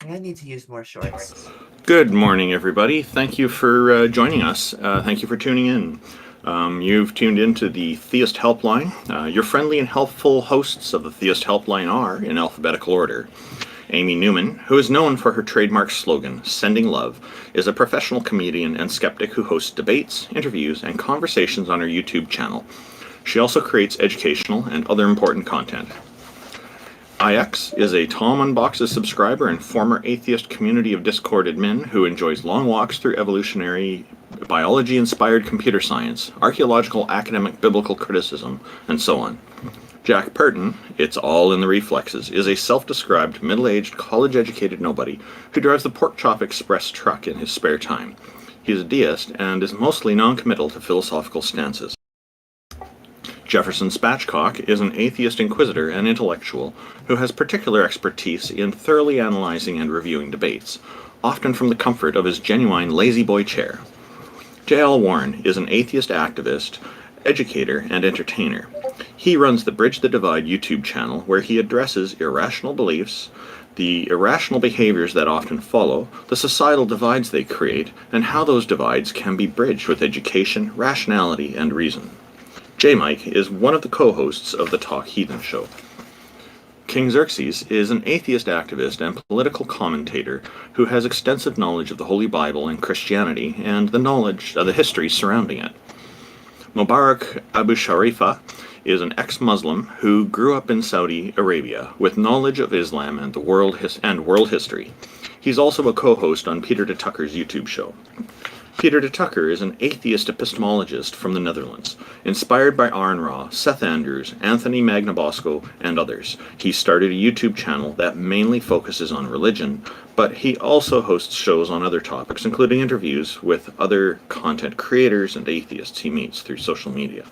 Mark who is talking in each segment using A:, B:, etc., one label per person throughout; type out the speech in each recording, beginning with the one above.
A: I need to use more shorts.
B: Good morning, everybody. Thank you for joining us. Thank you for tuning in. You've tuned into the Theist Helpline. Your friendly and helpful hosts of the Theist Helpline are, in alphabetical order, Amy Newman, who is known for her trademark slogan, Sending Love, is a professional comedian and skeptic who hosts debates, interviews, and conversations on her YouTube channel. She also creates educational and other important content. IX is a Tom Unboxes subscriber and former atheist community of Discord admin who enjoys long walks through evolutionary biology-inspired computer science, archaeological academic biblical criticism, and so on. Jack Burton, it's all in the reflexes, is a self-described middle-aged college-educated nobody who drives the Pork Chop Express truck in his spare time. He is a deist and is mostly non-committal to philosophical stances. Jefferson Spatchcock is an atheist inquisitor and intellectual who has particular expertise in thoroughly analyzing and reviewing debates, often from the comfort of his genuine lazy boy chair. J.L. Warren is an atheist activist, educator, and entertainer. He runs the Bridge the Divide YouTube channel where he addresses irrational beliefs, the irrational behaviors that often follow, the societal divides they create, and how those divides can be bridged with education, rationality, and reason. J-Mike is one of the co-hosts of the Talk Heathen show. King Xerxes is an atheist activist and political commentator who has extensive knowledge of the Holy Bible and Christianity and the knowledge of the history surrounding it. Mobarak Abusharifah is an ex-Muslim who grew up in Saudi Arabia with knowledge of Islam and world history. He's also a co-host on Peter DeTukker's YouTube show. Peter DeTukker is an atheist epistemologist from the Netherlands, inspired by Aaron Ra, Seth Andrews, Anthony Magnabosco, and others. He started a YouTube channel that mainly focuses on religion, but he also hosts shows on other topics, including interviews with other content creators and atheists he meets through social media.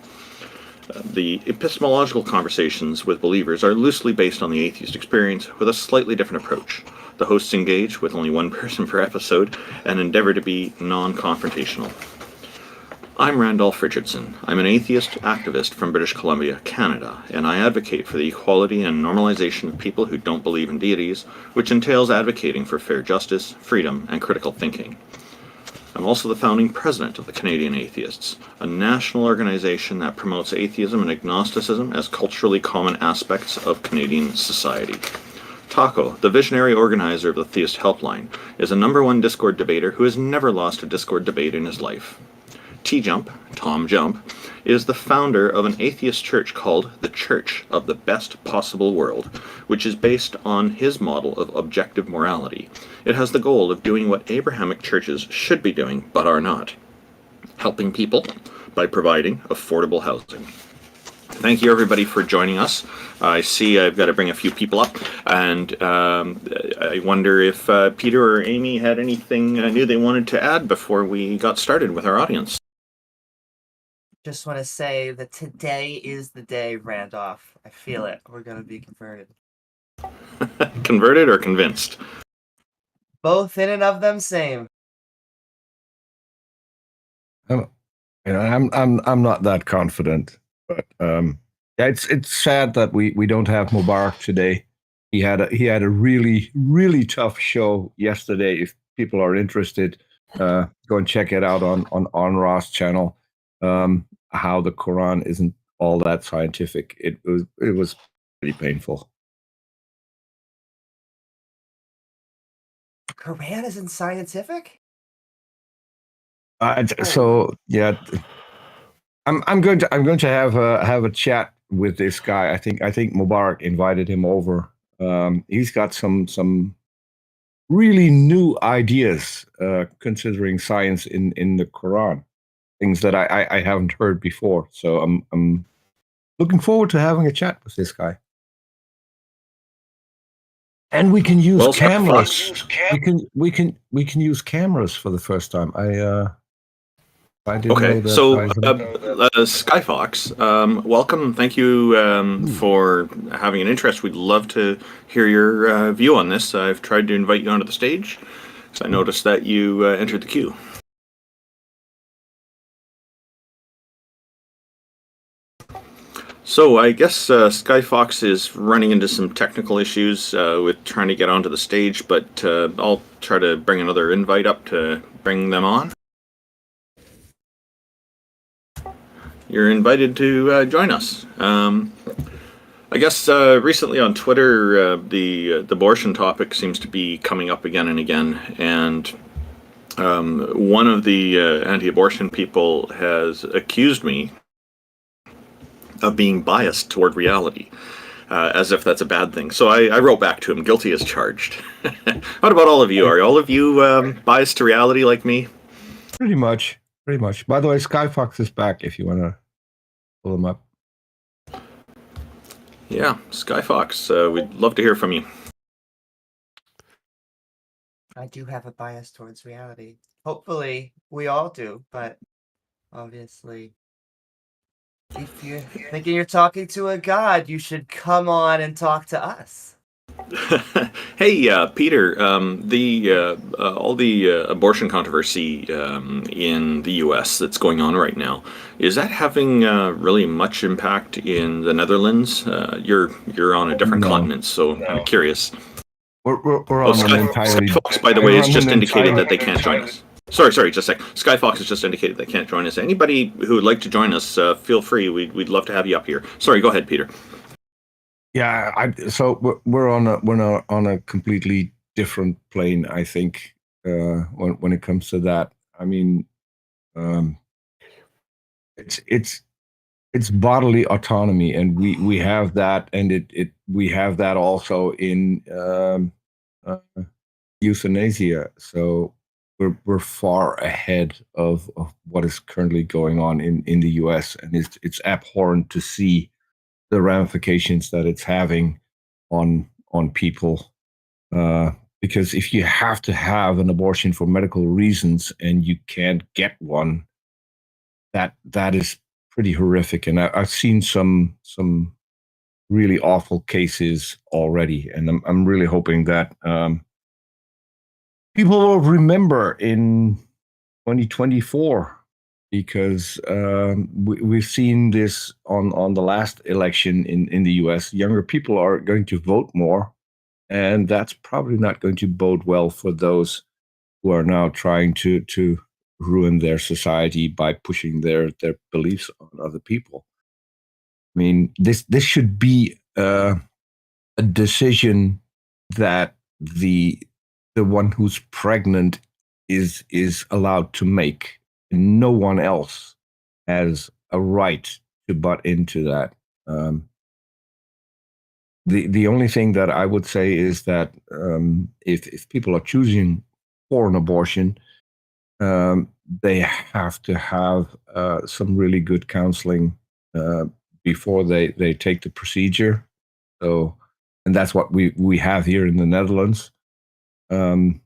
B: The epistemological conversations with believers are loosely based on the atheist experience with a slightly different approach. The hosts engage with only one person per episode and endeavor to be non-confrontational. I'm Randolf Richardson. I'm an atheist activist from British Columbia, Canada, and I advocate for the equality and normalization of people who don't believe in deities, which entails advocating for fair justice, freedom, and critical thinking. I'm also the founding president of the Canadian Atheists, a national organization that promotes atheism and agnosticism as culturally common aspects of Canadian society. Taco, the visionary organizer of the Theist Helpline, is a #1 Discord debater who has never lost a Discord debate in his life. TJump, Tom Jump, is the founder of an atheist church called the Church of the Best Possible World, which is based on his model of objective morality. It has the goal of doing what Abrahamic churches should be doing, but are not: helping people by providing affordable housing. Thank you, everybody, for joining us. I see I've got to bring a few people up, and I wonder if Peter or Amy had anything new they wanted to add before we got started with our audience.
A: Just want to say that today is the day, Randolph. I feel it. We're going to be converted.
B: Converted or convinced?
A: Both in and of them same.
C: I'm not that confident. But yeah, it's sad that we don't have Mobarak today. He had a really tough show yesterday. If people are interested, go and check it out on Ra's channel. How the Quran isn't all that scientific. It was pretty painful.
A: The Quran isn't scientific?
C: So yeah. I'm going to have a chat with this guy. I think Mobarak invited him over. He's got some really new ideas considering science in the Quran, things that I haven't heard before. So I'm looking forward to having a chat with this guy. And we can use cameras. We can use cameras for the first time.
B: Okay, so Skyfox, welcome. Thank you for having an interest. We'd love to hear your view on this. I've tried to invite you onto the stage, so I noticed that you entered the queue. So I guess Skyfox is running into some technical issues with trying to get onto the stage, but I'll try to bring another invite up to bring them on. You're invited to join us. I guess recently on Twitter, the abortion topic seems to be coming up again and again, and one of the anti-abortion people has accused me of being biased toward reality, as if that's a bad thing. So I wrote back to him, guilty as charged. What about all of you? Are all of you biased to reality like me?
C: Pretty much. By the way, Skyfox is back if you want to pull him up.
B: Yeah, Skyfox, we'd love to hear from you.
A: I do have a bias towards reality. Hopefully, we all do, but obviously, if you're thinking you're talking to a god, you should come on and talk to us.
B: Hey, Peter, all the abortion controversy in the U.S. that's going on right now, is that having really much impact in the Netherlands? You're on a different continent, so I'm curious.
C: We're on an entirely...
B: Skyfox, by the way, has just indicated that they can't join us. Sorry, just a sec. Skyfox has just indicated they can't join us. Anybody who would like to join us, feel free. We'd love to have you up here. Sorry, go ahead, Peter.
C: Yeah, so we're on a completely different plane, I think, when it comes to that. I mean, it's bodily autonomy, and we have that, and we have that also in euthanasia. So we're far ahead of what is currently going on in the U.S., and it's abhorrent to see the ramifications that it's having on people, because if you have to have an abortion for medical reasons and you can't get one, that is pretty horrific. And I've seen some really awful cases already, and I'm really hoping that people will remember in 2024. Because we've seen this on the last election in the US. Younger people are going to vote more, and that's probably not going to bode well for those who are now trying to ruin their society by pushing their beliefs on other people. I mean, this should be a decision that the one who's pregnant is allowed to make. No one else has a right to butt into that. The only thing that I would say is that if people are choosing for an abortion, they have to have some really good counseling before they take the procedure. So, and that's what we have here in the Netherlands. That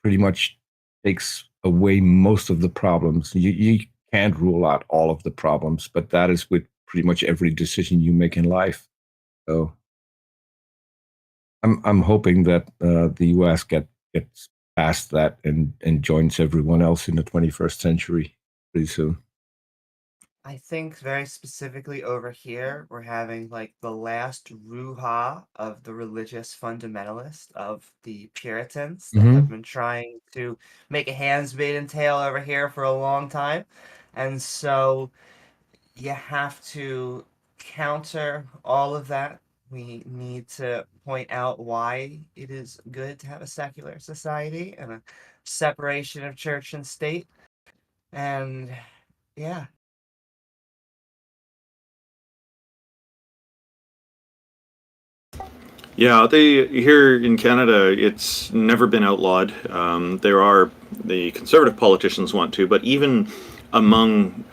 C: pretty much takes away most of the problems. You can't rule out all of the problems, but that is with pretty much every decision you make in life. So I'm hoping that the US gets past that and joins everyone else in the 21st century pretty soon.
A: I think very specifically over here, we're having like the last ruha of the religious fundamentalist, of the Puritans that have been trying to make a handsmaiden tale over here for a long time. And so you have to counter all of that. We need to point out why it is good to have a secular society and a separation of church and state. And yeah.
B: Yeah, here in Canada, it's never been outlawed. The conservative politicians want to, but even among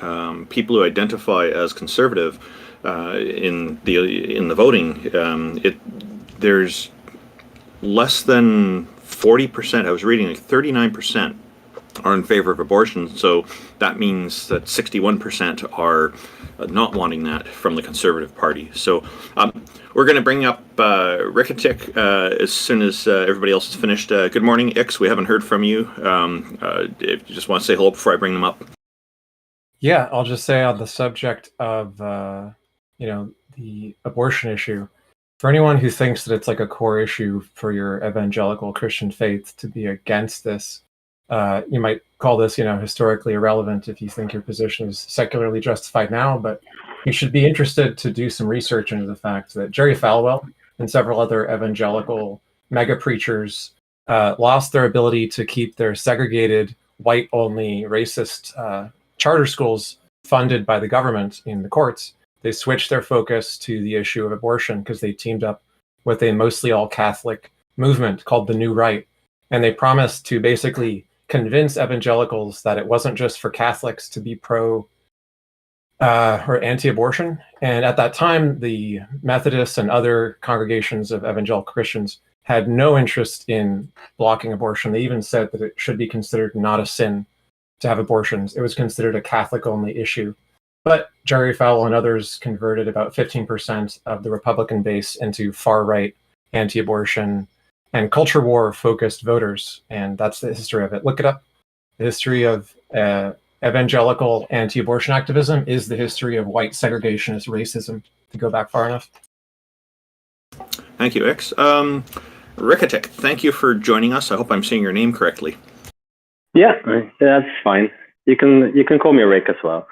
B: people who identify as conservative in the voting, there's less than 40%. I was reading like 39% are in favor of abortion. So that means that 61% are not wanting that from the Conservative Party. So we're going to bring up Rikketik as soon as everybody else is finished. Good morning, Ix. We haven't heard from you. If you just want to say hello before I bring them up.
D: Yeah, I'll just say on the subject of the abortion issue. For anyone who thinks that it's like a core issue for your evangelical Christian faith to be against this, you might call this, historically irrelevant if you think your position is secularly justified now, but you should be interested to do some research into the fact that Jerry Falwell and several other evangelical mega preachers lost their ability to keep their segregated, white-only, racist charter schools funded by the government in the courts. They switched their focus to the issue of abortion because they teamed up with a mostly all-Catholic movement called the New Right. And they promised to basically convince evangelicals that it wasn't just for Catholics to be pro or anti-abortion. And at that time, the Methodists and other congregations of evangelical Christians had no interest in blocking abortion. They even said that it should be considered not a sin to have abortions. It was considered a Catholic-only issue. But Jerry Falwell and others converted about 15% of the Republican base into far-right, anti-abortion, and culture war-focused voters. And that's the history of it. Look it up. The history of evangelical anti-abortion activism is the history of white segregationist racism, to go back far enough.
B: Thank you, X. Rikketik, thank you for joining us. I hope I'm saying your name correctly.
E: Yeah, that's fine. You can call me Rick as well.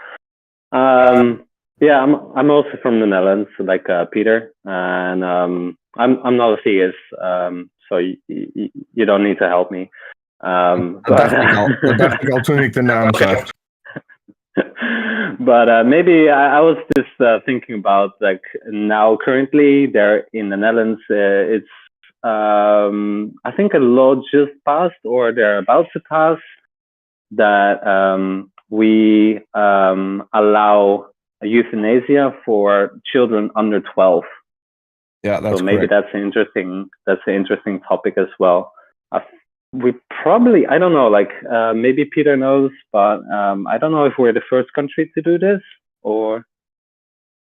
E: Yeah, I'm also from the Netherlands, like Peter, and I'm not a theist, so you don't need to help me. But maybe I was just thinking about, like, now currently there in the Netherlands, it's I think a law just passed, or they're about to pass, that we allow euthanasia for children under 12.
C: Yeah, that's
E: so maybe
C: correct.
E: that's an interesting topic as well. We probably, I don't know, like maybe Peter knows, but I don't know if we're the first country to do this, or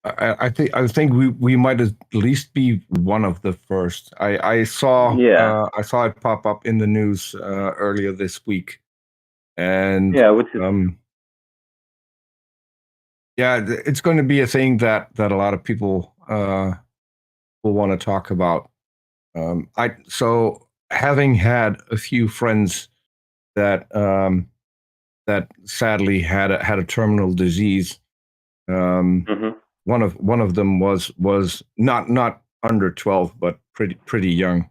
C: I think we might at least be one of the first. I saw it pop up in the news earlier this week, and
E: which is
C: it's going to be a thing that a lot of people will want to talk about. So having had a few friends that that sadly had a terminal disease. One of them was not under 12, but pretty young.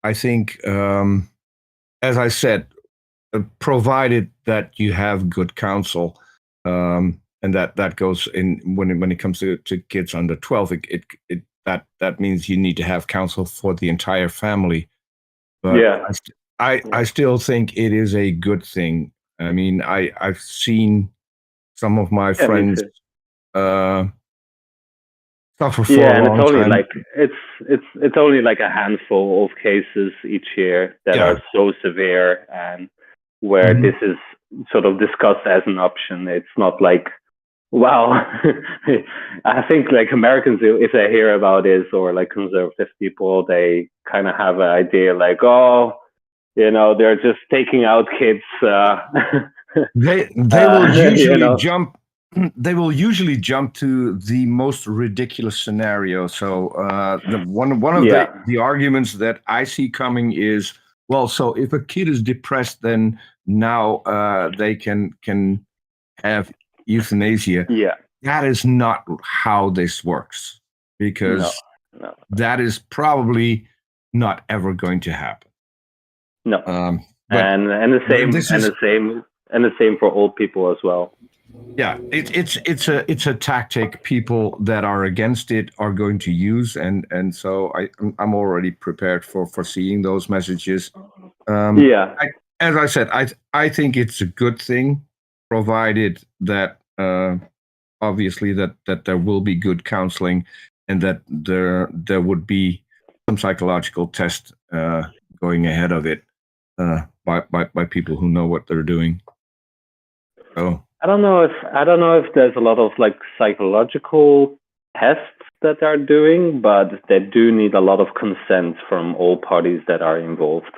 C: I think, as I said, provided that you have good counsel, and that goes in when it comes to kids under 12. That means you need to have counsel for the entire family. But I still think it is a good thing. I mean, I've seen some of my friends suffer for a long
E: it's only
C: time.
E: like it's only like a handful of cases each year that are so severe, and where this is sort of discussed as an option. It's not like, wow. I think like Americans, if they hear about this, or like conservative people, they kind of have an idea like, oh, they're just taking out kids.
C: They will usually jump. They will usually jump to the most ridiculous scenario. So one of the arguments that I see coming is, well, so if a kid is depressed, then now they can have euthanasia.
E: Yeah,
C: that is not how this works, because that is probably not ever going to happen.
E: No, and the same for old people as well.
C: Yeah, it's a tactic people that are against it are going to use, and so I'm already prepared for seeing those messages. As I said, I think it's a good thing, provided that obviously that there will be good counseling, and that there would be some psychological test going ahead of it by people who know what they're doing. So
E: I don't know if there's a lot of like psychological tests that they're doing, but they do need a lot of consent from all parties that are involved.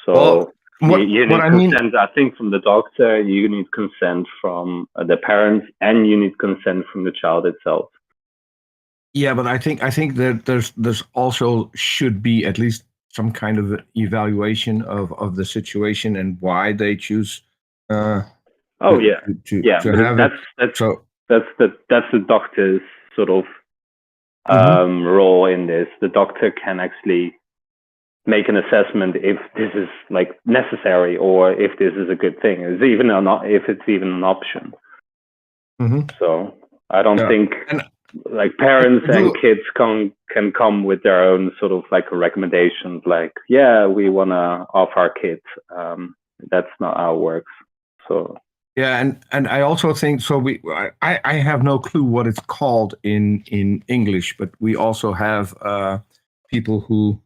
E: So you need consent, I think, from the doctor, you need consent from the parents, and you need consent from the child itself.
C: Yeah, but I think that there's also should be at least some kind of evaluation of the situation and why they choose.
E: Oh yeah, yeah.
C: To
E: But
C: have
E: that's the doctor's sort of role in this. The doctor can actually make an assessment if this is like necessary or if this is a good thing. If it's even an option. So I don't think like parents and kids can come with their own sort of like recommendations. Like, yeah, we want to off our kids. That's not how it works. So.
C: Yeah, and I also think so. I have no clue what it's called in English, but we also have people who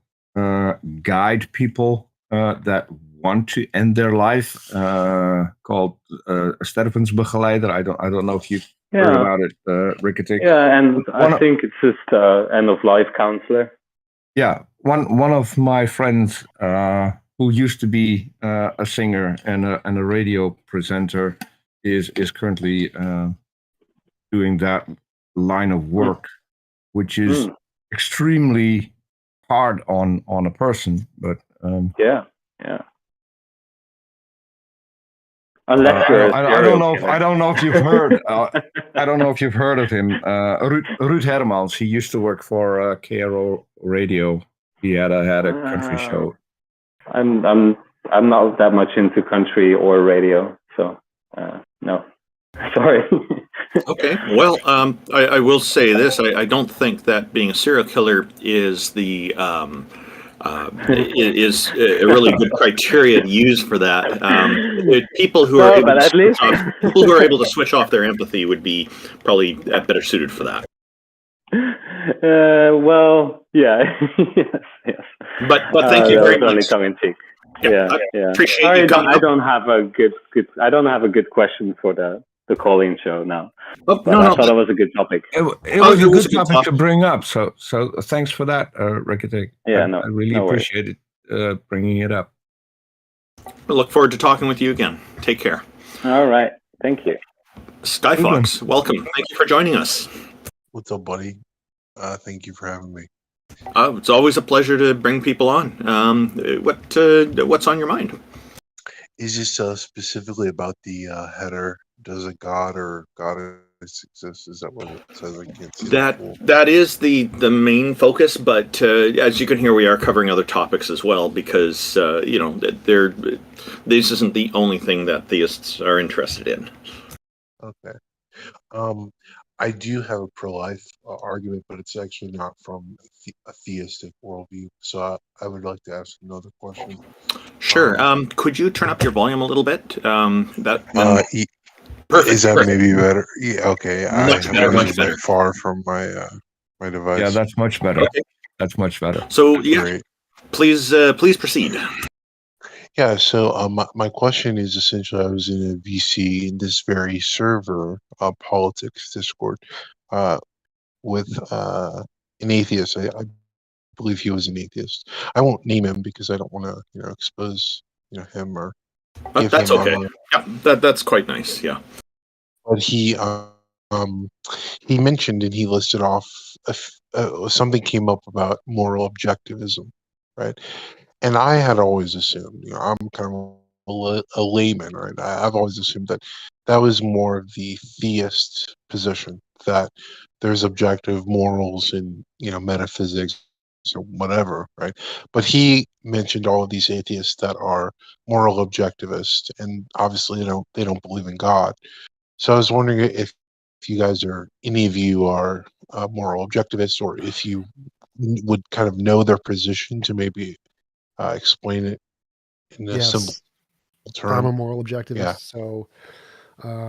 C: guide people that want to end their life, called stervensbegeleider. I don't know if you've heard about it, Rikketik.
E: Yeah, and I think it's just end of life counselor.
C: Yeah, one of my friends who used to be a singer and a radio presenter is currently doing that line of work, which is extremely hard on a person. But
E: yeah.
C: Unless I don't know if you've heard. I don't know if you've heard of him. Ruud Hermans. He used to work for KRO Radio. He had a country show.
E: I'm not that much into country or radio, so no. Sorry.
B: Okay. Well, I will say this: I don't think that being a serial killer is the is a really good criteria to use for that. People who are able to switch off their empathy would be probably better suited for that.
E: Well, yeah, yes.
B: But thank you very much.
E: Tongue in cheek.
B: Yeah. Appreciate you coming.
E: I don't have a good question for the calling show now.
C: No,
E: I thought it was a good topic.
C: It was a good topic to bring up. So thanks for that, Rikketik.
E: Yeah,
C: I really appreciate it bringing it up.
B: I look forward to talking with you again. Take care.
E: All right. Thank you.
B: Skyfox, welcome. Thank you for joining us.
F: What's up, buddy? Thank you for having me.
B: It's always a pleasure to bring people on. What's on your mind?
F: Is this specifically about the header? Does a god or goddess exist? Is that what it says? I can't see
B: that is the main focus, but as you can hear, we are covering other topics as well because this isn't the only thing that theists are interested in.
F: Okay. I do have a pro-life argument, but it's actually not from a theistic worldview. So I would like to ask another question.
B: Sure. Could you turn up your volume a little bit?
F: Perfect. Is that maybe better? Yeah. Okay.
B: Much better.
F: Far from my my device.
C: Yeah, that's much better. Okay. That's much better.
B: So yeah, great. Please proceed.
F: Yeah, so my question is essentially, I was in a VC in this very server, politics Discord, with an atheist. I believe he was an atheist. I won't name him because I don't want to, expose, him or.
B: That's okay. Yeah, that's quite nice. Yeah.
F: But he mentioned and he listed off something came up about moral objectivism, right? And I had always assumed, I'm kind of a layman, right? I've always assumed that was more of the theist position, that there's objective morals in, metaphysics or whatever, right? But he mentioned all of these atheists that are moral objectivists, and obviously, they don't believe in God. So I was wondering if you guys any of you are moral objectivists, or if you would kind of know their position to maybe explain it in a simple term.
G: I'm a moral objectivist. Yeah. So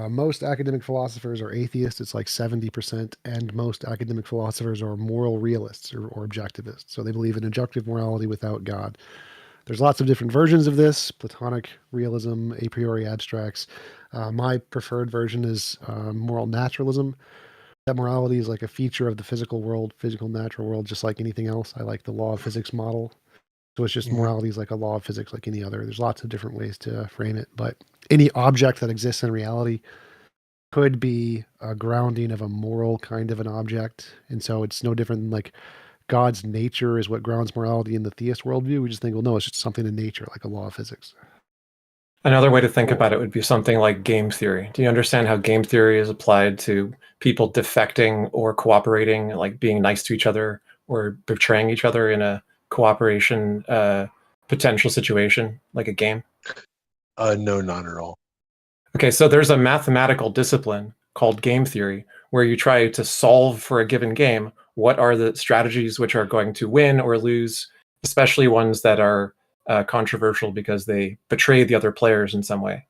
G: most academic philosophers are atheists. It's like 70%. And most academic philosophers are moral realists or objectivists. So they believe in objective morality without God. There's lots of different versions of this: Platonic realism, a priori abstracts. My preferred version is moral naturalism. That morality is like a feature of the physical world, physical natural world, just like anything else. I like the law of physics model. So it's just morality is like a law of physics like any other. There's lots of different ways to frame it, but any object that exists in reality could be a grounding of a moral kind of an object. And so it's no different than like God's nature is what grounds morality in the theist worldview. We just think, well, no, it's just something in nature, like a law of physics.
D: Another way to think about it would be something like game theory. Do you understand how game theory is applied to people defecting or cooperating, like being nice to each other or betraying each other in a cooperation potential situation, like a game?
F: No, not at all.
D: Okay, so there's a mathematical discipline called game theory where you try to solve for a given game what are the strategies which are going to win or lose, especially ones that are controversial because they betray the other players in some way.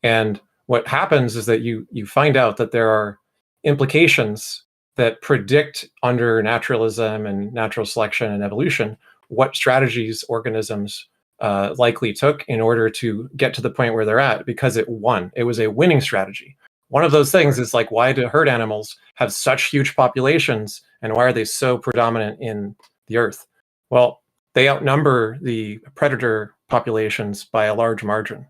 D: And what happens is that you find out that there are implications that predict under naturalism and natural selection and evolution what strategies organisms likely took in order to get to the point where they're at because it won. It was a winning strategy. One of those things is like, why do herd animals have such huge populations and why are they so predominant in the earth? Well, they outnumber the predator populations by a large margin.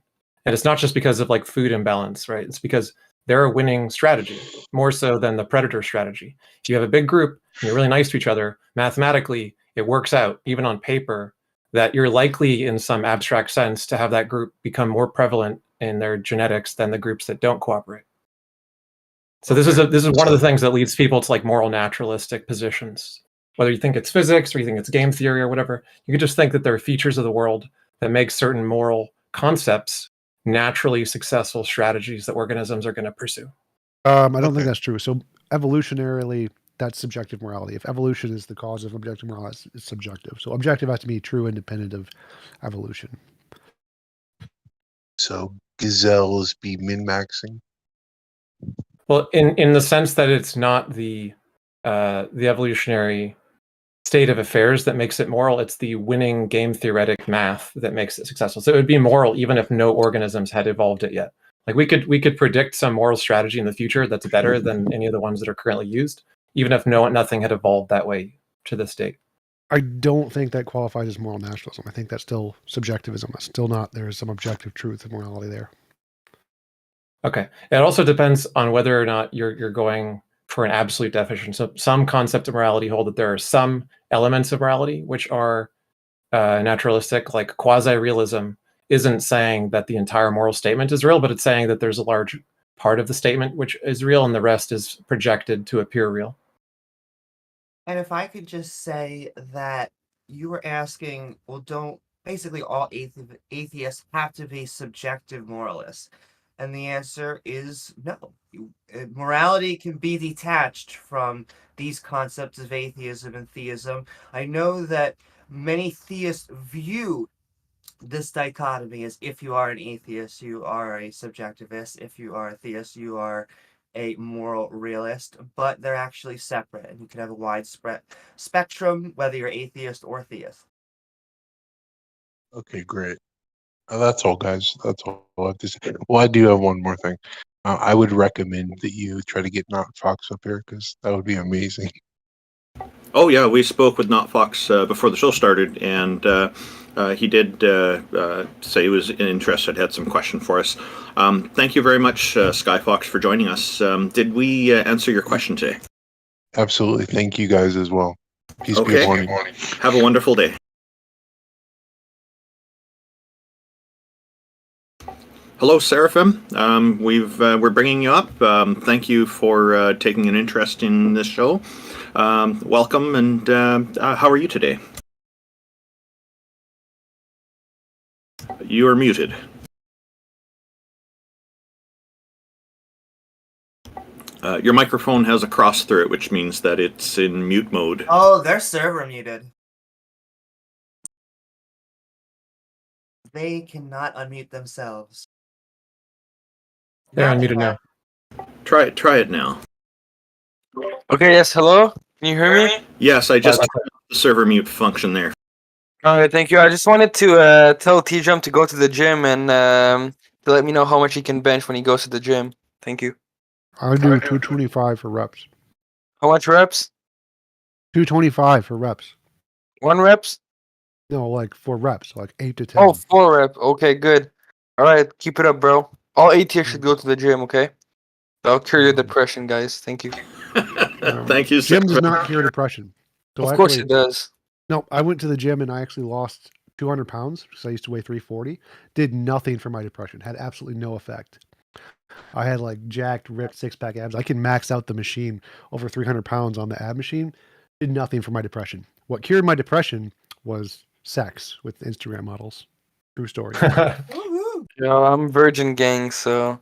D: And it's not just because of like food imbalance, right? It's because they're a winning strategy, more so than the predator strategy. If you have a big group and you're really nice to each other, mathematically, it works out, even on paper, that you're likely in some abstract sense to have that group become more prevalent in their genetics than the groups that don't cooperate. So this is one of the things that leads people to like moral naturalistic positions. Whether you think it's physics or you think it's game theory or whatever, you could just think that there are features of the world that make certain moral concepts naturally successful strategies that organisms are going to pursue.
G: I don't think that's true. So evolutionarily, that's subjective morality. If evolution is the cause of objective morality, it's subjective. So objective has to be true independent of evolution.
F: So gazelles be min-maxing?
D: Well, in the sense that it's not the evolutionary state of affairs that makes it moral, it's the winning game theoretic math that makes it successful. So it would be moral even if no organisms had evolved it yet. Like we could predict some moral strategy in the future that's better than any of the ones that are currently used, even if nothing had evolved that way to this date.
G: I don't think that qualifies as moral naturalism. I think that's still subjectivism. That's still not, there is some objective truth of morality there.
D: Okay. It also depends on whether or not you're going for an absolute definition. So some concepts of morality hold that there are some elements of morality which are naturalistic, like quasi-realism isn't saying that the entire moral statement is real, but it's saying that there's a large part of the statement which is real and the rest is projected to appear real.
A: And if I could just say that you were asking, well, don't basically all atheists have to be subjective moralists? And the answer is no. Morality can be detached from these concepts of atheism and theism. I know that many theists view this dichotomy as if you are an atheist, you are a subjectivist. If you are a theist, you are a moral realist, but they're actually separate, and you can have a widespread spectrum, whether you're atheist or theist.
F: Okay, great. That's all, guys. That's all I have to say. Well, I do have one more thing. I would recommend that you try to get NotFox up here because that would be amazing.
B: Oh yeah, we spoke with NotFox before the show started, and he did say he was interested, had some question for us. Thank you very much, Skyfox, for joining us. Did we answer your question today?
F: Absolutely. Thank you guys as well. Peace be upon you.
B: Have a wonderful day. Hello, Seraphim. We're bringing you up. Thank you for taking an interest in this show. Welcome, and how are you today? You are muted. Your microphone has a cross through it, which means that it's in mute mode.
A: Oh, their server muted. They cannot unmute themselves.
D: They're unmuted now.
B: Try it now.
H: Okay, yes, hello? Can you hear me?
B: Yes, I just turned the server mute function there.
H: Okay, thank you. I just wanted to tell TJump to go to the gym and to let me know how much he can bench when he goes to the gym. Thank you.
G: I do 225 for reps.
H: How much reps?
G: 225 for reps.
H: 1 reps?
G: No, like 4 reps, like 8 to 10.
H: Oh, 4 reps. Okay, good. All right, keep it up, bro. All atheists should go to the gym, okay? I'll cure your depression, guys. Thank you.
B: Thank you,
G: Gym does
B: Sarah.
G: not cure depression. So
H: Of course it does.
G: No, I went to the gym and I actually lost 200 pounds because I used to weigh 340. Did nothing for my depression. Had absolutely no effect. I had like jacked, ripped six-pack abs. I can max out the machine over 300 pounds on the ab machine. Did nothing for my depression. What cured my depression was sex with Instagram models. True story.
A: Woohoo!
H: I'm virgin gang, so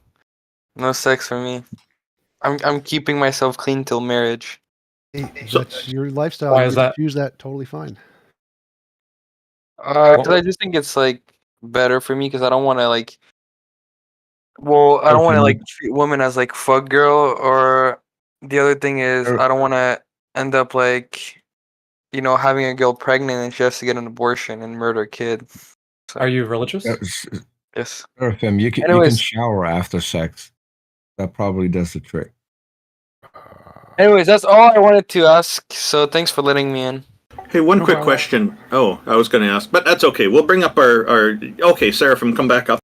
H: no sex for me. I'm keeping myself clean till marriage.
B: So-
G: That's your lifestyle.
D: Why
G: You
D: is
G: get to
D: that?
G: choose that totally fine.
H: Because I just think it's like better for me because I don't want to like. Well, I don't want to like treat women as like fuck girl, or the other thing is I don't want to end up like, having a girl pregnant and she has to get an abortion and murder a kid.
D: Are you religious?
H: Yes.
C: Seraphim, you can
H: Anyways.
C: shower after sex. That probably does the trick.
H: Anyways, that's all I wanted to ask. So thanks for letting me in.
B: Hey, one
G: No
B: quick
G: problem.
B: question. Oh, I was going to ask, but that's okay. We'll bring up our okay, Seraphim, come back up.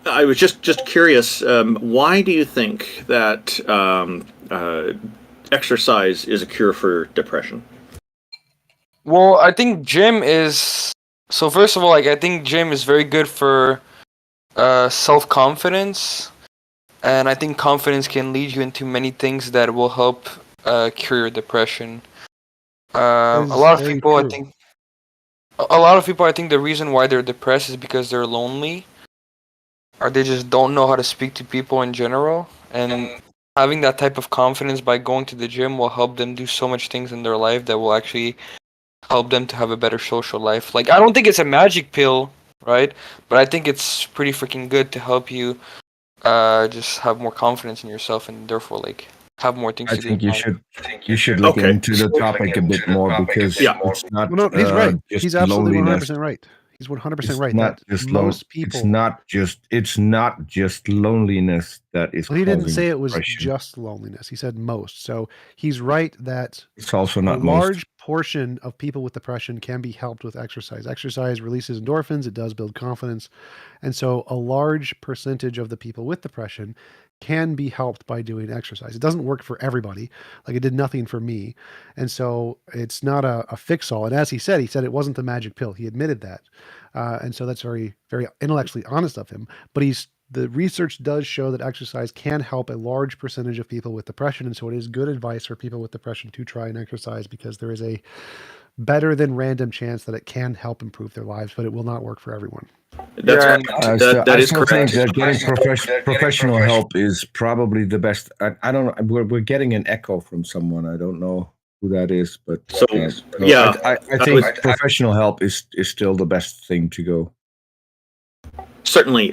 B: I was just curious. Why do you think that exercise is a cure for depression?
H: Well, I think gym is. So first of all, like I think gym is very good for self-confidence, and I think confidence can lead you into many things that will help cure your depression. A lot of people, I think, the reason why they're depressed is because they're lonely, or they just don't know how to speak to people in general. And having that type of confidence by going to the gym will help them do so much things in their life that will actually help them to have a better social life. Like, I don't think it's a magic pill, right? But I think it's pretty freaking good to help you just have more confidence in yourself and therefore like have more things
C: I
H: to do.
C: think you should look
B: Okay.
C: into the topic a bit more because it's not.
G: Well, no, he's right.
C: just
G: He's absolutely
C: loneliness.
G: 100% right. He's 100%
C: It's
G: right.
C: not
G: That
C: just
G: most people.
C: It's not just loneliness that is.
G: Well, he didn't
C: causing
G: say it was
C: depression.
G: just loneliness. He said most. So he's right that
C: It's also
G: a
C: not
G: large portion of people with depression can be helped with exercise. Exercise releases endorphins. It does build confidence. And so a large percentage of the people with depression can be helped by doing exercise. It doesn't work for everybody. Like it did nothing for me. And so it's not a fix-all. And as he said it wasn't the magic pill. He admitted that. And so that's very, very intellectually honest of him. But the research does show that exercise can help a large percentage of people with depression. And so it is good advice for people with depression to try and exercise because there is a better than random chance that it can help improve their lives, but it will not work for everyone.
B: That's
H: Yeah,
B: correct.
C: So
B: That
C: I
B: is
C: still think
B: correct.
C: that getting professional help is probably the best. I don't know. We're getting an echo from someone. I don't know who that is, but
B: So,
C: yeah, I
B: that
C: think
B: was-
C: professional help is still the best thing to go.
B: Certainly.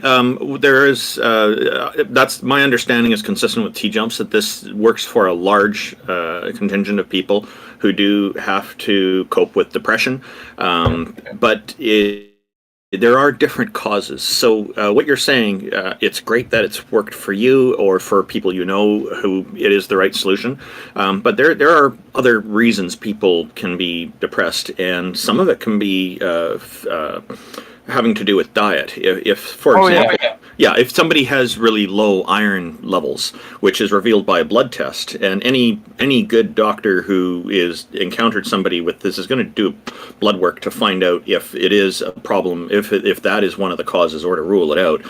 B: There is, that's my understanding is consistent with TJumps that this works for a large contingent of people who do have to cope with depression. But there are different causes. So what you're saying, it's great that it's worked for you or for people you know who it is the right solution. But there are other reasons people can be depressed, and some of it can be having to do with diet. If for example, if somebody has really low iron levels, which is revealed by a blood test, and any good doctor who is encountered somebody with this is going to do blood work to find out if it is a problem, if that is one of the causes, or to rule it out.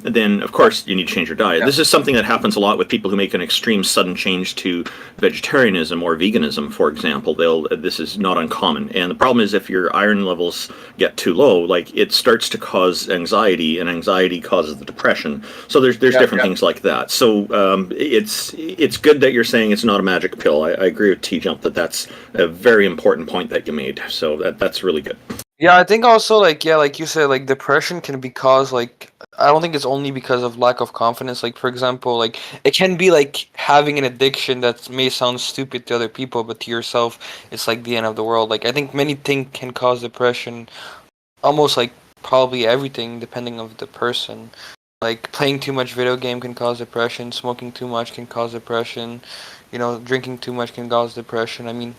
B: Then of course you need to change your diet. This is something that happens a lot with people who make an extreme sudden change to vegetarianism or veganism, for example. This is not uncommon, and the problem is if your iron levels get too low, like it starts to cause anxiety, and anxiety causes the depression. So there's different things like that. So it's good that you're saying it's not a magic pill. I agree with TJump that's a very important point that you made. So that's really good.
H: Yeah, I think also like you said, like depression can be caused like I don't think it's only because of lack of confidence. Like for example, like it can be like having an addiction that may sound stupid to other people, but to yourself it's like the end of the world. Like I think many things can cause depression, almost like probably everything depending on the person. Like playing too much video game can cause depression, smoking too much can cause depression, drinking too much can cause depression. I mean,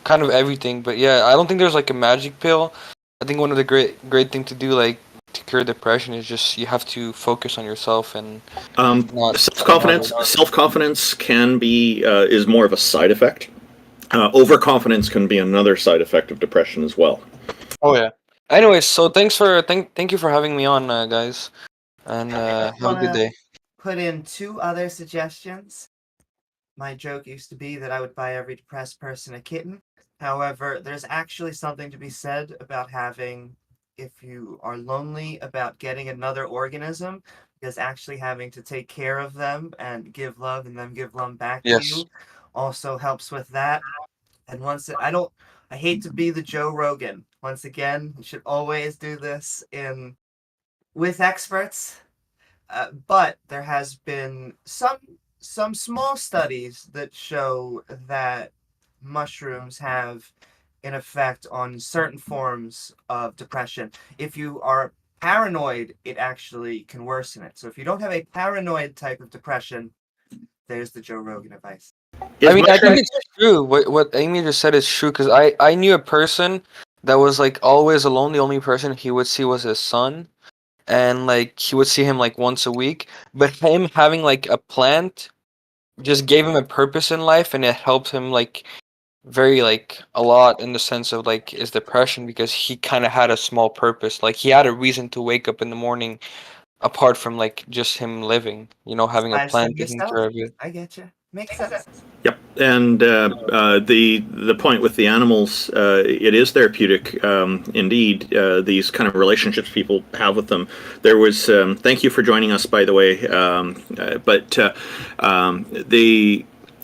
H: kind of everything. But yeah, I don't think there's like a magic pill. I think one of the great thing to do, like to to cure depression is just you have to focus on yourself and not
B: self-confidence can be is more of a side effect. Overconfidence can be another side effect of depression as well.
H: Oh yeah. Anyways, so thank you for having me on, guys, and have a good day.
A: Put in 2 other suggestions. My joke used to be that I would buy every depressed person a kitten. However, there's actually something to be said about having, if you are lonely, about getting another organism, because actually having to take care of them and give love and them give love back to you also helps with that. And I hate to be the Joe Rogan. Once again, you should always do this with experts. But there has been some small studies that show that mushrooms have an effect on certain forms of depression. If you are paranoid, it actually can worsen it. So if you don't have a paranoid type of depression, there's the Joe Rogan advice.
H: I mean, I think it's true. What Amy just said is true, because I knew a person that was like always alone. The only person he would see was his son, and like he would see him like once a week. But him having like a plant just gave him a purpose in life, and it helped him like very like a lot in the sense of like his depression, because he kind of had a small purpose. Like he had a reason to wake up in the morning, apart from like just him living. You know, having a plant taking care of you.
A: I get you. Makes sense.
B: Yep, and the point with the animals, it is therapeutic. Indeed, these kind of relationships people have with them. There was, thank you for joining us, by the way.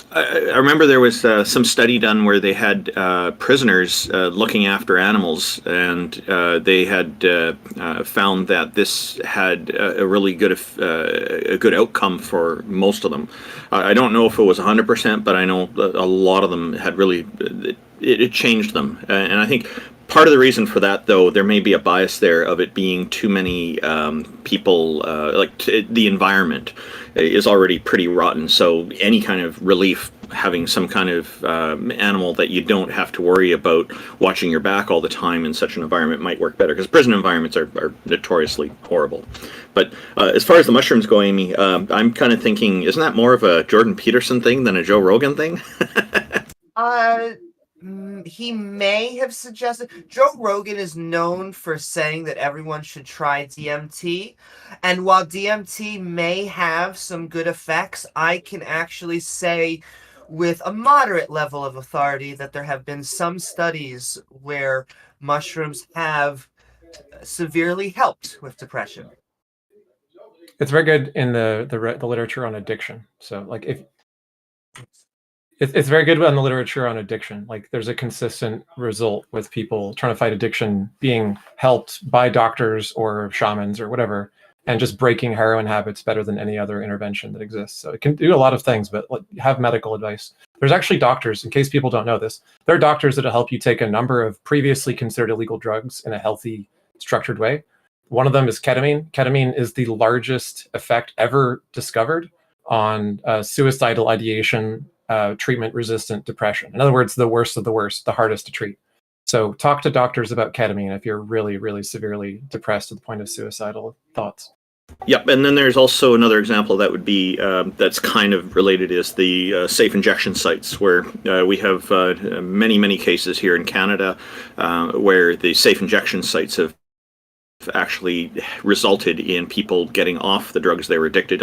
B: I remember there was some study done where they had prisoners looking after animals, and they had found that this had a really good outcome for most of them. I don't know if it was 100%, but I know a lot of them had really it changed them, and I think. Part of the reason for that, though, there may be a bias there of it being too many people, the environment is already pretty rotten. So any kind of relief, having some kind of animal that you don't have to worry about watching your back all the time in such an environment might work better, because prison environments are notoriously horrible. But as far as the mushrooms go, Amy, I'm kind of thinking, isn't that more of a Jordan Peterson thing than a Joe Rogan thing?
A: He may have suggested. Joe Rogan is known for saying that everyone should try DMT, and while DMT may have some good effects, I can actually say with a moderate level of authority that there have been some studies where mushrooms have severely helped with depression.
D: It's very good in the literature on addiction. So like if it's very good on the literature on addiction. Like there's a consistent result with people trying to fight addiction being helped by doctors or shamans or whatever, and just breaking heroin habits better than any other intervention that exists. So it can do a lot of things, but have medical advice. There's actually doctors, in case people don't know this, there are doctors that'll help you take a number of previously considered illegal drugs in a healthy, structured way. One of them is ketamine. Ketamine is the largest effect ever discovered on suicidal ideation, treatment-resistant depression. In other words, the worst of the worst, the hardest to treat. So talk to doctors about ketamine if you're really, really severely depressed to the point of suicidal thoughts.
B: Yep, and then there's also another example that would be that's kind of related is the safe injection sites, where we have many, many cases here in Canada where the safe injection sites have actually resulted in people getting off the drugs they were addicted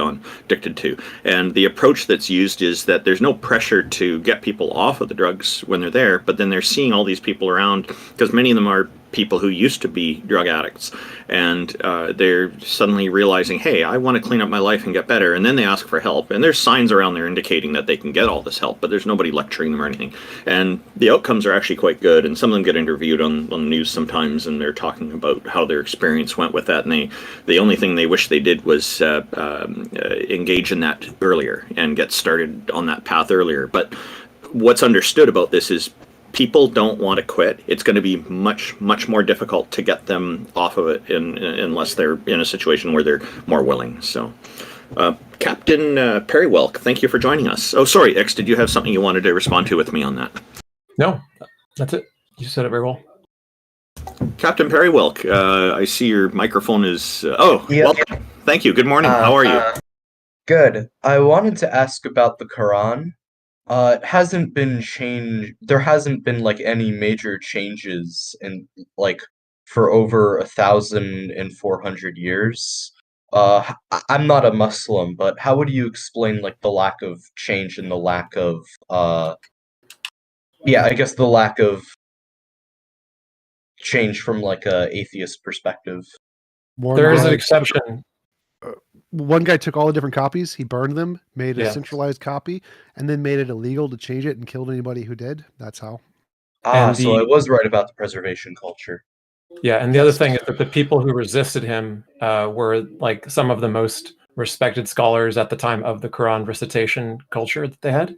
B: to. And the approach that's used is that there's no pressure to get people off of the drugs when they're there, but then they're seeing all these people around, because many of them are people who used to be drug addicts, and they're suddenly realizing, hey, I want to clean up my life and get better, and then they ask for help, and there's signs around there indicating that they can get all this help, but there's nobody lecturing them or anything, and the outcomes are actually quite good, and some of them get interviewed on the news sometimes, and they're talking about how their experience went with that, and the only thing they wish they did was engage in that earlier and get started on that path earlier. But what's understood about this is people don't want to quit. It's going to be much, much more difficult to get them off of it unless they're in a situation where they're more willing. So, Captain Perriwhelk, thank you for joining us. Oh, sorry, X, did you have something you wanted to respond to with me on that?
D: No, that's it. You said it very well.
B: Captain Perriwhelk, I see your microphone is... welcome. Thank you. Good morning. How are you?
I: Good. I wanted to ask about the Quran. It hasn't been changed. There hasn't been like any major changes in like for over 1,400 years. I'm not a Muslim, but how would you explain like the lack of change and the lack of I guess the lack of change from like a atheist perspective?
D: There is an exception.
G: One guy took all the different copies, he burned them, made a centralized copy, and then made it illegal to change it and killed anybody who did. That's how.
I: So I was right about the preservation culture.
D: Yeah, and the other thing is that the people who resisted him were like some of the most respected scholars at the time of the Quran recitation culture that they had.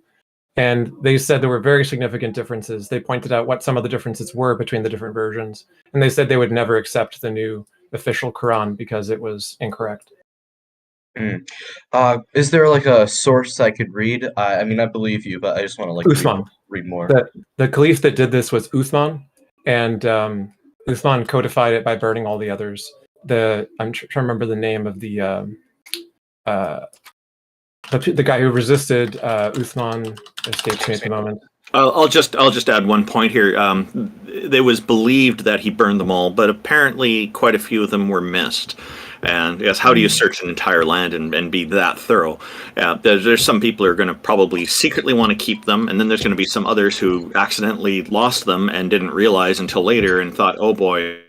D: And they said there were very significant differences. They pointed out what some of the differences were between the different versions. And they said they would never accept the new official Quran because it was incorrect.
I: Is there like a source I could read? I mean, I believe you, but I just want to like read more.
D: The caliph that did this was Uthman, and Uthman codified it by burning all the others. I'm trying to remember the name of the guy who resisted Uthman escapes me at the moment.
B: I'll just add one point here. It was believed that he burned them all, but apparently quite a few of them were missed. And yes, how do you search an entire land and be that thorough? There's some people who are going to probably secretly want to keep them, and then there's going to be some others who accidentally lost them and didn't realize until later and thought, oh boy,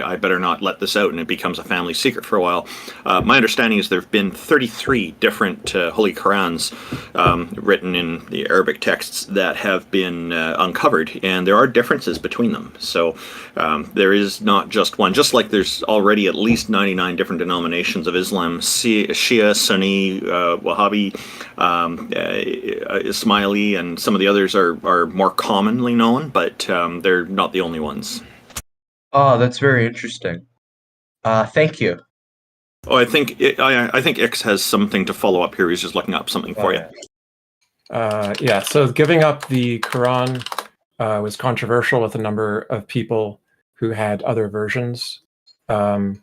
B: I better not let this out, and it becomes a family secret for a while. My understanding is there have been 33 different Holy Qurans written in the Arabic texts that have been uncovered, and there are differences between them. So there is not just one, just like there's already at least 99 different denominations of Islam, Shia, Sunni, Wahhabi, Ismaili, and some of the others are more commonly known, but they're not the only ones.
I: Oh, that's very interesting. Thank you.
B: Oh, I think Ix has something to follow up here. He's just looking up something for you.
D: Yeah, so giving up the Quran was controversial with a number of people who had other versions. And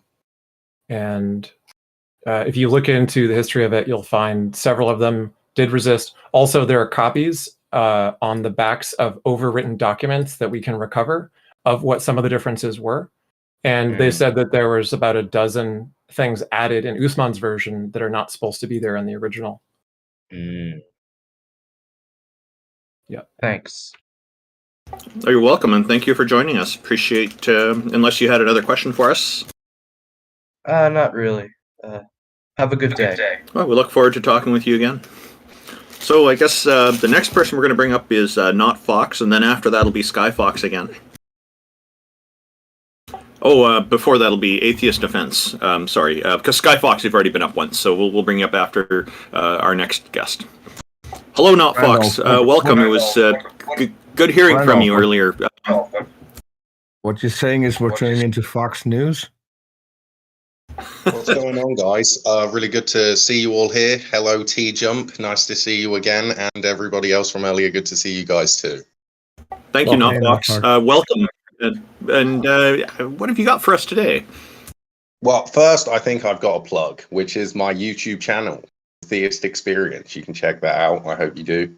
D: if you look into the history of it, you'll find several of them did resist. Also, there are copies on the backs of overwritten documents that we can recover of what some of the differences were. And they said that there was about a dozen things added in Uthman's version that are not supposed to be there in the original.
I: Yeah. Thanks.
B: Oh, you're welcome, and thank you for joining us. Appreciate, unless you had another question for us?
I: Not really. Have a good day.
B: Well, we look forward to talking with you again. So I guess the next person we're going to bring up is NotFox, and then after that will be Skyfox again. Oh, before that'll be Atheist Defense. Sorry, because Skyfox, you've already been up once, so we'll bring you up after our next guest. Hello, NotFox. Welcome. It was good hearing from you earlier.
C: What you're saying is we're turning into Fox News?
J: What's going on, guys? Really good to see you all here. Hello, TJump. Nice to see you again. And everybody else from earlier, good to see you guys too.
B: Thank you, NotFox. Welcome. And what have you got for us today?
J: Well, first, I think I've got a plug, which is my YouTube channel, Theist Experience. You can check that out. I hope you do.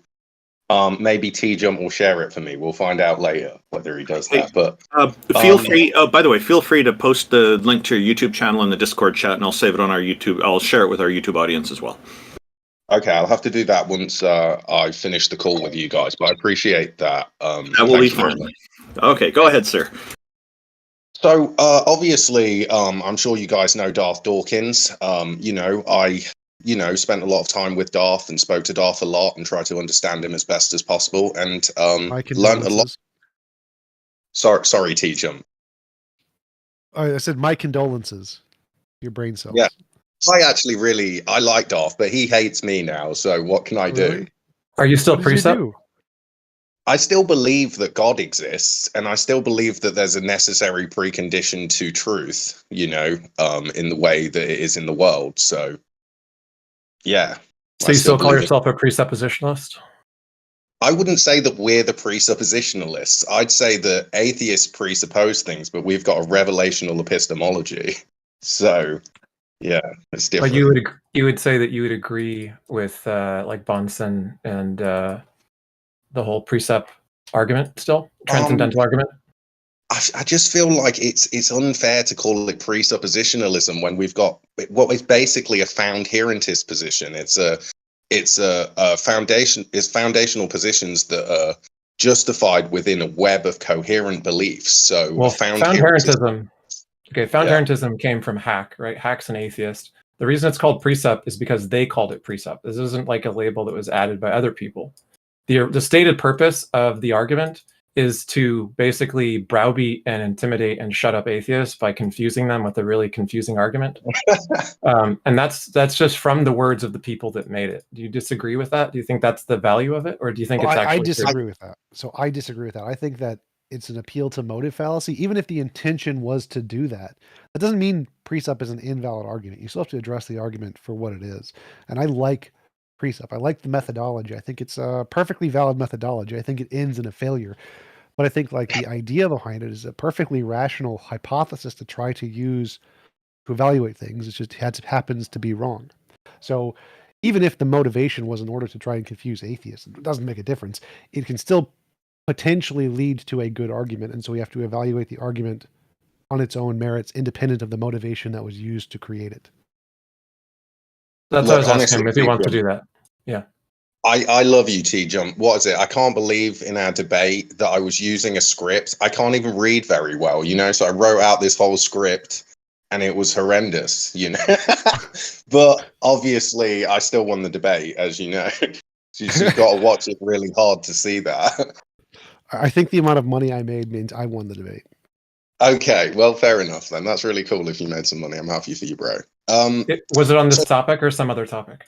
J: Maybe TJump will share it for me. We'll find out later whether he does that. But
B: feel free. Oh, by the way, feel free to post the link to your YouTube channel in the Discord chat, and I'll save it on our YouTube. I'll share it with our YouTube audience as well.
J: Okay, I'll have to do that once I finish the call with you guys. But I appreciate that.
B: That will be fine. Okay, go ahead, sir.
J: So obviously, I'm sure you guys know Darth Dawkins. I spent a lot of time with Darth and spoke to Darth a lot and tried to understand him as best as possible and learned a lot. Sorry, TJump.
G: I said my condolences. Your brain cells.
J: Yeah, I like Darth, but he hates me now. So what can I do?
D: Are you still precept?
J: I still believe that God exists, and I still believe that there's a necessary precondition to truth, in the way that it is in the world. So, yeah.
D: So you still call yourself a presuppositionalist?
J: I wouldn't say that we're the presuppositionalists. I'd say that atheists presuppose things, but we've got a revelational epistemology. So, yeah, it's different.
D: But you would say that you would agree with like Bonson and the whole precept argument still? Transcendental argument?
J: I just feel like it's unfair to call it presuppositionalism when we've got what is basically a found-herentist position. It's a foundation. It's foundational positions that are justified within a web of coherent beliefs. So,
D: well, found-herentism. Okay, found-herentism came from Hack, right? Hack's an atheist. The reason it's called precept is because they called it precept. This isn't like a label that was added by other people. The stated purpose of the argument is to basically browbeat and intimidate and shut up atheists by confusing them with a really confusing argument. And that's just from the words of the people that made it. Do you disagree with that? Do you think that's the value of it? Or do you think it's actually...
G: I disagree with that. So I disagree with that. I think that it's an appeal to motive fallacy. Even if the intention was to do that, that doesn't mean precept is an invalid argument. You still have to address the argument for what it is. And I like precept. I like the methodology. I think it's a perfectly valid methodology. I think it ends in a failure. But I think like the idea behind it is a perfectly rational hypothesis to try to use to evaluate things. It just happens to be wrong. So even if the motivation was in order to try and confuse atheists, it doesn't make a difference. It can still potentially lead to a good argument. And so we have to evaluate the argument on its own merits, independent of the motivation that was used to create it.
D: That's what I was asking him, if he wants to do that. Yeah.
J: I love you, TJump. What is it? I can't believe in our debate that I was using a script. I can't even read very well, you know, so I wrote out this whole script and it was horrendous, you know. But obviously I still won the debate, as you know. So you've got to watch it really hard to see that.
G: I think the amount of money I made means I won the debate.
J: Okay, well, fair enough then. That's really cool if you made some money. I'm happy for you, bro.
D: Was it on this topic or some other topic?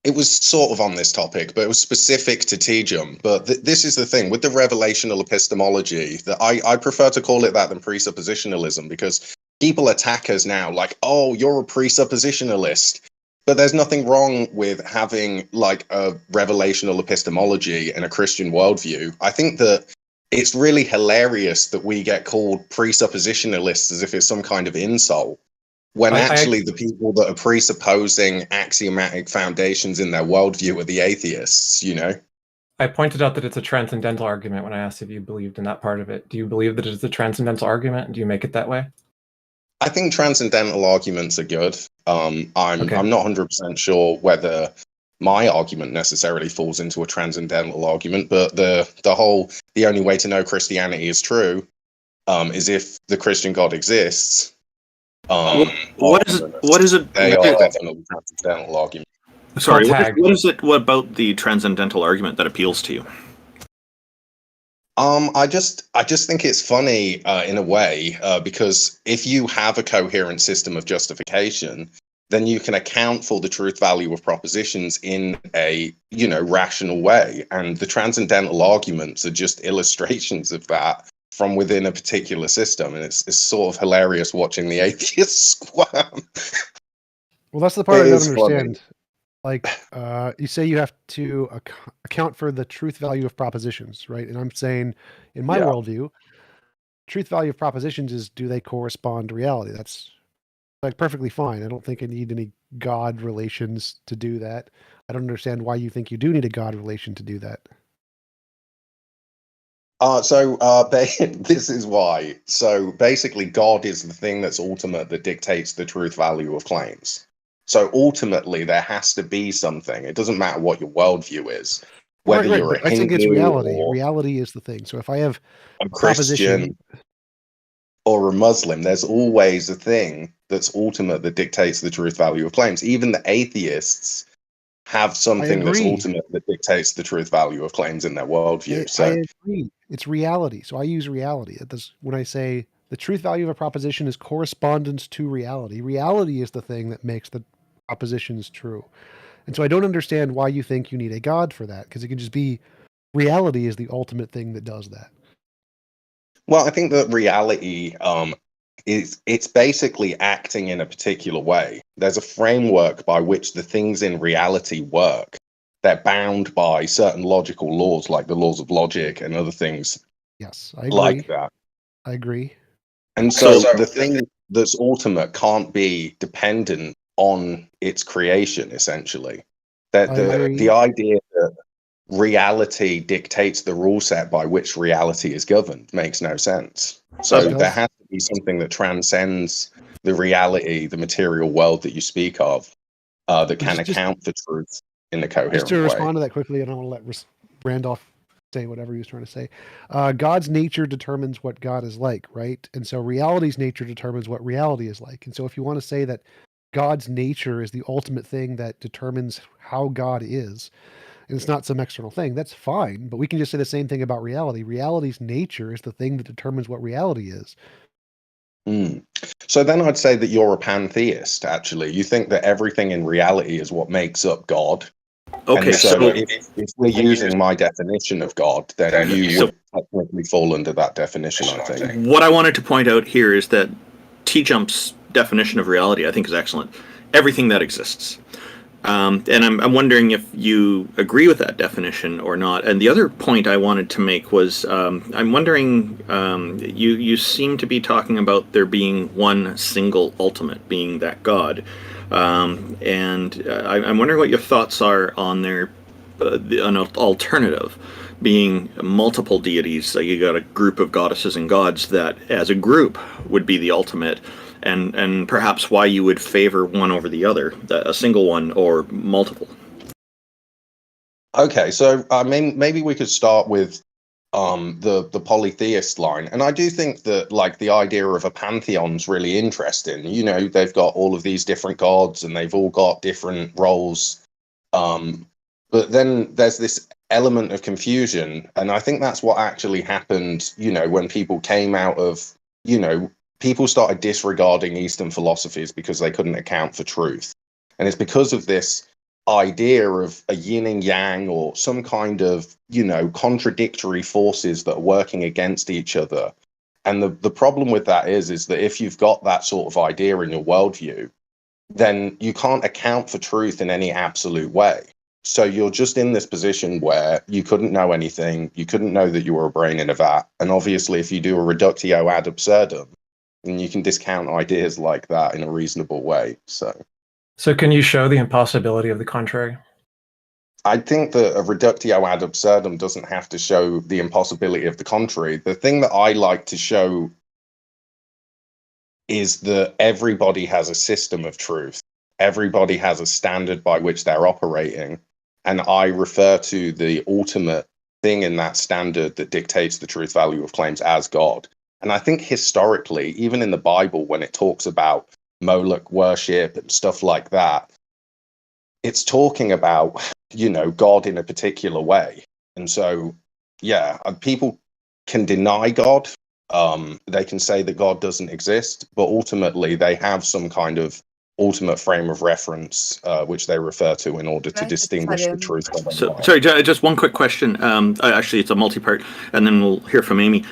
J: It was sort of on this topic, but it was specific to TJump. But this is the thing with the revelational epistemology, that I prefer to call it that than presuppositionalism, because people attack us now like, oh, you're a presuppositionalist. But there's nothing wrong with having like a revelational epistemology and a Christian worldview. I think that it's really hilarious that we get called presuppositionalists as if it's some kind of insult, when actually the people that are presupposing axiomatic foundations in their worldview are the atheists, you know?
D: I pointed out that it's a transcendental argument when I asked if you believed in that part of it. Do you believe that it's a transcendental argument? Do you make it that way?
J: I think transcendental arguments are good. I'm not 100% sure whether my argument necessarily falls into a transcendental argument, but the only way to know Christianity is true is if the Christian God exists.
B: What is it?
J: They are definitely transcendental argument.
B: Sorry, what is it? What about the transcendental argument that appeals to you?
J: I just think it's funny in a way because if you have a coherent system of justification, then you can account for the truth value of propositions in a rational way, and the transcendental arguments are just illustrations of that from within a particular system, and it's sort of hilarious watching the atheists squirm.
G: Well, that's the part I don't understand. Like, you say you have to account for the truth value of propositions, right? And I'm saying, in my worldview, truth value of propositions is, do they correspond to reality? That's like perfectly fine. I don't think I need any God relations to do that. I don't understand why you think you do need a God relation to do that.
J: This is why. So basically, God is the thing that's ultimate that dictates the truth value of claims. So ultimately, there has to be something. It doesn't matter what your worldview is, whether you're a Hindu,
G: I think it's reality. Reality is the thing. So if I have
J: a Christian or a Muslim, there's always a thing that's ultimate that dictates the truth value of claims. Even the atheists have something that's ultimate that dictates the truth value of claims in their worldview.
G: I agree. It's reality. So I use reality. When I say the truth value of a proposition is correspondence to reality, reality is the thing that makes the propositions true. And so I don't understand why you think you need a God for that, because it can just be reality is the ultimate thing that does that.
J: Well, I think that reality it's basically acting in a particular way. There's a framework by which the things in reality work. they're bound by certain logical laws, like the laws of logic and other things
G: Yes, I agree.
J: like that.
G: I agree.
J: And so the thing that's ultimate can't be dependent on its creation, essentially. That the idea that reality dictates the rule set by which reality is governed makes no sense. So there has to be something that transcends the reality, the material world that you speak of, that can account for truth in a coherent way.
G: Just to respond to that quickly, I don't want to let Randolph say whatever he was trying to say. God's nature determines what God is like, right? And so reality's nature determines what reality is like. And so if you want to say that God's nature is the ultimate thing that determines how God is, and it's not some external thing, that's fine. But we can just say the same thing about reality. Reality's nature is the thing that determines what reality is.
J: So then I'd say that you're a pantheist, actually. You think that everything in reality is what makes up God.
B: Okay,
J: and so if we're using my definition of God, then you would technically fall under that definition, I think.
B: What I wanted to point out here is that TJump's definition of reality, I think, is excellent. Everything that exists. And I'm wondering if you agree with that definition or not. And the other point I wanted to make was, I'm wondering, you seem to be talking about there being one single ultimate, being that God. And I'm wondering what your thoughts are on an alternative, being multiple deities. So you got a group of goddesses and gods that, as a group, would be the ultimate. And perhaps why you would favor one over the other, a single one or multiple.
J: Okay, so I mean, maybe we could start with the polytheist line, and I do think that like the idea of a pantheon's really interesting. You know, they've got all of these different gods, and they've all got different roles. But then there's this element of confusion, and I think that's what actually happened. You know, when people came out of, you know, people started disregarding Eastern philosophies because they couldn't account for truth. And it's because of this idea of a yin and yang, or some kind of, you know, contradictory forces that are working against each other. And the problem with that is that if you've got that sort of idea in your worldview, then you can't account for truth in any absolute way. So you're just in this position where you couldn't know anything. You couldn't know that you were a brain in a vat. And obviously, if you do a reductio ad absurdum, and you can discount ideas like that in a reasonable way. So
D: can you show the impossibility of the contrary?
J: I think that a reductio ad absurdum doesn't have to show the impossibility of the contrary. The thing that I like to show is that everybody has a system of truth. Everybody has a standard by which they're operating. And I refer to the ultimate thing in that standard that dictates the truth value of claims as God. And I think historically, even in the Bible, when it talks about Moloch worship and stuff like that, it's talking about, you know, God in a particular way. And so, yeah, people can deny God. They can say that God doesn't exist, but ultimately they have some kind of ultimate frame of reference, which they refer to in order to distinguish the truth.
B: So, sorry, just one quick question. Actually, it's a multi-part, and then we'll hear from Amy.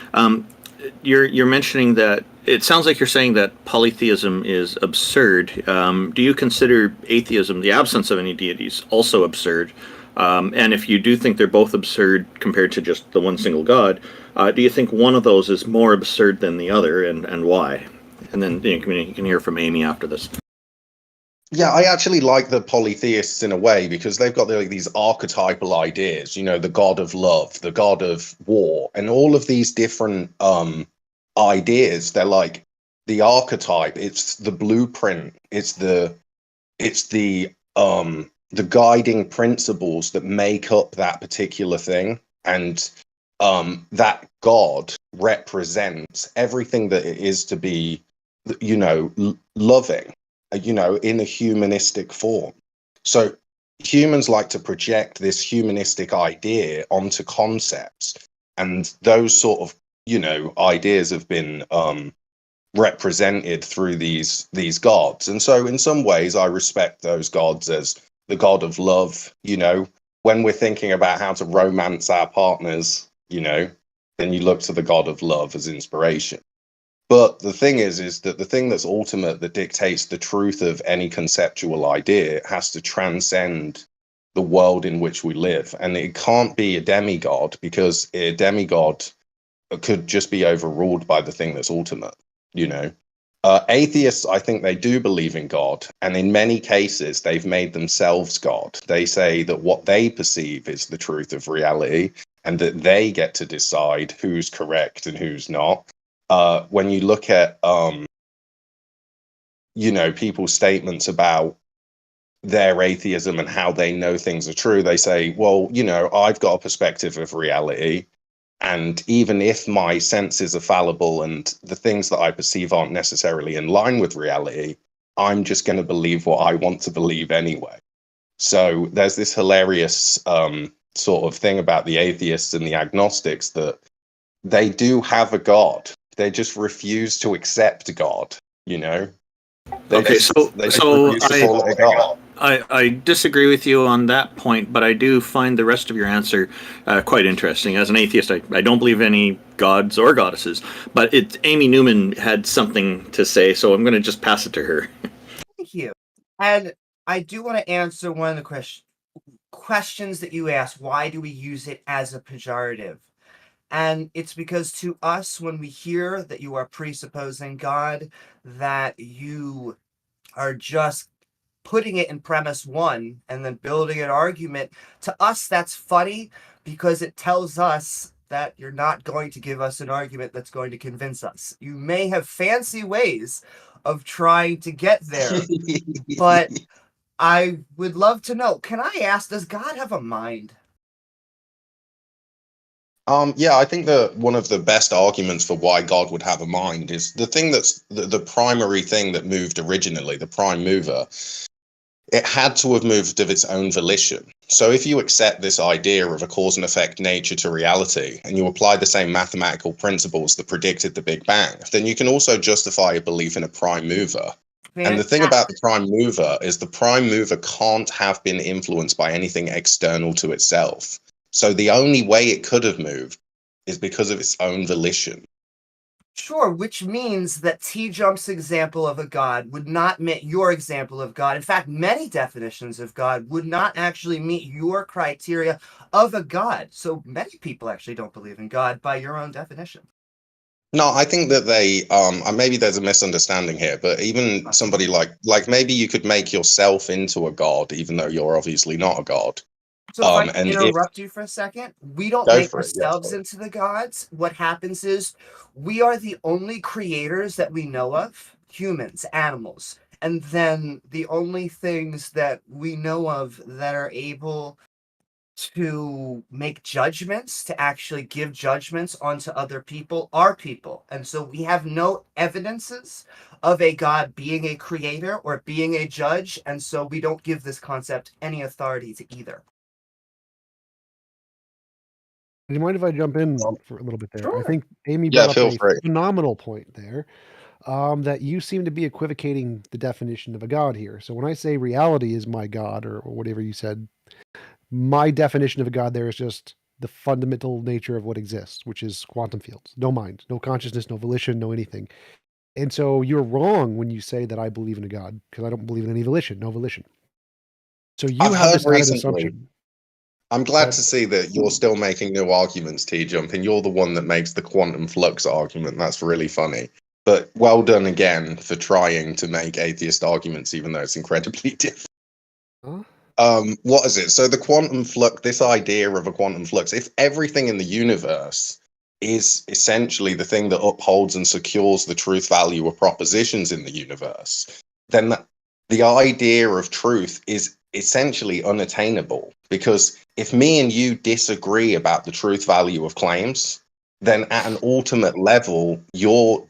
B: You're mentioning that it sounds like you're saying that polytheism is absurd. Do you consider atheism, the absence of any deities, also absurd? And if you do think they're both absurd compared to just the one single God, do you think one of those is more absurd than the other, and why? And then you can hear from Amy after this.
J: Yeah, I actually like the polytheists in a way because they've got these archetypal ideas, you know, the god of love, the god of war, and all of these different ideas. They're like the archetype, it's the blueprint, it's the guiding principles that make up that particular thing. And that god represents everything that it is to be, you know, loving, you know, in a humanistic form. So humans like to project this humanistic idea onto concepts, and those sort of, you know, ideas have been represented through these gods. And so in some ways I respect those gods as the god of love. You know, when we're thinking about how to romance our partners, you know, then you look to the god of love as inspiration. But the thing is that the thing that's ultimate, that dictates the truth of any conceptual idea, has to transcend the world in which we live. And it can't be a demigod, because a demigod could just be overruled by the thing that's ultimate, you know. Atheists, I think they do believe in God, and in many cases they've made themselves God. They say that what they perceive is the truth of reality, and that they get to decide who's correct and who's not. When you look at you know, people's statements about their atheism and how they know things are true, they say, well, you know, I've got a perspective of reality, and even if my senses are fallible and the things that I perceive aren't necessarily in line with reality, I'm just going to believe what I want to believe anyway. So there's this hilarious sort of thing about the atheists and the agnostics, that they do have a God. They just refuse to accept God, you know?
B: I disagree with you on that point, but I do find the rest of your answer quite interesting. As an atheist, I don't believe any gods or goddesses, but Amy Newman had something to say, so I'm going to just pass it to her.
A: Thank you. And I do want to answer one of the questions that you asked. Why do we use it as a pejorative? And it's because to us, when we hear that you are presupposing God, that you are just putting it in premise one and then building an argument, to us that's funny, because it tells us that you're not going to give us an argument that's going to convince us. You may have fancy ways of trying to get there, but I would love to know, can I ask, does God have a mind?
J: Yeah, I think that one of the best arguments for why God would have a mind is the thing that's the primary thing that moved originally, the prime mover. It had to have moved of its own volition. So if you accept this idea of a cause and effect nature to reality, and you apply the same mathematical principles that predicted the Big Bang, then you can also justify a belief in a prime mover. And the thing about the prime mover is the prime mover can't have been influenced by anything external to itself. So the only way it could have moved is because of its own volition.
A: Sure, which means that TJump's example of a God would not meet your example of God. In fact, many definitions of God would not actually meet your criteria of a God. So many people actually don't believe in God by your own definition.
J: No, I think that they maybe there's a misunderstanding here, but even somebody like maybe you could make yourself into a god, even though you're obviously not a god.
A: So if I can interrupt you for a second, we don't make ourselves into the gods. What happens is we are the only creators that we know of, humans, animals. And then the only things that we know of that are able to make judgments, to actually give judgments onto other people, are people. And so we have no evidences of a God being a creator or being a judge. And so we don't give this concept any authority to either.
G: Do you mind if I jump in for a little bit there?
A: Sure.
G: I think Amy brought up a phenomenal point there, that you seem to be equivocating the definition of a God here. So when I say reality is my God, or whatever you said, my definition of a God there is just the fundamental nature of what exists, which is quantum fields. No mind, no consciousness, no volition, no anything. And so you're wrong when you say that I believe in a God, because I don't believe in any volition, no volition. So you have this added assumption.
J: I'm glad to see that you're still making new arguments, TJump, and you're the one that makes the quantum flux argument. That's really funny. But well done again for trying to make atheist arguments, even though it's incredibly difficult. What is it? So the quantum flux, this idea of a quantum flux, if everything in the universe is essentially the thing that upholds and secures the truth value of propositions in the universe, then the idea of truth is essentially unattainable, because if me and you disagree about the truth value of claims, then at an ultimate level, your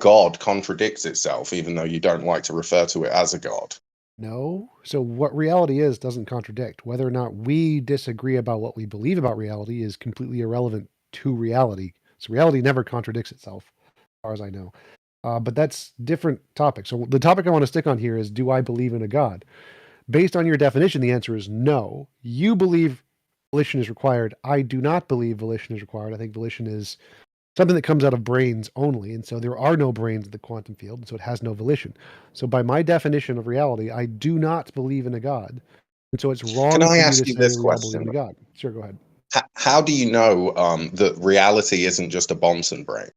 J: God contradicts itself, even though you don't like to refer to it as a God.
G: No. So what reality is doesn't contradict. Whether or not we disagree about what we believe about reality is completely irrelevant to reality. So reality never contradicts itself, as far as I know. But that's different topic. So the topic I want to stick on here is, do I believe in a God? Based on your definition, the answer is no. You believe volition is required. I do not believe volition is required. I think volition is something that comes out of brains only. And so there are no brains in the quantum field, and so it has no volition. So by my definition of reality, I do not believe in a God. And so it's wrong
J: Can I
G: for you
J: ask
G: to
J: you
G: say
J: this
G: we all believe in
J: question?
G: a God. Sure, go ahead.
J: How do you know that reality isn't just a Bunsen brain?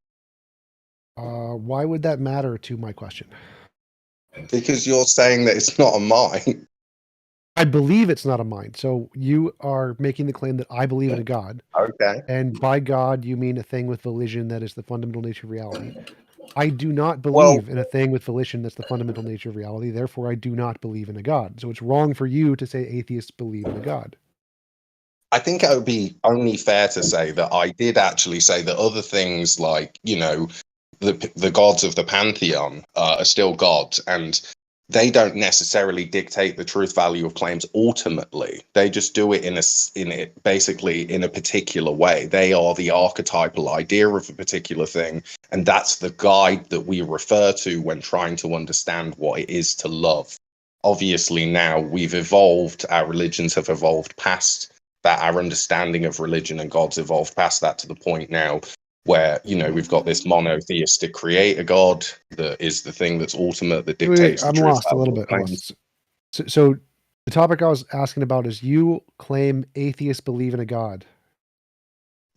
G: Why would that matter to my question?
J: Because you're saying that it's not a mind.
G: I believe it's not a mind. So you are making the claim that I believe in a God.
J: Okay.
G: And by God, you mean a thing with volition that is the fundamental nature of reality. I do not
J: Well,
G: believe in a thing with volition that's the fundamental nature of reality. Therefore, I do not believe in a God. So it's wrong for you to say atheists believe in a God.
J: I think it would be only fair to say that I did actually say that other things like, the gods of the pantheon are still gods, and they don't necessarily dictate the truth value of claims ultimately. They just do it basically in a particular way. They are the archetypal idea of a particular thing, and that's the guide that we refer to when trying to understand what it is to love. Obviously, now we've evolved, our religions have evolved past that, our understanding of religion and God's evolved past that to the point now where, we've got this monotheistic creator God that is the thing that's ultimate, that dictates the
G: I'm
J: truth
G: lost a little bit.
J: claims.
G: So the topic I was asking about is you claim atheists believe in a God.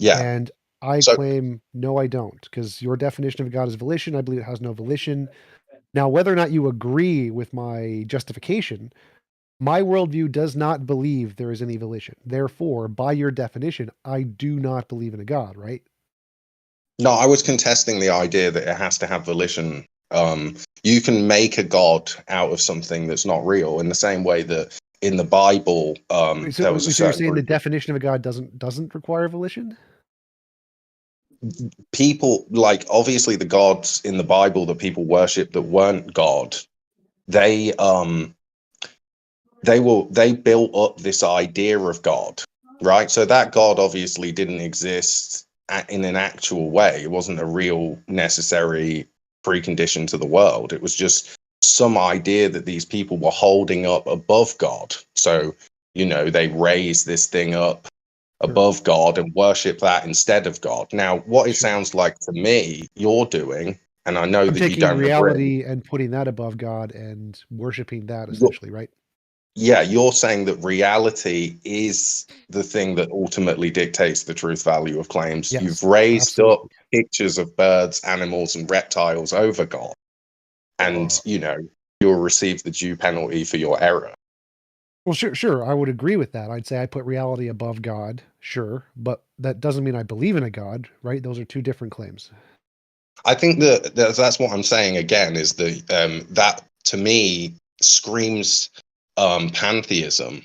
J: Yeah.
G: And I claim, no, I don't, because your definition of God is volition. I believe it has no volition. Now, whether or not you agree with my justification, my worldview does not believe there is any volition. Therefore, by your definition, I do not believe in a God, right?
J: No, I was contesting the idea that it has to have volition. You can make a God out of something that's not real, in the same way that in the Bible, there was a
G: So you're
J: certain
G: saying the
J: group
G: definition of a God doesn't require volition?
J: people, like obviously the gods in the Bible that people worship that weren't God, they built up this idea of God, right? So that God obviously didn't exist in an actual way. It wasn't a real necessary precondition to the world. It was just some idea that these people were holding up above God. So, they raised this thing up above God and worship that instead of God. Now, what it sounds like to me you're doing, and I know
G: I'm
J: that you
G: taking
J: don't
G: reality
J: agree,
G: and putting that above God and worshiping that, essentially, right?
J: yeah, you're saying that reality is the thing that ultimately dictates the truth value of claims.
G: Yes,
J: You've raised
G: absolutely.
J: up pictures of birds, animals, and reptiles over God, and you'll receive the due penalty for your error.
G: Well, sure. I would agree with that. I'd say I put reality above God, sure, but that doesn't mean I believe in a God, right? Those are two different claims.
J: I think that's what I'm saying again, is that to me screams pantheism.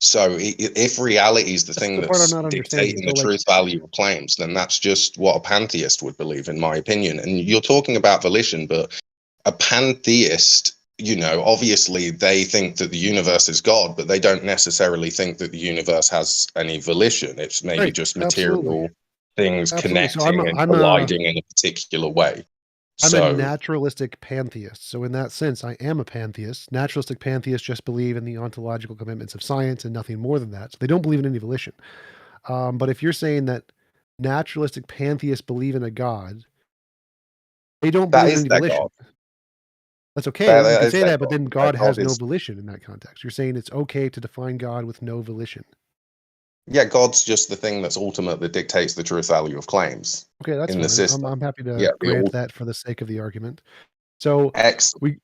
J: So if reality is the
G: That's
J: thing
G: the part I'm
J: that's
G: not understanding.
J: dictating
G: So,
J: the truth value of claims, then that's just what a pantheist would believe, in my opinion. And you're talking about volition, but a pantheist, obviously they think that the universe is God, but they don't necessarily think that the universe has any volition. It's maybe
G: right,
J: just
G: absolutely.
J: material things
G: Absolutely. So
J: connecting and colliding in a particular way.
G: I'm a
J: So
G: naturalistic pantheist. So in that sense, I am a pantheist. Naturalistic pantheists just believe in the ontological commitments of science and nothing more than that. So they don't believe in any volition. But if you're saying that naturalistic pantheists believe in a God, they don't
J: that
G: believe in
J: is
G: any
J: their
G: volition.
J: God.
G: That's okay. You
J: That
G: can
J: is
G: say
J: their
G: that, but
J: God.
G: then
J: Their
G: God
J: God
G: has no
J: is,
G: volition in that context. You're saying it's okay to define God with no volition.
J: yeah, God's just the thing that's ultimate, that dictates the truth value of claims
G: Okay, that's
J: in the
G: fine.
J: system.
G: I'm happy to
J: Yeah,
G: grant that for the sake of the argument. So
J: excellent.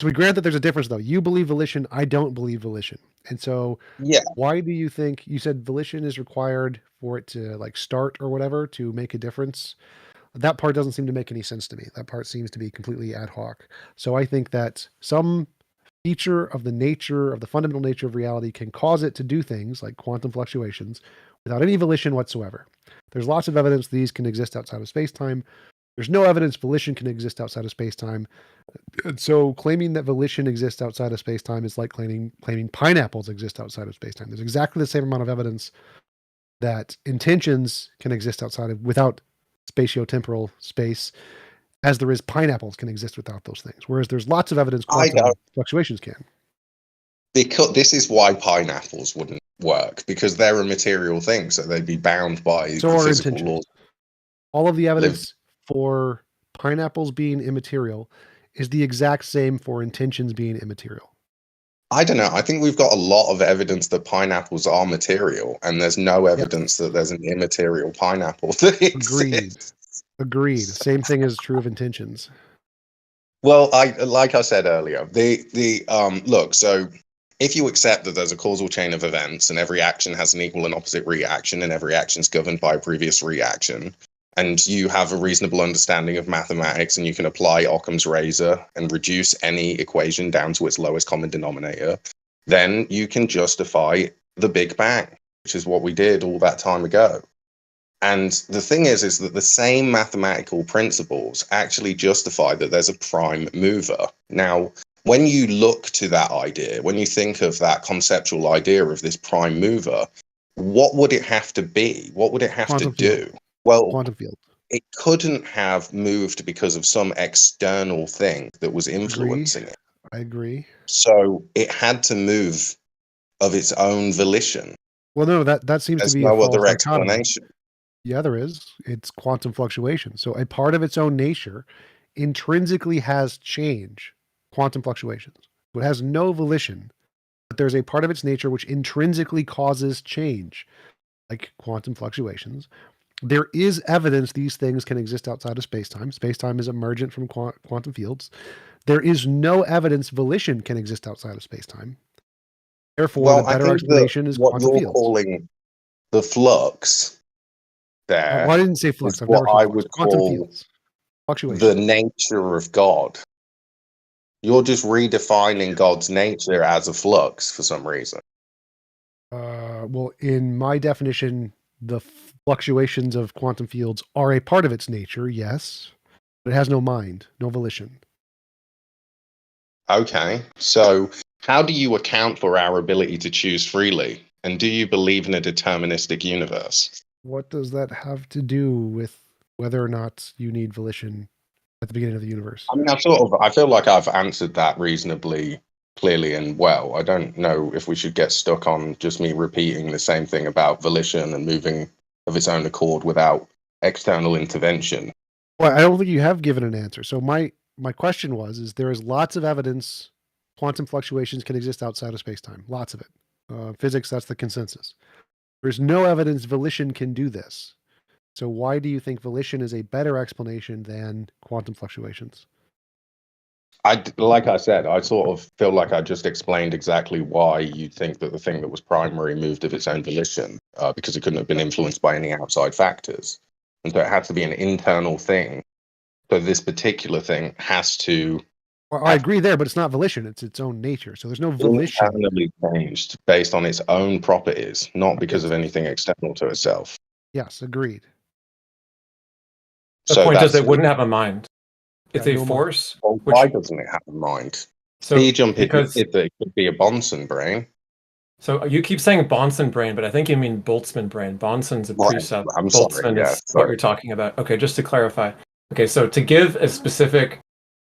G: we grant that there's a difference, though. You believe volition. I don't believe volition. And so
J: Yeah,
G: why do you think you said volition is required for it to like start or whatever to make a difference? That part doesn't seem to make any sense to me. That part seems to be completely ad hoc. So I think that some feature of the nature of the fundamental nature of reality can cause it to do things like quantum fluctuations without any volition whatsoever. There's lots of evidence these can exist outside of space-time. There's no evidence volition can exist outside of space-time. And so claiming that volition exists outside of space-time is like claiming pineapples exist outside of space-time. There's exactly the same amount of evidence that intentions can exist without spatiotemporal space as there is pineapples can exist without those things. Whereas there's lots of evidence quantum fluctuations can.
J: Because this is why pineapples wouldn't work, because they're a material thing, so they'd be bound by the physical laws.
G: All of the evidence for pineapples being immaterial is the exact same for intentions being immaterial.
J: I don't know. I think we've got a lot of evidence that pineapples are material, and there's no evidence that there's an immaterial pineapple that exists.
G: Agreed. Same thing is true of intentions.
J: Well, like I said earlier, look, so if you accept that there's a causal chain of events and every action has an equal and opposite reaction and every action is governed by a previous reaction, and you have a reasonable understanding of mathematics and you can apply Occam's razor and reduce any equation down to its lowest common denominator, then you can justify the Big Bang, which is what we did all that time ago. And the thing is that the same mathematical principles actually justify that there's a prime mover. Now, when you look to that idea, when you think of that conceptual idea of this prime mover, what would it have to be? What would it have to do? Well,
G: quantum field.
J: It couldn't have moved because of some external thing that was influencing it.
G: I agree.
J: So it had to move of its own volition.
G: Well, no, that seems
J: There's
G: to be
J: no
G: a false
J: other
G: dichotomy.
J: explanation.
G: Yeah, there is. It's quantum fluctuation. So a part of its own nature intrinsically has change, quantum fluctuations. So it has no volition, but there's a part of its nature which intrinsically causes change, like quantum fluctuations. There is evidence these things can exist outside of space-time. Space-time is emergent from quantum fields. There is no evidence volition can exist outside of space-time. Therefore, the better explanation is quantum fields.
J: What you're calling the flux there.
G: Well, I didn't say flux.
J: Is what I would call the nature of God. You're just redefining God's nature as a flux for some reason.
G: Well, in my definition, the fluctuations of quantum fields are a part of its nature, yes, but it has no mind, no volition.
J: Okay, so how do you account for our ability to choose freely? And do you believe in a deterministic universe?
G: What does that have to do with whether or not you need volition at the beginning of the universe?
J: I mean, I feel like I've answered that reasonably clearly and well. I don't know if we should get stuck on just me repeating the same thing about volition and moving of its own accord without external intervention.
G: Well, I don't think you have given an answer. So my question is there is lots of evidence quantum fluctuations can exist outside of space-time. Lots of it. Physics, that's the consensus. There's no evidence volition can do this. So why do you think volition is a better explanation than quantum fluctuations?
J: Like I said, I sort of feel like I just explained exactly why you think that the thing that was primary moved of its own volition, because it couldn't have been influenced by any outside factors. And so it had to be an internal thing. So this particular thing has to...
G: Well, I agree there, but it's not volition. It's its own nature. So there's no volition.
J: Internally changed based on its own properties, not because of anything external to itself.
G: Yes, agreed.
D: The point is it wouldn't have a mind. It's a force.
J: Well, why doesn't it have a mind?
D: So
J: TJump it could be a Bunsen brain.
D: So you keep saying Bunsen brain, but I think you mean Boltzmann brain. Bunsen's a pre-sup.
J: I'm
D: Boltzmann
J: sorry,
D: is what you're talking about. Okay, just to clarify. Okay, so to give a specific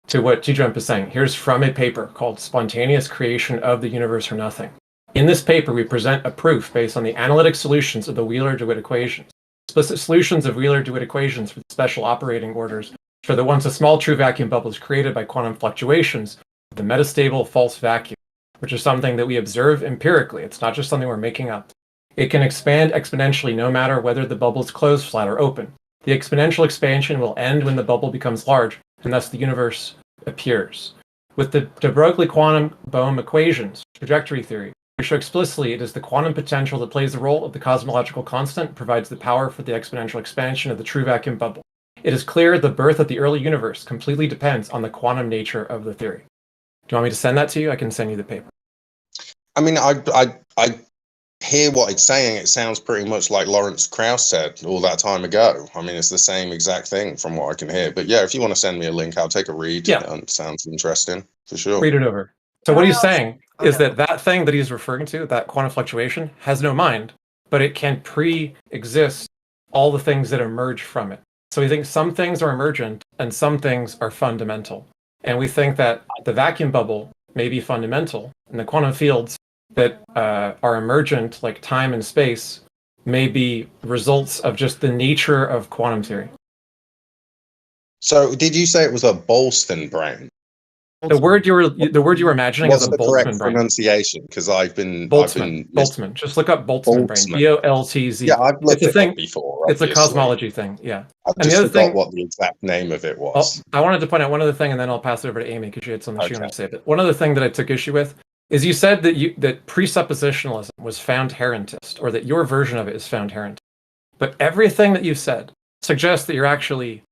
D: to what TJump is saying, here's from a paper called Spontaneous Creation of the Universe from Nothing. In this paper, we present a proof based on the analytic solutions of the Wheeler-DeWitt equations. Explicit solutions of Wheeler-DeWitt equations for the special operating orders for the once a small true vacuum bubble is created by quantum fluctuations of the metastable false vacuum, which is something that we observe empirically. It's not just something we're making up. It can expand exponentially no matter whether the bubble is closed, flat, or open. The exponential expansion will end when the bubble becomes large, and thus the universe appears. With the de Broglie quantum Bohm equations, trajectory theory, we show explicitly it is the quantum potential that plays the role of the cosmological constant, provides the power for the exponential expansion of the true vacuum bubble. It is clear the birth of the early universe completely depends on the quantum nature of the theory. Do you want me to send that to you? I can send you the paper.
J: I mean, I hear what it's saying. It sounds pretty much like Lawrence Krauss said all that time ago. I mean, it's the same exact thing from what I can hear. But yeah, if you want to send me a link, I'll take a read.
D: Yeah.
J: It sounds interesting, for sure.
D: Read it over. So what he's saying is that thing that he's referring to, that quantum fluctuation, has no mind, but it can pre-exist all the things that emerge from it. So we think some things are emergent and some things are fundamental. And we think that the vacuum bubble may be fundamental, and the quantum fields that are emergent, like time and space, may be results of just the nature of quantum theory.
J: So did you say it was a Boltzmann brain?
D: The word you were imagining
J: What's
D: is a
J: the correct
D: Boltzmann brain.
J: pronunciation? Because I've been
D: Boltzmann. Just look up Boltzmann brain. Boltz.
J: Yeah, I've looked
D: It's a
J: it
D: thing.
J: up before.
D: It's a
J: Obviously.
D: cosmology thing. Yeah.
J: I
D: And
J: just
D: the other
J: forgot
D: thing,
J: what the exact name of it was.
D: I wanted to point out one other thing, and then I'll pass it over to Amy because she had something she
J: Okay.
D: wanted to say. But one other thing that I took issue with is you said that presuppositionalism was found herentist, or that your version of it is found herentist. But everything that you said suggests that you're actually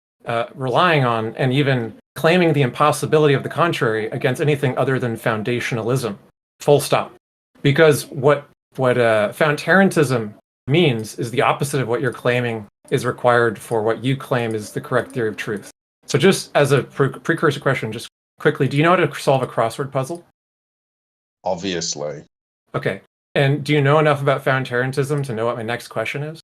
D: relying on and even claiming the impossibility of the contrary against anything other than foundationalism. Full stop. Because what found herentism means is the opposite of what you're claiming is required for what you claim is the correct theory of truth. So just as a precursor question, just quickly, do you know how to solve a crossword puzzle?
J: Obviously.
D: Okay. And do you know enough about found herentism to know what my next question is?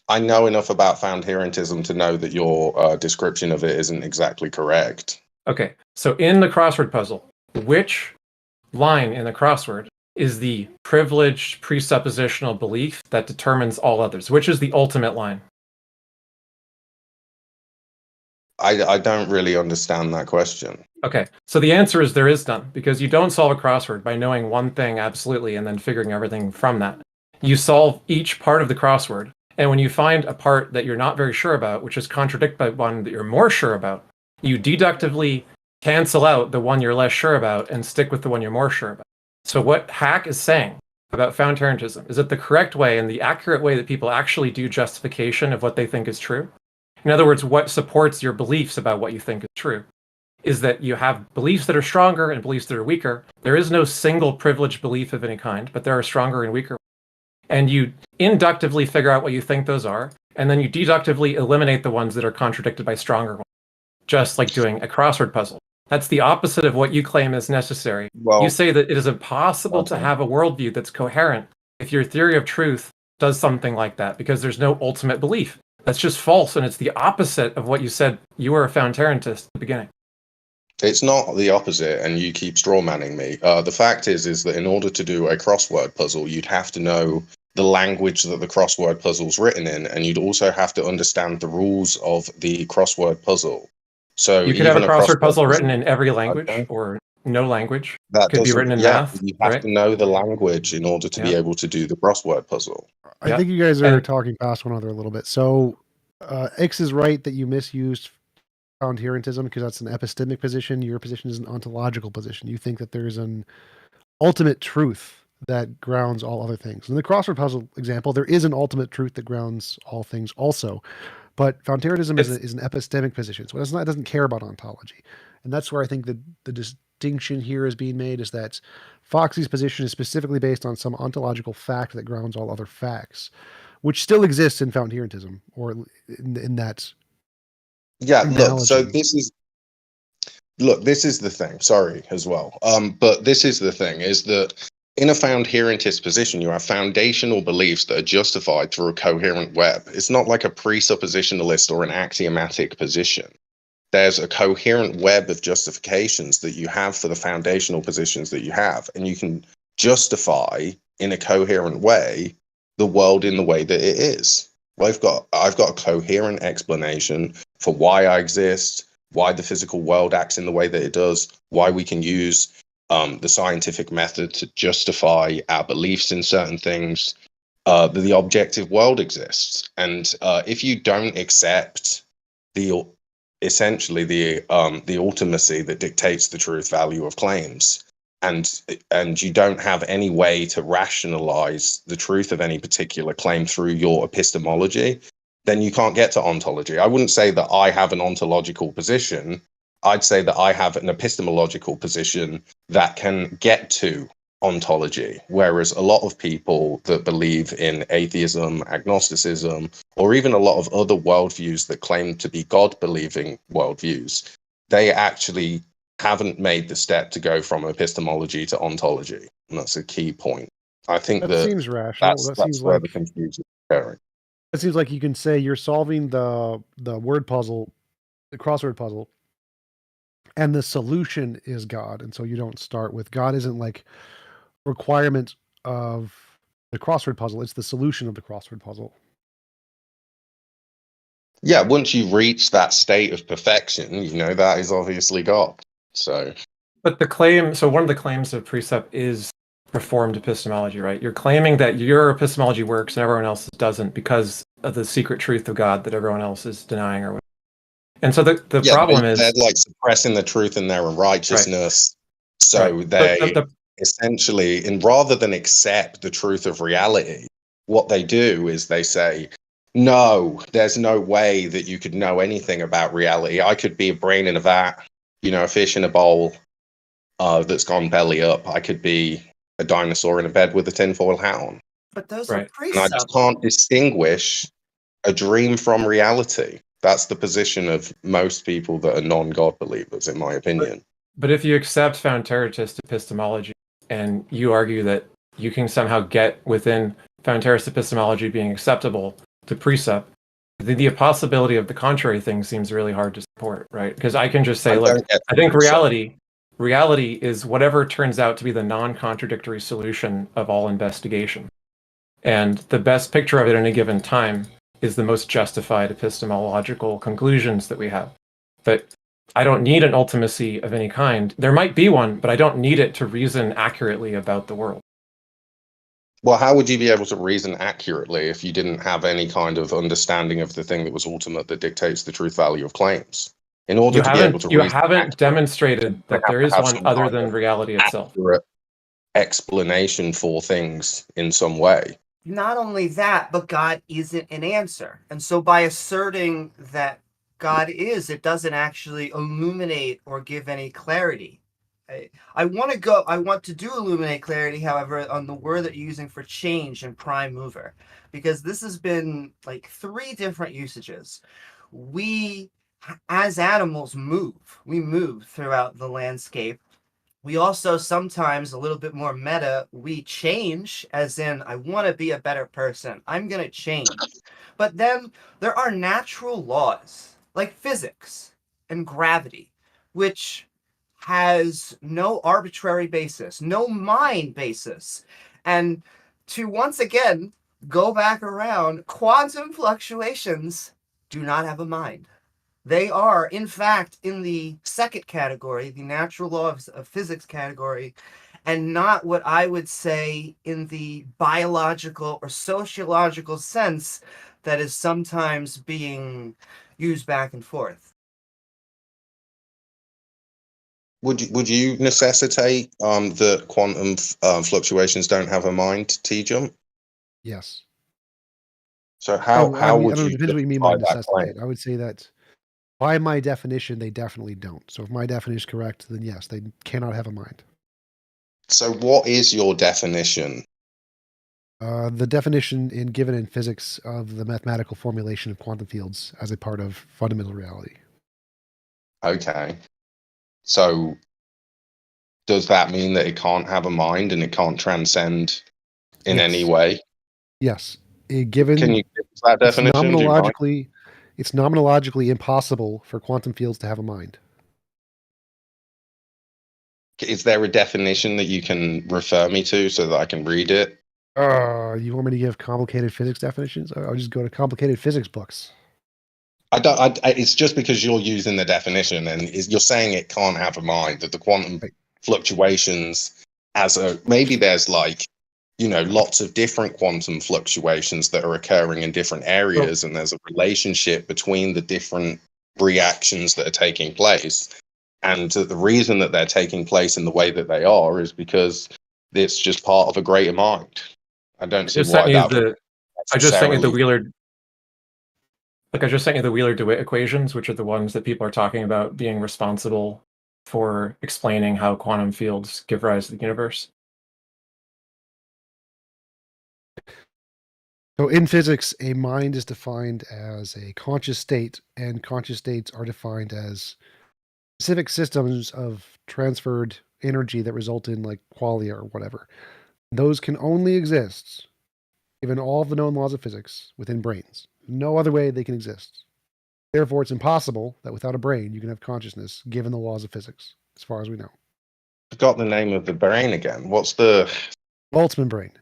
J: I know enough about found herentism to know that your description of it isn't exactly correct.
D: Okay. So in the crossword puzzle, which line in the crossword is the privileged presuppositional belief that determines all others? Which is the ultimate line?
J: I don't really understand that question.
D: Okay, so the answer is there is none, because you don't solve a crossword by knowing one thing absolutely and then figuring everything from that. You solve each part of the crossword, and when you find a part that you're not very sure about, which is contradicted by one that you're more sure about, you deductively cancel out the one you're less sure about and stick with the one you're more sure about. So what Hack is saying about found herentism is that the correct way and the accurate way that people actually do justification of what they think is true, in other words, what supports your beliefs about what you think is true, is that you have beliefs that are stronger and beliefs that are weaker. There is no single privileged belief of any kind, but there are stronger and weaker. And you inductively figure out what you think those are, and then you deductively eliminate the ones that are contradicted by stronger ones, just like doing a crossword puzzle. That's the opposite of what you claim is necessary.
J: Well,
D: you say that it is impossible to have a worldview that's coherent if your theory of truth does something like that, because there's no ultimate belief. That's just false, and it's the opposite of what you said you were a found herentist at the beginning.
J: It's not the opposite, and you keep strawmanning me. The fact is that in order to do a crossword puzzle, you'd have to know the language that the crossword puzzle's written in, and you'd also have to understand the rules of the crossword puzzle. So
D: you could have a crossword puzzle written in every language,
J: okay,
D: or no language.
J: that
D: could be written in math.
J: You have
D: right?
J: to know the language in order to be able to do the crossword puzzle.
G: I think you guys are talking past one another a little bit. So X is right that you misused found herentism because that's an epistemic position. Your position is an ontological position. You think that there's an ultimate truth that grounds all other things. In the crossword puzzle example, there is an ultimate truth that grounds all things also. But found herentism is an epistemic position. So it doesn't care about ontology. And that's where I think the distinction here is being made, is that Foxy's position is specifically based on some ontological fact that grounds all other facts, which still exists in found herentism, or in that.
J: Yeah,
G: analogy.
J: look, so this is the thing, sorry, as well. But this is the thing, is that in a found herentist position, you have foundational beliefs that are justified through a coherent web. It's not like a presuppositionalist or an axiomatic position. There's a coherent web of justifications that you have for the foundational positions that you have, and you can justify in a coherent way the world in the way that it is. I've got a coherent explanation for why I exist, why the physical world acts in the way that it does, why we can use the scientific method to justify our beliefs in certain things, that the objective world exists. And if you don't accept essentially the ultimacy that dictates the truth value of claims, and you don't have any way to rationalize the truth of any particular claim through your epistemology, then you can't get to ontology. I wouldn't say that I have an ontological position. I'd say that I have an epistemological position that can get to ontology, whereas a lot of people that believe in atheism, agnosticism, or even a lot of other worldviews that claim to be God-believing worldviews, they actually haven't made the step to go from epistemology to ontology. And that's a key point. I think that
G: seems rational.
J: That seems where the confusion is occurring.
G: It seems like you can say you're solving the word puzzle, the crossword puzzle, and the solution is God. And so you don't start with God isn't like requirement of the crossword puzzle. It's the solution of the crossword puzzle.
J: Yeah, once you reach that state of perfection, that is obviously God. So,
D: but one of the claims of precept is reformed epistemology, right? You're claiming that your epistemology works and everyone else's doesn't because of the secret truth of God that everyone else is denying or whatever. And so the problem is
J: they're like suppressing the truth in their unrighteousness. Right. So
D: right.
J: they essentially, and rather than accept the truth of reality, what they do is they say, no, there's no way that you could know anything about reality. I could be a brain in a vat, a fish in a bowl that's gone belly up. I could be a dinosaur in a bed with a tinfoil hat on.
A: But those are precepts.
J: And I just can't distinguish a dream from reality. That's the position of most people that are non-God believers, in my opinion.
D: But if you accept found-terratist epistemology and you argue that you can somehow get within found-terratist epistemology being acceptable to precept, the possibility of the contrary thing seems really hard to support, right? Because I can just say, look, I think reality is whatever turns out to be the non-contradictory solution of all investigation. And the best picture of it at any given time is the most justified epistemological conclusions that we have. But I don't need an ultimacy of any kind. There might be one, but I don't need it to reason accurately about the world.
J: Well, how would you be able to reason accurately if you didn't have any kind of understanding of the thing that was ultimate that dictates the truth value of claims? In order to be able to
D: you haven't demonstrated that there is one other than reality itself.
J: Explanation for things in some way.
A: Not only that, but God isn't an answer. And so by asserting that God is, it doesn't actually illuminate or give any clarity. I want to do illuminate clarity, however, on the word that you're using for change and prime mover, because this has been like 3 different usages. We, as animals, move. We move throughout the landscape. We also sometimes, a little bit more meta, we change, as in, I want to be a better person. I'm going to change. But then there are natural laws, like physics and gravity, which has no arbitrary basis, no mind basis. And to once again go back around, quantum fluctuations do not have a mind. They are, in fact, in the second category, the natural laws of physics category, and not what I would say in the biological or sociological sense that is sometimes being used back and forth.
J: Would you necessitate that quantum fluctuations don't have a mind, TJump?
G: Yes.
J: So how would you?
G: It depends what you mean by necessitate. I would say that by my definition, they definitely don't. So if my definition is correct, then yes, they cannot have a mind.
J: So what is your definition?
G: The definition given in physics of the mathematical formulation of quantum fields as a part of fundamental reality.
J: Okay. So does that mean that it can't have a mind and it can't transcend in any way?
G: Yes. Given
J: Can you give us that definition?
G: It's nomenologically impossible for quantum fields to have a mind.
J: Is there a definition that you can refer me to so that I can read it?
G: You want me to give complicated physics definitions? I'll just go to complicated physics books.
J: It's just because you're using the definition and you're saying it can't have a mind, that the quantum fluctuations maybe there's lots of different quantum fluctuations that are occurring in different areas, and there's a relationship between the different reactions that are taking place. And the reason that they're taking place in the way that they are is because it's just part of a greater mind. I don't see why that.
D: I just sent you the Wheeler. I just sent you the Wheeler-DeWitt equations, which are the ones that people are talking about being responsible for explaining how quantum fields give rise to the universe.
G: So in physics, a mind is defined as a conscious state, and conscious states are defined as specific systems of transferred energy that result in qualia or whatever. Those can only exist, given all of the known laws of physics, within brains. No other way they can exist. Therefore, it's impossible that without a brain you can have consciousness, given the laws of physics, as far as we know.
J: I forgot the name of the brain again. What's the
G: Boltzmann brain?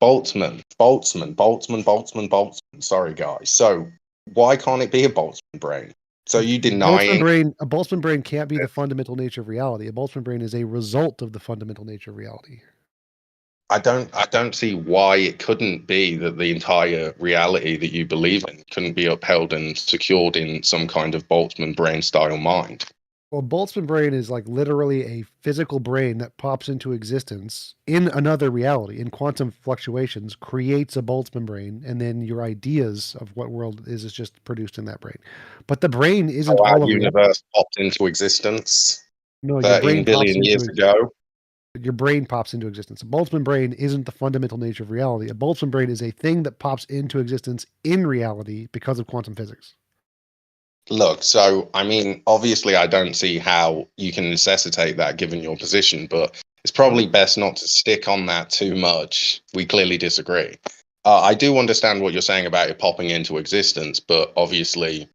J: Boltzmann. Sorry, guys. So why can't it be a Boltzmann brain? So you denying
G: a Boltzmann brain can't be the fundamental nature of reality. A Boltzmann brain is a result of the fundamental nature of reality.
J: I don't see why it couldn't be that the entire reality that you believe in couldn't be upheld and secured in some kind of Boltzmann brain style mind.
G: Well, Boltzmann brain is like literally a physical brain that pops into existence in another reality, in quantum fluctuations, creates a Boltzmann brain, and then your ideas of what world is just produced in that brain. But the brain isn't all of
J: reality. Our universe popped into existence 13 billion years ago.
G: Your brain pops into existence. A Boltzmann brain isn't the fundamental nature of reality. A Boltzmann brain is a thing that pops into existence in reality because of quantum physics.
J: Look, so, I mean, obviously I don't see how you can necessitate that given your position, but it's probably best not to stick on that too much. We clearly disagree. I do understand what you're saying about it popping into existence, but obviously,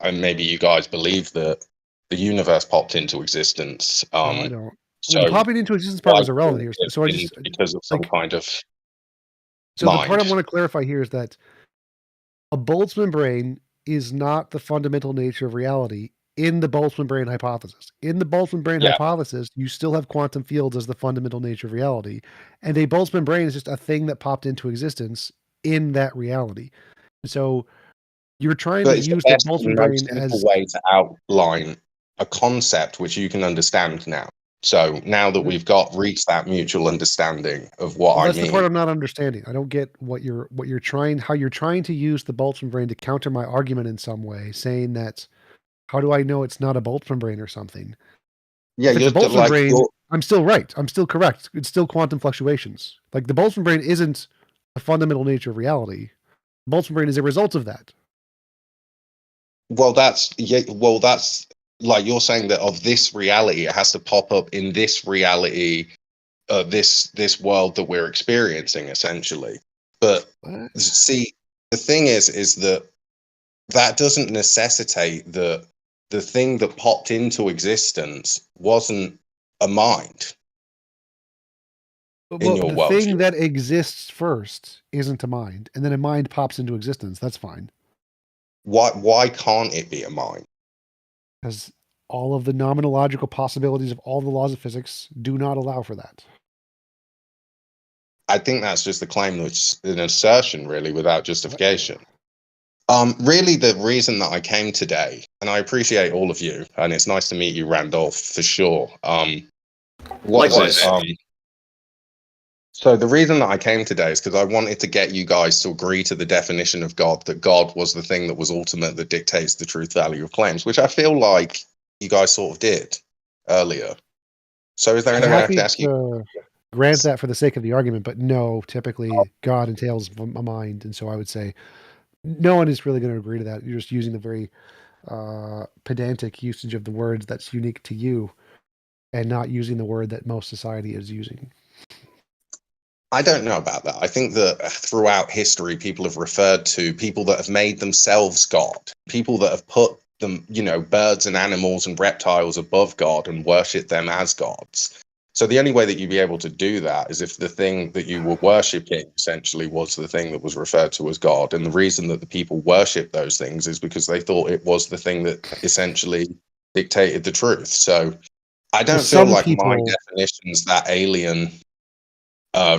J: and maybe you guys believe that the universe popped into existence.
G: No, I don't.
J: So
G: well, the popping into existence part was irrelevant here. So I just
J: because of some kind of
G: So mind. The part I want to clarify here is that a Boltzmann brain is not the fundamental nature of reality in the Boltzmann brain hypothesis. In the Boltzmann brain hypothesis, you still have quantum fields as the fundamental nature of reality. And a Boltzmann brain is just a thing that popped into existence in that reality. So you're trying to use the Boltzmann brain as
J: a way to outline a concept which you can understand now. So now that we've reached that mutual understanding of what I mean.
G: That's the part I'm not understanding. I don't get how you're trying to use the Boltzmann brain to counter my argument in some way, saying that how do I know it's not a Boltzmann brain or something?
J: Yeah,
G: you're the Boltzmann brain. I'm still right. I'm still correct. It's still quantum fluctuations. Like the Boltzmann brain isn't the fundamental nature of reality. The Boltzmann brain is a result of that.
J: Well, that's like you're saying that of this reality, it has to pop up in this reality, this world that we're experiencing, essentially. But see, the thing is that doesn't necessitate that the thing that popped into existence wasn't a mind.
G: In your world, the thing that exists first isn't a mind, and then a mind pops into existence. That's fine.
J: Why can't it be a mind?
G: Because all of the nomenological possibilities of all the laws of physics do not allow for that.
J: I think that's just a claim that's an assertion, really, without justification. Really, the reason that I came today, and I appreciate all of you, and it's nice to meet you, Randolph, for sure. So the reason that I came today is because I wanted to get you guys to agree to the definition of God, that God was the thing that was ultimate, that dictates the truth value of claims, which I feel like you guys sort of did earlier. So is there anything I have to ask you?
G: Grant that for the sake of the argument, but no, typically God entails a mind. And so I would say no one is really going to agree to that. You're just using the very pedantic usage of the words that's unique to you and not using the word that most society is using.
J: I don't know about that. I think that throughout history, people have referred to people that have made themselves God, people that have put them, birds and animals and reptiles above God and worship them as gods. So the only way that you'd be able to do that is if the thing that you were worshipping essentially was the thing that was referred to as God. And the reason that the people worship those things is because they thought it was the thing that essentially dictated the truth. So I don't feel like my definition's that alien.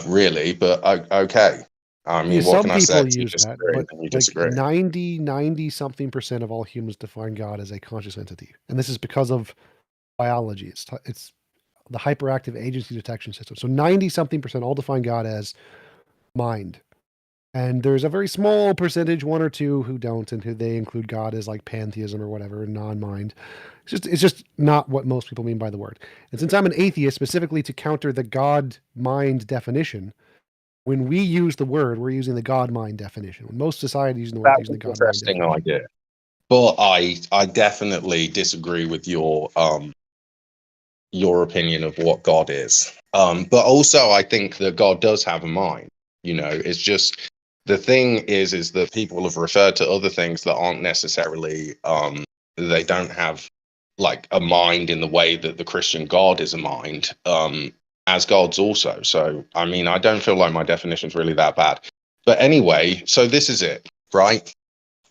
J: Really, but okay. I mean, what can I say?
G: Some people use that, but like 90-something% of all humans define God as a conscious entity. And this is because of biology. It's the hyperactive agency detection system. So 90-something% all define God as mind. And there's a very small percentage, 1 or 2, who don't, and who they include God as like pantheism or whatever, non-mind. It's just not what most people mean by the word. And since I'm an atheist, specifically to counter the God-mind definition, when we use the word, we're using the God-mind definition. When most societies using the word, using the God-mind definition.
J: Interesting idea. But I definitely disagree with your opinion of what God is. But also, I think that God does have a mind. It's just the thing is that people have referred to other things that aren't necessarily they don't have like a mind in the way that the Christian God is a mind, as gods also. So, I mean, I don't feel like my definition is really that bad. But anyway, so this is it, right?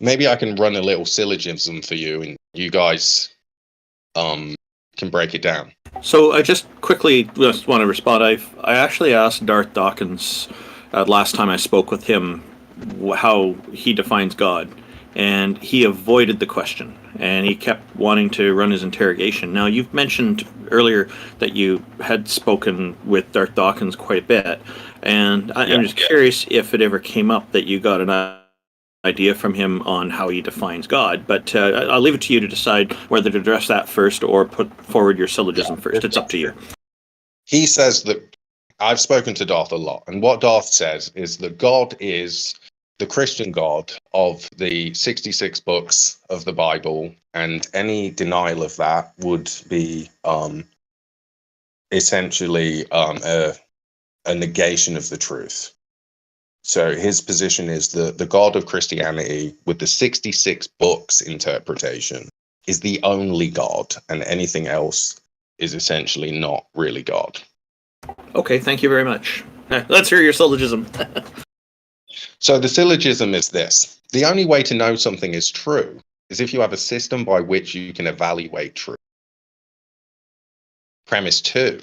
J: maybe I can run a little syllogism for you, and you guys can break it down.
B: So I just quickly just want to respond. I actually asked Darth Dawkins last time I spoke with him how he defines God, and he avoided the question, and he kept wanting to run his interrogation. Now, you've mentioned earlier that you had spoken with Darth Dawkins quite a bit, and I'm just curious if it ever came up that you got an idea from him on how he defines God, but I'll leave it to you to decide whether to address that first or put forward your syllogism first. It's up to you.
J: He says that I've spoken to Darth a lot, and what Darth says is that God is the Christian God of the 66 books of the Bible, and any denial of that would be essentially a negation of the truth. So his position is that the God of Christianity, with the 66 books interpretation, is the only God, and anything else is essentially not really God.
B: Okay, thank you very much. Let's hear your syllogism.
J: So the syllogism is this. The only way to know something is true is if you have a system by which you can evaluate truth. Premise 2.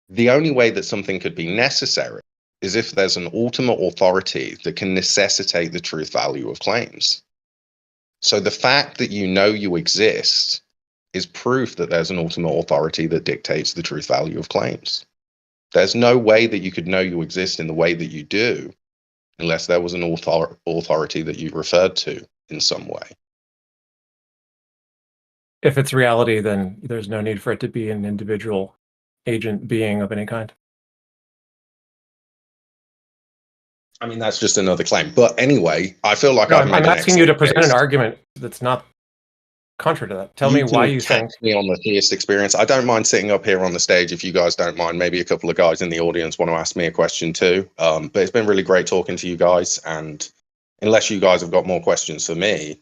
J: The only way that something could be necessary is if there's an ultimate authority that can necessitate the truth value of claims. So the fact that you know you exist is proof that there's an ultimate authority that dictates the truth value of claims. There's no way that you could know you exist in the way that you do unless there was an authority that you referred to in some way.
D: If it's reality, then there's no need for it to be an individual agent being of any kind.
J: I mean, that's just another claim. But anyway, I feel like
D: I'm asking you to present an argument that's not contrary to that. Tell me why you think.
J: Me on the theist experience. I don't mind sitting up here on the stage if you guys don't mind. Maybe a couple of guys in the audience want to ask me a question too. But it's been really great talking to you guys. And unless you guys have got more questions for me.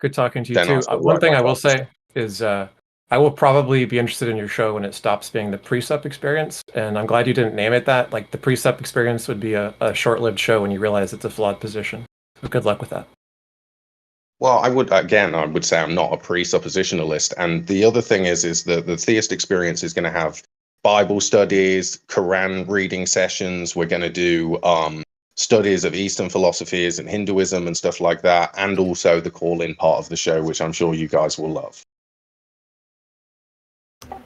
D: Good talking to you too. One thing I will say is I will probably be interested in your show when it stops being the pre-sup experience. And I'm glad you didn't name it that. Like the pre-sup experience would be a short-lived show when you realize it's a flawed position. So good luck with that.
J: Well, I would say I'm not a presuppositionalist. And the other thing is that the theist experience is going to have Bible studies, Quran reading sessions. We're going to do studies of Eastern philosophies and Hinduism and stuff like that. And also the call-in part of the show, which I'm sure you guys will love.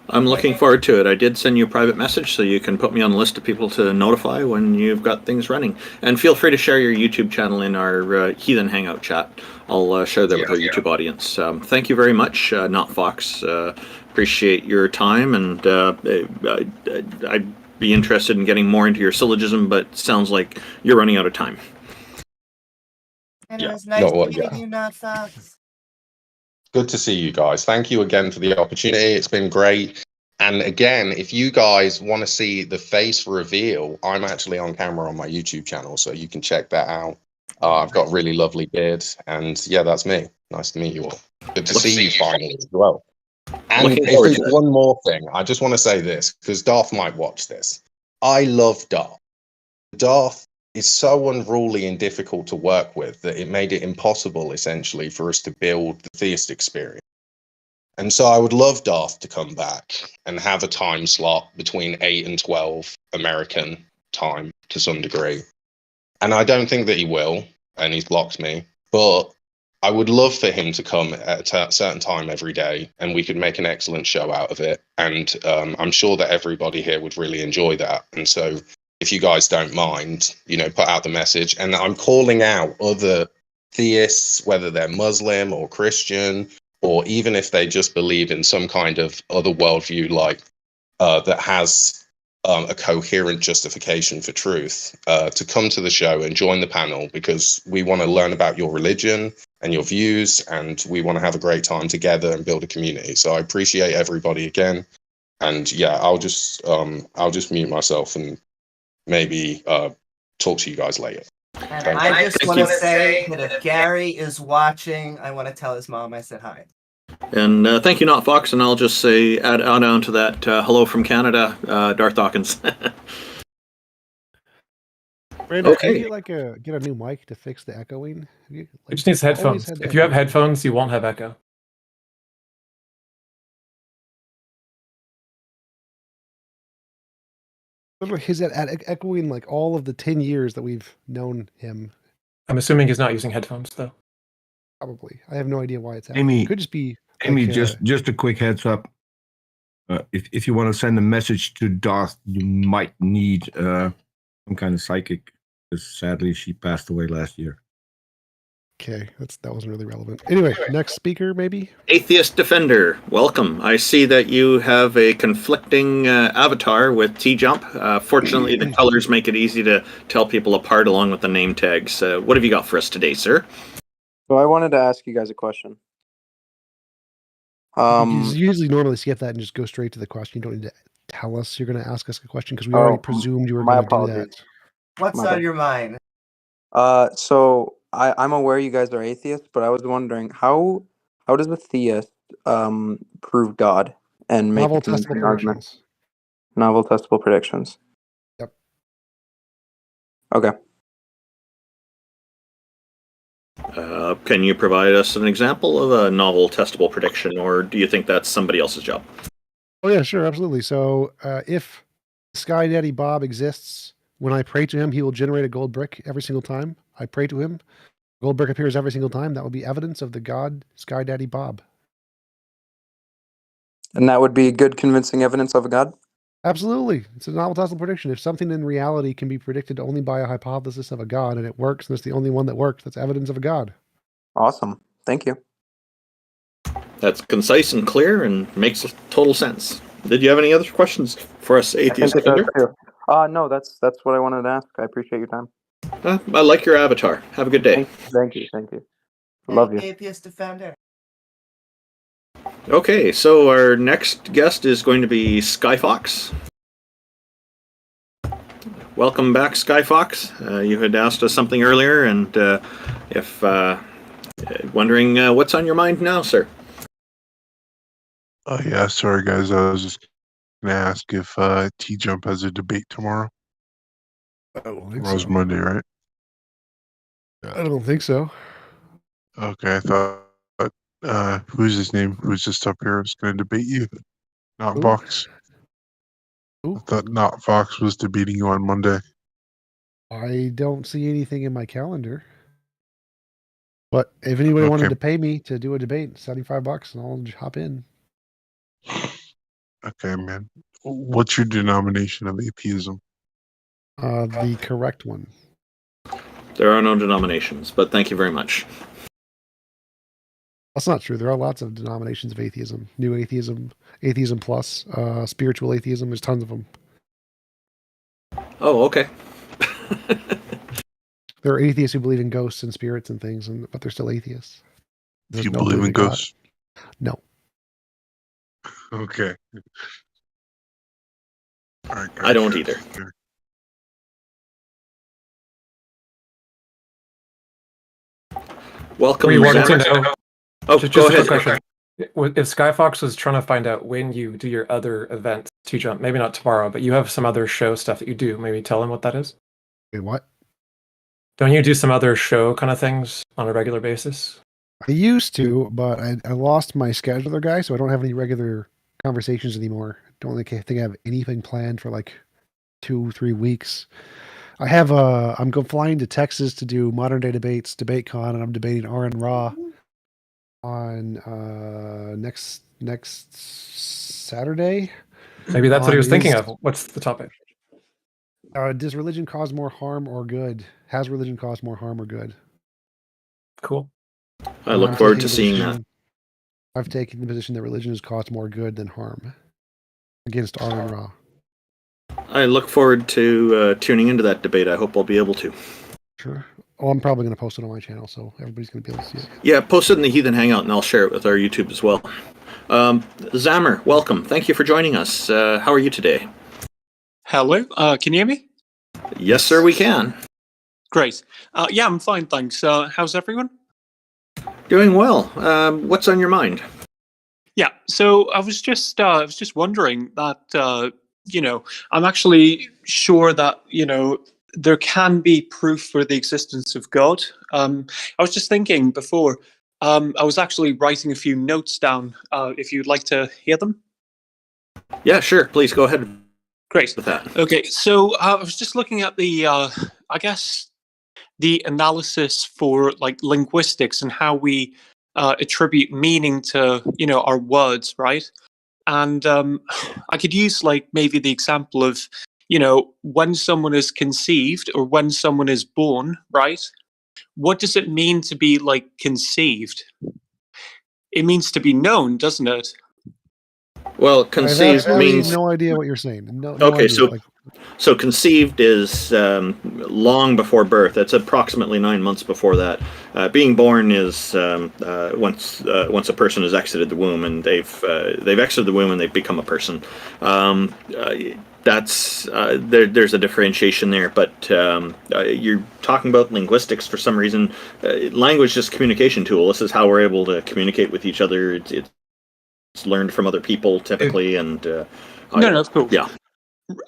B: I'm looking forward to it. I did send you a private message so you can put me on the list of people to notify when you've got things running. And feel free to share your YouTube channel in our Heathen Hangout chat. I'll share that with our YouTube audience. Thank you very much, NotFox. Appreciate your time, and I'd be interested in getting more into your syllogism, but it sounds like you're running out of time.
A: And it was nice meeting you, NotFox.
J: Good to see you guys. Thank you again for the opportunity. It's been great. And again, if you guys want to see the face reveal, I'm actually on camera on my YouTube channel, so you can check that out. I've got a really lovely beard, and yeah, that's me. Nice to meet you all. Good to see you finally as well. And if there's one more thing, I just want to say this, because Darth might watch this. I love Darth. Darth is so unruly and difficult to work with that it made it impossible, essentially, for us to build the theist experience. And so I would love Darth to come back and have a time slot between 8 and 12 American time to some degree. And I don't think that he will, and he's blocked me, but I would love for him to come at a certain time every day, and we could make an excellent show out of it. And I'm sure that everybody here would really enjoy that. And so if you guys don't mind, put out the message. And I'm calling out other theists, whether they're Muslim or Christian, or even if they just believe in some kind of other worldview, like that has a coherent justification for truth, to come to the show and join the panel, because we want to learn about your religion and your views, and we want to have a great time together and build a community. So I appreciate everybody again. And yeah, I'll just mute myself and maybe talk to you guys later.
A: And I just want to say that if Gary is watching, I want to tell his mom I said hi.
B: And thank you, NotFox, and I'll just say, add on to that, hello from Canada, Darth Dawkins.
G: Randolph, can you get a new mic to fix the echoing?
D: It just needs headphones. If you have headphones, you won't have echo.
G: Is that echoing like all of the 10 years that we've known him?
D: I'm assuming he's not using headphones, though.
G: Probably. I have no idea why it's happening.
C: Amy,
G: it could just be.
C: Amy, just a quick heads up. If you want to send a message to Darth, you might need some kind of psychic, because sadly she passed away last year.
G: Okay, that wasn't really relevant. Anyway, next speaker, maybe?
B: AtheistDefender, welcome. I see that you have a conflicting avatar with TJump. Fortunately, the colors make it easy to tell people apart along with the name tags. What have you got for us today, sir?
K: So I wanted to ask you guys a question.
G: You usually normally skip that and just go straight to the question. You don't need to tell us you're going to ask us a question because we already presumed you were going to do that.
A: What's on your mind?
K: So I'm aware you guys are atheists, but I was wondering how does a theist prove God and make
G: novel testable predictions?
K: Novel testable predictions.
G: Yep.
K: Okay.
B: Can you provide us an example of a novel testable prediction, or do you think that's somebody else's job?
G: Oh yeah, sure, absolutely. So if Sky Daddy Bob exists, when I pray to him, he will generate a gold brick every single time I pray to him. Gold brick appears every single time. That would be evidence of the God Sky Daddy Bob.
K: And that would be good, convincing evidence of a God?
G: Absolutely. It's a novel testable prediction. If something in reality can be predicted only by a hypothesis of a God and it works, and it's the only one that works, that's evidence of a God.
K: Awesome. Thank you.
B: That's concise and clear and makes total sense. Did you have any other questions for us, AtheistDefender?
K: No, that's what I wanted to ask. I appreciate your time.
B: I like your avatar. Have a good day.
K: Thank you. Love you.
A: AtheistDefender.
B: Okay, so our next guest is going to be Skyfox. Welcome back, Skyfox. You had asked us something earlier, and if wondering what's on your mind now, sir.
F: Oh yeah, sorry guys. I was just gonna ask if TJump has a debate tomorrow. Tomorrow's Monday, right?
G: I don't think so.
F: Okay, I thought. Who's his name? Who's just up here? Was going to debate you. NotFox. I thought NotFox was debating you on Monday.
G: I don't see anything in my calendar. But if anybody wanted to pay me to do a debate, $75, and I'll hop in.
F: Okay, man. What's your denomination of atheism?
G: The correct one.
B: There are no denominations, but thank you very much.
G: That's not true. There are lots of denominations of atheism. New atheism, atheism plus, spiritual atheism. There's tons of them.
B: Oh, okay.
G: There are atheists who believe in ghosts and spirits and things, but they're still atheists.
F: Do you believe in ghosts?
G: No.
F: Okay. All right,
B: I don't either. Welcome, Zammer. Oh,
D: just
B: go
D: a quick
B: ahead.
D: question. If Skyfox was trying to find out when you do your other events, TJump, maybe not tomorrow, but you have some other show stuff that you do, maybe tell him what that is?
G: Wait, what?
D: Don't you do some other show kind of things on a regular basis?
G: I used to, but I lost my scheduler guy, so I don't have any regular conversations anymore. Don't think I have anything planned for like 2-3 weeks. I have I'm flying to Texas to do Modern Day Debates, DebateCon, and I'm debating RN Raw on next Saturday.
D: Maybe that's what he was thinking of. What's the topic?
G: Does religion cause more harm or good? Has religion caused more harm or good?
D: Cool.
B: I look forward to seeing that.
G: I've taken the position that religion has caused more good than harm against RN Raw.
B: I look forward to tuning into that debate. I hope I'll be able to.
G: Sure. Oh, I'm probably going to post it on my channel, so everybody's going to be able to see it.
B: Yeah, post it in the Heathen Hangout, and I'll share it with our YouTube as well. Zammer, welcome. Thank you for joining us. How are you today?
L: Hello. Can you hear me?
B: Yes, sir, we can.
L: Great. Yeah, I'm fine, thanks. How's everyone?
B: Doing well. What's on your mind?
L: Yeah. So I was just wondering that I'm actually sure that there can be proof for the existence of God. I was just thinking before, I was actually writing a few notes down, if you'd like to hear them.
B: Yeah, sure. Please go ahead.
L: Great.
B: With that.
L: Okay, so I was just looking at the, I guess, the analysis for like linguistics and how we attribute meaning to, our words, right? And I could use like maybe the example of, when someone is conceived or when someone is born, right? What does it mean to be like conceived? It means to be known, doesn't it?
B: Well, conceived means
G: no idea what you're saying. No
B: okay,
G: idea.
B: so conceived is long before birth. That's approximately 9 months before that. Being born is once a person has exited the womb, and they've exited the womb and they've become a person. That's there's a differentiation there, but you're talking about linguistics for some reason. Language is a communication tool. This is how we're able to communicate with each other. It's learned from other people typically, and
L: no, that's cool.
B: Yeah,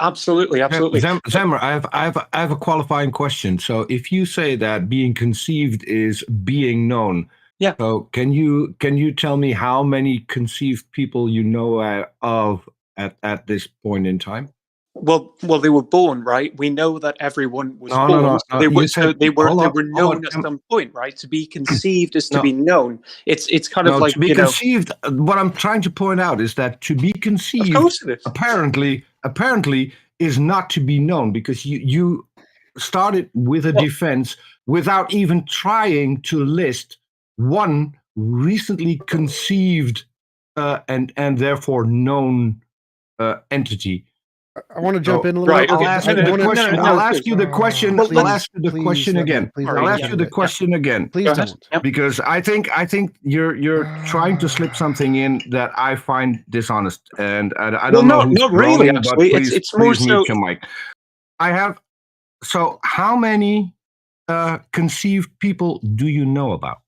L: absolutely.
C: Zammer, I have a qualifying question. So, if you say that being conceived is being known,
L: yeah.
C: So can you tell me how many conceived people you know of at this point in time?
L: Well, they were born, right? We know that everyone was born.
C: No.
L: They were known at some point, right? To be conceived is to be known. It's kind of like
C: to be conceived. What I'm trying to point out is that to be conceived,
L: of course it is.
C: apparently is not to be known, because you started with a defense without even trying to list one recently conceived and therefore known entity.
G: I want to jump in a little bit.
C: I'll ask you the question. I'll ask you the question again. I'll ask you the question again.
G: Please don't.
C: Because I think you're trying to slip something in that I find dishonest, and I don't know who's
L: not really. Actually, it's more so.
C: Mute I have. So, how many conceived people do you know about?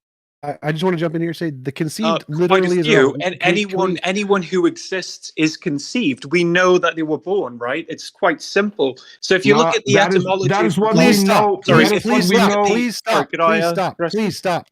G: I just want to jump in here and say the conceived literally is
L: and anyone who exists is conceived. We know that they were born, right? It's quite simple. So if you look at the etymology,
C: that is what we know.
G: Please stop. Stop. Please stop.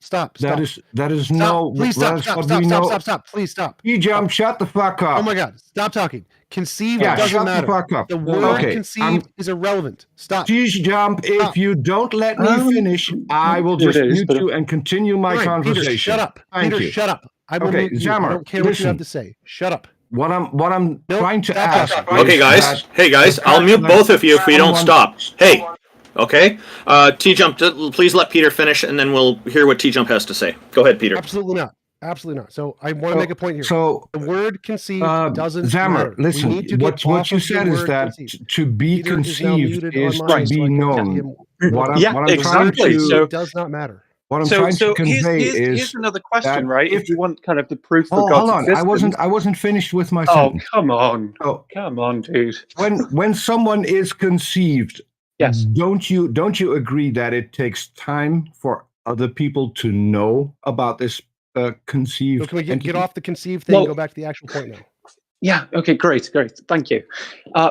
C: TJump, shut the fuck up.
G: Oh my God, stop talking. Conceived doesn't matter.
C: The fuck up.
G: The word conceived is irrelevant. Stop.
C: TJump, if you don't let me finish, I will just mute you and continue my conversation.
G: Peter, shut up. Peter, shut up. I will mute you.
C: Zammer,
G: I don't care what you have to say. Shut up.
C: What I'm trying to ask.
B: Okay, guys. Hey, guys. I'll mute both of you if we don't stop. Hey. Okay. TJump, please let Peter finish, and then we'll hear what TJump has to say. Go ahead, Peter.
G: Absolutely not. Absolutely not. So I want to make a point here.
C: So
G: the word conceived doesn't
C: Zammer,
G: matter.
C: listen, what you said is that to be conceived is to be known. What I'm trying to
G: does not matter.
C: What I'm trying to convey is
L: here's another question, right? If you want kind of the proof for God's
C: existence. I wasn't finished with my sentence.
L: Come on, dude.
C: When someone is conceived,
L: yes,
C: don't you agree that it takes time for other people to know about this conceived?
G: So can we get off the conceived thing and go back to the actual point now?
L: Yeah, okay, great. Thank you.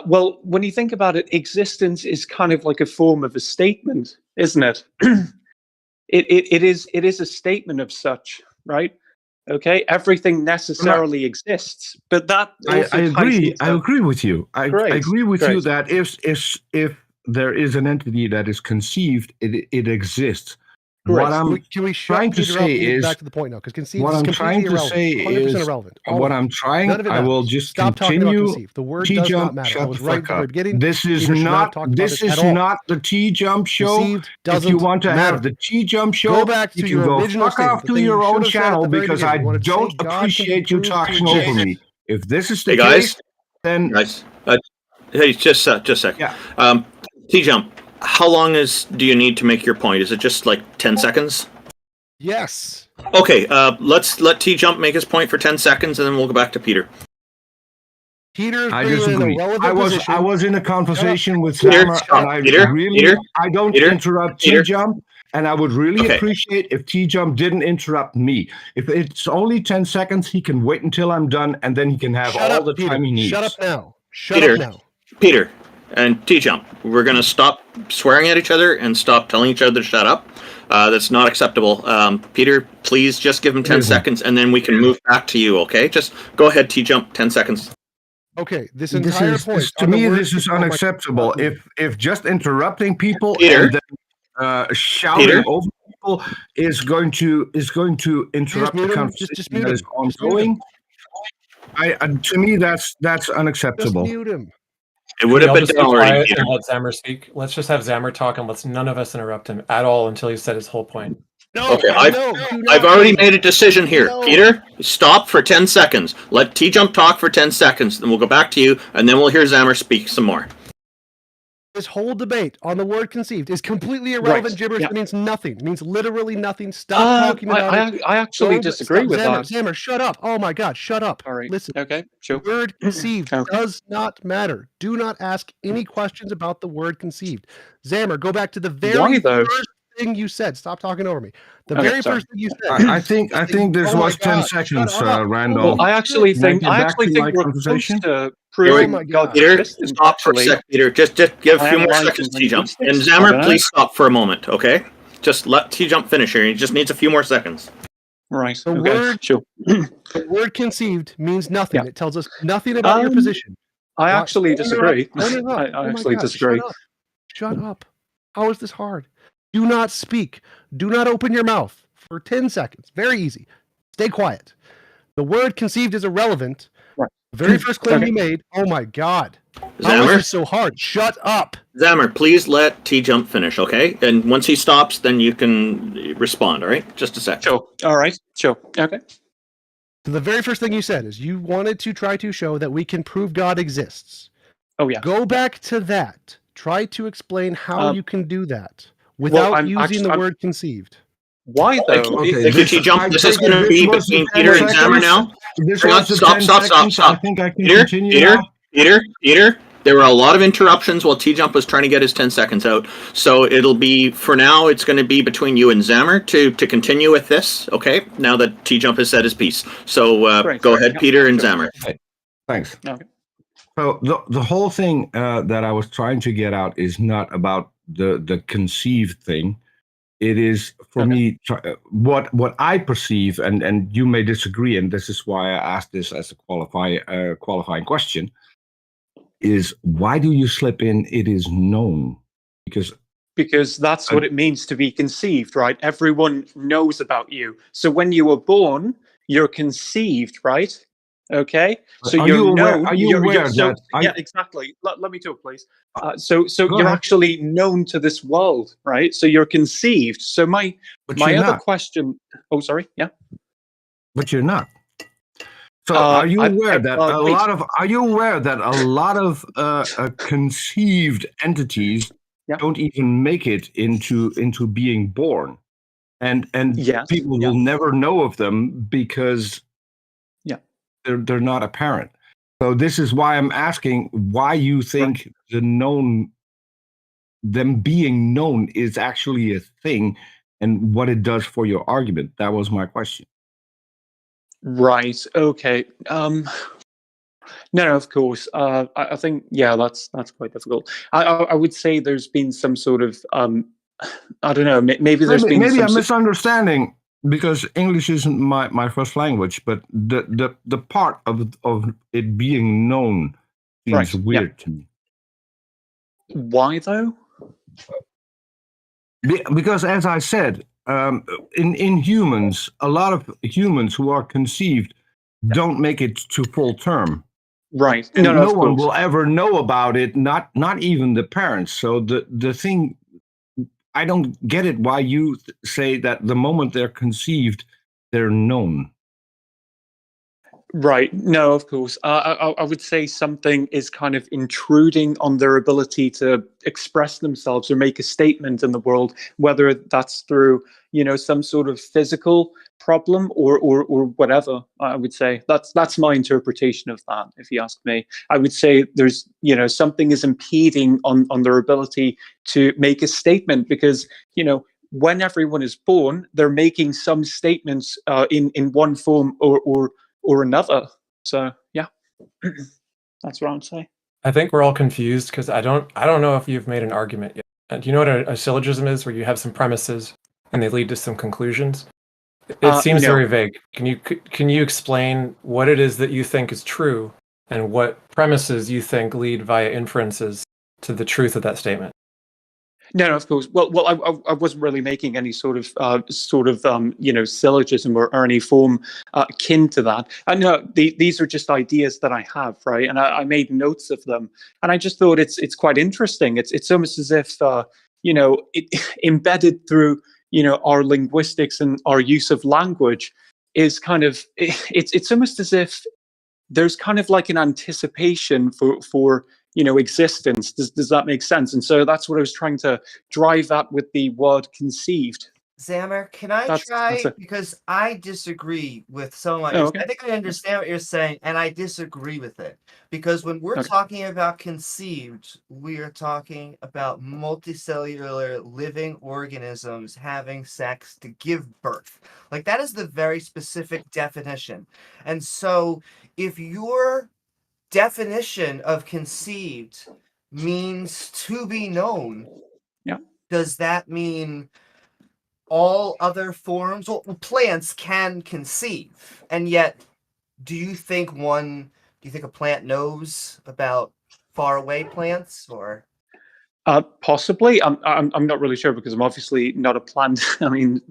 L: Well, when you think about it, existence is kind of like a form of a statement, isn't it? It is a statement of such, right? Okay, everything necessarily exists, but that
C: I agree with you. I agree with you that if there is an entity that is conceived, it exists. What I'm trying to say is
G: back to the point now, because conceived
C: what
G: is
C: I'm trying
G: completely
C: to say
G: irrelevant. 100%
C: is
G: irrelevant.
C: what I'm trying. I will just
G: stop talking about
C: continue.
G: conceived. The word does not matter.
C: Shut
G: I was
C: the
G: right
C: fuck
G: at the very
C: up.
G: beginning.
C: This is not the TJump show. If you want to have the TJump show,
G: go back to
C: you
G: your
C: can
G: original
C: go fuck off to your own channel, because I don't appreciate you talking over me. If this is the case, then
B: guys, hey, just a second.
C: Yeah.
B: TJump, how long do you need to make your point? Is it just like 10 seconds?
G: Yes.
B: Okay, let's let TJump make his point for 10 seconds, and then we'll go back to Peter.
C: I disagree. I was in a conversation with Zammer, and I don't interrupt TJump, and I would really appreciate if TJump didn't interrupt me. If it's only 10 seconds, he can wait until I'm done, and then he can have all the time he needs.
G: Shut up now. Shut up now.
B: Peter, And TJump, we're going to stop swearing at each other and stop telling each other to shut up. That's not acceptable. Peter, please just give him 10 seconds, and then we can move back to you, okay? Just go ahead, TJump, 10 seconds.
G: Okay, this entire point...
C: to me, this is unacceptable. If just interrupting people
B: Peter,
C: and then shouting over people is going to interrupt the conversation that is ongoing, to me, that's unacceptable.
G: Just mute him.
B: It would have been done already.
D: And let Zammer speak. Let's just have Zammer talk, and let's none of us interrupt him at all until he said his whole point.
G: No,
B: okay, I've already made a decision here. No. Peter, stop for 10 seconds. Let TJump talk for 10 seconds, then we'll go back to you, and then we'll hear Zammer speak some more.
G: This whole debate on the word conceived is completely irrelevant gibberish. It means nothing. It means literally nothing. Stop talking about it.
L: I actually disagree with that.
G: Zammer, shut up. Oh my God, shut up.
L: All right.
G: Listen.
L: Okay, sure.
G: The word conceived does not matter. Do not ask any questions about the word conceived. Zammer, go back to the very first thing you said. Stop talking over me. The very first thing you said.
C: I think this was 10 seconds, Randolph.
L: Well, I actually think we're close to proving God.
B: Peter, stop for a sec, Peter. Just give a few more seconds, TJump. And Zammer, please stop for a moment, okay? Just let TJump finish here. He just needs a few more seconds.
L: Right.
G: The word conceived means nothing. It tells us nothing about your position.
L: I actually disagree. I actually disagree.
G: Shut up. How is this hard? Do not speak. Do not open your mouth for 10 seconds. Very easy. Stay quiet. The word conceived is irrelevant.
L: Right.
G: The very first claim you made. Oh my God. How is this so hard? Shut up.
B: Zammer, please let TJump finish, okay? And once he stops, then you can respond, all right? Just a sec.
L: Sure. All right. Sure. Okay.
G: So the very first thing you said is you wanted to try to show that we can prove God exists.
L: Oh, yeah.
G: Go back to that. Try to explain how you can do that without using the word conceived.
L: Why though?
B: Okay, TJump, this is going to be between Peter and Zammer now. Stop. Peter, there were a lot of interruptions while TJump was trying to get his 10 seconds out. So it'll be, for now, it's going to be between you and Zammer to continue with this, okay? Now that TJump has said his piece. So go ahead, Peter and Zammer.
C: Okay. Thanks.
L: Okay.
C: So the whole thing that I was trying to get out is not about the conceived thing. It is for me what I perceive, and you may disagree, and this is why I asked this as a qualifying question, is why do you slip in it is known? Because
L: that's what it means to be conceived, right? Everyone knows about you. So when you were born, you're conceived, right? Okay, so you're known.
C: Are you aware that?
L: Yeah, exactly. Let me talk, please. So you're actually known to this world, right? So you're conceived. So my other question. Oh, sorry. Yeah.
C: But you're not. So are you aware that a lot of conceived entities don't even make it into being born, and people will never know of them because they're not apparent. So this is why I'm asking why you think them being known is actually a thing and what it does for your argument. That was my question.
L: Right. Okay. No, of course. I think that's quite difficult. I would say there's been some sort of I don't know. Maybe there's been
C: maybe a misunderstanding. Because English isn't my first language, but the part of it being known seems weird to me.
L: Why though?
C: Because as I said, in humans, a lot of humans who are conceived don't make it to full term.
L: Right.
C: And no one will ever know about it, not even the parents. So the thing, I don't get it why you say that the moment they're conceived, they're known.
L: Right. No, of course. I would say something is kind of intruding on their ability to express themselves or make a statement in the world, whether that's through, some sort of physical problem or whatever. I would say that's my interpretation of that. If you ask me, I would say there's something is impeding on their ability to make a statement because when everyone is born, they're making some statements in one form or another. So yeah, that's what I'm saying.
D: I think we're all confused because I don't know if you've made an argument yet. Do you know what a syllogism is, where you have some premises and they lead to some conclusions? It seems
L: no.
D: very vague. Can you explain what it is that you think is true and what premises you think lead via inferences to the truth of that statement?
L: No, of course. Well, I wasn't really making any sort of syllogism or any form akin to that. No, these are just ideas that I have, right? And I made notes of them, and I just thought it's quite interesting. It's almost as if embedded through our linguistics and our use of language is kind of it's almost as if there's kind of like an anticipation for existence. Does that make sense? And so that's what I was trying to drive at with the word conceived.
A: Zammer, can I try? Because I disagree with so much.
L: Okay.
A: I think I understand what you're saying, and I disagree with it. Because when we're talking about conceived, we are talking about multicellular living organisms having sex to give birth. Like, that is the very specific definition. And so if your definition of conceived means to be known, does that mean all other forms? Well, plants can conceive, and yet do you think a plant knows about faraway plants? Or
L: possibly. I'm not really sure, because I'm obviously not a plant. I mean,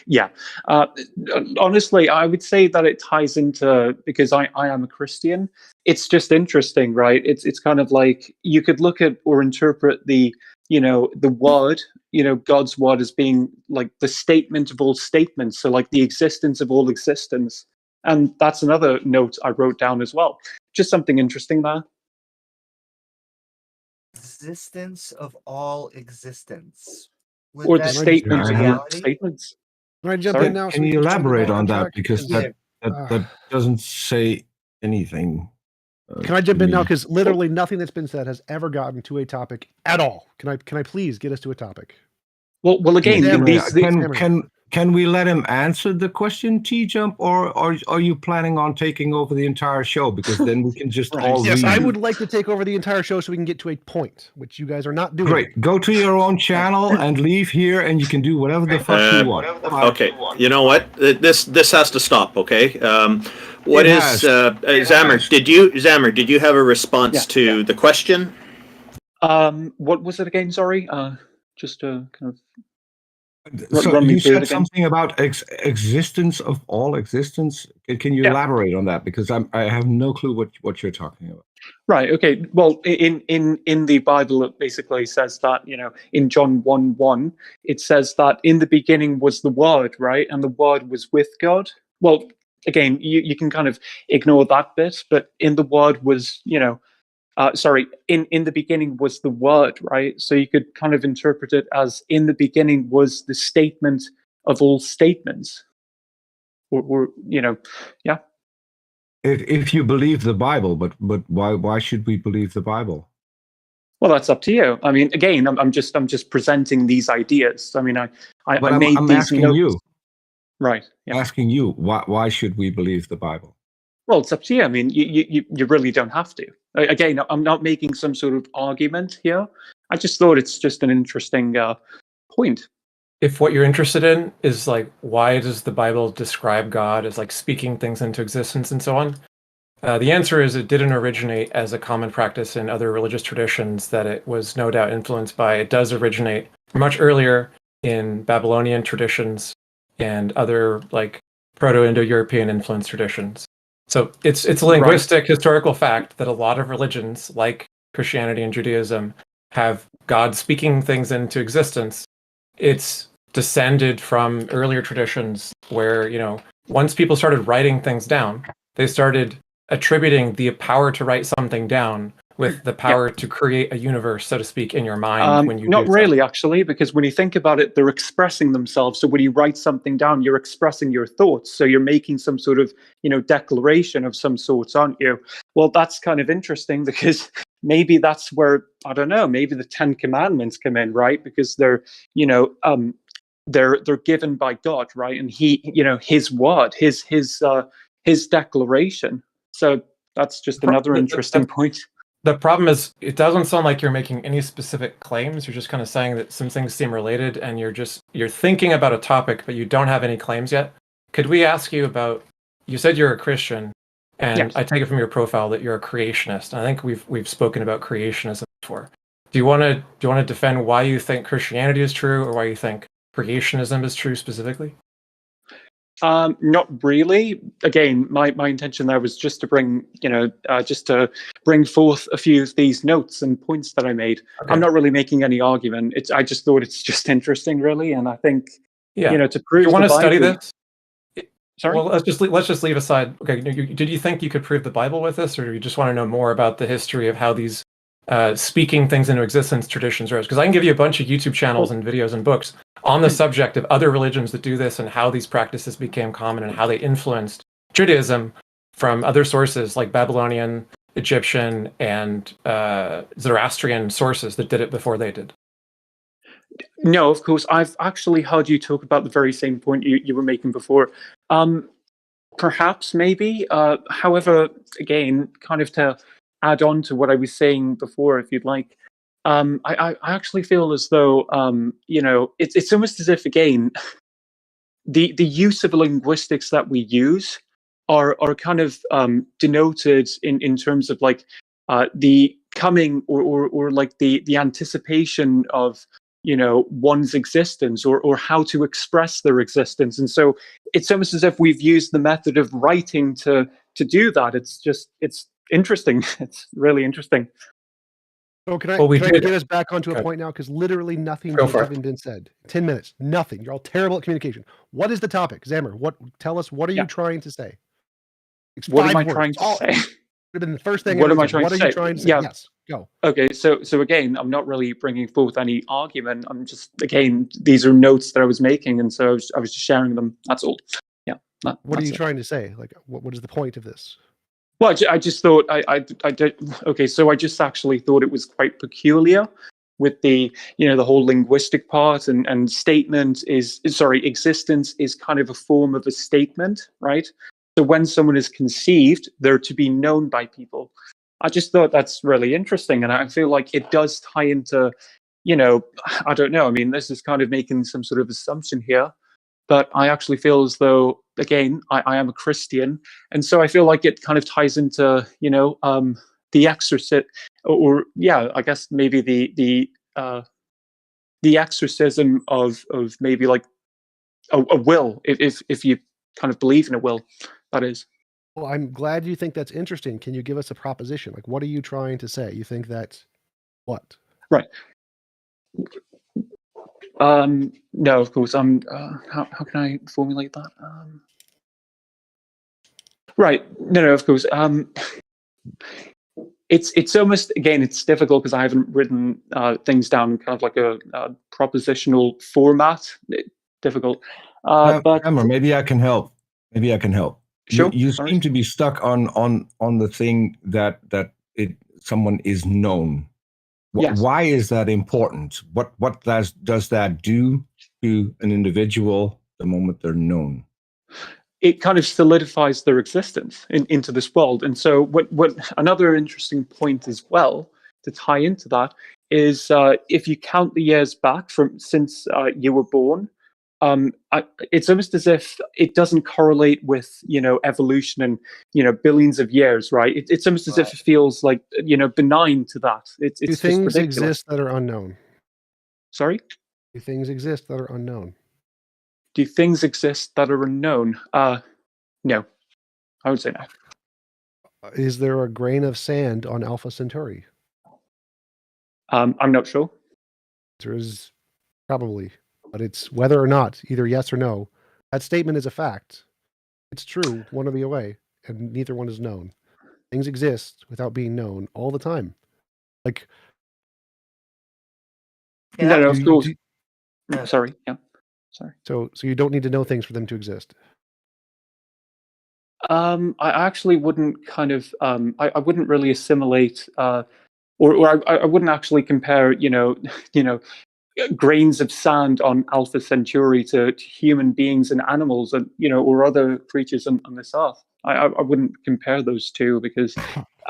L: yeah. Honestly, I would say that it ties into, because I am a Christian. It's just interesting, right? It's kind of like you could look at or interpret the word, God's word, as being like the statement of all statements. So like the existence of all existence. And that's another note I wrote down as well. Just something interesting there.
A: Existence of all existence.
L: Or the statement of all statements.
G: Can I jump in now?
C: Can you elaborate on that? Because that doesn't say anything.
G: Can I jump in now? Because literally nothing that's been said has ever gotten to a topic at all. Can I please get us to a topic?
L: Well, again,
C: can we let him answer the question, TJump, or are you planning on taking over the entire show? Because then we can just all
G: Yes,
C: read.
G: I would like to take over the entire show so we can get to a point, which you guys are not doing.
C: Great. Go to your own channel and leave here, and you can do whatever the fuck you want.
B: Okay. You know what? This has to stop. Okay. What is Zammer? Did you have a response to the question?
L: What was it again? Sorry. Just to kind of.
C: So you said something about existence of all existence. Can you elaborate on that? Because I have no clue what you're talking about.
L: Right. Okay. Well, in the Bible, it basically says that, in John 1:1, it says that in the beginning was the Word, right? And the Word was with God. Well, again, you can kind of ignore that bit, but in the Word was, in the beginning was the Word, right? So you could kind of interpret it as in the beginning was the statement of all statements. Or yeah.
C: If you believe the Bible, but why should we believe the Bible?
L: Well, that's up to you. I mean, again, I'm just presenting these ideas. I mean, I made
C: I'm
L: these
C: asking
L: notes.
C: you.
L: Right.
C: Yeah. Asking you why should we believe the Bible?
L: Well, it's up to you. I mean, you really don't have to. Again, I'm not making some sort of argument here. I just thought it's just an interesting point.
D: If what you're interested in is like, why does the Bible describe God as like speaking things into existence and so on? The answer is it didn't originate as a common practice in other religious traditions that it was no doubt influenced by. It does originate much earlier in Babylonian traditions and other like Proto-Indo-European influenced traditions. So it's a linguistic historical fact that a lot of religions, like Christianity and Judaism, have God speaking things into existence. It's descended from earlier traditions where, once people started writing things down, they started attributing the power to write something down with the power to create a universe, so to speak, in your mind when you
L: not
D: do
L: really, actually, because when you think about it, they're expressing themselves. So when you write something down, you're expressing your thoughts. So you're making some sort of, declaration of some sorts, aren't you? Well, that's kind of interesting because maybe that's where, I don't know, maybe the 10 Commandments come in, right? Because they're, they're given by God, right? And he, his word, his declaration. So that's just another interesting point.
D: The problem is, it doesn't sound like you're making any specific claims. You're just kind of saying that some things seem related, and you're thinking about a topic, but you don't have any claims yet. Could we ask you about? You said you're a Christian, and
L: Yes.
D: I take it from your profile that you're a creationist. And I think we've spoken about creationism before. Do you want to defend why you think Christianity is true, or why you think creationism is true specifically?
L: Not really. Again, my intention there was just to bring, just to bring forth a few of these notes and points that I made.
D: Okay.
L: I'm not really making any argument. I just thought it's just interesting, really, and I think, to prove.
D: You want to study
L: Bible,
D: this?
L: Sorry.
D: Well, let's just leave aside. Okay, did you think you could prove the Bible with this, or do you just want to know more about the history of how these speaking things into existence traditions arose? Because I can give you a bunch of YouTube channels and videos and books on the subject of other religions that do this and how these practices became common and how they influenced Judaism from other sources like Babylonian, Egyptian, and Zoroastrian sources that did it before they did.
L: No, of course. I've actually heard you talk about the very same point you were making before. Perhaps, maybe. However, again, kind of to add on to what I was saying before, if you'd like, I actually feel as though, it's almost as if, again, the use of linguistics that we use are kind of denoted in terms of like the coming or like the anticipation of one's existence or how to express their existence. And so it's almost as if we've used the method of writing to do that. It's interesting. It's really interesting.
G: Oh, can I get us back onto a point now? Because literally nothing has even been said. 10 minutes, nothing. You're all terrible at communication. What is the topic, Zammer? Tell us. What are you trying to say?
L: What am I trying to say?
G: Would have been the first thing.
L: What am I trying to say?
G: What are you trying to say?
L: Yeah.
G: Yes, go.
L: Okay, so again, I'm not really bringing forth any argument. I'm just, again, these are notes that I was making, and so I was just sharing them. That's all. Yeah.
G: What are you trying to say? Like, what is the point of this?
L: Well, I just thought I did. Okay, so I just actually thought it was quite peculiar with the the whole linguistic part and existence is kind of a form of a statement, right? So when someone is conceived, they're to be known by people. I just thought that's really interesting, and I feel like it does tie into, I don't know. I mean, this is kind of making some sort of assumption here, but I actually feel as though, again, I am a Christian, and so I feel like it kind of ties into, the exorcism, or I guess maybe the exorcism of maybe like a will, if you kind of believe in a will, that is.
G: Well, I'm glad you think that's interesting. Can you give us a proposition? Like, what are you trying to say? You think that's what?
L: Right. No, of course. How can I formulate that? Right. No, of course. It's almost, again, it's difficult because I haven't written things down kind of like a propositional format. Difficult. But
C: Emma, maybe I can help.
L: Sure.
C: You seem to be stuck on the thing that someone is known.
L: Yes.
C: Why is that important? What does that do to an individual the moment they're known?
L: It kind of solidifies their existence into this world. And so what another interesting point as well to tie into that is if you count the years back since you were born, it's almost as if it doesn't correlate with evolution and billions of years, right? It's almost as if it feels like benign to that. It's
G: do
L: just
G: things
L: ridiculous.
G: exist that are unknown?
L: Sorry?
G: Do things exist that are unknown?
L: Do things exist that are unknown? No, I would say no.
G: Is there a grain of sand on Alpha Centauri?
L: I'm not sure.
G: There is probably. But it's whether or not, either yes or no. That statement is a fact. It's true, one or the other, and neither one is known. Things exist without being known all the time. Like,
L: no, of course. No, sorry. Yeah, sorry.
G: So you don't need to know things for them to exist.
L: I actually wouldn't kind of. I wouldn't really assimilate, or I wouldn't actually compare. Grains of sand on Alpha Centauri to human beings and animals, and or other creatures on this earth. I wouldn't compare those two because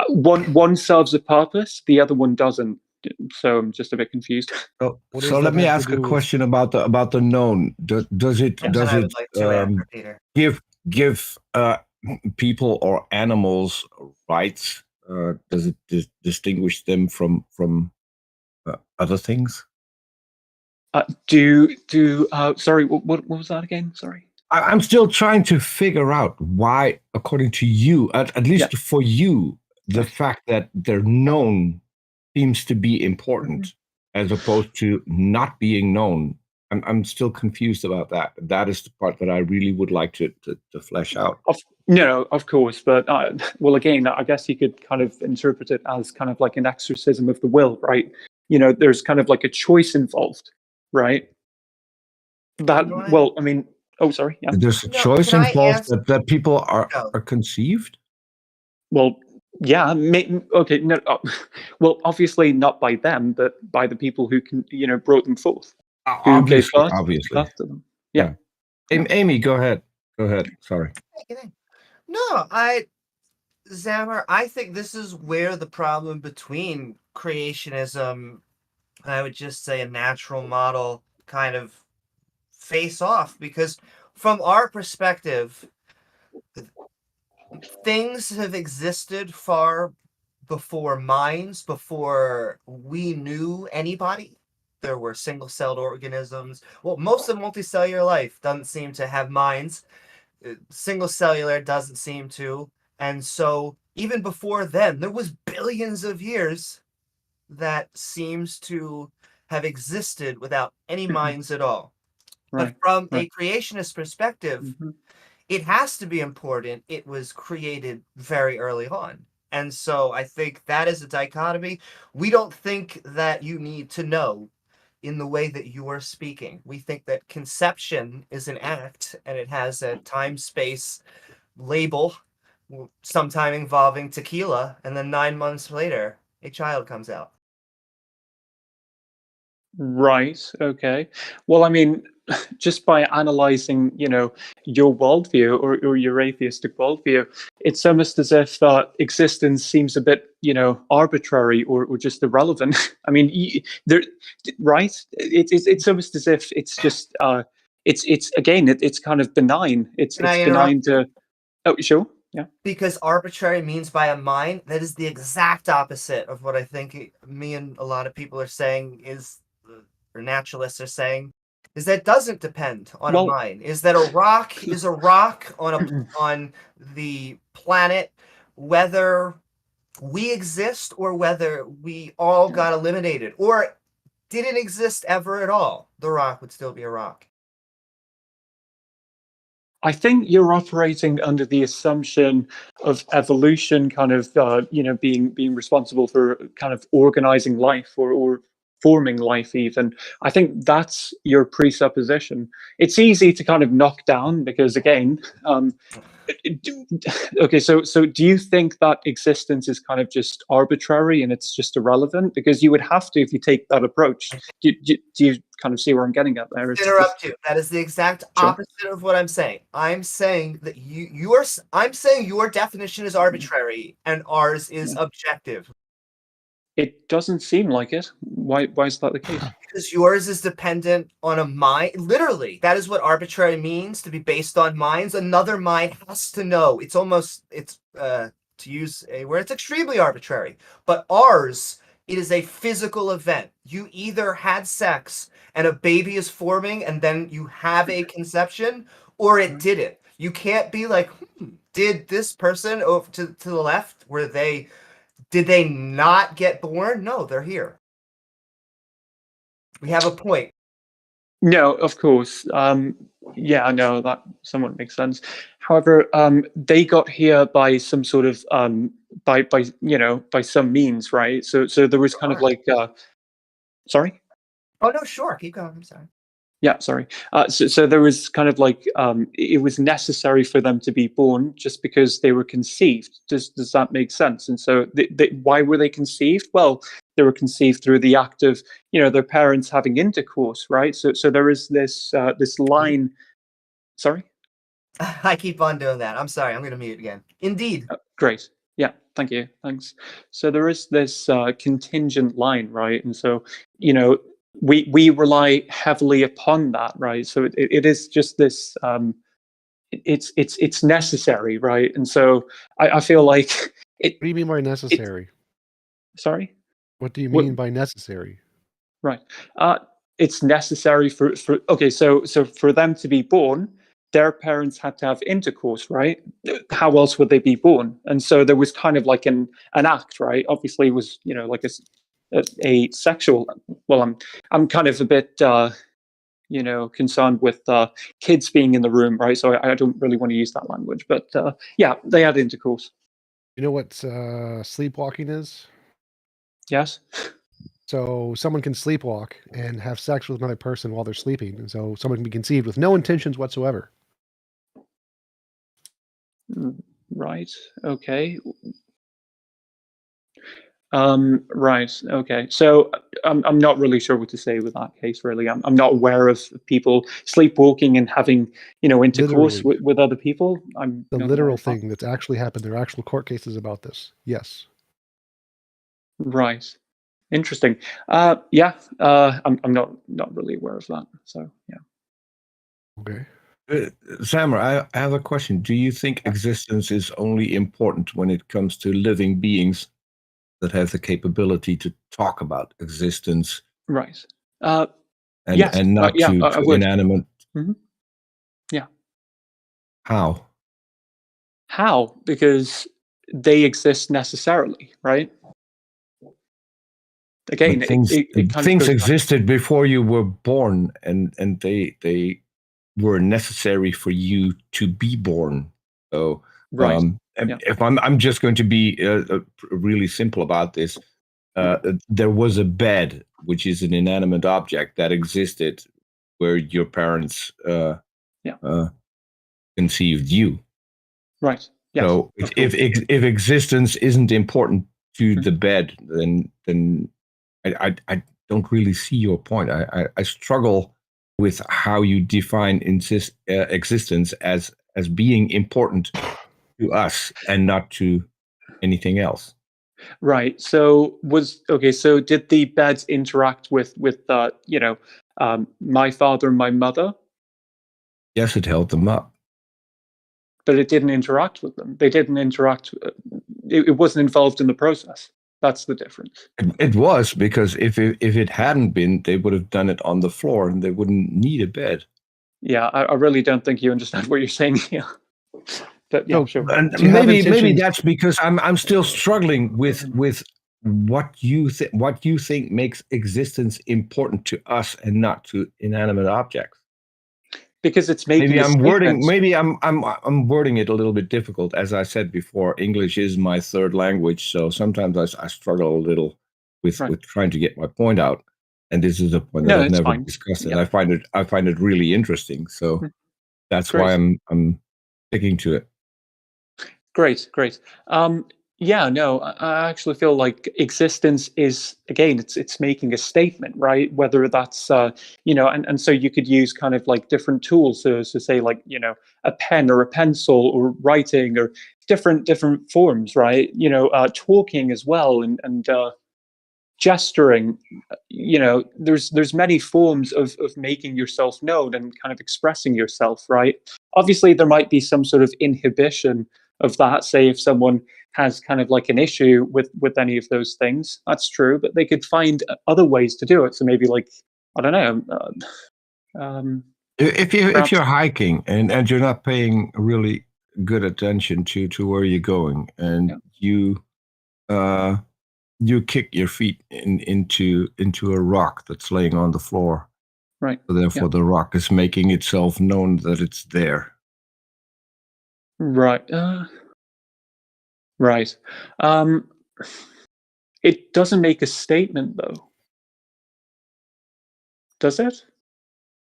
L: One serves a purpose, the other one doesn't. So I'm just a bit confused.
C: So let me ask a question about the known. Does it give people or animals rights? Does it distinguish them from other things?
L: Sorry, what was that again? Sorry.
C: I'm still trying to figure out why, according to you, at least for you, the fact that they're known seems to be important as opposed to not being known. I'm still confused about that. That is the part that I really would like to flesh out.
L: No, of course, but well, again, I guess you could kind of interpret it as kind of like an exorcism of the will, right? There's kind of like a choice involved, right? Well, I mean, sorry. Yeah.
C: There's a choice involved that people are conceived?
L: Well, yeah. Okay. No. Well, obviously not by them, but by the people who brought them forth.
C: Obviously.
L: After them. Yeah.
C: Amy, go ahead. Sorry.
A: No, Zammer, I think this is where the problem between creationism, I would just say a natural model, kind of face off, because from our perspective, things have existed far before minds, before we knew anybody. There were single-celled organisms. Well, most of multicellular life doesn't seem to have minds. Single-cellular doesn't seem to. And so even before then, there was billions of years that seems to have existed without any minds at all. Right. But from a creationist perspective, it has to be important. It was created very early on. And so I think that is a dichotomy. We don't think that you need to know in the way that you are speaking. We think that conception is an act and it has a time-space label, sometime involving tequila, and then 9 months later, a child comes out.
L: Right. Okay. Well, I mean, just by analyzing, your worldview or your atheistic worldview, it's almost as if existence seems a bit, arbitrary or just irrelevant. I mean, right? It's almost as if it's just it's kind of benign. It's benign to. Oh, sure. Yeah.
A: Because arbitrary means by a mind. That is the exact opposite of what I think me and a lot of people are saying or naturalists are saying, is that it doesn't depend on a mind. Is that a rock is a rock on the planet, whether we exist or whether we all got eliminated or didn't exist ever at all, the rock would still be a rock.
L: I think you're operating under the assumption of evolution kind of, being responsible for kind of organizing life or forming life even. I think that's your presupposition. It's easy to kind of knock down because, again, okay, so do you think that existence is kind of just arbitrary and it's just irrelevant? Because you would have to if you take that approach. Do you kind of see where I'm getting at there?
A: Interrupt you. That is the exact opposite of what I'm saying. I'm saying that I'm saying your definition is arbitrary and ours is objective.
L: It doesn't seem like it. Why is that the case?
A: Because yours is dependent on a mind. Literally, that is what arbitrary means, to be based on minds. Another mind has to know. It's to use a word, it's extremely arbitrary. But ours, it is a physical event. You either had sex and a baby is forming and then you have a conception, or it didn't. You can't be like, did this person over to the left, did they not get born? No, they're here. We have a point.
L: No, of course. Yeah, no, that somewhat makes sense. However, they got here by some sort of by some means, right? So there was kind of like sorry?
A: Oh no, sure. Keep going. I'm sorry.
L: Yeah, sorry. So there was kind of like it was necessary for them to be born just because they were conceived. Does that make sense? And so why were they conceived? Well, they were conceived through the act of their parents having intercourse, right? So there is this line. Sorry.
A: I keep on doing that. I'm sorry. I'm going to mute again. Indeed.
L: Great. Yeah, thank you. Thanks. So there is this contingent line, right? And so, you know, we rely heavily upon that, right? So it is just this. It's necessary, right? And so I feel like it.
G: What do you mean by necessary?
L: Sorry.
G: What do you mean by necessary?
L: Right. It's necessary for okay. So for them to be born, their parents had to have intercourse, right? How else would they be born? And so there was kind of like an act, right? Obviously, it was, you know, like a sexual. Well, I'm kind of a bit you know, concerned with kids being in the room, right? So I don't really want to use that language, but yeah, they had intercourse.
G: You know what sleepwalking is?
L: Yes.
G: So someone can sleepwalk and have sex with another person while they're sleeping, and so someone can be conceived with no intentions whatsoever.
L: Right. Okay. Right. Okay. So I'm not really sure what to say with that case. Really, I'm not aware of people sleepwalking and having, you know, intercourse with other people. I'm
G: the literal thing that's actually happened. There are actual court cases about this. Yes.
L: Right. Interesting. Yeah. I'm not really aware of that. So yeah.
G: Okay.
C: Zammer, I have a question. Do you think existence is only important when it comes to living beings that have the capability to talk about existence?
L: Right.
C: Yes. And not to inanimate.
L: Mm-hmm. Yeah.
C: How?
L: How? Because they exist necessarily, right? Again,
C: things existed before you were born, and they were necessary for you to be born. So,
L: right.
C: If I'm just going to be really simple about this, there was a bed, which is an inanimate object that existed where your parents conceived you.
L: Right. Yes.
C: So if existence isn't important to the bed, then I don't really see your point. I struggle with how you define existence as being important to us and not to anything else.
L: Right. So so did the beds interact with you know, my father and my mother?
C: Yes, it held them up.
L: But it didn't interact with them. They didn't interact. It wasn't involved in the process. That's the difference.
C: It was, because if it hadn't been, they would have done it on the floor and they wouldn't need a bed.
L: Yeah, I really don't think you understand what you're saying here. But yeah, sure.
C: And maybe that's because I'm still struggling with what you think makes existence important to us and not to inanimate objects.
L: Because it's making
C: maybe I'm wording it a little bit difficult. As I said before, English is my third language, so sometimes I struggle a little with trying to get my point out. And this is a point that I've never discussed, and I find it really interesting. So that's why I'm sticking to it.
L: Great. Yeah, no, I actually feel like existence is, again, it's making a statement, right? Whether that's, you know, and so you could use kind of like different tools to say, like, you know, a pen or a pencil or writing or different forms, right? You know, talking as well and gesturing. You know, there's many forms of making yourself known and kind of expressing yourself, right? Obviously, there might be some sort of inhibition of that. Say if someone has kind of like an issue with any of those things, that's true, but they could find other ways to do it. So maybe, like, I don't know,
C: if you're hiking and you're not paying really good attention to where you're going, and you kick your feet into a rock that's laying on the floor,
L: right?
C: So therefore the rock is making itself known that it's there,
L: right? Right. It doesn't make a statement, though. Does it?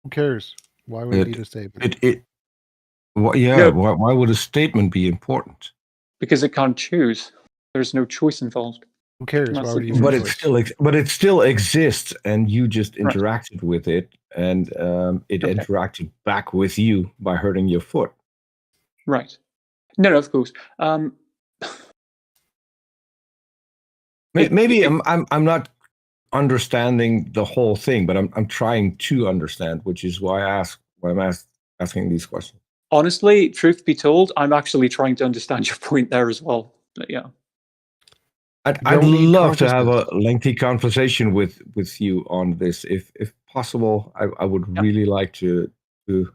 G: Who cares? Why would it need a statement?
C: Why would a statement be important?
L: Because it can't choose. There's no choice involved.
G: Who cares? Why would
C: But it still exists, and you just interacted with it, and it interacted back with you by hurting your foot.
L: Right. No, of course.
C: Maybe I'm not understanding the whole thing, but I'm trying to understand, which is why I'm asking these questions.
L: Honestly, truth be told, I'm actually trying to understand your point there as well. But yeah.
C: I'd love to have a lengthy conversation with you on this. If possible, I would really like to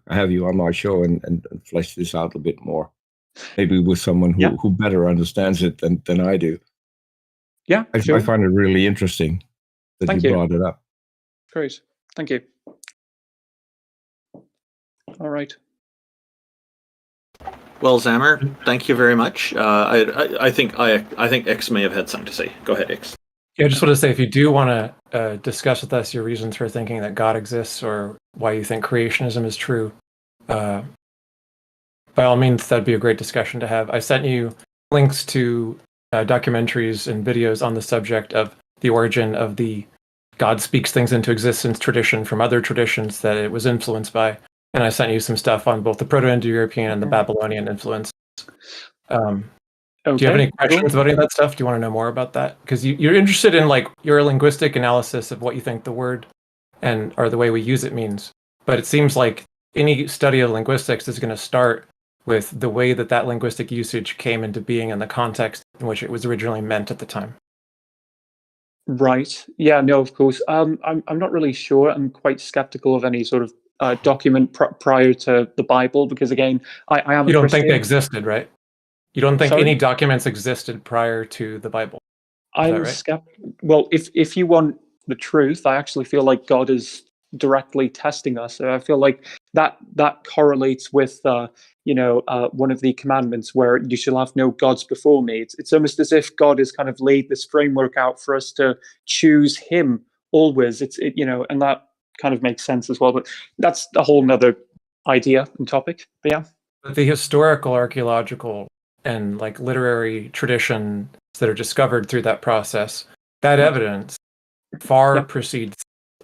C: have you on my show and flesh this out a bit more. Maybe with someone who better understands it than I do.
L: Yeah,
C: I find it really interesting that you brought it up.
L: Great. Thank you. All right.
B: Well, Zammer, thank you very much. I think X may have had something to say. Go ahead, X.
D: Yeah, I just want to say, if you do want to discuss with us your reasons for thinking that God exists or why you think creationism is true, by all means, that'd be a great discussion to have. I sent you links to documentaries and videos on the subject of the origin of the God speaks things into existence tradition from other traditions that it was influenced by. And I sent you some stuff on both the Proto-Indo-European and the Babylonian influence. Do you have any questions about any of that stuff? Do you want to know more about that? Because you're interested in your linguistic analysis of what you think the word or the way we use it means. But it seems like any study of linguistics is going to start with the way that linguistic usage came into being and the context in which it was originally meant at the time.
L: Right. Yeah, no, of course. I'm not really sure. I'm quite skeptical of any sort of document prior to the Bible, because again, I am.
D: You don't think they existed, right? You don't think
L: Sorry?
D: any documents existed prior to the Bible?
L: I'm skeptical. Well, if you want the truth, I actually feel like God is directly testing us. I feel like that correlates with one of the commandments where you shall have no gods before me. It's almost as if God has kind of laid this framework out for us to choose Him always. And that kind of makes sense as well. But that's a whole nother idea and topic. But yeah.
D: But the historical, archaeological, and literary traditions that are discovered through that process, that evidence far precedes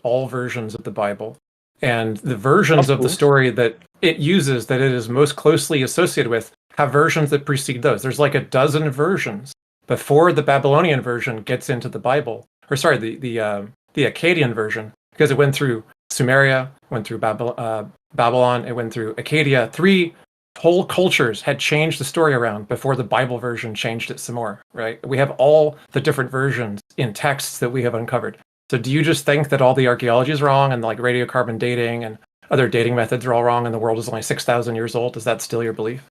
D: all versions of the Bible. And the versions of the story that it uses, that it is most closely associated with, have versions that precede those. There's a dozen versions before the Babylonian version gets into the Bible. Or sorry, the Akkadian version, because it went through Sumeria, went through Babylon, it went through Akkadia. 3 whole cultures had changed the story around before the Bible version changed it some more, right? We have all the different versions in texts that we have uncovered. So do you just think that all the archaeology is wrong and radiocarbon dating and other dating methods are all wrong and the world is only 6,000 years old? Is that still your belief?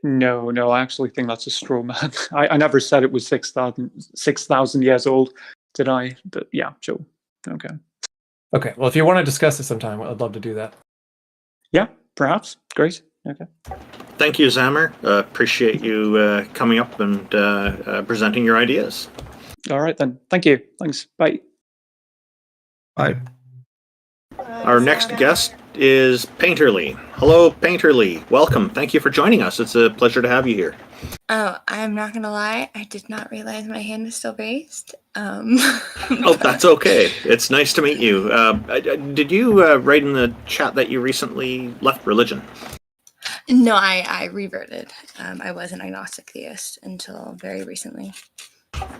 L: No, I actually think that's a straw man. I never said it was 6,000 years old, did I? But yeah, sure. Okay.
D: Okay, well, if you want to discuss it sometime, I'd love to do that.
L: Yeah, perhaps. Great. Okay.
B: Thank you, Zammer. Appreciate you coming up and presenting your ideas.
L: All right, then. Thank you. Thanks. Bye.
C: Bye.
B: Our next guest is Painterly. Hello, Painterly. Welcome. Thank you for joining us. It's a pleasure to have you here.
M: Oh, I'm not going to lie. I did not realize my hand was still raised.
B: Oh, that's okay. It's nice to meet you. Did you write in the chat that you recently left religion?
M: No, I reverted. I was an agnostic theist until very recently.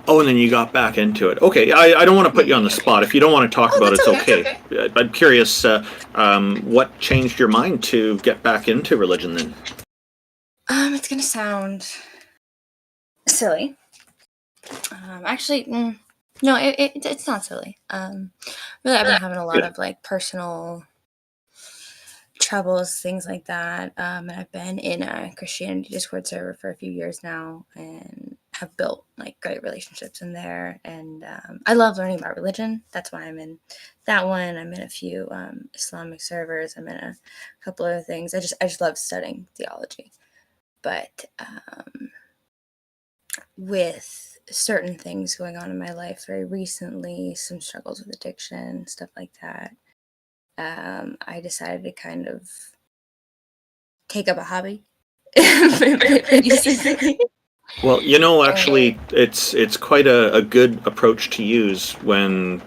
B: Oh, and then you got back into it. Okay, I don't want to put you on the spot. If you don't want to talk about it, it's okay. I'm curious, what changed your mind to get back into religion then?
M: It's going to sound silly. Actually, no, it's not silly. Really, I've been having a lot of personal troubles, things like that. And I've been in a Christianity Discord server for a few years now and have built great relationships in there. And I love learning about religion. That's why I'm in that one. I'm in a few Islamic servers. I'm in a couple other things. I just love studying theology. But with certain things going on in my life very recently, some struggles with addiction, stuff like that, I decided to kind of take up a hobby.
B: Well, actually, it's quite a good approach to use when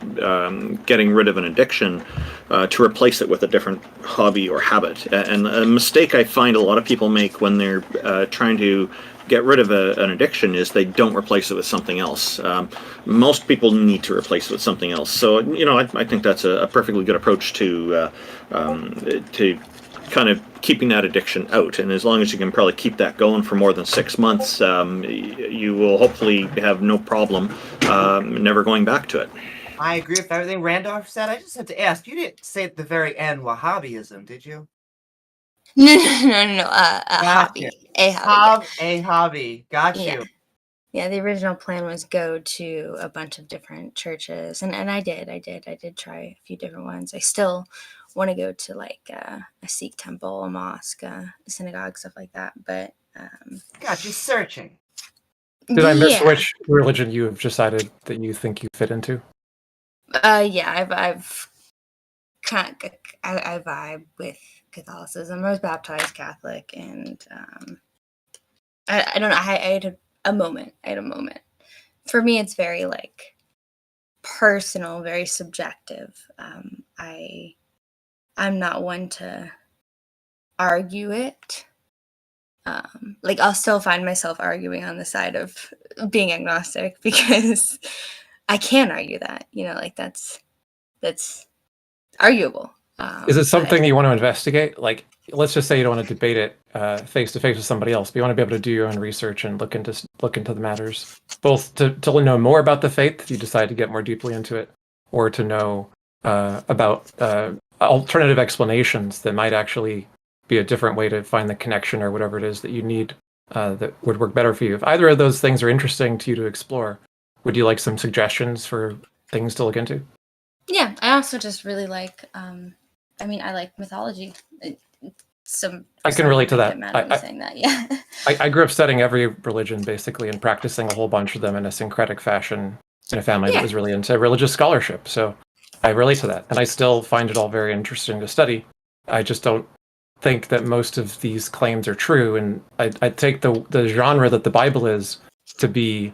B: getting rid of an addiction, to replace it with a different hobby or habit. And a mistake I find a lot of people make when they're trying to get rid of an addiction is they don't replace it with something else. Most people need to replace it with something else. So, you know, I think that's a perfectly good approach to kind of keeping that addiction out. And as long as you can probably keep that going for more than 6 months, you will hopefully have no problem never going back to it.
A: I agree with everything Randolph said. I just have to ask, you didn't say at the very end Wahhabism, did you?
M: No. A hobby. A hobby.
A: A hobby. Got you.
M: Yeah, the original plan was go to a bunch of different churches, and I did try a few different ones. I still want to go to like a Sikh temple, a mosque, a synagogue, stuff like that. But
A: got you searching.
D: Did I miss which religion you have decided that you think you fit into?
M: Yeah, I've kind of, I vibe with Catholicism. I was baptized Catholic, and I don't know. I had a moment. For me, it's very like personal, very subjective. I'm not one to argue it. Like I'll still find myself arguing on the side of being agnostic because I can't argue that. You know, like that's arguable.
D: Is it something you want to investigate? Like, let's just say you don't want to debate it face to face with somebody else, but you want to be able to do your own research and look into the matters, both to know more about the faith if you decide to get more deeply into it, or to know about alternative explanations that might actually be a different way to find the connection or whatever it is that you need that would work better for you. If either of those things are interesting to you to explore, would you like some suggestions for things to look into?
M: Yeah, I also just really like. I like mythology.
D: I can relate to that.
M: Saying that, yeah.
D: I grew up studying every religion basically and practicing a whole bunch of them in a syncretic fashion in a family that was really into religious scholarship. So I relate to that, and I still find it all very interesting to study. I just don't think that most of these claims are true, and I take the genre that the Bible is to be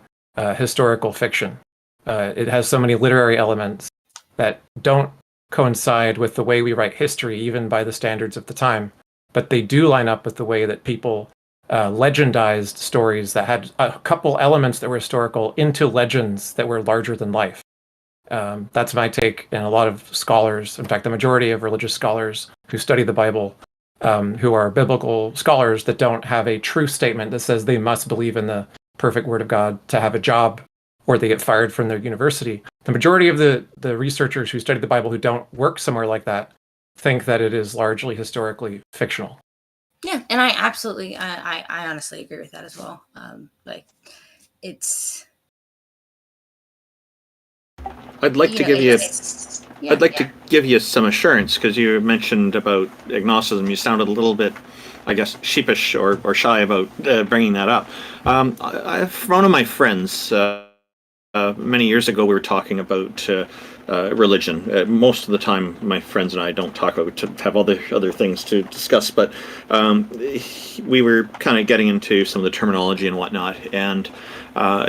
D: historical fiction. It has so many literary elements that don't coincide with the way we write history, even by the standards of the time, but they do line up with the way that people legendized stories that had a couple elements that were historical into legends that were larger than life. That's my take, and a lot of scholars, in fact, the majority of religious scholars who study the Bible, who are biblical scholars that don't have a true statement that says they must believe in the perfect word of God to have a job or they get fired from their university. The majority of the researchers who study the Bible who don't work somewhere like that think that it is largely historically fictional.
M: Yeah, and I absolutely, I honestly agree with that as well. It's.
B: I'd like to give you. I'd like to give you some assurance because you mentioned about agnosticism. You sounded a little bit, I guess, sheepish or shy about bringing that up. One of my friends. Many years ago, we were talking about religion. Most of the time, my friends and I don't talk about to have other things to discuss, but we were kind of getting into some of the terminology and whatnot, and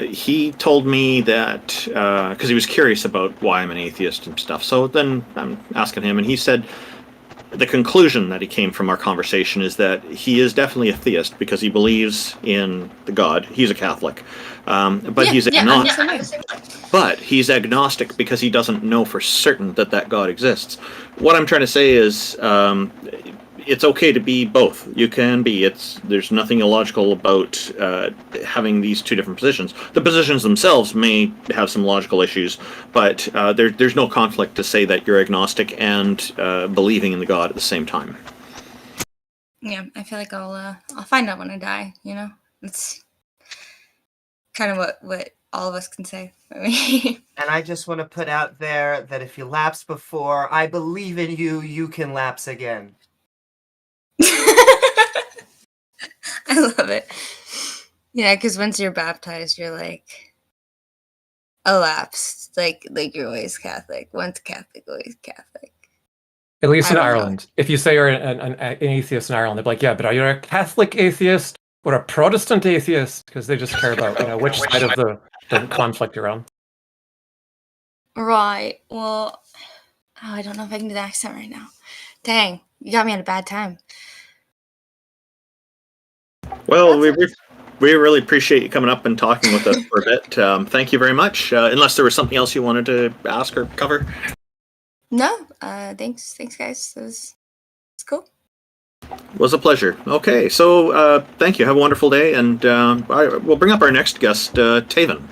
B: he told me that, because he was curious about why I'm an atheist and stuff, so then I'm asking him, and he said, the conclusion that he came from our conversation is that he is definitely a theist because he believes in the God. He's a Catholic, but he's agnostic. But he's agnostic because he doesn't know for certain that God exists. What I'm trying to say is, it's okay to be both. You can be. There's nothing illogical about having these two different positions. The positions themselves may have some logical issues, but there's no conflict to say that you're agnostic and believing in the God at the same time.
M: Yeah, I feel like I'll find out when I die. You know, it's kind of what all of us can say.
A: And I just want to put out there that if you lapsed before, I believe in you. You can lapse again.
M: I love it. Yeah, because once you're baptized, you're like elapsed. Like you're always Catholic. Once Catholic, always Catholic.
D: At least in Ireland. If you say you're an atheist in Ireland, they're like, yeah, but are you a Catholic atheist or a Protestant atheist? Because they just care about which side of the conflict you're on.
M: Right. Well, I don't know if I can do the accent right now. Dang, you got me at a bad time.
B: Well, we really appreciate you coming up and talking with us for a bit. Thank you very much. Unless there was something else you wanted to ask or cover.
M: No, thanks guys. It's cool.
B: It was a pleasure. Okay, so thank you. Have a wonderful day, and we'll bring up our next guest, Taven.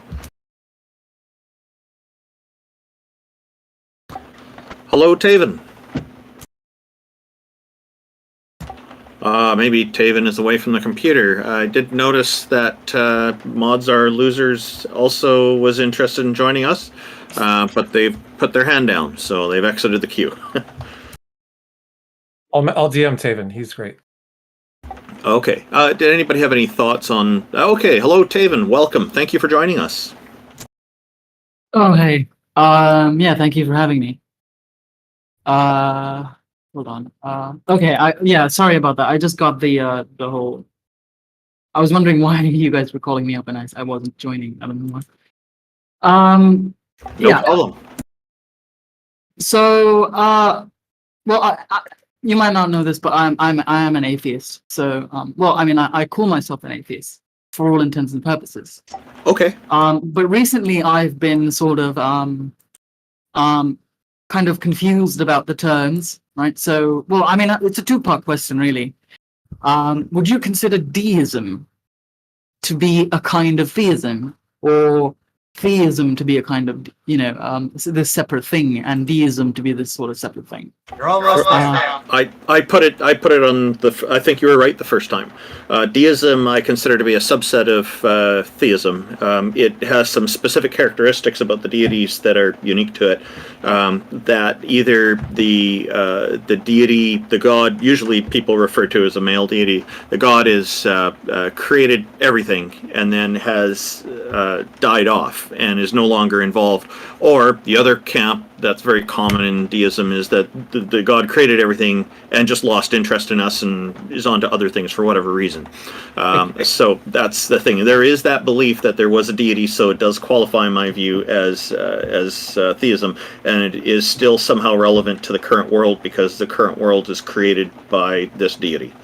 B: Hello, Taven. Maybe Taven is away from the computer. I did notice that Mods Are Losers also was interested in joining us, but they've put their hand down, so they've exited the queue.
D: I'll DM Taven. He's great.
B: Okay. Did anybody have any thoughts on... Okay, hello, Taven. Welcome. Thank you for joining us.
N: Oh, hey. Yeah, thank you for having me. Hold on. Okay, yeah, sorry about that. I just got the whole... I was wondering why you guys were calling me up and I wasn't joining. I don't know why.
B: No problem.
N: So, well, you might not know this, but I am an atheist. So, well, I mean, I call myself an atheist for all intents and purposes.
B: Okay.
N: But recently I've been sort of kind of confused about the terms, right? So, well, I mean, it's a two-part question, really. Would you consider deism to be a kind of theism, or theism to be a kind of, you know, this separate thing, and deism to be this sort of separate thing?
A: You're almost there.
B: I put it on the... I think you were right the first time. Deism I consider to be a subset of theism. It has some specific characteristics about the deities that are unique to it. That either the deity, the god, usually people refer to as a male deity, the god is created everything and then has died off and is no longer involved. Or the other camp that's very common in deism is that the god created everything and just lost interest in us and is on to other things for whatever reason. So that's the thing. There is that belief that there was a deity, so it does qualify, in my view, as theism, and it is still somehow relevant to the current world because the current world is created by this deity.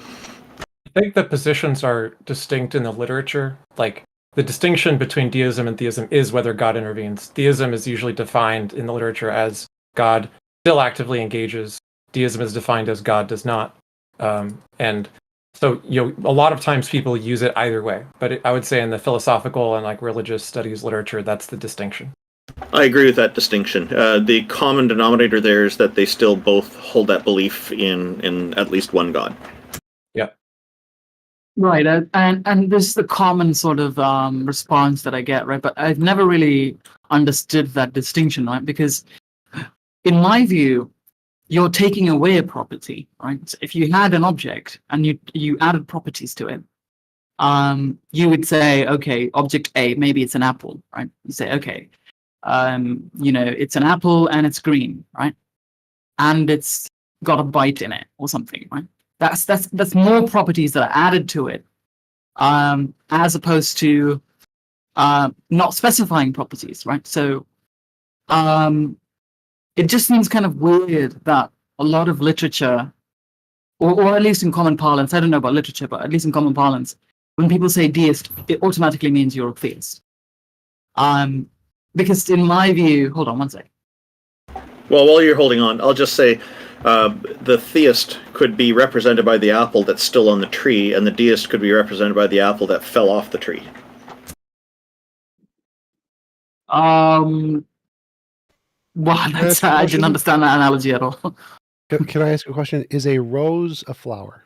D: I think the positions are distinct in the literature. Like, the distinction between deism and theism is whether God intervenes. Theism is usually defined in the literature as God still actively engages. Deism is defined as God does not. And so, you know, a lot of times people use it either way. But I would say in the philosophical and like religious studies literature, that's the distinction.
B: I agree with that distinction. The common denominator there is that they still both hold that belief in at least one God.
D: Yeah.
N: Right, and this is the common sort of response that I get, right? But I've never really understood that distinction, right? Because in my view, you're taking away a property, right? So if you had an object and you added properties to it, you would say, okay, object A, maybe it's an apple, right? You say, okay, you know, it's an apple and it's green, right? And it's got a bite in it or something, right? That's more properties that are added to it, as opposed to not specifying properties, right? So it just seems kind of weird that a lot of literature, or at least in common parlance, I don't know about literature, but at least in common parlance, when people say deist, it automatically means you're a theist. Because in my view, hold on one sec.
B: Well, while you're holding on, I'll just say the theist could be represented by the apple that's still on the tree, and the deist could be represented by the apple that fell off the tree.
N: Wow, I didn't understand that analogy at all.
G: Can I ask a question? Is a rose a flower?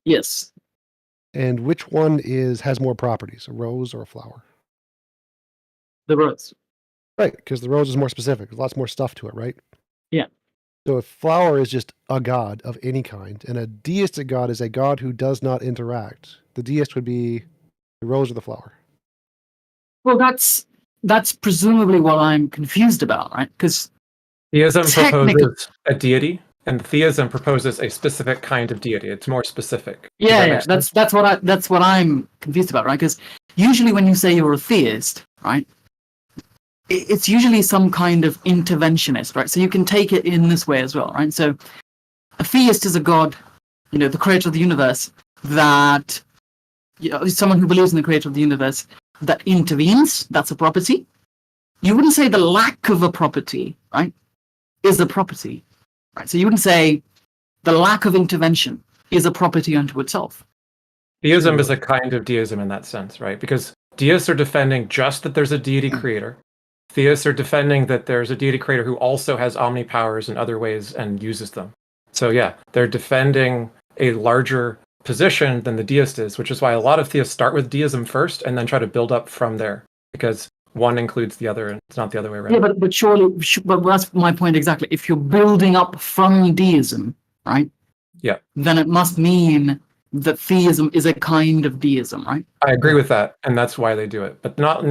N: Yes.
G: And which one has more properties, a rose or a flower?
N: The rose.
G: Right, because the rose is more specific. There's lots more stuff to it, right?
N: Yeah.
G: So a flower is just a god of any kind, and a deistic god is a god who does not interact. The deist would be the rose or the flower.
N: Well, that's presumably what I'm confused about, right? Because
D: theism proposes a deity, and theism proposes a specific kind of deity. It's more specific.
N: Yeah, that's what I'm confused about, right? Because usually when you say you're a theist, right, it's usually some kind of interventionist, right? So you can take it in this way as well, right? So a theist is a god, you know, the creator of the universe, that someone who believes in the creator of the universe that intervenes, that's a property. You wouldn't say the lack of a property, right, is a property, right? So you wouldn't say the lack of intervention is a property unto itself.
D: Theism is a kind of deism in that sense, right? Because deists are defending just that there's a deity creator. Theists are defending that there's a deity creator who also has omnipowers in other ways and uses them. So yeah, they're defending a larger position than the deist is, which is why a lot of theists start with deism first and then try to build up from there, because one includes the other and it's not the other way around.
N: Yeah, but surely, but that's my point exactly. If you're building up from deism, right?
D: Yeah.
N: Then it must mean that theism is a kind of deism, right?
D: I agree with that, and that's why they do it. But not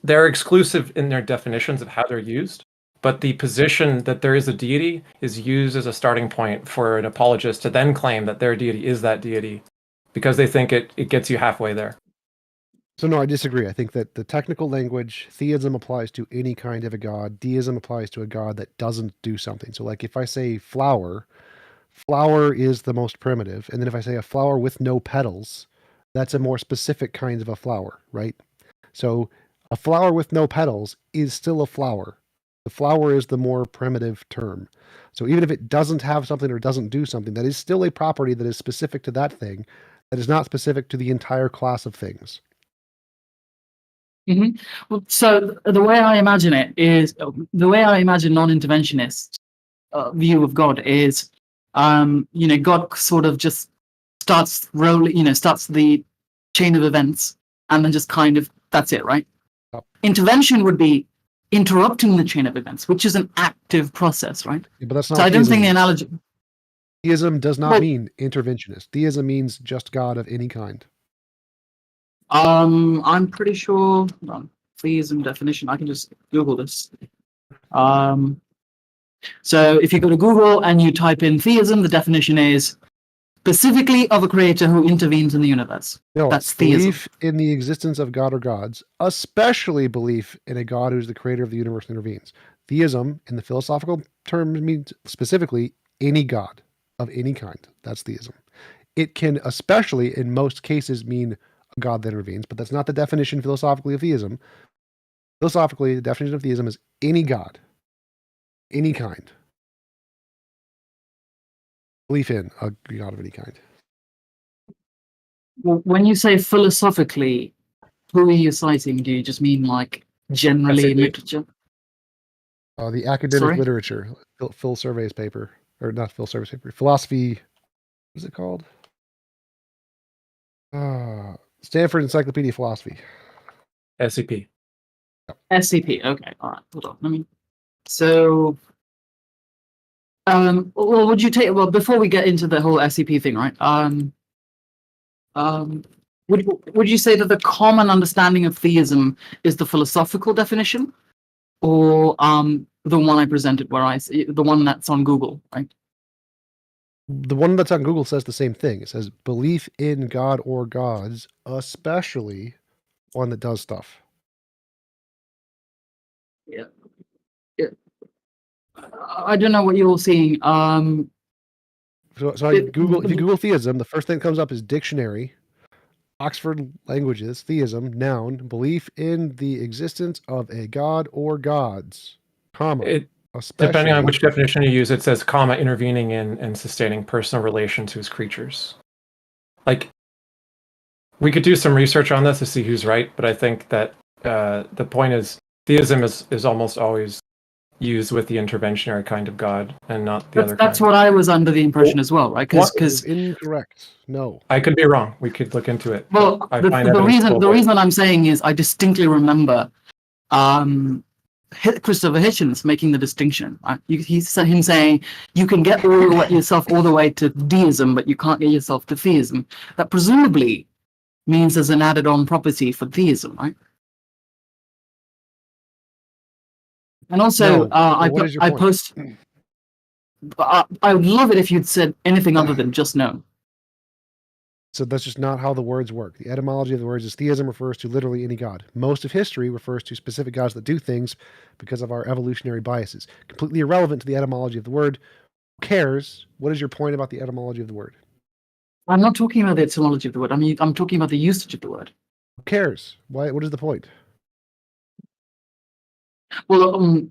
D: they're exclusive in their definitions of how they're used. But the position that there is a deity is used as a starting point for an apologist to then claim that their deity is that deity, because they think it gets you halfway there.
G: So no, I disagree. I think that the technical language, theism applies to any kind of a god. Deism applies to a god that doesn't do something. So like if I say flower is the most primitive. And then if I say a flower with no petals, that's a more specific kind of a flower, right? So a flower with no petals is still a flower. The flower is the more primitive term. So even if it doesn't have something or doesn't do something, that is still a property that is specific to that thing, that is not specific to the entire class of things.
N: Mm-hmm. Well, so the way I imagine it is, the way I imagine non-interventionist view of God is, God sort of just starts rolling, starts the chain of events, and then just kind of, that's it, right? Oh. Intervention would be interrupting the chain of events, which is an active process, right?
G: Yeah, but that's not.
N: So I don't think the analogy.
G: Theism does not mean interventionist. Theism means just God of any kind.
N: I'm pretty sure. Hold on. Theism definition. I can just Google this. So if you go to Google and you type in theism, the definition is specifically of a creator who intervenes in the universe.
G: No,
N: that's
G: belief
N: theism.
G: In the existence of God or gods, especially belief in a God who's the creator of the universe and intervenes. Theism, in the philosophical terms, means specifically any God of any kind. That's theism. It can, especially in most cases, mean a God that intervenes, but that's not the definition philosophically of theism. Philosophically, the definition of theism is any God, any kind. Belief in a God of any kind.
N: Well, when you say philosophically, who are you citing? Do you just mean like generally in literature?
G: The academic literature, Phil Survey's paper, or not Phil Survey's paper, philosophy. What is it called? Stanford Encyclopedia of Philosophy.
D: SCP.
N: SCP. Okay. All right. Hold on. Let me. So, well, would you take? Well, before we get into the whole SCP thing, right? Would you say that the common understanding of theism is the philosophical definition, or the one I presented, where the one that's on Google, right?
G: The one that's on Google says the same thing. It says belief in God or gods, especially one that does stuff.
N: Yeah. I don't know what you're seeing.
G: So if you Google theism, the first thing that comes up is dictionary, Oxford Languages, theism, noun, belief in the existence of a god or gods, comma.
D: Depending on which definition you use, it says, comma, intervening in and sustaining personal relations with creatures. Like, we could do some research on this to see who's right, but I think that the point is, theism is almost always used with the interventionary kind of God and not the other kind.
N: That's what I was under the impression as well, right? Because
G: incorrect. No,
D: I could be wrong. We could look into it.
N: Well, the reason I'm saying is I distinctly remember Christopher Hitchens making the distinction. He's him saying you can get yourself all the way to deism, but you can't get yourself to theism. That presumably means there's an added-on property for theism, right? And also, I would love it if you'd said anything other than just no.
G: So that's just not how the words work. The etymology of the words is theism refers to literally any god. Most of history refers to specific gods that do things because of our evolutionary biases. Completely irrelevant to the etymology of the word. Who cares? What is your point about the etymology of the word?
N: I'm not talking about the etymology of the word. I mean, I'm talking about the usage of the word.
G: Who cares? Why? What is the point?
N: Well,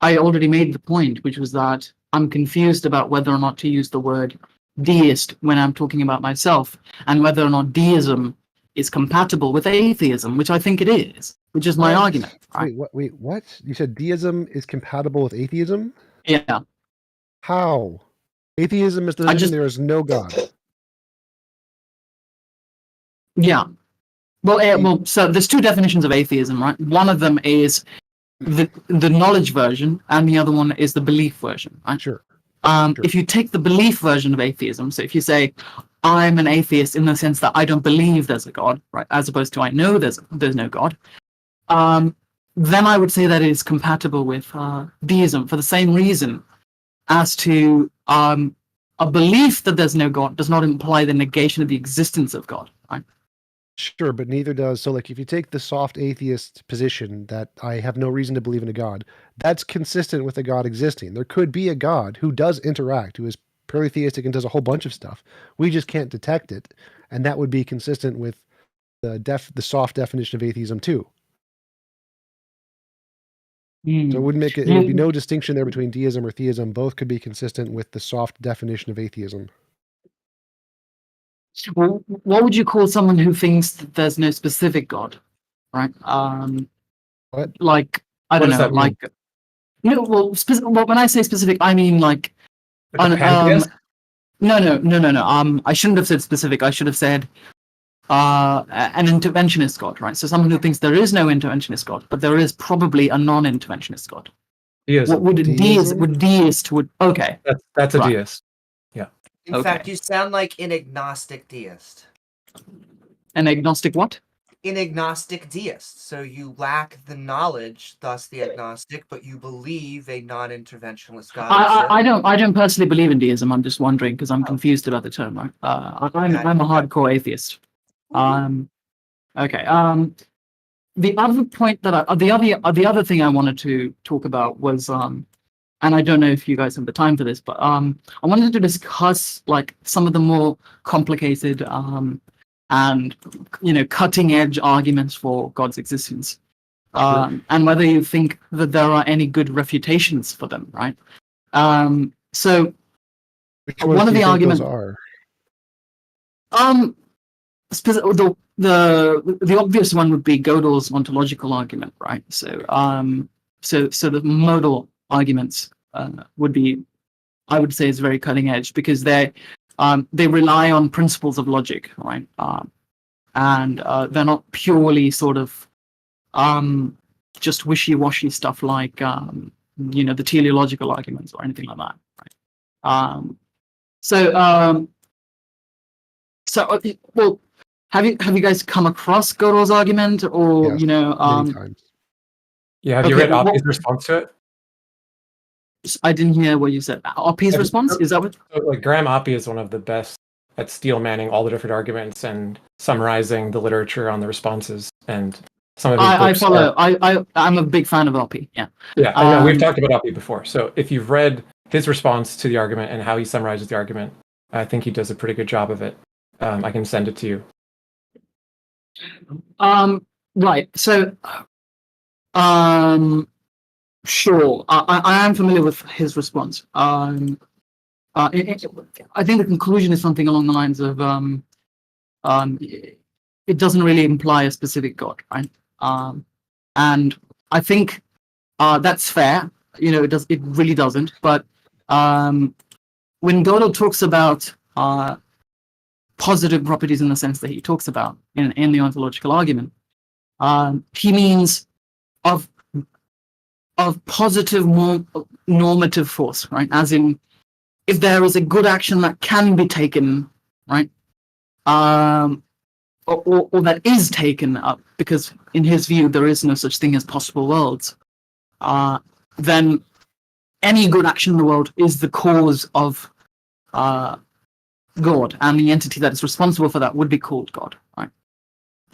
N: I already made the point, which was that I'm confused about whether or not to use the word deist when I'm talking about myself, and whether or not deism is compatible with atheism, which I think it is, which is my argument. Right?
G: Wait, what? You said deism is compatible with atheism?
N: Yeah.
G: How? Atheism is the position there is no God.
N: Yeah. Well, so there's two definitions of atheism, right? One of them is the knowledge version, and the other one is the belief version, right?
G: Sure.
N: If you take the belief version of atheism, so if you say, I'm an atheist in the sense that I don't believe there's a God, right, as opposed to I know there's no God, then I would say that it is compatible with deism for the same reason as to a belief that there's no God does not imply the negation of the existence of God, right?
G: Sure, but neither does. So, like, if you take the soft atheist position that I have no reason to believe in a God, that's consistent with a God existing. There could be a God who does interact, who is purely theistic and does a whole bunch of stuff. We just can't detect it, and that would be consistent with the soft definition of atheism too. So it wouldn't make it. It would be no distinction there between deism or theism. Both could be consistent with the soft definition of atheism.
N: Well, what would you call someone who thinks that there's no specific God, right?
G: What?
N: Like, I don't know, like, well, when I say specific, I mean like
D: no.
N: I shouldn't have said specific. I should have said an interventionist God, right? So someone who thinks there is no interventionist God, but there is probably a non-interventionist God.
D: Deism.
N: What would a deist would okay.
D: That's a deist. Yeah.
A: In fact, you sound like an agnostic deist.
N: An agnostic what?
A: An agnostic deist. So you lack the knowledge, thus the agnostic, but you believe a non-interventionist God.
N: I don't personally believe in deism. I'm just wondering because I'm confused about the term. Right? I'm a hardcore atheist. Okay. The other point that the other thing I wanted to talk about was and I don't know if you guys have the time for this, but I wanted to discuss like some of the more complicated and cutting edge arguments for God's existence, and whether you think that there are any good refutations for them, right? So one of the arguments
G: are
N: the obvious one would be Gödel's ontological argument, right? So the modal arguments would be, I would say, is very cutting edge because they rely on principles of logic, right? And they're not purely sort of just wishy-washy stuff like the teleological arguments or anything like that, right? Well, have you guys come across Gödel's argument or
G: yes, many times?
D: Yeah, have you read Oppie's response to it?
N: I didn't hear what you said. Oppie's response? Is that what?
D: Like Graham Oppie is one of the best at steel-manning all the different arguments and summarizing the literature on the responses. And some of his
N: I
D: books
N: follow. I'm a big fan of Oppie. Yeah.
D: Yeah, I know. We've talked about Oppie before. So if you've read his response to the argument and how he summarizes the argument, I think he does a pretty good job of it. I can send it to you.
N: Right. So, sure. I am familiar with his response. I think the conclusion is something along the lines of it doesn't really imply a specific God, right? And I think that's fair. It really doesn't. But when Gödel talks about positive properties in the sense that he talks about in the ontological argument, he means of positive normative force, right? As in, if there is a good action that can be taken, right, or that is taken up, because in his view there is no such thing as possible worlds, then any good action in the world is the cause of God, and the entity that is responsible for that would be called God, right?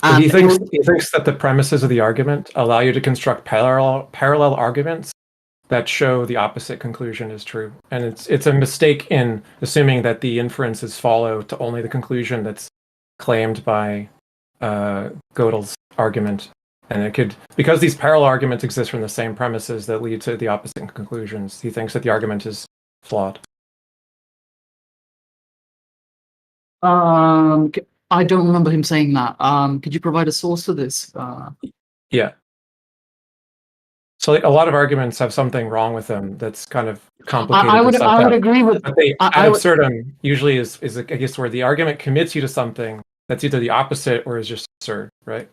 D: So he thinks that the premises of the argument allow you to construct parallel arguments that show the opposite conclusion is true. And it's a mistake in assuming that the inferences follow to only the conclusion that's claimed by Gödel's argument. And it could, because these parallel arguments exist from the same premises that lead to the opposite conclusions, he thinks that the argument is flawed.
N: I don't remember him saying that. Could you provide a source for this?
D: Yeah. So a lot of arguments have something wrong with them that's kind of complicated.
N: I would agree with.
D: But they ad absurdum usually is a case where the argument commits you to something that's either the opposite or is just absurd, right?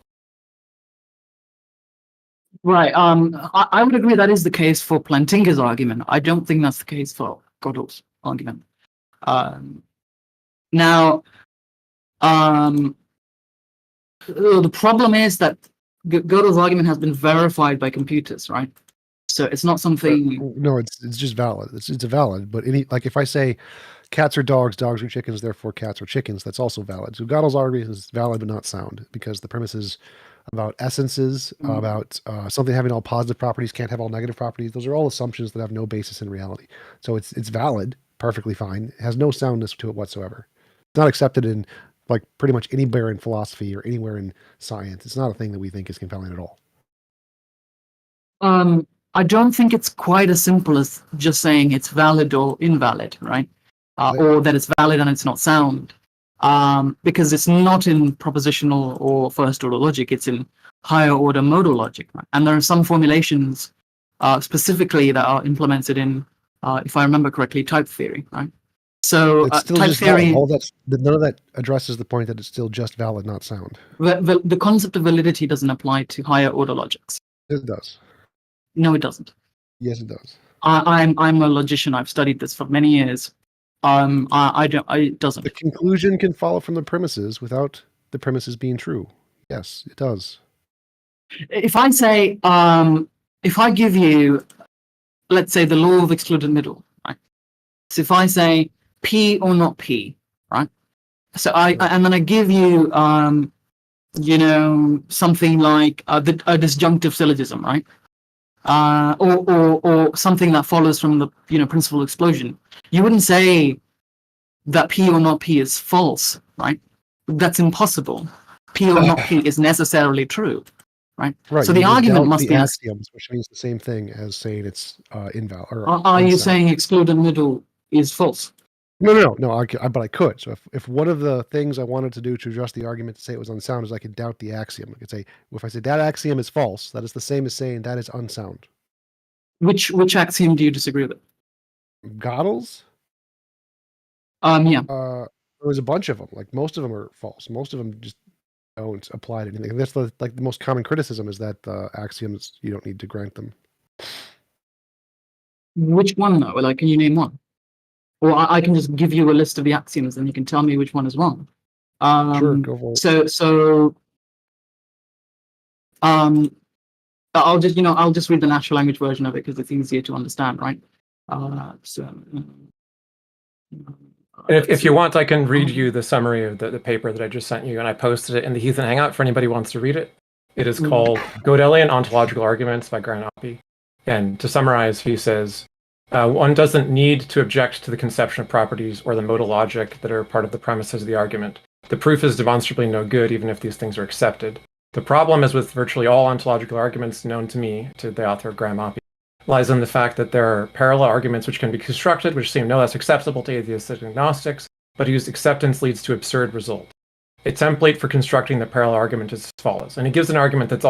N: Right. I would agree that is the case for Plantinga's argument. I don't think that's the case for Gödel's argument. Now, the problem is that Gödel's argument has been verified by computers, right? So it's not something.
G: No, it's just valid. It's valid. But like if I say cats are dogs, dogs are chickens, therefore cats are chickens, that's also valid. So Gödel's argument is valid but not sound, because the premise is about essences, about something having all positive properties can't have all negative properties. Those are all assumptions that have no basis in reality. So it's valid, perfectly fine. It has no soundness to it whatsoever. It's not accepted in like pretty much anywhere in philosophy or anywhere in science. It's not a thing that we think is compelling at all.
N: I don't think it's quite as simple as just saying it's valid or invalid, right? Or that it's valid and it's not sound. Because it's not in propositional or first order logic, it's in higher order modal logic, right? And there are some formulations specifically that are implemented in, if I remember correctly, type theory, right? So type theory,
G: none of that addresses the point that it's still just valid, not sound.
N: The concept of validity doesn't apply to higher order logics.
G: It does.
N: No, it doesn't.
G: Yes, it does.
N: I'm a logician. I've studied this for many years. It doesn't.
G: The conclusion can follow from the premises without the premises being true. Yes, it does.
N: If I say, if I give you, let's say, the law of excluded middle, right? So if I say P or not P, right? So and then I give you, something like a disjunctive syllogism, right? Or something that follows from the principal explosion. You wouldn't say that P or not P is false, right? That's impossible. P or not P is necessarily true, right?
G: Right.
N: So the argument must be
G: axioms, which means the same thing as saying it's invalid.
N: Are you saying excluded middle is false?
G: No. But I could. So if one of the things I wanted to do to address the argument to say it was unsound is I could doubt the axiom. I could say, if I say that axiom is false, that is the same as saying that is unsound.
N: Which axiom do you disagree with?
G: Gödel's?
N: Yeah.
G: There was a bunch of them. Like most of them are false. Most of them just don't apply to anything. That's the most common criticism is that the axioms, you don't need to grant them.
N: Which one though? Like, can you name one? Or I can just give you a list of the axioms and you can tell me which one is wrong.
G: Sure, go for it.
N: I'll just read the natural language version of it because it's easier to understand, right?
D: If you want, I can read you the summary of the paper that I just sent you, and I posted it in the Heathen Hangout for anybody who wants to read it. It is called Gödelian Ontological Arguments by Grant Oppy. And to summarize, he says, one doesn't need to object to the conception of properties or the modal logic that are part of the premises of the argument. The proof is demonstrably no good, even if these things are accepted. The problem, as with virtually all ontological arguments known to me, to the author Graham Oppy, lies in the fact that there are parallel arguments which can be constructed, which seem no less acceptable to atheists and agnostics, but whose acceptance leads to absurd results. A template for constructing the parallel argument is as follows. And he gives an argument that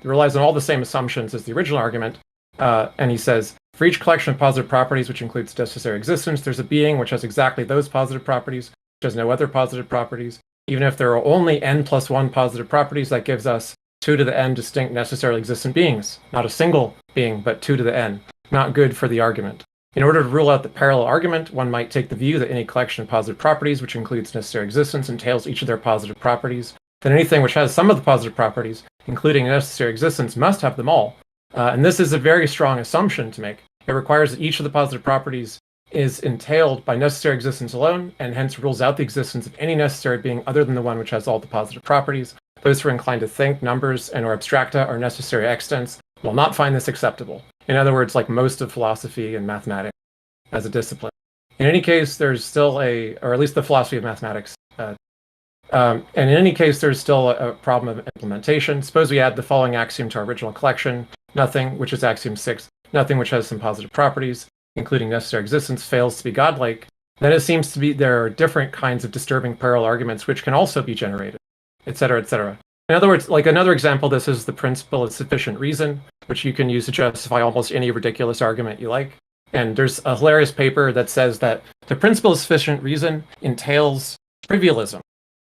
D: relies on all the same assumptions as the original argument. And he says, for each collection of positive properties, which includes necessary existence, there's a being which has exactly those positive properties, which has no other positive properties. Even if there are only n+1 positive properties, that gives us 2 to the n distinct necessarily existent beings. Not a single being, but 2 to the n. Not good for the argument. In order to rule out the parallel argument, one might take the view that any collection of positive properties, which includes necessary existence, entails each of their positive properties. Then anything which has some of the positive properties, including necessary existence, must have them all. And this is a very strong assumption to make. It requires that each of the positive properties is entailed by necessary existence alone, and hence rules out the existence of any necessary being other than the one which has all the positive properties. Those who are inclined to think numbers and or abstracta are necessary extents will not find this acceptable. In other words, like most of philosophy and mathematics as a discipline. In any case, there's still or at least the philosophy of mathematics. And in any case, there's still a problem of implementation. Suppose we add the following axiom to our original collection: nothing, which is axiom 6, nothing which has some positive properties, including necessary existence, fails to be godlike. Then it seems to be there are different kinds of disturbing parallel arguments which can also be generated, etc., etc. In other words, like another example, this is the principle of sufficient reason, which you can use to justify almost any ridiculous argument you like. And there's a hilarious paper that says that the principle of sufficient reason entails trivialism.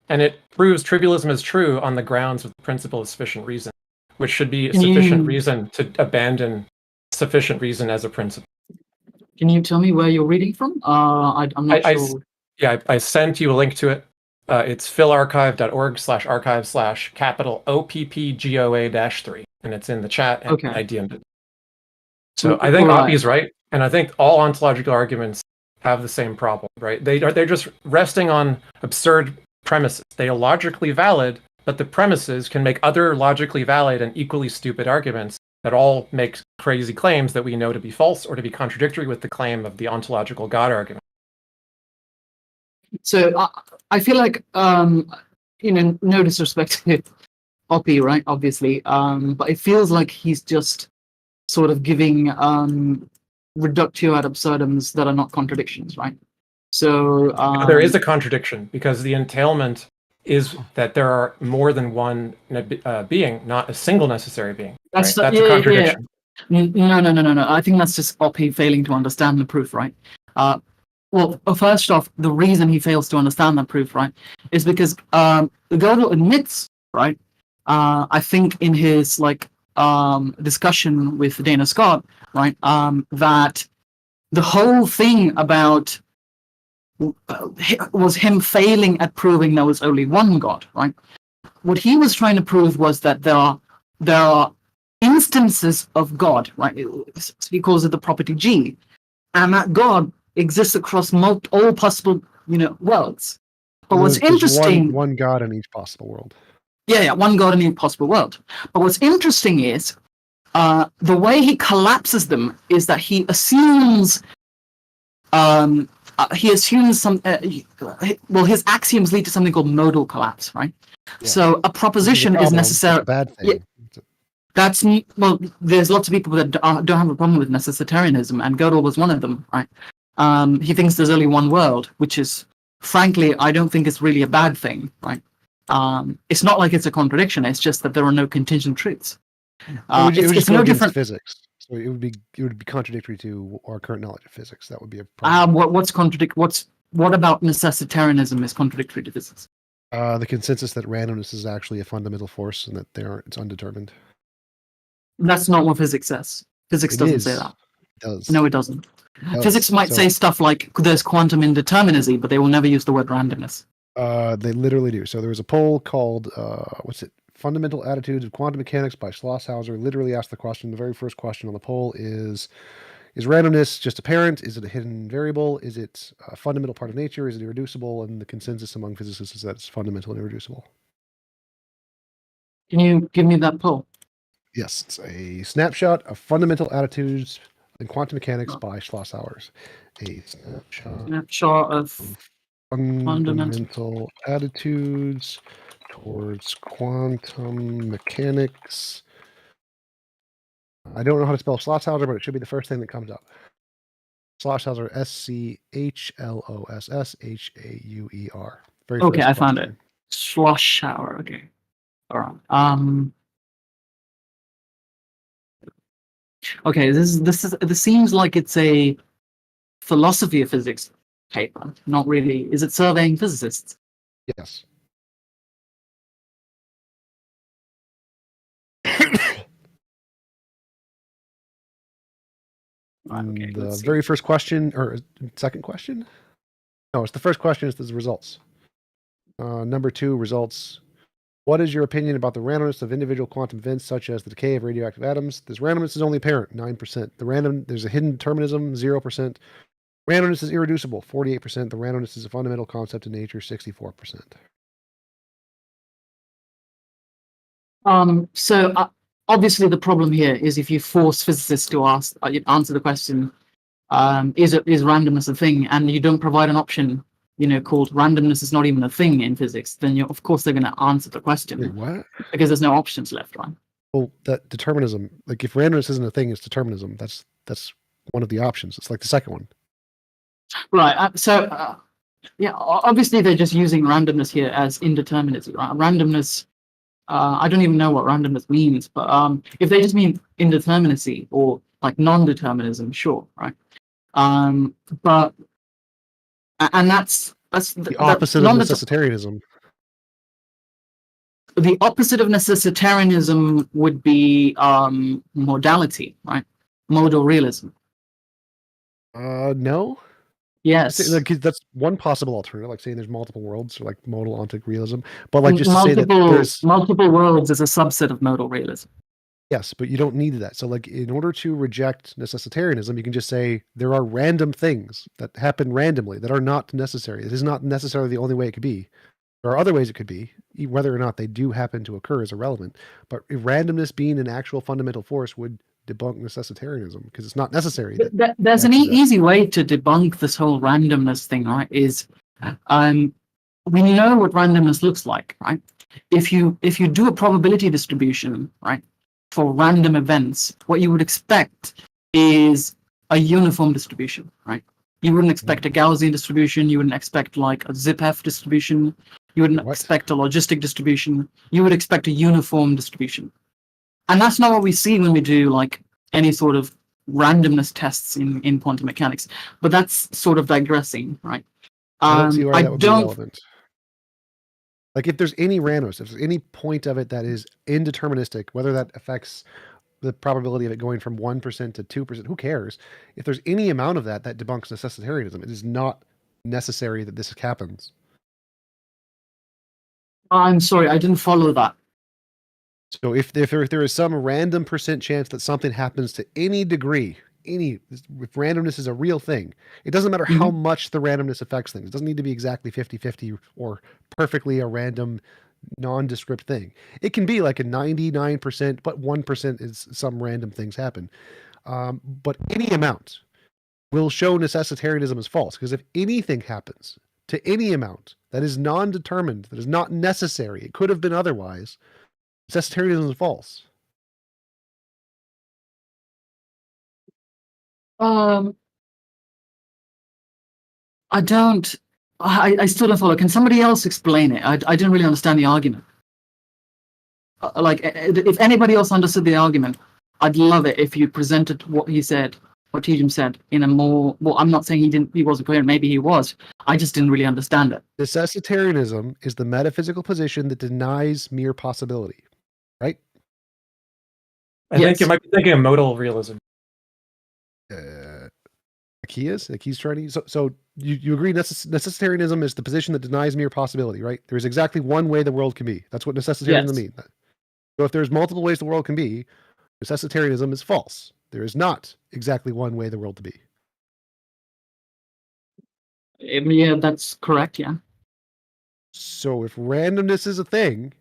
D: And it proves trivialism is true on the grounds of the principle of sufficient reason, which should be sufficient reason to abandon sufficient reason as a principle.
N: Can you tell me where you're reading from? I'm not sure.
D: I sent you a link to it. It's philarchive.org/archive/OPPGOA-3, and it's in the chat, and I DM'd it. So I think Oppie is right, and I think all ontological arguments have the same problem, right? They're just resting on absurd premises. They are logically valid, but the premises can make other logically valid and equally stupid arguments that all make crazy claims that we know to be false or to be contradictory with the claim of the ontological God argument.
N: So I feel like, no disrespect to Oppie, right? Obviously, but it feels like he's just sort of giving reductio ad absurdums that are not contradictions, right? So
D: there is a contradiction, because the entailment is that there are more than one being, not a single necessary being. That's a contradiction.
N: Yeah. No. I think that's just Oppie failing to understand the proof, right? Well, first off, the reason he fails to understand that proof, right, is because Gödel admits, right, I think in his discussion with Dana Scott, right, that the whole thing about was him failing at proving there was only one God, right? What he was trying to prove was that there are instances of God, right? He calls it the property G, and that God exists across all possible, worlds. But what's interesting,
G: one God in each possible world.
N: Yeah, one God in each possible world. But what's interesting is the way he collapses them is that he assumes some. His axioms lead to something called modal collapse, right? Yeah. So a proposition is necessary.
G: Bad thing.
N: Yeah, there's lots of people that don't have a problem with necessitarianism, and Gödel was one of them, right? He thinks there's only one world, which is, frankly, I don't think it's really a bad thing, right? It's not like it's a contradiction. It's just that there are no contingent truths.
G: It's no different physics. So it would be contradictory to our current knowledge of physics. That would be a problem.
N: What about necessitarianism is contradictory to physics?
G: The consensus that randomness is actually a fundamental force and that it's undetermined.
N: That's not what physics says. Physics doesn't say that.
G: It does.
N: No, it doesn't. Physics might say stuff like there's quantum indeterminacy, but they will never use the word randomness.
G: They literally do. So there was a poll called Fundamental Attitudes of Quantum Mechanics by Schlosshauser. Literally asked the question. The very first question on the poll is randomness just apparent? Is it a hidden variable? Is it a fundamental part of nature? Is it irreducible? And the consensus among physicists is that it's fundamental and irreducible.
N: Can you give me that poll?
G: Yes, it's a snapshot of Fundamental Attitudes in Quantum Mechanics by Schlosshauser. A
N: snapshot of
G: fundamental attitudes towards quantum mechanics. I don't know how to spell Schlosshauser, but it should be the first thing that comes up. Schlosshauser, Schlossauer.
N: Okay, I found it. Schlosshauser. Okay, all right. Okay, this seems like it's a philosophy of physics paper. Not really. Is it surveying physicists?
G: Yes.
N: Okay,
G: the very first question, or second question? No, it's the first question is the results. Number 2, results. What is your opinion about the randomness of individual quantum events, such as the decay of radioactive atoms? This randomness is only apparent, 9%. There's a hidden determinism, 0%. Randomness is irreducible, 48%. The randomness is a fundamental concept in nature, 64%.
N: So obviously the problem here is if you force physicists to answer the question, is randomness a thing, and you don't provide an option, called randomness is not even a thing in physics, then of course they're going to answer the question.
G: Wait, what?
N: Because there's no options left, right?
G: Well, that determinism, like if randomness isn't a thing, it's determinism. That's one of the options. It's like the second one.
N: Right. Yeah, obviously they're just using randomness here as indeterminacy. Right? Randomness. I don't even know what randomness means, but if they just mean indeterminacy or like non-determinism, sure, right? But that's
G: the opposite of necessitarianism.
N: The opposite of necessitarianism would be modality, right? Modal realism.
G: No.
N: Yes.
G: That's one possible alternative, like saying there's multiple worlds, or like modal ontic realism. But like just to say that there's
N: multiple worlds is a subset of modal realism.
G: Yes, but you don't need that. So like in order to reject necessitarianism, you can just say there are random things that happen randomly that are not necessary. It is not necessarily the only way it could be. There are other ways it could be. Whether or not they do happen to occur is irrelevant. But if randomness being an actual fundamental force would debunk necessitarianism because it's not necessary.
N: There's an easy way to debunk this whole randomness thing, right? Is we know what randomness looks like, right? If you do a probability distribution, right, for random events, what you would expect is a uniform distribution, right? You wouldn't expect a Gaussian distribution. You wouldn't expect like a ZipF distribution. You wouldn't expect a logistic distribution. You would expect a uniform distribution. And that's not what we see when we do like any sort of randomness tests in quantum mechanics. But that's sort of digressing, right?
G: I don't see why that would be relevant. Like if there's any randomness, if there's any point of it that is indeterministic, whether that affects the probability of it going from 1% to 2%, who cares? If there's any amount of that debunks necessitarianism, it is not necessary that this happens.
N: I'm sorry, I didn't follow that.
G: So if there is some random percent chance that something happens to any degree, if randomness is a real thing, it doesn't matter how much the randomness affects things. It doesn't need to be exactly 50-50 or perfectly a random nondescript thing. It can be like a 99%, but 1% is some random things happen. But any amount will show necessitarianism is false, because if anything happens to any amount that is non-determined, that is not necessary, it could have been otherwise, necessitarianism is false.
N: I still don't follow. Can somebody else explain it? I didn't really understand the argument. If anybody else understood the argument, I'd love it if you presented what he said, what TJump said, in a more, well, I'm not saying he wasn't clear, maybe he was. I just didn't really understand it.
G: Necessitarianism is the metaphysical position that denies mere possibility, right?
D: I think you might be thinking of modal realism.
G: He's trying to. So you agree necessitarianism is the position that denies mere possibility, right? There is exactly one way the world can be. That's what necessitarianism means. So if there's multiple ways the world can be, necessitarianism is false. There is not exactly one way the world to be.
N: Yeah, that's correct. Yeah.
G: So if randomness is a thing,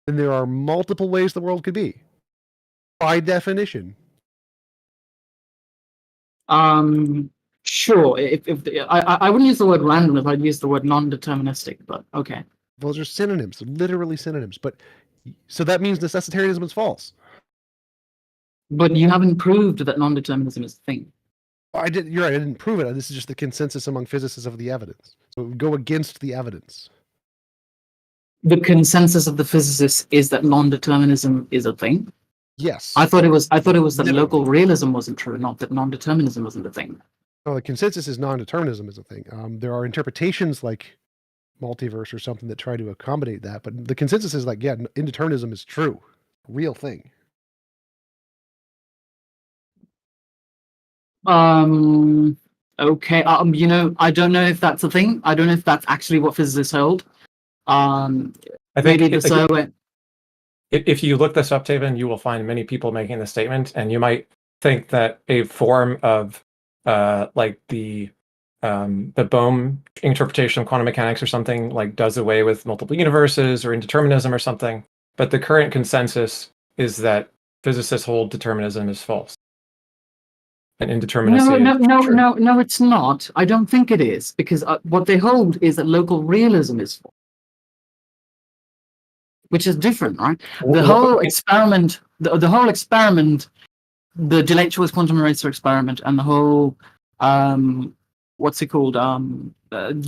G: then there are multiple ways the world could be, by definition.
N: Sure. I wouldn't use the word randomness. I'd use the word non-deterministic. But okay.
G: Those are synonyms, literally synonyms. But so that means necessitarianism is false.
N: But you haven't proved that non-determinism is a thing.
G: You're right. I didn't prove it. This is just the consensus among physicists of the evidence. So it would go against the evidence.
N: The consensus of the physicists is that non-determinism is a thing.
G: Yes.
N: I thought it was that local realism wasn't true, not that non-determinism wasn't a thing.
G: No, the consensus is non-determinism is a thing. There are interpretations like multiverse or something that try to accommodate that, but the consensus is like, yeah, indeterminism is true, real thing.
N: Okay. I don't know if that's a thing. I don't know if that's actually what physicists hold.
D: I think if you look this up, Taven, you will find many people making the statement, and you might think that a form of like the Bohm interpretation of quantum mechanics or something like does away with multiple universes or indeterminism or something. But the current consensus is that physicists hold determinism is false. And indeterminacy.
N: No, it's not. I don't think it is, because what they hold is that local realism is false, which is different, right? The whole experiment, the whole experiment, the delayed choice quantum eraser experiment, and the whole what's it called,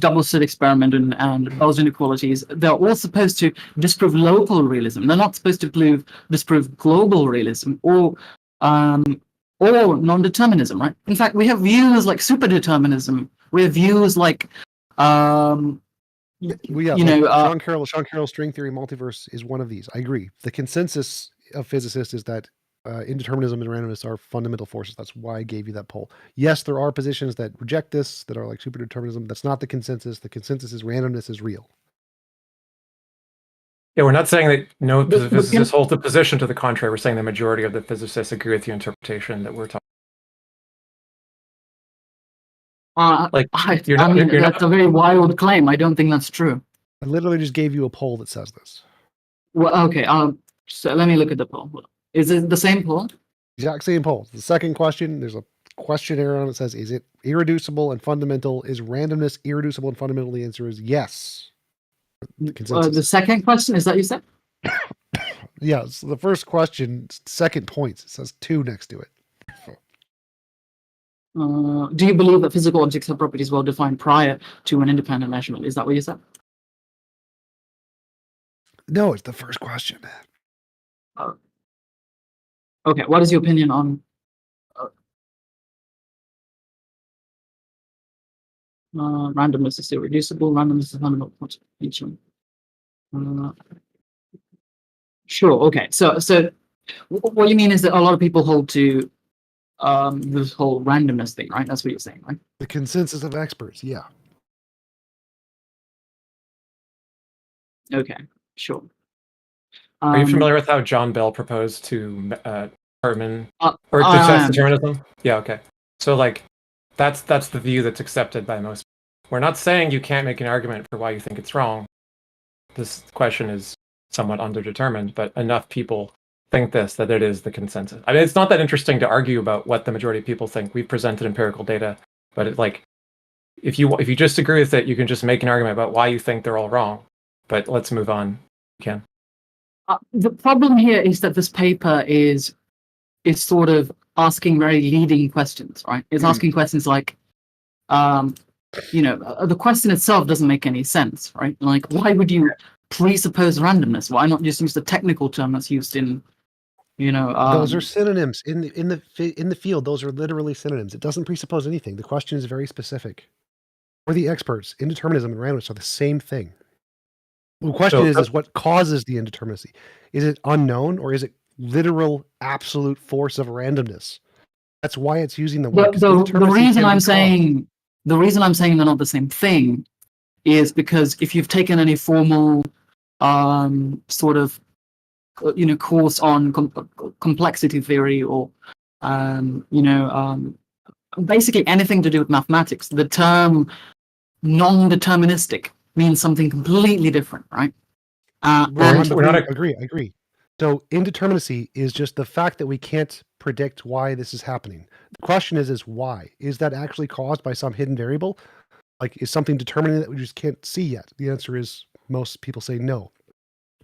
N: double slit experiment and Bell's inequalities, they're all supposed to disprove local realism. They're not supposed to disprove global realism or non-determinism, right? In fact, we have views like superdeterminism. We have views like
G: Sean Carroll's string theory multiverse is one of these. I agree. The consensus of physicists is that indeterminism and randomness are fundamental forces. That's why I gave you that poll. Yes, there are positions that reject this, that are like superdeterminism. That's not the consensus. The consensus is randomness is real.
D: Yeah, we're not saying that no physicists hold the position to the contrary. We're saying the majority of the physicists agree with the interpretation that we're talking.
N: That's a very wild claim. I don't think that's true.
G: I literally just gave you a poll that says this.
N: Well, okay. So let me look at the poll. Is it the same poll?
G: Exact same poll. The second question, there's a questionnaire on it that says, is it irreducible and fundamental? Is randomness irreducible and fundamental? The answer is yes.
N: The second question, is that you said?
G: Yeah, so the first question, second points. It says 2 next to it.
N: Do you believe that physical objects have properties well defined prior to an independent measurement? Is that what you said?
G: No, it's the first question.
N: Okay, what is your opinion on randomness is irreducible, randomness is fundamental contribution? Sure, okay. So what you mean is that a lot of people hold to this whole randomness thing, right? That's what you're saying, right?
G: The consensus of experts, yeah.
N: Okay, sure.
D: Are you familiar with how John Bell proposed to determine or to test determinism? Yeah, okay. So like that's the view that's accepted by most. We're not saying you can't make an argument for why you think it's wrong. This question is somewhat underdetermined, but enough people think that it is the consensus. I mean, it's not that interesting to argue about what the majority of people think. We've presented empirical data, but it, like, if you just agree with it, you can just make an argument about why you think they're all wrong. But let's move on. You can.
N: The problem here is that this paper is sort of asking very leading questions, right? It's asking questions like, the question itself doesn't make any sense, right? Like, why would you presuppose randomness? Why not just use the technical term that's used in,
G: those are synonyms in the field. Those are literally synonyms. It doesn't presuppose anything. The question is very specific. For the experts, indeterminism and randomness are the same thing. The question is what causes the indeterminacy? Is it unknown, or is it literal absolute force of randomness? That's why it's using the word.
N: The reason I'm saying they're not the same thing is because if you've taken any formal sort of course on complexity theory or basically anything to do with mathematics, the term non-deterministic means something completely different, right?
G: Agree. So indeterminacy is just the fact that we can't predict why this is happening. The question is why? Is that actually caused by some hidden variable? Like, is something determining that we just can't see yet? The answer is most people say no.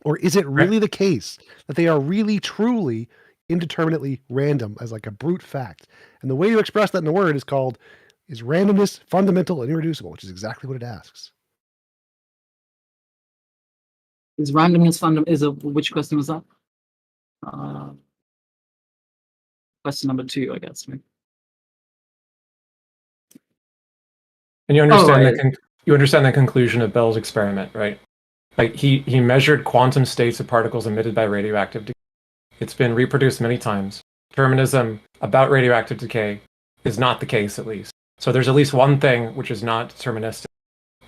G: Or is it really the case that they are really, truly, indeterminately random as like a brute fact? And the way to express that in a word is called, is randomness fundamental and irreducible, which is exactly what it asks.
N: Is randomness fundamental? Which question was that? Question number 2, I guess. Right?
D: And you understand you understand the conclusion of Bell's experiment, right? Like he measured quantum states of particles emitted by radioactive decay. It's been reproduced many times. Determinism about radioactive decay is not the case, at least. So there's at least one thing which is not deterministic,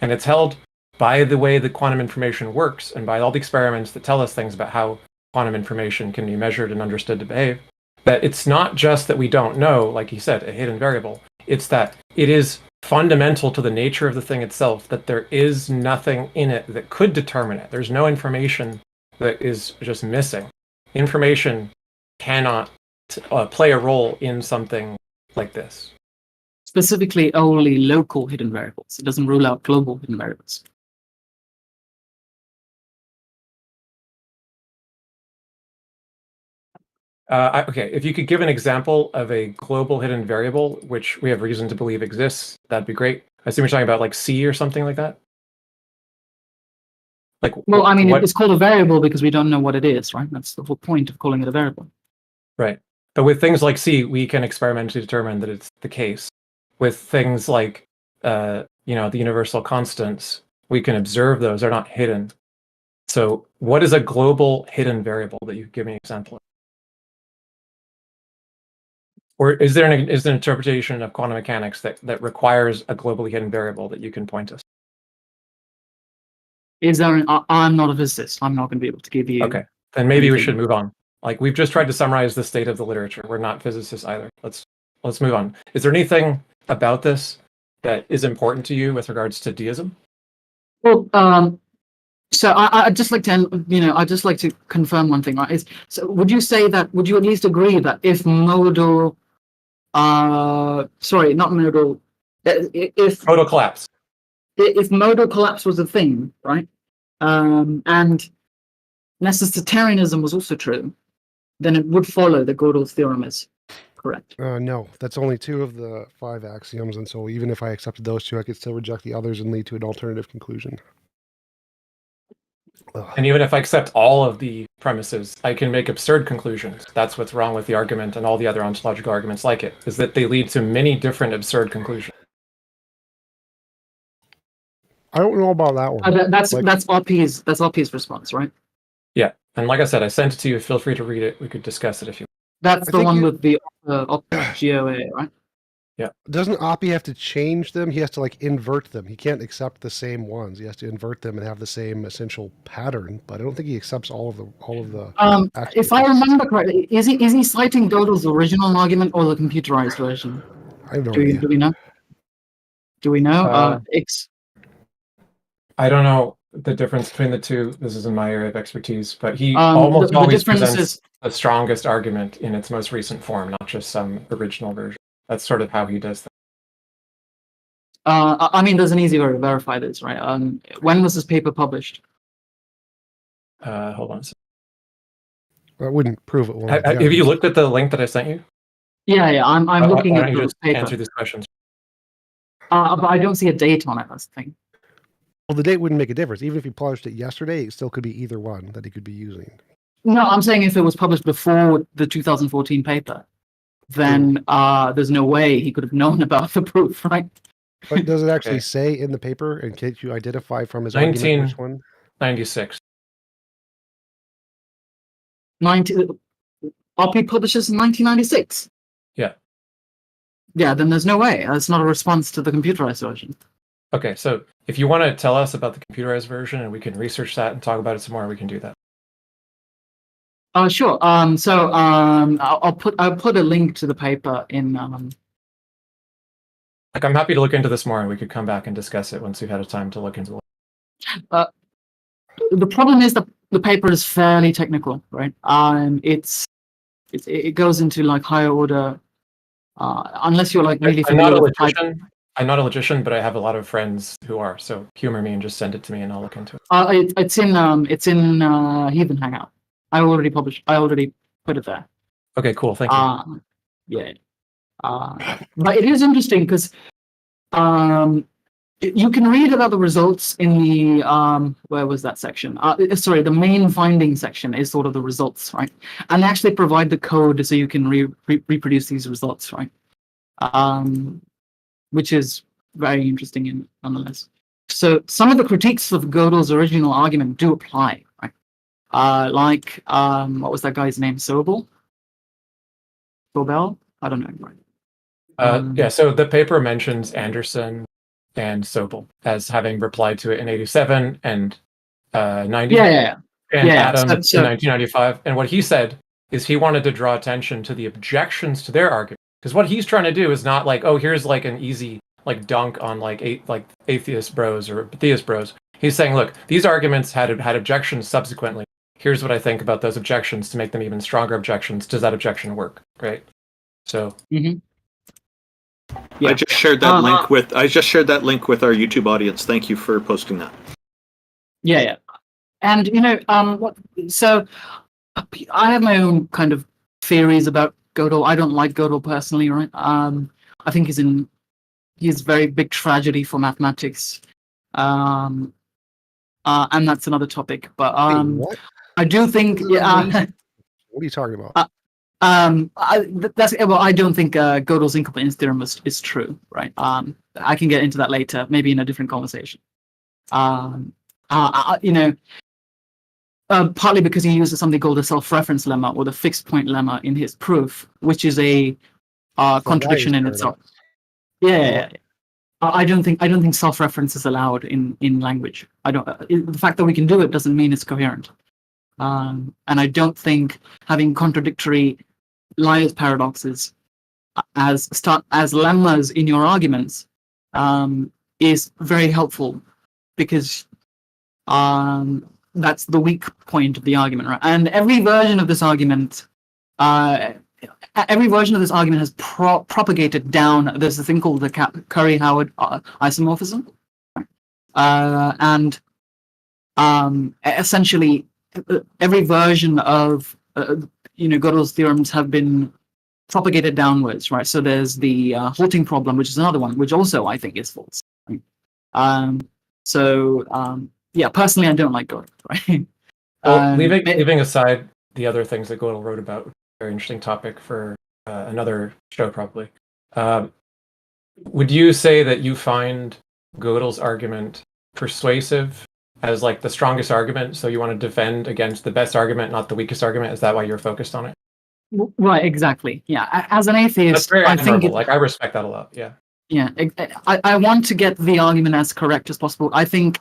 D: and it's held by the way that quantum information works and by all the experiments that tell us things about how quantum information can be measured and understood to behave, that it's not just that we don't know, like he said, a hidden variable. It's that it is fundamental to the nature of the thing itself that there is nothing in it that could determine it. There's no information that is just missing. Information cannot play a role in something like this.
N: Specifically, only local hidden variables. It doesn't rule out global hidden variables.
D: Okay, if you could give an example of a global hidden variable, which we have reason to believe exists, that'd be great. I assume you're talking about like C or something like that?
N: Well, I mean, it's called a variable because we don't know what it is, right? That's the whole point of calling it a variable.
D: Right. But with things like C, we can experimentally determine that it's the case. With things like, the universal constants, we can observe those. They're not hidden. So what is a global hidden variable that you could give me an example of? Or is there an interpretation of quantum mechanics that requires a globally hidden variable that you can point us?
N: I'm not a physicist. I'm not going to be able to give you.
D: Okay, then maybe we should move on. Like, we've just tried to summarize the state of the literature. We're not physicists either. Let's move on. Is there anything about this that is important to you with regards to deism?
N: Well, so I'd just like to confirm one thing, right? So would you at least agree that if modal, if
D: modal collapse,
N: if modal collapse was a thing, right? And necessitarianism was also true, then it would follow that Gödel's theorem is correct.
G: No, that's only 2 of the 5 axioms, and so even if I accepted those 2, I could still reject the others and lead to an alternative conclusion.
D: And even if I accept all of the premises, I can make absurd conclusions. That's what's wrong with the argument and all the other ontological arguments like it, is that they lead to many different absurd conclusions.
G: I don't know about that one.
N: That's RP's response, right?
D: Yeah, and like I said, I sent it to you. Feel free to read it. We could discuss it if you.
N: That's the one with the GOA, right?
D: Yeah.
G: Doesn't Oppie have to change them? He has to invert them. He can't accept the same ones. He has to invert them and have the same essential pattern. But I don't think he accepts all of the.
N: If I remember correctly, is he citing Gödel's original argument or the computerized version?
G: I have no idea.
N: Do we know? Do we know?
D: I don't know the difference between the two. This isn't my area of expertise, but he almost always presents the strongest argument in its most recent form, not just some original version. That's sort of how he does that.
N: I mean, there's an easy way to verify this, right? When was this paper published?
D: Hold on a second.
G: That wouldn't prove it.
D: Have you looked at the link that I sent you?
N: Yeah, I'm looking at the paper.
D: Answer these questions.
N: But I don't see a date on it, that's the thing.
G: Well, the date wouldn't make a difference. Even if he published it yesterday, it still could be either one that he could be using.
N: No, I'm saying if it was published before the 2014 paper, then there's no way he could have known about the proof, right?
G: But does it actually say in the paper, and can't you identify from his argument which one?
D: 1996.
N: RP publishes in 1996?
D: Yeah.
N: Yeah, then there's no way. That's not a response to the computerized version.
D: Okay, so if you want to tell us about the computerized version and we can research that and talk about it some more, we can do that.
N: Sure. I'll put a link to the paper in.
D: I'm happy to look into this more, and we could come back and discuss it once we've had a time to look into it.
N: The problem is that the paper is fairly technical, right? It goes into higher order. Unless you're really familiar with
D: I'm not a logician, but I have a lot of friends who are. So humor me and just send it to me, and I'll look into it.
N: It's in Heathen Hangout. I already put it there.
D: Okay, cool. Thank you.
N: Yeah. But it is interesting because you can read about the results in the where was that section? Sorry, the main finding section is sort of the results, right? And they actually provide the code so you can reproduce these results, right? Which is very interesting nonetheless. So some of the critiques of Gödel's original argument do apply, right? What was that guy's name? Sobel? I don't know. Right.
D: Yeah, so the paper mentions Anderson and Sobel as having replied to it in 87 and 90.
N: Yeah.
D: And Adam in 1995. And what he said is he wanted to draw attention to the objections to their argument. Because what he's trying to do is not here's an easy dunk on atheist bros or theist bros. He's saying, look, these arguments had objections subsequently. here's what I think about those objections to make them even stronger objections. Does that objection work? Right. So.
N: Yeah.
B: I just shared that link with our YouTube audience. Thank you for posting that.
N: Yeah. And so I have my own kind of theories about Gödel. I don't like Gödel personally, right? I think he's a very big tragedy for mathematics. And that's another topic. But
G: what?
N: I do think
G: what are you talking about?
N: I don't think Gödel's incompetence theorem is true, right? I can get into that later, maybe in a different conversation. Partly because he uses something called the self-reference lemma or the fixed point lemma in his proof, which is a contradiction in itself. Yeah. I don't think self-reference is allowed in language. The fact that we can do it doesn't mean it's coherent. And I don't think having contradictory liars paradoxes as lemmas in your arguments is very helpful, because that's the weak point of the argument, right? And every version of this argument has propagated down. There's a thing called the Curry-Howard isomorphism, and essentially every version of Gödel's theorems have been propagated downwards, right? So there's the halting problem, which is another one, which also I think is false. Right? Yeah, personally, I don't like Gödel, right?
D: Well, leaving aside the other things that Gödel wrote about, very interesting topic for another show, probably. Would you say that you find Gödel's argument persuasive as like the strongest argument? So you want to defend against the best argument, not the weakest argument? Is that why you're focused on it?
N: Right, exactly. Yeah, as an atheist,
D: that's very admirable. I respect that a lot. Yeah.
N: Yeah, I want to get the argument as correct as possible. I think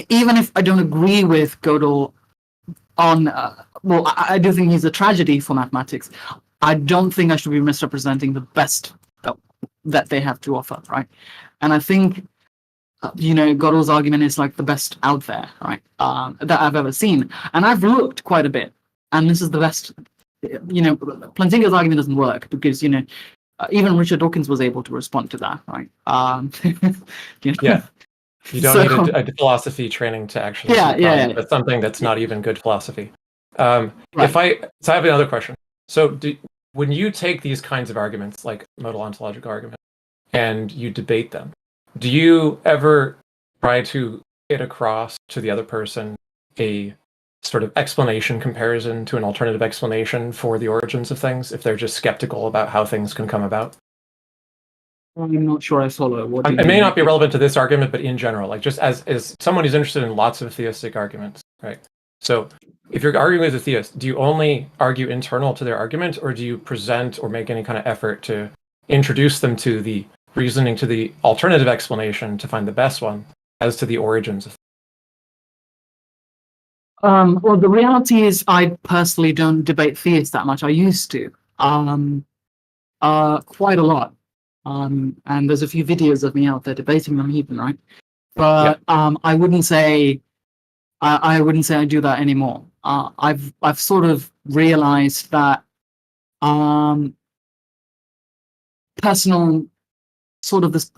N: even if I don't agree with Gödel on, I do think he's a tragedy for mathematics. I don't think I should be misrepresenting the best that they have to offer, right? And I think, Gödel's argument is like the best out there, right? That I've ever seen. And I've looked quite a bit, and this is the best. Plantinga's argument doesn't work because, even Richard Dawkins was able to respond to that, right?
D: Yeah. You don't need a philosophy training to actually but something that's not even good philosophy. Right. I have another question. So when you take these kinds of arguments, like modal ontological arguments, and you debate them, do you ever try to get across to the other person a sort of explanation comparison to an alternative explanation for the origins of things, if they're just skeptical about how things can come about?
N: I'm not sure I follow.
D: It may not be relevant to this argument, but in general, like just as someone who's interested in lots of theistic arguments, right? So if you're arguing with a theist, do you only argue internal to their argument, or do you present or make any kind of effort to introduce them to the reasoning, to the alternative explanation to find the best one as to the origins of
N: well, the reality is I personally don't debate theists that much. I used to. Quite a lot. And there's a few videos of me out there debating them even, right? But I wouldn't say I do that anymore. I've sort of realized that personal sort of this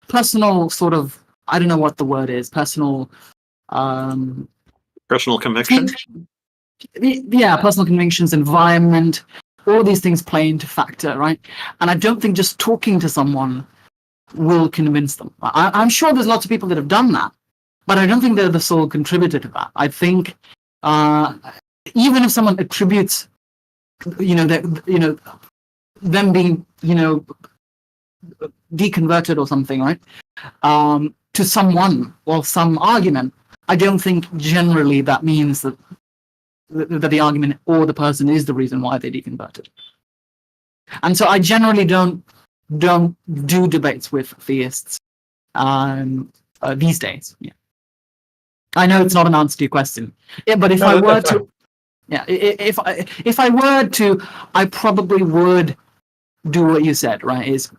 N: personal sort of, I don't know what the word is, personal
B: conviction.
N: Yeah, personal convictions, environment, all these things play into factor, right? And I don't think just talking to someone will convince them. I'm sure there's lots of people that have done that, but I don't think they're the sole contributor to that. I think even if someone attributes, them being, deconverted or something, right, to someone or some argument, I don't think generally that means that the argument or the person is the reason why they deconverted. And so I generally don't do debates with theists these days. Yeah, I know it's not an answer to your question. Yeah, but if I were to, if I were to, I probably would do what you said. Right? Is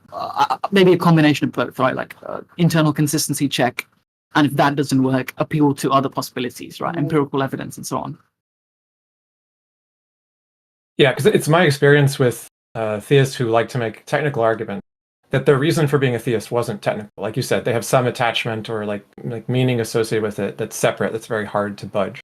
N: maybe a combination of both, right? Like internal consistency check And if that doesn't work, appeal to other possibilities, right? Empirical evidence and so on.
D: Yeah, because it's my experience with theists who like to make technical arguments that the reason for being a theist wasn't technical. Like you said, they have some attachment or like meaning associated with it that's separate, that's very hard to budge.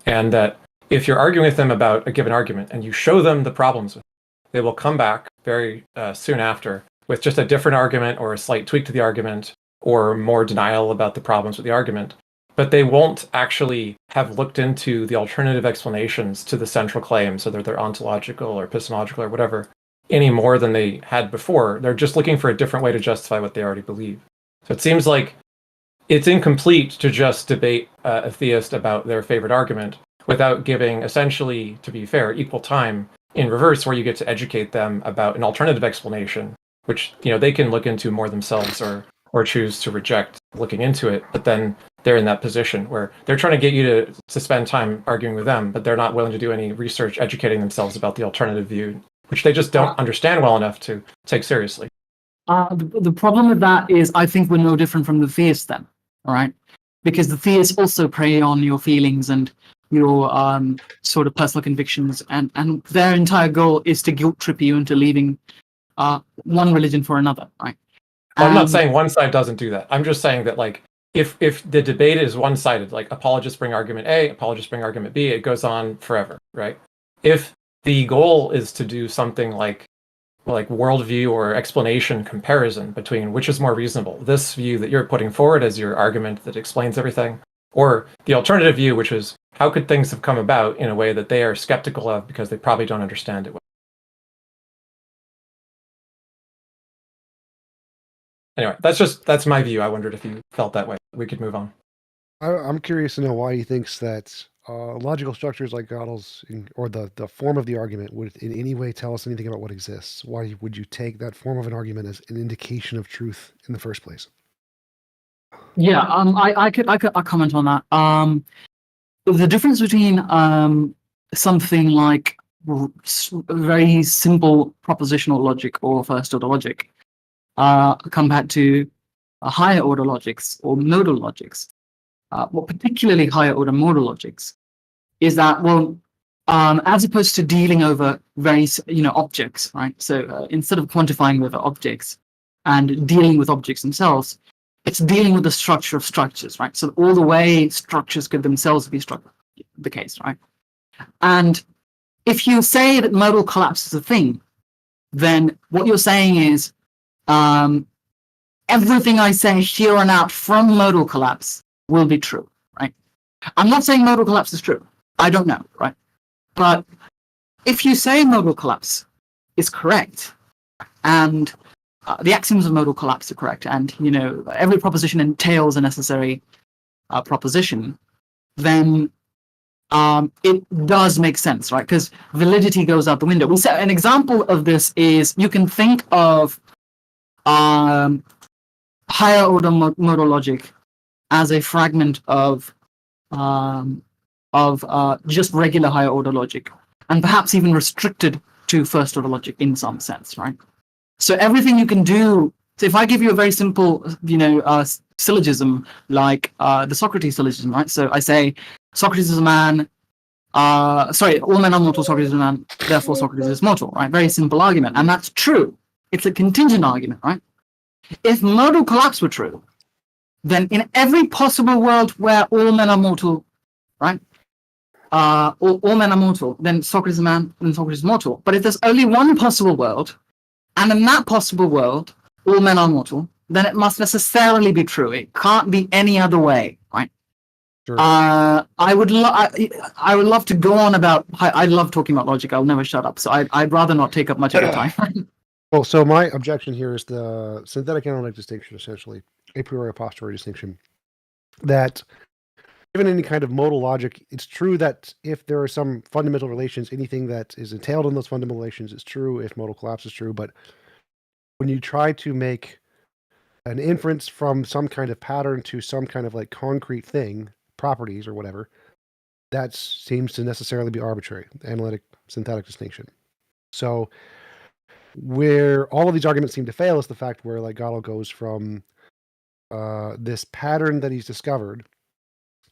D: And that if you're arguing with them about a given argument and you show them the problems with it, they will come back very soon after with just a different argument or a slight tweak to the argument or more denial about the problems with the argument. But they won't actually have looked into the alternative explanations to the central claims, whether they're ontological or epistemological or whatever, any more than they had before. They're just looking for a different way to justify what they already believe. So it seems like it's incomplete to just debate a theist about their favorite argument without giving, essentially, to be fair, equal time in reverse, where you get to educate them about an alternative explanation, which they can look into more themselves or choose to reject looking into it. But then they're in that position where they're trying to get you to spend time arguing with them, but they're not willing to do any research educating themselves about the alternative view, which they just don't understand well enough to take seriously.
N: The problem with that is I think we're no different from the theists then, all right? Because the theists also prey on your feelings and your sort of personal convictions, and their entire goal is to guilt trip you into leaving one religion for another, right?
D: Well, I'm not saying one side doesn't do that. I'm just saying that, like, if the debate is one-sided, like apologists bring argument A, apologists bring argument B, it goes on forever, right? If the goal is to do something like worldview or explanation comparison between which is more reasonable, this view that you're putting forward as your argument that explains everything, or the alternative view, which is how could things have come about in a way that they are skeptical of because they probably don't understand it well. Anyway, that's my view. I wondered if you felt that way. We could move on.
G: I'm curious to know why he thinks that logical structures like Gödel's or the form of the argument would in any way tell us anything about what exists. Why would you take that form of an argument as an indication of truth in the first place?
N: Yeah, I could comment on that. The difference between something like very simple propositional logic or first order logic compared to higher order logics or modal logics, well, particularly higher order modal logics, is that, well, as opposed to dealing over very objects, right? So instead of quantifying over objects and dealing with objects themselves, it's dealing with the structure of structures, right? So all the way structures could themselves be the case, right? And if you say that modal collapse is a thing, then what you're saying is everything I say here on out from modal collapse will be true, right? I'm not saying modal collapse is true. I don't know, right? But if you say modal collapse is correct, and the axioms of modal collapse are correct, and every proposition entails a necessary proposition, then it does make sense, right? Because validity goes out the window. An example of this is you can think of higher order modal logic as a fragment of just regular higher order logic, and perhaps even restricted to first order logic in some sense, right? So everything you can do. So if I give you a very simple, syllogism like the Socrates syllogism, right? So I say Socrates is a man. All men are mortal. Socrates is a man. Therefore, Socrates is mortal, right? Very simple argument, and that's true. It's a contingent argument, right? If modal collapse were true, then in every possible world where all men are mortal, right? All men are mortal, then Socrates is a man, and Socrates is mortal. But if there's only one possible world, and in that possible world, all men are mortal, then it must necessarily be true. It can't be any other way, right? Sure. I would love to go on about. I love talking about logic. I'll never shut up. So I'd rather not take up much of your time.
G: Well, so my objection here is the synthetic analytic distinction, essentially a priori a posteriori distinction. That given any kind of modal logic, it's true that if there are some fundamental relations, anything that is entailed in those fundamental relations is true. If modal collapse is true, but when you try to make an inference from some kind of pattern to some kind of like concrete thing, properties or whatever, that seems to necessarily be arbitrary, analytic synthetic distinction. So where all of these arguments seem to fail is the fact where like Gödel goes from this pattern that he's discovered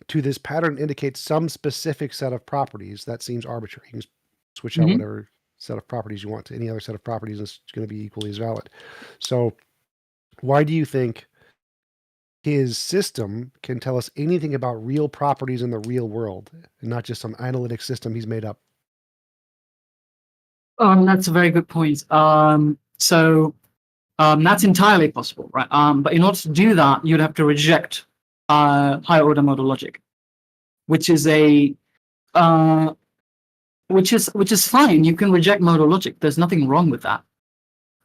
G: to this pattern indicates some specific set of properties that seems arbitrary. You can switch out whatever set of properties you want to any other set of properties, and it's going to be equally as valid. So why do you think his system can tell us anything about real properties in the real world and not just some analytic system he's made up?
N: That's a very good point. That's entirely possible, right? But in order to do that, you'd have to reject higher order modal logic, which is which is fine. You can reject modal logic. There's nothing wrong with that.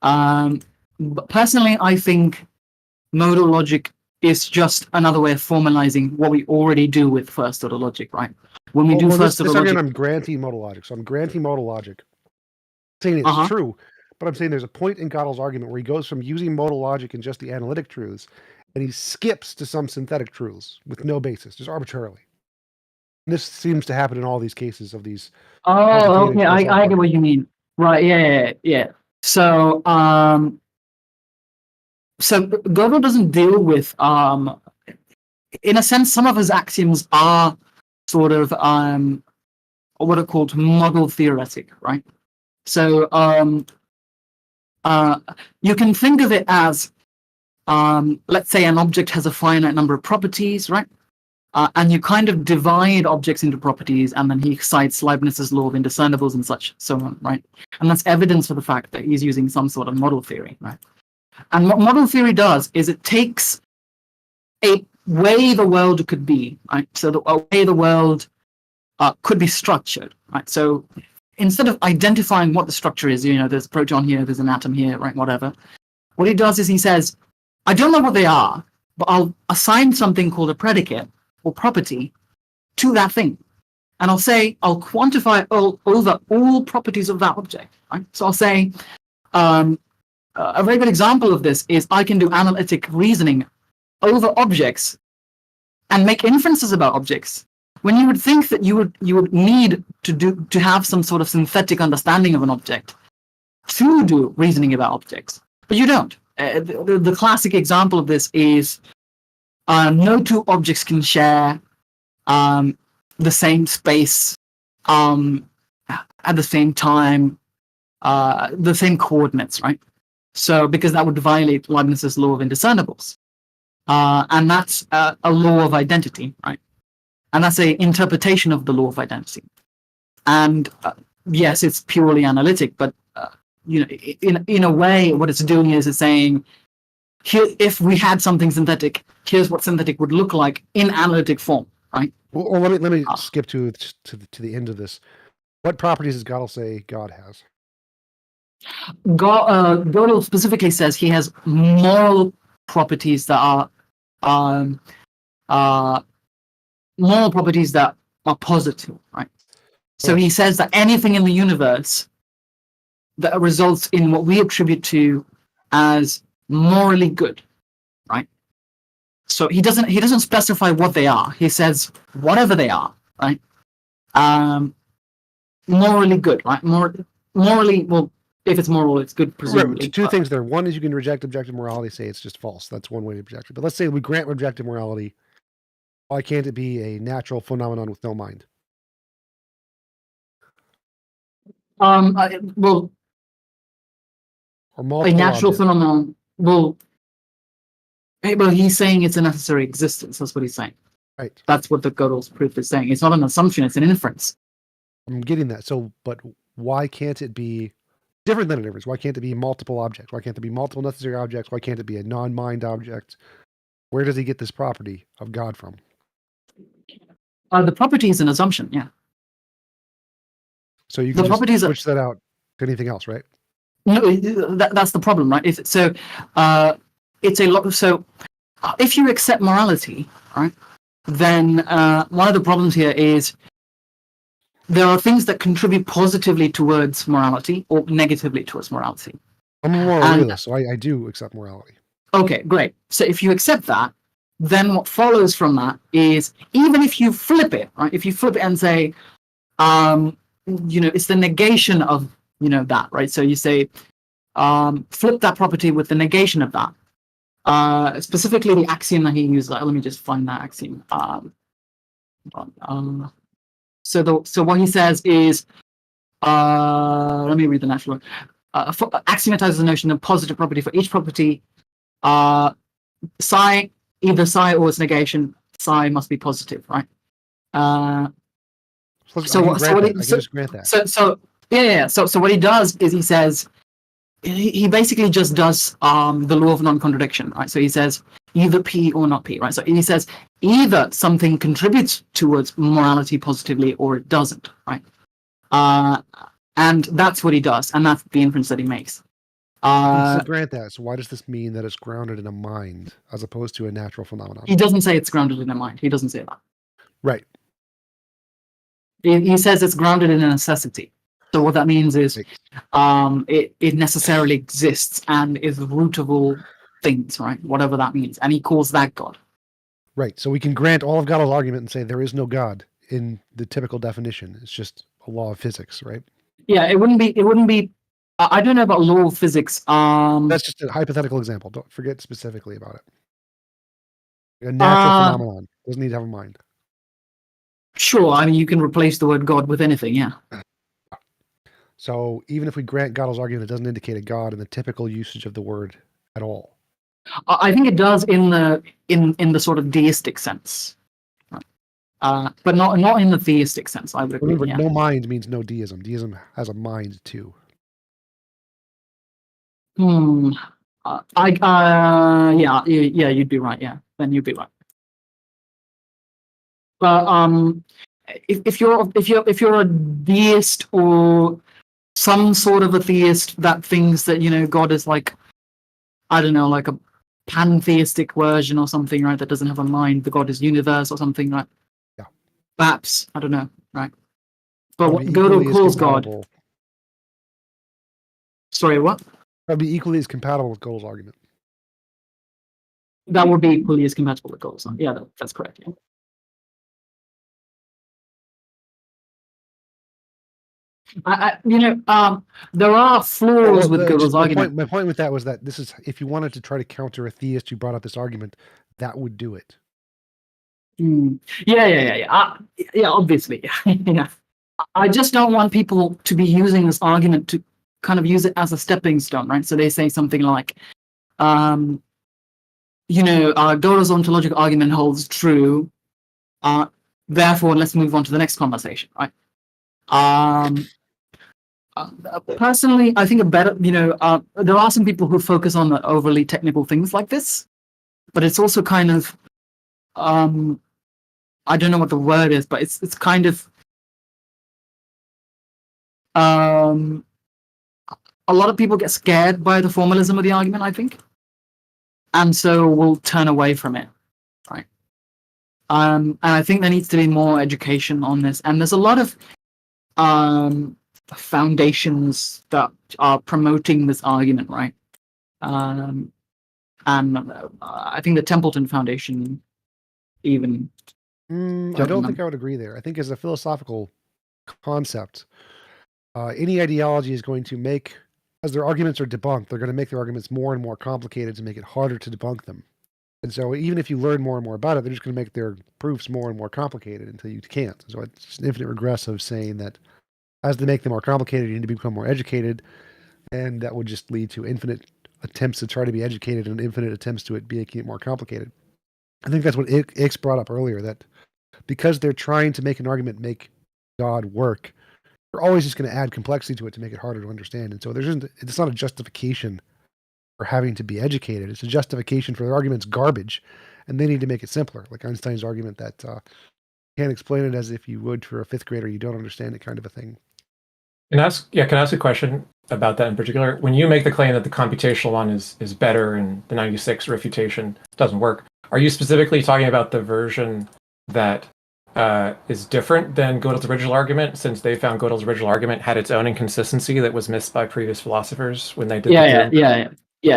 N: But personally, I think modal logic is just another way of formalizing what we already do with first order logic, right? When we do first order logic,
G: I'm granting modal logic. So I'm granting modal logic, saying it's true, but I'm saying there's a point in Gödel's argument where he goes from using modal logic and just the analytic truths, and he skips to some synthetic truths with no basis, just arbitrarily. And this seems to happen in all these cases of these.
N: Oh, okay, I get what you mean. Right? Yeah. So, so Gödel doesn't deal with, in a sense, some of his axioms are sort of what are called model theoretic, right? So you can think of it as, let's say an object has a finite number of properties, right? And you kind of divide objects into properties, and then he cites Leibniz's law of indiscernibles and such, so on, right? And that's evidence for the fact that he's using some sort of model theory, right? And what model theory does is it takes a way the world could be, right? So the way the world could be structured, right? So instead of identifying what the structure is, there's a proton here, there's an atom here, right? Whatever. What he does is he says, I don't know what they are, but I'll assign something called a predicate or property to that thing. And I'll say, I'll quantify over all properties of that object, right? So I'll say, a very good example of this is I can do analytic reasoning over objects and make inferences about objects, when you would think that you would need to have some sort of synthetic understanding of an object to do reasoning about objects, but you don't. The classic example of this is no two objects can share the same space at the same time, the same coordinates, right? So because that would violate Leibniz's law of indiscernibles, and that's a law of identity, right? And that's an interpretation of the law of identity. And yes, it's purely analytic, but in a way, what it's doing is it's saying, here, if we had something synthetic, here's what synthetic would look like in analytic form, right?
G: Well, let me skip to the end of this. What properties does Gödel say God has?
N: Gödel specifically says he has moral properties that are positive, right? So he says that anything in the universe that results in what we attribute to as morally good, right? So he doesn't specify what they are. He says whatever they are, right? Morally good, right? Morally, well, if it's moral, it's good, presumably.
G: Right. Two things there. One is you can reject objective morality, say it's just false. That's one way to reject it. But let's say we grant objective morality. Why can't it be a natural phenomenon with no mind?
N: Well,
G: or
N: a natural phenomenon. Well, he's saying it's a necessary existence. That's what he's saying.
G: Right.
N: That's what the Gödel's proof is saying. It's not an assumption; it's an inference.
G: I'm getting that. So, but why can't it be different than an inference? Why can't it be multiple objects? Why can't it be multiple necessary objects? Why can't it be a non-mind object? Where does he get this property of God from?
N: The property is an assumption, yeah.
G: So you can just switch that out to anything else, right?
N: No, that's the problem, right? It's a lot. So if you accept morality, right, then one of the problems here is there are things that contribute positively towards morality or negatively towards morality.
G: I'm a moral realist, so I do accept morality.
N: Okay, great. So if you accept that, then what follows from that is, even if you flip it, right? If you flip it and say, it's the negation of, that, right? So you say, flip that property with the negation of that. Specifically the axiom that he used. Let me just find that axiom. So what he says is, let me read the natural one. Axiomatizes the notion of positive property for each property. Psi, either psi or its negation, psi must be positive, right? So what he does is he says he basically just does the law of non-contradiction, right? So he says either P or not P, right? So he says either something contributes towards morality positively or it doesn't, right? And that's what he does, and that's the inference that he makes.
G: Grant that. So why does this mean that it's grounded in a mind as opposed to a natural phenomenon?
N: He doesn't say it's grounded in a mind. He doesn't say that.
G: Right.
N: He says it's grounded in a necessity. So what that means is it necessarily exists and is the root of all things, right? Whatever that means. And he calls that God.
G: Right. So we can grant all of Gödel's argument and say there is no God in the typical definition. It's just a law of physics, right?
N: Yeah, it wouldn't be I don't know about law of physics.
G: That's just a hypothetical example. Don't forget specifically about it. A natural phenomenon doesn't need to have a mind.
N: Sure, I mean you can replace the word God with anything, yeah.
G: So even if we grant Gödel's argument, it doesn't indicate a God in the typical usage of the word at all.
N: I think it does in the sort of deistic sense, but not in the theistic sense. I would agree.
G: Remember, no mind means no deism. Deism has a mind too.
N: Yeah, you'd be right. Yeah, then you'd be right. But if you're a deist or some sort of a theist that thinks that God is like, I don't know, like a pantheistic version or something, right? That doesn't have a mind. The God is universe or something, right?
G: Yeah.
N: Perhaps, I don't know, right? But what Gödel calls God. Sorry, what?
G: That'd be equally as compatible with Gödel's argument.
N: That would be equally as compatible with Gödel's. Yeah, that's correct. Yeah. There are flaws with Gödel's argument.
G: My point with that was that this is, if you wanted to try to counter a theist who brought up this argument, that would do it.
N: Yeah, obviously. Yeah. I just don't want people to be using this argument to kind of use it as a stepping stone, right? So they say something like, Gödel's ontological argument holds true. Therefore, let's move on to the next conversation, right? Personally, I think there are some people who focus on the overly technical things like this, but it's also kind of, I don't know what the word is, but it's kind of, a lot of people get scared by the formalism of the argument, I think, and so will turn away from it, right? And I think there needs to be more education on this, and there's a lot of foundations that are promoting this argument, right? And I think the Templeton Foundation even.
G: I don't think I would agree there. I think as a philosophical concept, any ideology is going to make, as their arguments are debunked, they're going to make their arguments more and more complicated to make it harder to debunk them. And so even if you learn more and more about it, they're just going to make their proofs more and more complicated until you can't. So it's just an infinite regress of saying that as they make them more complicated, you need to become more educated, and that would just lead to infinite attempts to try to be educated and infinite attempts to making it more complicated. I think that's what Ix brought up earlier, that because they're trying to make an argument make God work, they're always just going to add complexity to it to make it harder to understand. And so it's not a justification for having to be educated. It's a justification for their argument's garbage, and they need to make it simpler. Like Einstein's argument that you can't explain it as if you would for a fifth grader, you don't understand it kind of a thing.
D: Can I ask a question about that in particular? When you make the claim that the computational one is better and the 96 refutation doesn't work, are you specifically talking about the version that is different than Gödel's original argument, since they found Gödel's original argument had its own inconsistency that was missed by previous philosophers when they did
N: Yeah.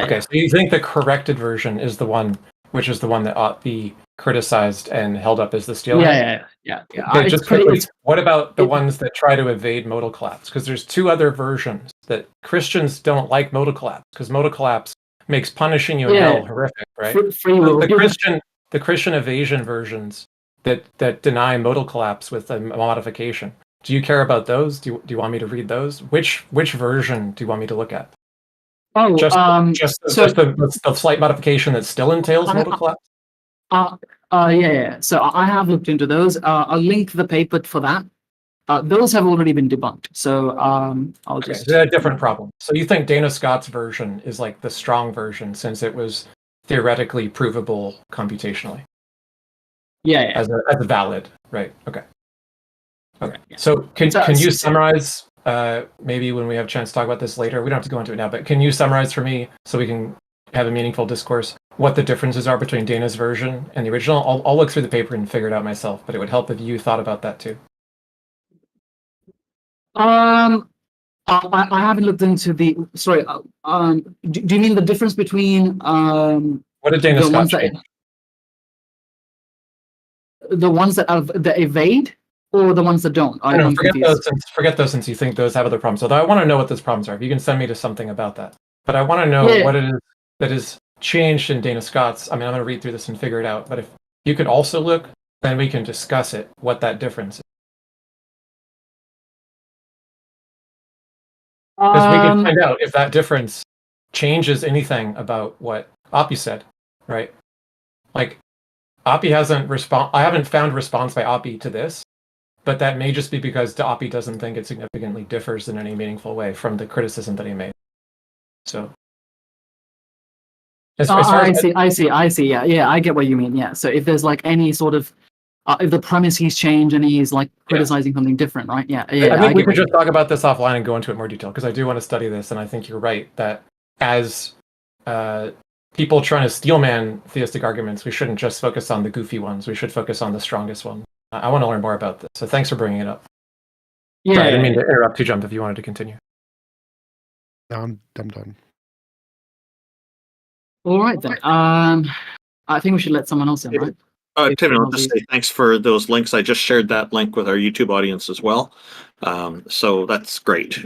D: Okay, so you think the corrected version is the one, which is the one that ought be criticized and held up as the steelhead?
N: Yeah.
D: Okay, just quickly, what about the ones that try to evade modal collapse? Because there's two other versions that Christians don't like modal collapse, because modal collapse makes punishing you in
N: Yeah.
D: hell horrific, right?
N: Free will.
D: The Christian evasion versions that deny modal collapse with a modification. Do you care about those? Do you want me to read those? Which version do you want me to look at?
N: Oh,
D: Just
N: so
D: the slight modification that still entails modal collapse?
N: yeah. So I have looked into those. I'll link the paper for that. Those have already been debunked. So I'll
D: Okay,
N: just.
D: they're a different problem. So you think Dana Scott's version is like the strong version since it was theoretically provable computationally?
N: Yeah.
D: As a valid, right? Okay. Okay.
N: Yeah.
D: So can you summarize? Maybe when we have a chance to talk about this later, we don't have to go into it now. But can you summarize for me so we can have a meaningful discourse what the differences are between Dana's version and the original? I'll look through the paper and figure it out myself, but it would help if you thought about that too.
N: I haven't looked into the. Sorry. Do you mean the difference between
D: what did Dana Scott change?
N: The ones that evade, or the ones that don't?
D: Forget those since you think those have other problems. Although I want to know what those problems are. If you can send me to something about that. But I want to know what it is that is changed in Dana Scott's. I mean, I'm going to read through this and figure it out. But if you could also look, then we can discuss it, what that difference is. Because we can find out if that difference changes anything about what Oppie said, right? Like, Oppie hasn't I haven't found response by Oppie to this, but that may just be because Oppie doesn't think it significantly differs in any meaningful way from the criticism that he made. So,
N: I see. Yeah, I get what you mean. Yeah. So if there's like any sort of if the premises change and he's like criticizing something different, right? Yeah.
D: I think we could just talk about this offline and go into it in more detail because I do want to study this, and I think you're right that as people trying to steelman theistic arguments, we shouldn't just focus on the goofy ones. We should focus on the strongest one. I want to learn more about this, so thanks for bringing it up.
N: Yeah,
D: sorry, I didn't mean to interrupt TJump if you wanted to continue.
G: No, I'm done.
N: All right then. I think we should let someone else in, right?
B: Taven, I'll just say thanks for those links. I just shared that link with our YouTube audience as well. So that's great.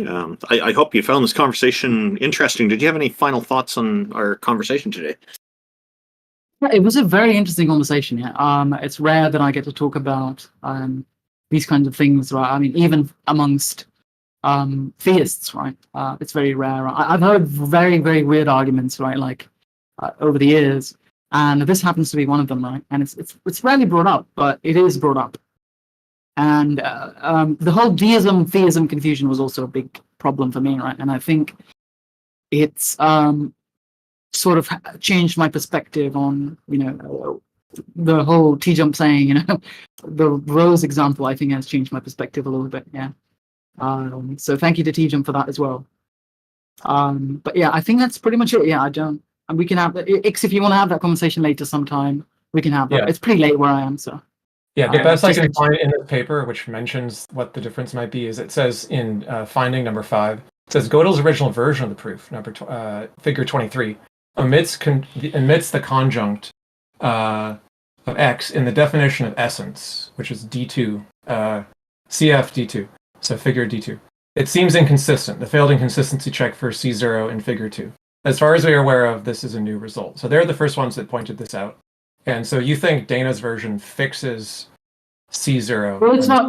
B: I hope you found this conversation interesting. Did you have any final thoughts on our conversation today?
N: Yeah, it was a very interesting conversation. Yeah. It's rare that I get to talk about these kinds of things, right? I mean, even amongst theists, right? It's very rare. I've heard very, very weird arguments, right? Like over the years. And this happens to be one of them, right? And it's rarely brought up, but it is brought up. And the whole deism-theism confusion was also a big problem for me, right? And I think it's sort of changed my perspective on, the whole TJump saying, the rose example, I think has changed my perspective a little bit, yeah. So thank you to TJump for that as well. But yeah, I think that's pretty much it. Yeah, and we can have Ix, if you want to have that conversation later sometime, we can have that. Yeah. It's pretty late where I am, so.
D: Yeah, the best I can find in the paper, which mentions what the difference might be, is it says in finding number 5, it says Gödel's original version of the proof, figure 23, omits the conjunct of X in the definition of essence, which is D2, CF D2, so figure D2. It seems inconsistent, the failed inconsistency check for C0 in figure 2. As far as we are aware of, this is a new result. So they're the first ones that pointed this out. And so you think Dana's version fixes C0?
N: Well, it's not.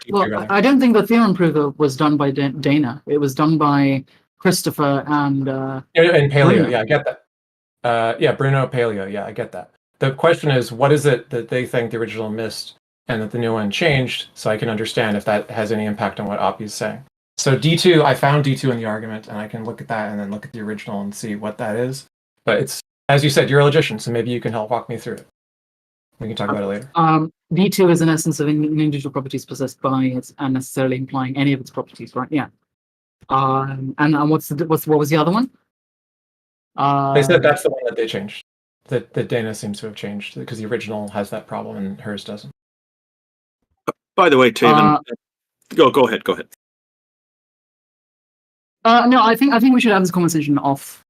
N: Well, I don't think the theorem proof was done by Dana. It was done by Christopher and
D: Paleo.
N: Bruno.
D: Yeah, I get that. Bruno, Paleo. Yeah, I get that. The question is, what is it that they think the original missed and that the new one changed? So I can understand if that has any impact on what Oppie is saying. So D2, I found D2 in the argument, and I can look at that and then look at the original and see what that is. But it's, as you said, you're a logician, so maybe you can help walk me through it. We can talk about it later.
N: D2 is an essence of individual properties possessed by it, and necessarily implying any of its properties, right? Yeah. And what was the other one?
D: They said that's the one that they changed. That Dana seems to have changed because the original has that problem and hers doesn't.
B: By the way, Taven, go ahead.
N: No, I think we should have this conversation off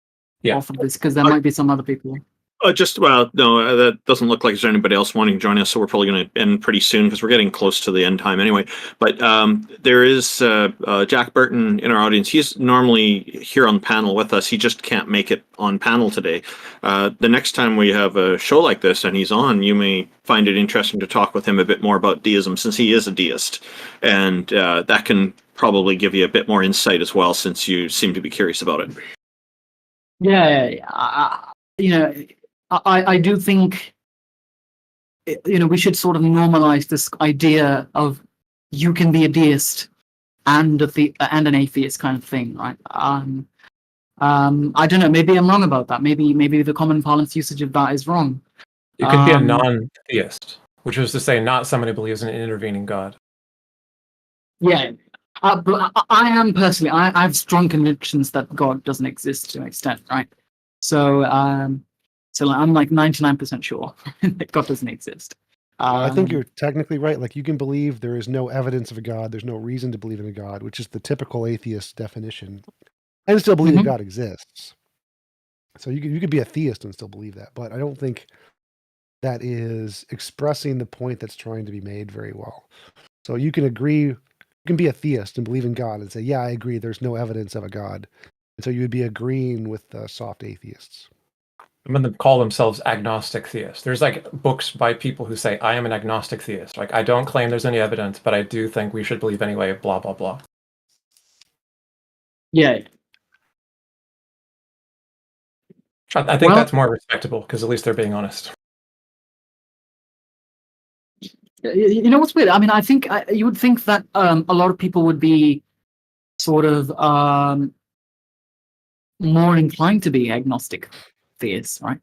N: of this because there might be some other people.
B: No, that doesn't look like there's anybody else wanting to join us, so we're probably going to end pretty soon because we're getting close to the end time anyway. But there is Jack Burton in our audience. He's normally here on the panel with us. He just can't make it on panel today. The next time we have a show like this and he's on, you may find it interesting to talk with him a bit more about deism, since he is a deist. And that can probably give you a bit more insight as well, since you seem to be curious about it.
N: I do think, we should sort of normalize this idea of you can be a deist and and an atheist kind of thing, right? I don't know. Maybe I'm wrong about that. Maybe the common parlance usage of that is wrong.
D: You could be a non-theist, which is to say, not someone who believes in an intervening God.
N: Yeah. But I am personally, I have strong convictions that God doesn't exist to an extent, right? So I'm like 99% sure that God doesn't exist.
G: I think you're technically right. Like, you can believe there is no evidence of a God. There's no reason to believe in a God, which is the typical atheist definition, and still believe that God exists. So you could be a theist and still believe that, but I don't think that is expressing the point that's trying to be made very well. So you can agree, you can be a theist and believe in God and say, yeah, I agree, there's no evidence of a God. And so you would be agreeing with the soft atheists.
D: I'm going to call themselves agnostic theists. There's like books by people who say, I am an agnostic theist. Like, I don't claim there's any evidence, but I do think we should believe anyway, blah, blah, blah.
N: Yeah.
D: I think that's more respectable, because at least they're being honest.
N: You know what's weird? I mean, I think you would think that a lot of people would be sort of more inclined to be agnostic theists, right?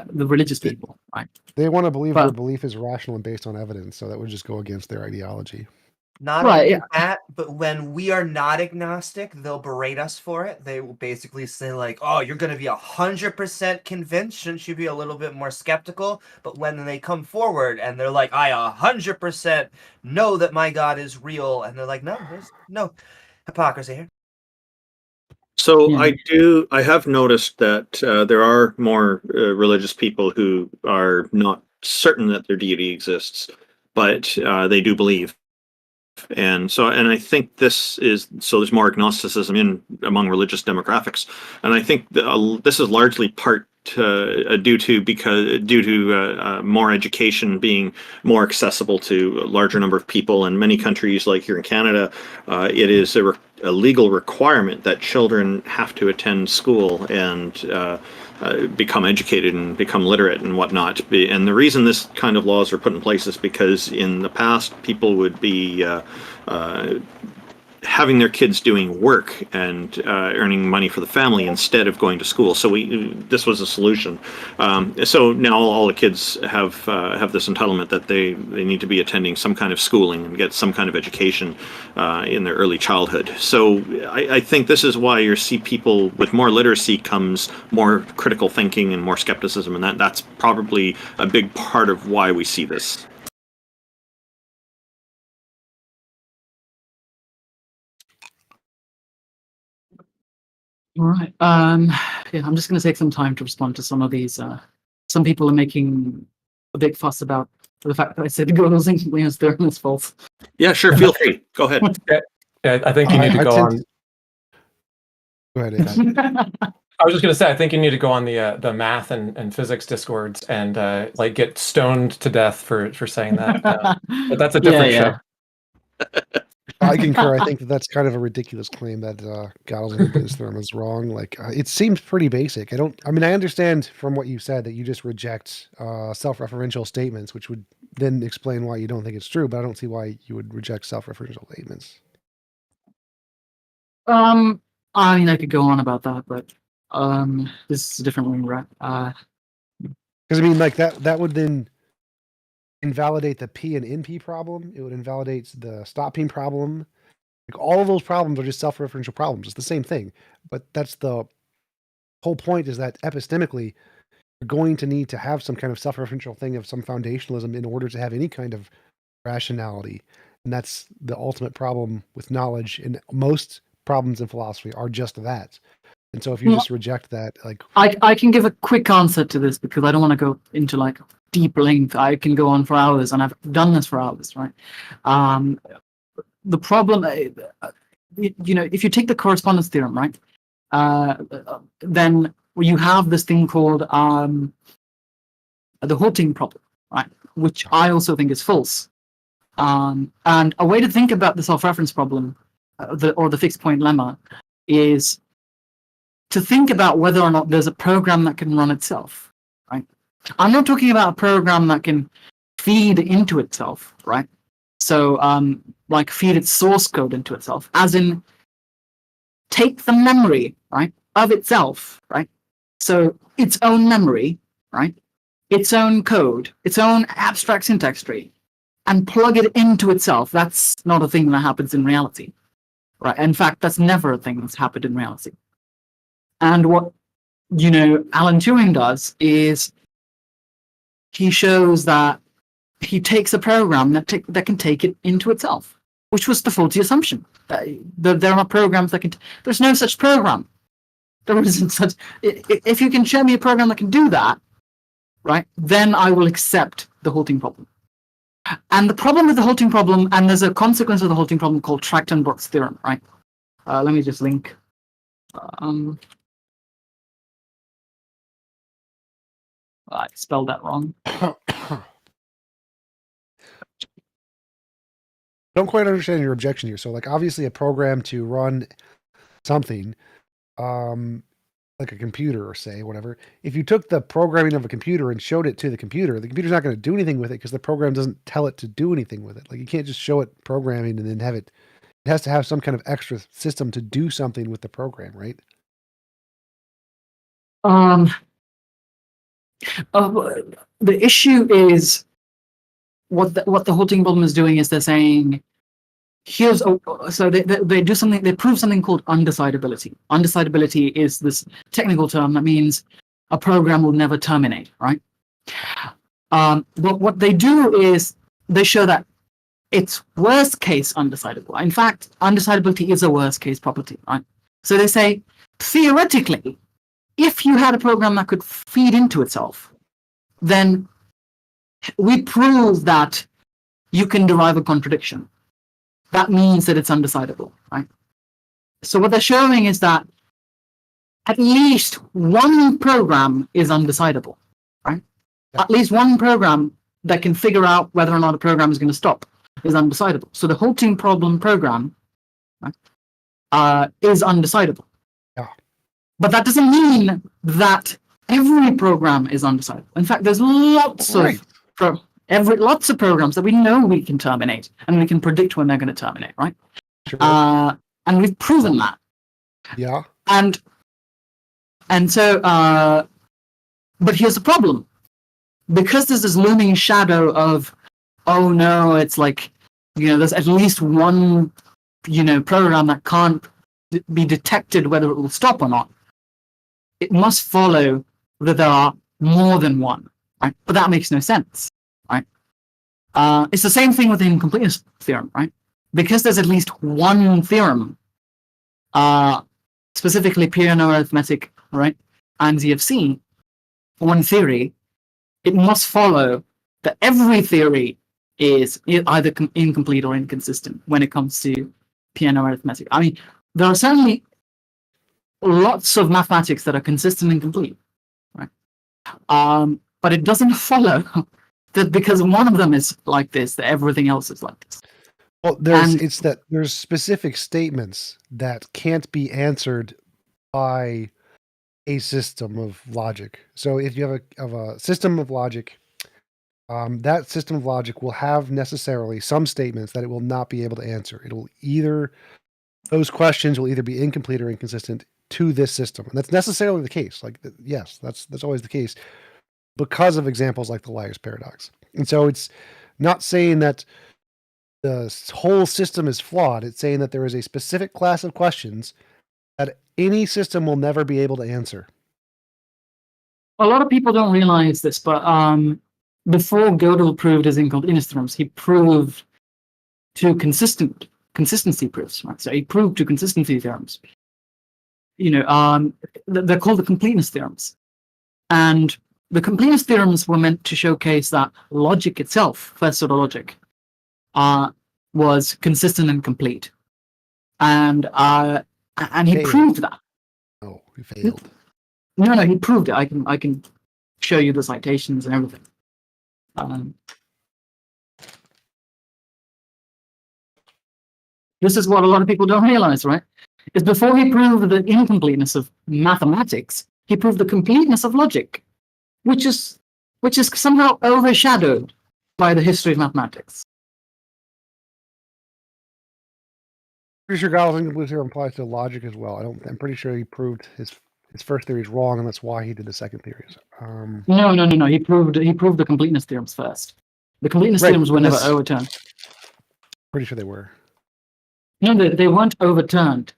N: The religious people, right?
G: They want to believe their belief is rational and based on evidence, so that would just go against their ideology.
A: Not only that, but when we are not agnostic, they'll berate us for it. They will basically say like, oh, you're going to be 100% convinced. Shouldn't you be a little bit more skeptical? But when they come forward and they're like, I 100% know that my God is real. And they're like, no, there's no hypocrisy here.
B: So I have noticed that there are more religious people who are not certain that their deity exists, but they do believe. And I think there's more agnosticism among religious demographics, and I think this is largely part due to more education being more accessible to a larger number of people. In many countries, like here in Canada, it is a legal requirement that children have to attend school and become educated and become literate and whatnot. And the reason this kind of laws are put in place is because in the past people would be having their kids doing work and earning money for the family instead of going to school. So this was a solution. So now all the kids have this entitlement that they need to be attending some kind of schooling and get some kind of education in their early childhood. So I think this is why you see people with more literacy comes more critical thinking and more skepticism, and that's probably a big part of why we see this.
N: All right. I'm just going to take some time to respond to some of these. Some people are making a big fuss about the fact that I said Gödel's English theorem is false.
B: Yeah, sure. Feel free. Go ahead.
D: Yeah, I think you need to go on.
G: Go ahead, Ed.
D: I was just going to say, I think you need to go on the math and physics discords and like get stoned to death for saying that. But that's a different show.
G: I concur. I think that's kind of a ridiculous claim that Gödel's English theorem is wrong. Like, it seems pretty basic. I understand from what you said that you just reject self-referential statements, which would then explain why you don't think it's true, but I don't see why you would reject self-referential statements.
N: I could go on about that, but this is a different one, right?
G: Because like that would then invalidate the P and NP problem. It would invalidate the stop P problem. Like, all of those problems are just self-referential problems. It's the same thing, but that's the whole point, is that epistemically you're going to need to have some kind of self-referential thing of some foundationalism in order to have any kind of rationality. And that's the ultimate problem with knowledge, and most problems in philosophy are just that. And so if you just reject that, like
N: I can give a quick answer to this because I don't want to go into like deep length. I can go on for hours, and I've done this for hours, right? The problem, if you take the correspondence theorem, right, then you have this thing called the halting problem, right, which I also think is false. And a way to think about the self-reference problem, or the fixed point lemma, is to think about whether or not there's a program that can run itself, right? I'm not talking about a program that can feed into itself, right? So, like feed its source code into itself, as in take the memory, right, of itself, right? So its own memory, right, its own code, its own abstract syntax tree, and plug it into itself. That's not a thing that happens in reality, right? In fact, that's never a thing that's happened in reality. And what, Alan Turing does is he shows that he takes a program that can take it into itself, which was the faulty assumption. There are programs that can... There's no such program. There isn't such... If you can show me a program that can do that, right, then I will accept the halting problem. And the problem with the halting problem, and there's a consequence of the halting problem called Trachtenberg's theorem, right? Let me just link. I spelled that wrong.
G: Don't quite understand your objection here. So, like, obviously, a program to run something, like a computer, or say whatever. If you took the programming of a computer and showed it to the computer's not going to do anything with it because the program doesn't tell it to do anything with it. Like, you can't just show it programming and then have it. It has to have some kind of extra system to do something with the program, right?
N: The issue is what the halting problem is doing is they're saying so they do something, they prove something called undecidability. Undecidability is this technical term that means a program will never terminate, right? But what they do is they show that it's worst case undecidable. In fact, undecidability is a worst case property, right? So they say theoretically, if you had a program that could feed into itself, then we prove that you can derive a contradiction. That means that it's undecidable, right? So what they're showing is that at least one program is undecidable, right? At least one program that can figure out whether or not a program is going to stop is undecidable. So the halting problem program, right, is undecidable.
G: Yeah.
N: But that doesn't mean that every program is undecidable. In fact, there's lots of programs that we know we can terminate, and we can predict when they're going to terminate, right?
G: Sure.
N: And we've proven that.
G: Yeah.
N: And so, but here's the problem. Because there's this looming shadow of, oh no, it's like, there's at least one, program that can't be detected whether it will stop or not. It must follow that there are more than one, right? But that makes no sense, right? It's the same thing with the incompleteness theorem, right? Because there's at least one theorem, specifically Peano arithmetic, right, and ZFC, one theory, it must follow that every theory is either incomplete or inconsistent when it comes to Peano arithmetic. I mean, there are certainly lots of mathematics that are consistent and complete, right? But it doesn't follow that because one of them is like this, that everything else is like this.
G: Well, there's specific statements that can't be answered by a system of logic. So if you have a system of logic, that system of logic will have necessarily some statements that it will not be able to answer. Those questions will either be incomplete or inconsistent to this system. And that's necessarily the case. Like, yes, that's always the case because of examples like the liar's paradox. And so it's not saying that the whole system is flawed. It's saying that there is a specific class of questions that any system will never be able to answer.
N: A lot of people don't realize this, but before Gödel proved his incompleteness theorems, he proved two consistency proofs, right? So he proved two consistency theorems. they're called the completeness theorems. And the completeness theorems were meant to showcase that logic itself, first order logic, was consistent and complete. And he proved that.
G: Oh, he failed.
N: No, he proved it. I can show you the citations and everything. This is what a lot of people don't realize, right? Is before he proved the incompleteness of mathematics, he proved the completeness of logic, which is somehow overshadowed by the history of mathematics.
G: Pretty sure Gödel's incomplete theorem applies to logic as well. I'm pretty sure he proved his first theory is wrong, and that's why he did the second theory.
N: No. He proved the completeness theorems first. The completeness theorems were never overturned.
G: Pretty sure they were.
N: No, they weren't overturned.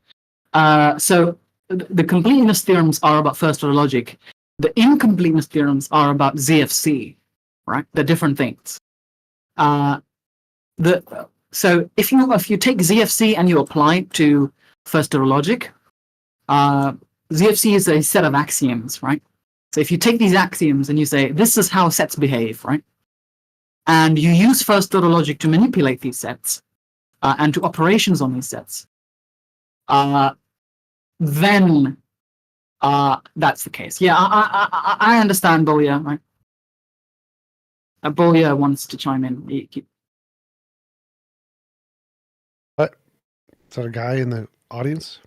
N: So the completeness theorems are about first order logic. The incompleteness theorems are about ZFC, right? They're different things. So if you take ZFC and you apply it to first order logic, ZFC is a set of axioms, right? So if you take these axioms and you say, this is how sets behave, right? And you use first order logic to manipulate these sets and to operations on these sets, then that's the case. Yeah, I understand Bolyai, right? Bolyai wants to chime in.
G: What? Is that a guy in the audience?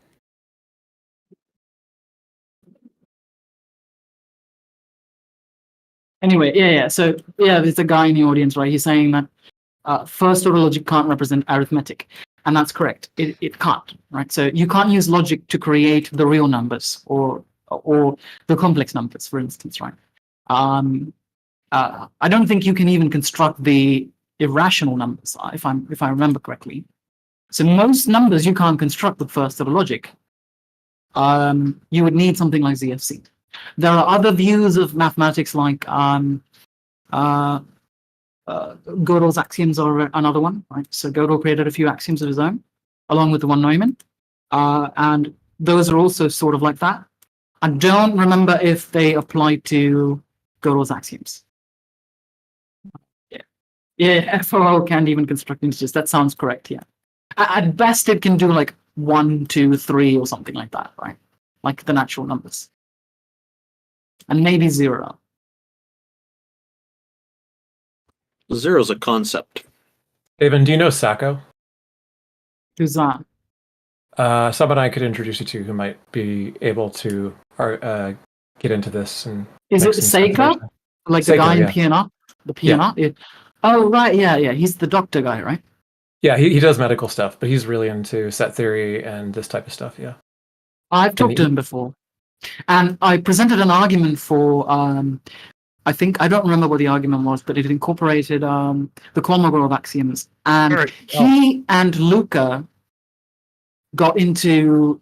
N: Anyway, yeah. So, there's a guy in the audience, right? He's saying that first order logic can't represent arithmetic. And that's correct. It can't, right? So you can't use logic to create the real numbers or the complex numbers, for instance, right? I don't think you can even construct the irrational numbers, if I remember correctly. So most numbers you can't construct with first order logic. You would need something like ZFC. There are other views of mathematics, like Gödel's axioms are another one, right? So Gödel created a few axioms of his own, along with the von Neumann, and those are also sort of like that. I don't remember if they apply to Gödel's axioms. Yeah, FOL can't even construct integers. That sounds correct. Yeah, at best it can do like 1, 2, 3 or something like that, right? Like the natural numbers, and maybe 0.
B: Zero's a concept.
D: Taven, do you know Sacco?
N: Who's that?
D: Someone I could introduce you to who might be able to get into this. And
N: is it Sacco? Like the guy in PNR? The PNR? Yeah. Oh, right. Yeah. He's the doctor guy, right?
D: Yeah, he does medical stuff, but he's really into set theory and this type of stuff, yeah.
N: I've talked to him before. And I presented an argument for... I don't remember what the argument was, but it incorporated the Kolmogorov axioms. And he and Luca got into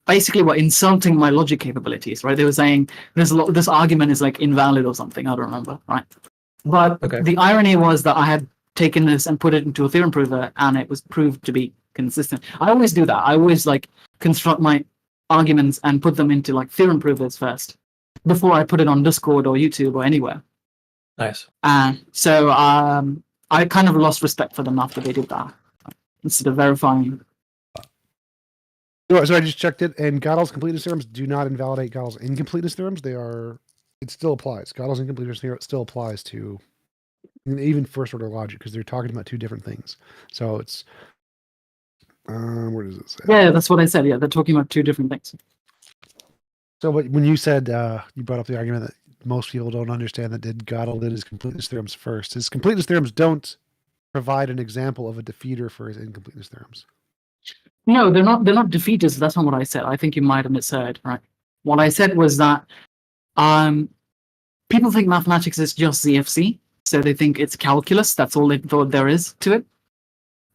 N: basically insulting my logic capabilities, right? They were saying this argument is like invalid or something. I don't remember, right? But the irony was that I had taken this and put it into a theorem prover, and it was proved to be consistent. I always do that. I always construct my arguments and put them into theorem provers first, before I put it on Discord or YouTube or anywhere.
D: Nice.
N: So I kind of lost respect for them after they did that, instead of verifying.
G: So I just checked it, and Gödel's completeness theorems do not invalidate Gödel's incompleteness theorems. It still applies. Gödel's incompleteness theorem still applies to even first order logic, because they're talking about two different things. So it's where does it say?
N: Yeah, that's what I said. Yeah, they're talking about two different things.
G: So when you said, you brought up the argument that most people don't understand that Gödel did his completeness theorems first. His completeness theorems don't provide an example of a defeater for his incompleteness theorems.
N: No, they're not defeaters. That's not what I said. I think you might have misheard, right? What I said was that people think mathematics is just ZFC, so they think it's calculus. That's all they thought there is to it.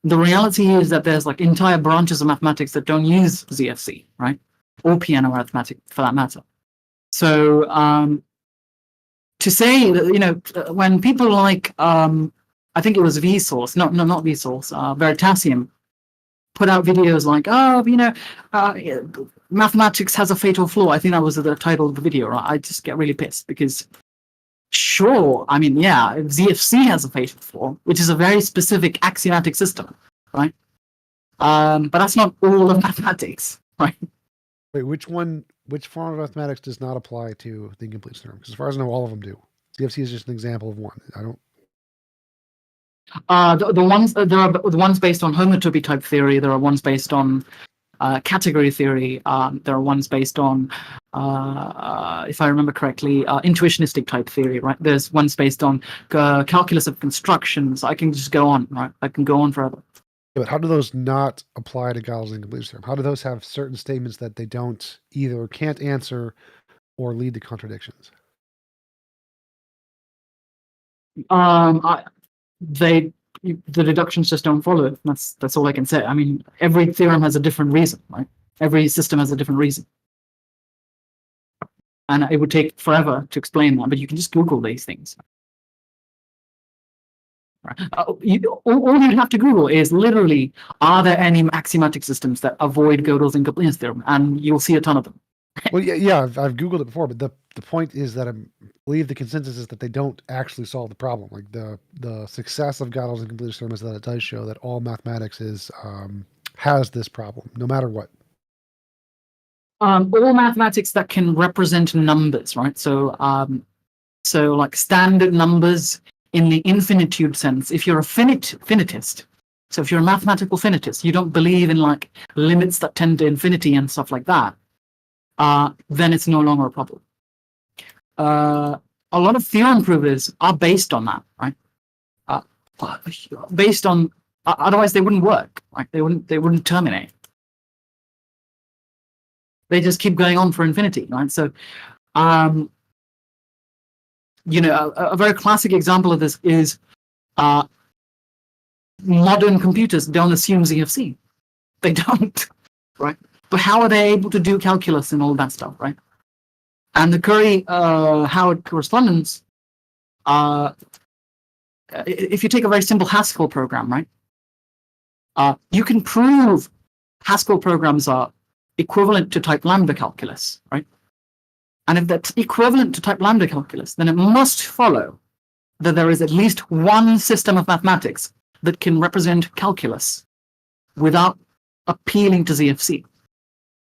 N: The reality is that there's entire branches of mathematics that don't use ZFC, right? Or piano arithmetic, for that matter. So to say that, when people I think it was Vsauce, not Vsauce, Veritasium, put out videos like, oh, mathematics has a fatal flaw. I think that was the title of the video, right? I just get really pissed because, sure, ZFC has a fatal flaw, which is a very specific axiomatic system, right? But that's not all of mathematics, right?
G: Wait, which form of mathematics does not apply to the incomplete theorem? Because as far as I know, all of them do. ZFC is just an example of one. I don't.
N: The ones there are the ones based on homotopy type theory. There are ones based on category theory. There are ones based on, if I remember correctly, intuitionistic type theory. Right? There's ones based on calculus of constructions. I can just go on. Right? I can go on forever.
G: Yeah, but how do those not apply to Gödel's incomplete theorem? How do those have certain statements that they don't either can't answer or lead to contradictions?
N: The deductions just don't follow it. That's all I can say. I mean, every theorem has a different reason, right? Every system has a different reason. And it would take forever to explain that, but you can just Google these things. Right. All you'd have to Google is literally, are there any axiomatic systems that avoid Gödel's incompleteness theorem? And you'll see a ton of them.
G: Well, yeah, I've Googled it before, but the point is that I believe the consensus is that they don't actually solve the problem. Like the success of Gödel's incompleteness theorem is that it does show that all mathematics has this problem, no matter what.
N: All mathematics that can represent numbers, right? So like standard numbers in the infinitude sense. If you're a finitist, so if you're a mathematical finitist, you don't believe in like limits that tend to infinity and stuff like that, then it's no longer a problem. A lot of theorem provers are based on that, right? Based on, otherwise they wouldn't work, right? They wouldn't terminate. They just keep going on for infinity, right? So, a very classic example of this is modern computers don't assume ZFC. They don't, right? But how are they able to do calculus and all that stuff, right? And the Curry-Howard correspondence, if you take a very simple Haskell program, right? You can prove Haskell programs are equivalent to type lambda calculus, right? And if that's equivalent to type lambda calculus, then it must follow that there is at least one system of mathematics that can represent calculus without appealing to ZFC.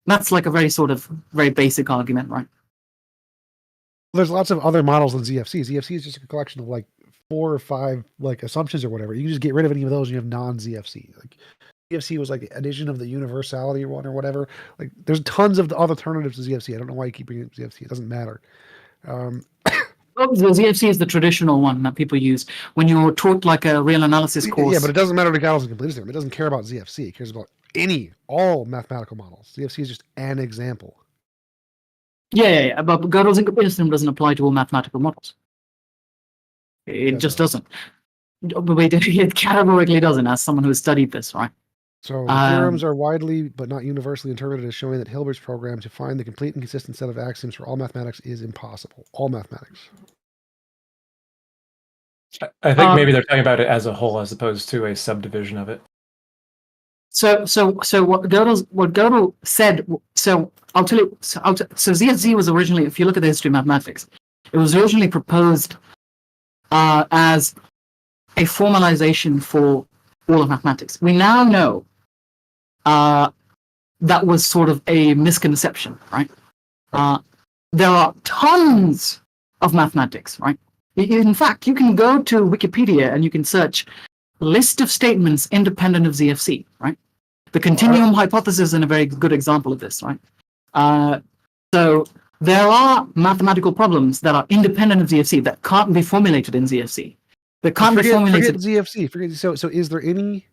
N: That's like a very basic argument, right?
G: There's lots of other models than ZFC. ZFC is just a collection of like 4 or 5 like assumptions or whatever. You can just get rid of any of those and you have non-ZFC. Like ZFC was like the addition of the universality one or whatever. Like there's tons of the other alternatives to ZFC. I don't know why you keep bringing up ZFC. It doesn't matter.
N: The ZFC is the traditional one that people use when you're taught like a real analysis course.
G: Yeah, but it doesn't matter to Gödel's incompleteness theorem. It doesn't care about ZFC. It cares about all mathematical models. ZFC is just an example.
N: Yeah. But Gödel's incompleteness theorem doesn't apply to all mathematical models. It just doesn't. It categorically doesn't, as someone who has studied this, right?
G: So theorems are widely but not universally interpreted as showing that Hilbert's program to find the complete and consistent set of axioms for all mathematics is impossible. All mathematics.
D: I think maybe they're talking about it as a whole as opposed to a subdivision of it.
N: So what Gödel said. So I'll tell you. So ZFZ was originally, if you look at the history of mathematics, it was originally proposed as a formalization for all of mathematics. We now know that was sort of a misconception, right? There are tons of mathematics, right? In fact, you can go to Wikipedia and you can search list of statements independent of ZFC, right? The continuum hypothesis is a very good example of this, right? So there are mathematical problems that are independent of ZFC that can't be formulated in ZFC. That can't be formulated.
G: Forget ZFC. So is there any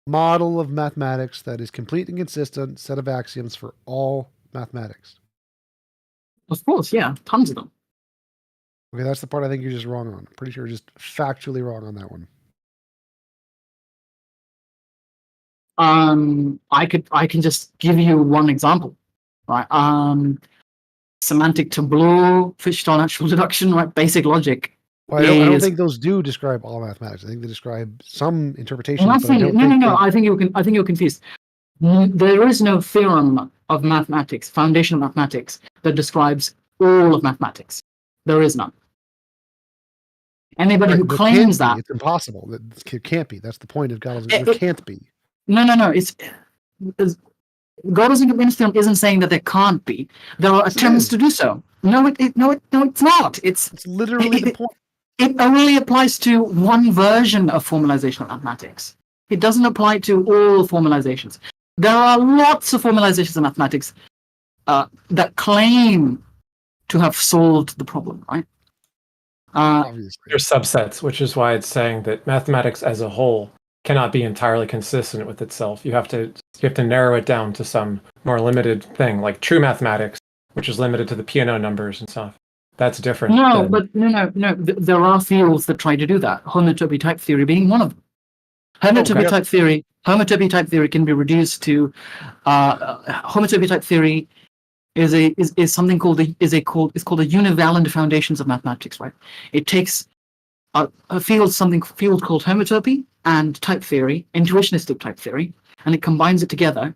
G: model of mathematics that is complete and consistent set of axioms for all mathematics?
N: Of course, yeah, tons of them.
G: Okay, that's the part I think you're just wrong on. I'm pretty sure you're just factually wrong on that one.
N: I can just give you one example, right? Semantic tableau, Fish-Stone natural deduction, right? Basic logic.
G: Well, I don't think those do describe all mathematics. I think they describe some interpretation.
N: No. I think you're confused. There is no theorem of mathematics, foundation of mathematics, that describes all of mathematics. There is none. Anybody who claims that...
G: It's impossible. It can't be. That's the point of Gödel's. It can't be.
N: No. Gödel's incompleteness theorem isn't saying that there can't be. There are attempts to do so. No, it's not. It's
G: literally the point.
N: It only applies to one version of formalization of mathematics. It doesn't apply to all formalizations. There are lots of formalizations of mathematics that claim to have solved the problem, right?
D: They're subsets, which is why it's saying that mathematics as a whole cannot be entirely consistent with itself. You have to narrow it down to some more limited thing, like true mathematics, which is limited to the P&O numbers and stuff. That's different.
N: No. There are fields that try to do that. Homotopy type theory being one of them. Homotopy type theory can be reduced to homotopy type theory is something called a univalent foundations of mathematics, right? It takes a field called homotopy and type theory, intuitionistic type theory, and it combines it together.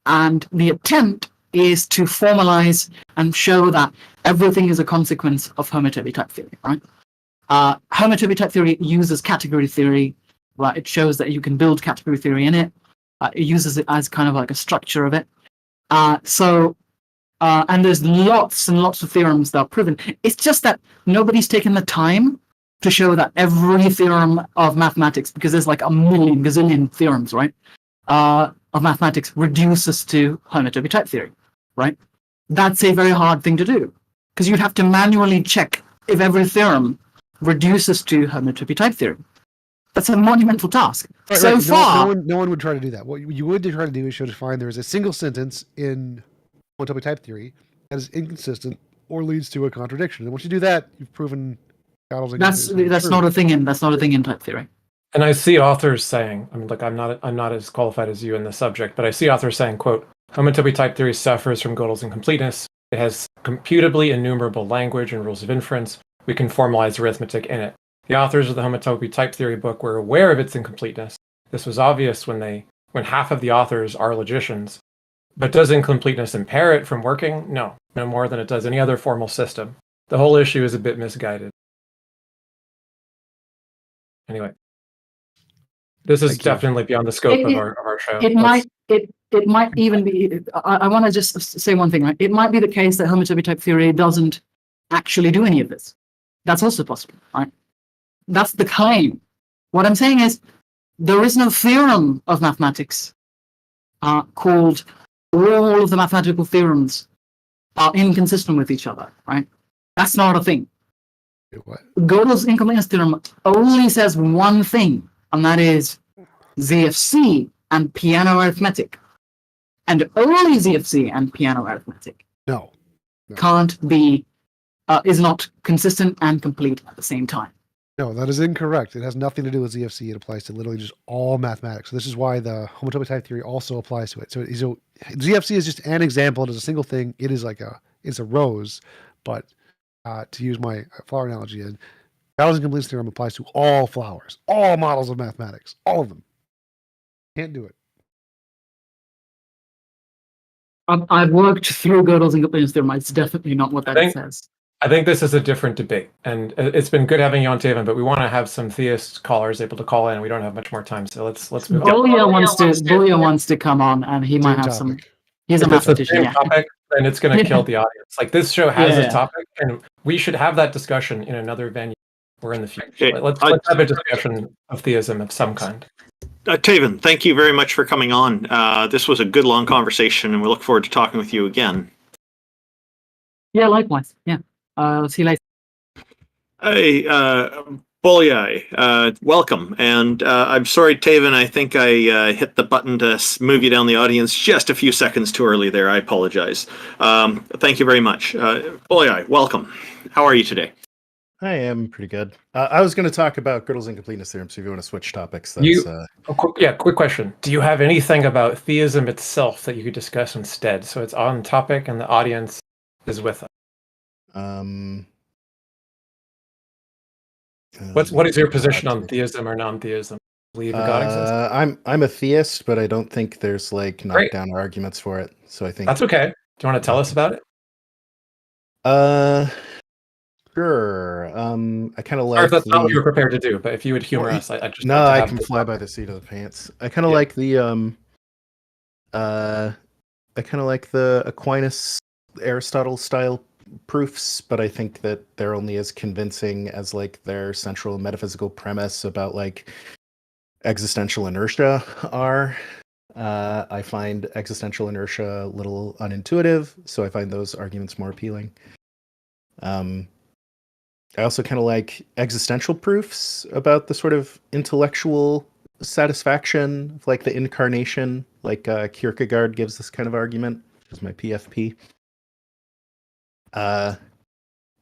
N: And the attempt is to formalize and show that everything is a consequence of homotopy type theory, right? Homotopy type theory uses category theory, right? It shows that you can build category theory in it. It uses it as kind of like a structure of it. And there's lots and lots of theorems that are proven. It's just that nobody's taken the time to show that every theorem of mathematics, because there's like a million gazillion theorems, right, of mathematics reduces to homotopy type theory, right? That's a very hard thing to do, because you'd have to manually check if every theorem reduces to homotopy type theory. That's a monumental task. Far,
G: no one would try to do that. What you would try to do is show to find there is a single sentence in homotopy type theory that is inconsistent or leads to a contradiction. And once you do that, you've proven Gödel's
N: that's not a thing in type theory.
D: And I see authors saying, I mean, look, I'm not as qualified as you in the subject, but I see authors saying, quote, homotopy type theory suffers from Gödel's incompleteness. It has computably enumerable language and rules of inference. We can formalize arithmetic in it. The authors of the homotopy type theory book were aware of its incompleteness. This was obvious when half of the authors are logicians. But does incompleteness impair it from working? No more than it does any other formal system. The whole issue is a bit misguided. Anyway, this is definitely beyond the scope of our show.
N: It might even be. I want to just say one thing, right? It might be the case that homotopy type theory doesn't actually do any of this. That's also possible, right? That's the claim. What I'm saying is there is no theorem of mathematics called all of the mathematical theorems are inconsistent with each other, right? That's not a thing.
G: What?
N: Gödel's incompleteness theorem only says one thing, and that is ZFC and piano arithmetic. And only ZFC and piano arithmetic.
G: No.
N: Can't be, is not consistent and complete at the same time.
G: No, that is incorrect. It has nothing to do with ZFC. It applies to literally just all mathematics. So this is why the homotopy type theory also applies to it. So ZFC is just an example. It is a single thing. It is it's a rose, but to use my flower analogy, Gödel's incompleteness theorem applies to all flowers, all models of mathematics, all of them. Can't do it.
N: I've worked through Gödel's incompleteness theorem. It's definitely not what that says.
D: I think this is a different debate, and it's been good having you on, Taven, but we want to have some theist callers able to call in, and we don't have much more time, so let's move on.
N: Bolyai wants to come on, and he might have some. He's a mathematician.
D: Yeah. Topic, and it's going to kill the audience. Like, this show has a topic, and we should have that discussion in another venue or in the future. Let's have a discussion of theism of some kind.
B: Taven, thank you very much for coming on. This was a good long conversation, and we look forward to talking with you again.
N: Yeah, likewise. Yeah. See you later.
B: Hey, Bolyai, welcome. And I'm sorry, Taven, I think I hit the button to move you down the audience just a few seconds too early there. I apologize. Thank you very much. Bolyai, welcome. How are you today?
O: I am pretty good. I was going to talk about Gödel's incompleteness theorem, so if you want to switch topics, that's...
D: quick question. Do you have anything about theism itself that you could discuss instead? So it's on topic and the audience is with us. What is your position on theism or non-theism? believe that God exists?
O: I'm a theist, but I don't think there's like
D: Great.
O: knockdown arguments for it. So I think
D: That's okay. Do you want to tell us about it?
O: Sure. I kind of
D: Or if
O: like
D: that's not what
O: the.
D: you were prepared to do, but if you would humor us, I just
O: No,
D: like to
O: I
D: have
O: can
D: this
O: fly by the seat of the pants. I kind of like the Aquinas Aristotle style proofs, but I think that they're only as convincing as like their central metaphysical premise about like existential inertia are. I find existential inertia a little unintuitive, so I find those arguments more appealing. I also kind of like existential proofs about the sort of intellectual satisfaction of like the incarnation, like Kierkegaard gives this kind of argument, which is my PFP.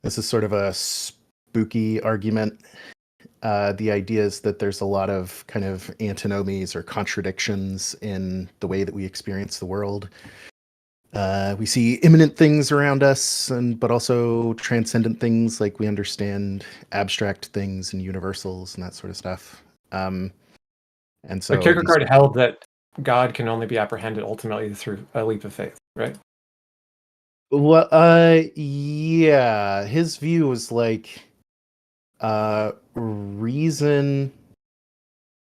O: This is sort of a spooky argument. The idea is that there's a lot of kind of antinomies or contradictions in the way that we experience the world. We see imminent things around us, but also transcendent things, like we understand abstract things and universals and that sort of stuff. And so
D: But Kierkegaard held that God can only be apprehended ultimately through a leap of faith, right?
O: Well, yeah, his view was like reason.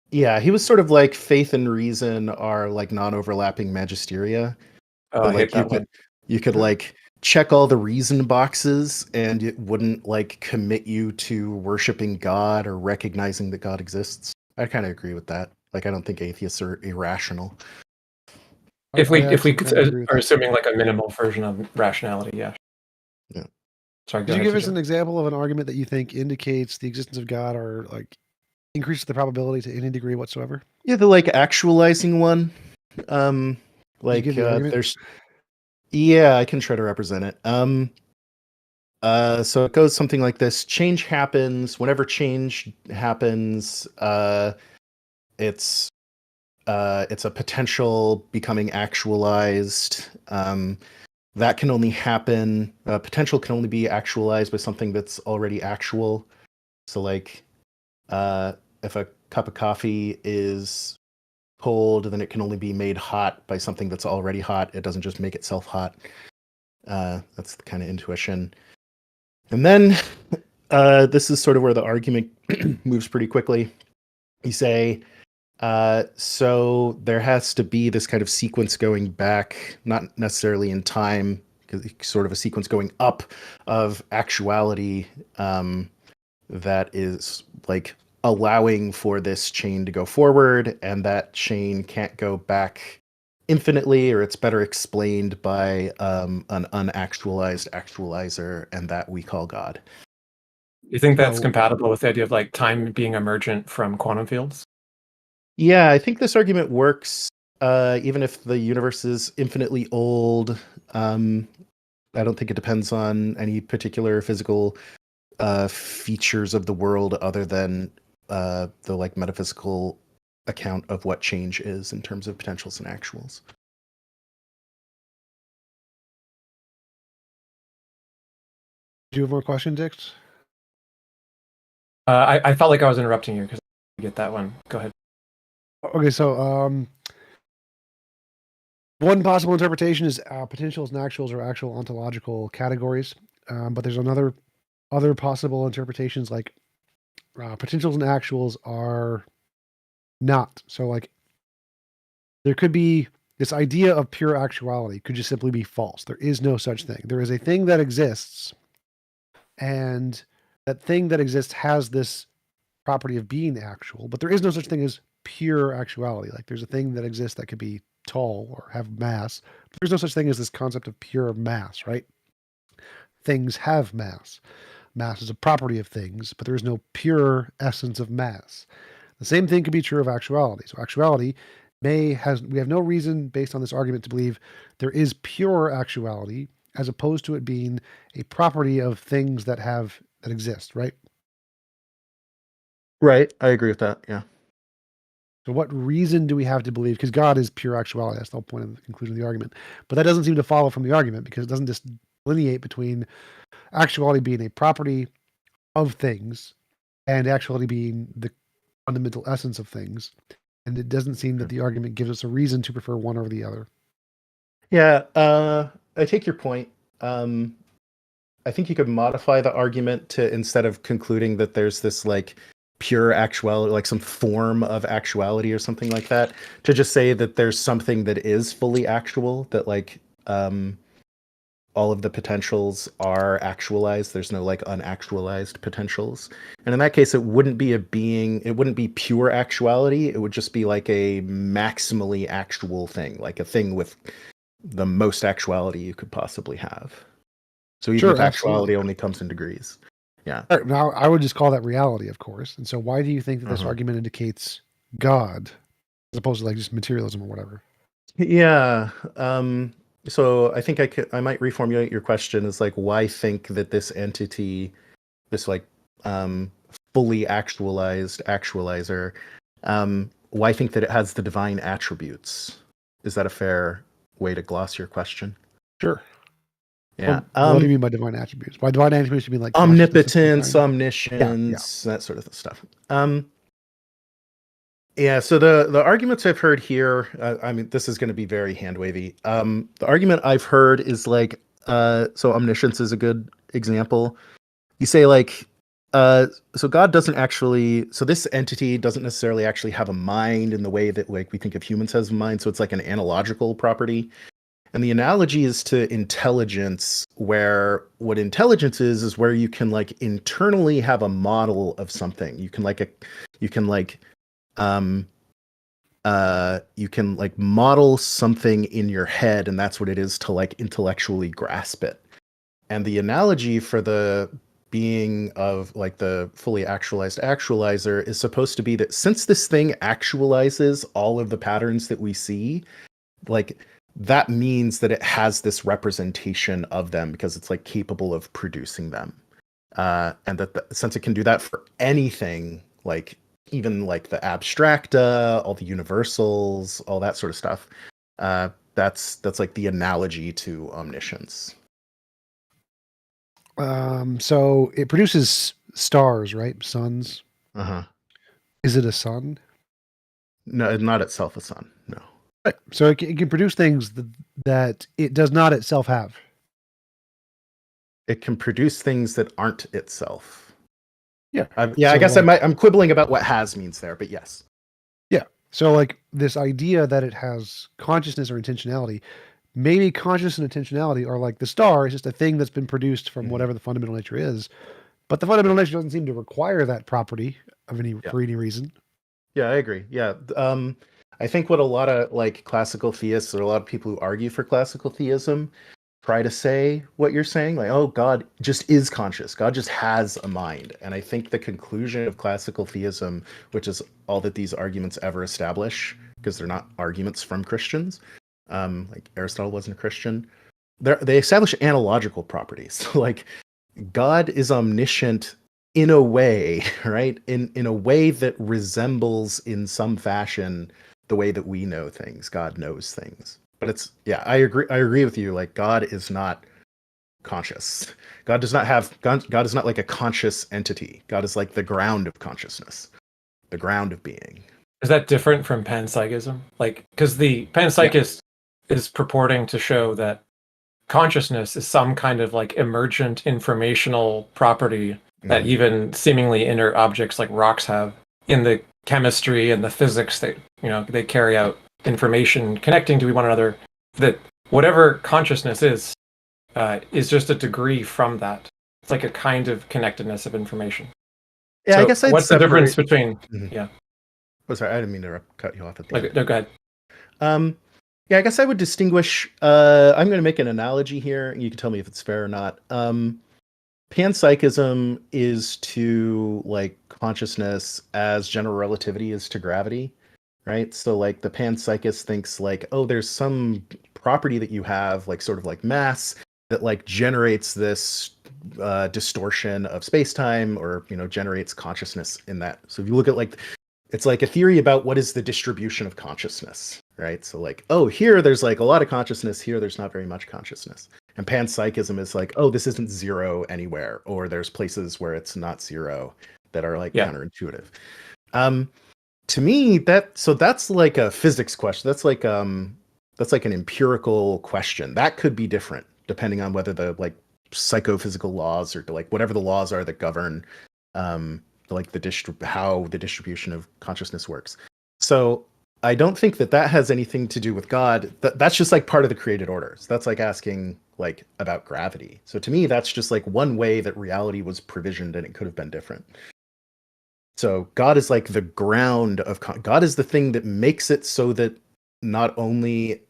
O: Yeah, he was sort of like faith and reason are like non-overlapping magisteria.
D: Oh, I hate
O: Like
D: that one.
O: you could like check all the reason boxes and it wouldn't like commit you to worshiping God or recognizing that God exists. I kind of agree with that. Like, I don't think atheists are irrational.
D: If we are assuming like a minimal version of rationality, yeah.
O: Yeah.
D: Sorry,
G: Could you give us an example of an argument that you think indicates the existence of God or like increases the probability to any degree whatsoever?
O: Yeah, the like actualizing one. Like there's yeah, I can try to represent it. So it goes something like this. Change happens. Whenever change happens, it's a potential becoming actualized. That can only happen. Potential can only be actualized by something that's already actual. So, like, if a cup of coffee is cold, then it can only be made hot by something that's already hot. It doesn't just make itself hot. That's the kind of intuition. And then this is sort of where the argument moves pretty quickly. You say, so there has to be this kind of sequence going back, not necessarily in time, sort of a sequence going up of actuality that is like allowing for this chain to go forward, and that chain can't go back infinitely, or it's better explained by an unactualized actualizer, and that we call God.
D: You think that's compatible with the idea of like time being emergent from quantum fields?
O: Yeah, I think this argument works even if the universe is infinitely old. I don't think it depends on any particular physical features of the world other than the like metaphysical account of what change is in terms of potentials and actuals.
G: Do you have more questions, Dix?
D: I felt like I was interrupting you because I get that one. Go ahead.
G: Okay, so one possible interpretation is potentials and actuals are actual ontological categories, but there's other possible interpretations like potentials and actuals are not. So like there could be this idea of pure actuality could just simply be false. There is no such thing. There is a thing that exists, and that thing that exists has this property of being actual, but there is no such thing as pure actuality. Like there's a thing that exists that could be tall or have mass. There's no such thing as this concept of pure mass, right? Things have mass. Mass is a property of things, but there is no pure essence of mass. The same thing could be true of actuality. So actuality we have no reason based on this argument to believe there is pure actuality as opposed to it being a property of things that exist, right?
O: Right, I agree with that, yeah.
G: So what reason do we have to believe? Because God is pure actuality. That's the whole point of the conclusion of the argument. But that doesn't seem to follow from the argument because it doesn't just delineate between actuality being a property of things and actuality being the fundamental essence of things. And it doesn't seem that the argument gives us a reason to prefer one over the other.
O: Yeah, I take your point. I think you could modify the argument to, instead of concluding that there's this like pure actuality, like some form of actuality or something like that, to just say that there's something that is fully actual, that like all of the potentials are actualized. There's no like unactualized potentials. And in that case, it wouldn't be it wouldn't be pure actuality. It would just be like a maximally actual thing, like a thing with the most actuality you could possibly have. So even if actuality only comes in degrees. Yeah.
G: Now, I would just call that reality, of course. And so why do you think that this argument indicates God as opposed to like just materialism or whatever?
O: Yeah. So I think I might reformulate your question as like, why think that this entity, this like fully actualized actualizer, why think that it has the divine attributes? Is that a fair way to gloss your question?
G: Sure.
O: Yeah.
G: Well, what do you mean by divine attributes? By divine attributes, you mean like
O: omnipotence, omniscience, that sort of stuff. Yeah. So the arguments I've heard here, I mean, this is going to be very hand wavy. The argument I've heard is like, so omniscience is a good example. You say like, so God doesn't actually, so this entity doesn't necessarily actually have a mind in the way that like we think of humans as a mind. So it's like an analogical property. And the analogy is to intelligence, where what intelligence is where you can like internally have a model of something. You can model something in your head, and that's what it is to like intellectually grasp it. And the analogy for the being of like the fully actualized actualizer is supposed to be that since this thing actualizes all of the patterns that we see, like that means that it has this representation of them because it's like capable of producing them. And that since it can do that for anything, like even like the abstracta, all the universals, all that sort of stuff, that's like the analogy to omniscience.
G: So it produces stars, right? Suns.
O: Uh-huh.
G: Is it a sun?
O: No, not itself a sun. No.
G: Right. So it can produce things that it does not itself have.
O: It can produce things that aren't itself.
G: Yeah.
O: I guess I'm quibbling about what has means there, but yes.
G: Yeah. So like this idea that it has consciousness or intentionality, maybe consciousness and intentionality are like the star is just a thing that's been produced from whatever the fundamental nature is, but the fundamental nature doesn't seem to require that property of for any reason.
O: Yeah, I agree. Yeah. I think what a lot of like classical theists or a lot of people who argue for classical theism try to say what you're saying, like, oh, God just is conscious. God just has a mind. And I think the conclusion of classical theism, which is all that these arguments ever establish, because they're not arguments from Christians, like Aristotle wasn't a Christian, they establish analogical properties. So like God is omniscient in a way, right? In a way that resembles in some fashion the way that we know things. God knows things. But it's, yeah, I agree with you. Like God is not conscious. God is not like a conscious entity. God is like the ground of consciousness, the ground of being.
D: Is that different from panpsychism? Like, because the panpsychist is purporting to show that consciousness is some kind of like emergent informational property that even seemingly inert objects like rocks have in the chemistry and the physics that, you know, they carry out information connecting to one another, that whatever consciousness is just a degree from that. It's like a kind of connectedness of information.
O: Yeah, so I guess
D: what's the difference between
O: Yeah. Oh, sorry, I didn't mean to cut you off at the end.
D: No, go ahead.
O: Yeah, I guess I would distinguish. I'm going to make an analogy here, and you can tell me if it's fair or not. Panpsychism is to like consciousness as general relativity is to gravity, right? So like the panpsychist thinks like, oh, there's some property that you have, like sort of like mass, that like generates this distortion of space-time, or, you know, generates consciousness in that. So if you look at like, it's like a theory about what is the distribution of consciousness, right? So like, oh, here there's like a lot of consciousness, here there's not very much consciousness. And panpsychism is like, oh, this isn't zero anywhere, or there's places where it's not zero that are like counterintuitive. To me, that's like a physics question. That's like an empirical question. That could be different depending on whether the like psychophysical laws or like whatever the laws are that govern like how the distribution of consciousness works. So I don't think that has anything to do with God. That's just like part of the created order. So that's like asking like about gravity. So to me, that's just like one way that reality was provisioned, and it could have been different. So God is like the ground of God is the thing that makes it so that not only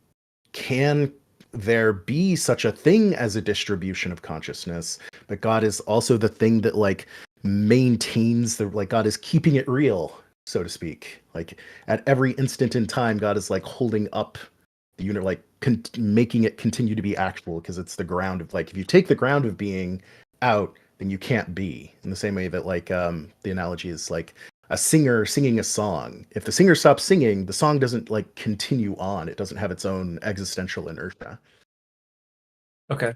O: can there be such a thing as a distribution of consciousness, but God is also the thing that like maintains like God is keeping it real, so to speak. Like at every instant in time, God is like holding up the unit, like making it continue to be actual, because it's the ground of like, if you take the ground of being out, then you can't be. In the same way that like the analogy is like a singer singing a song. If the singer stops singing, the song doesn't like continue on. It doesn't have its own existential inertia.
D: Okay.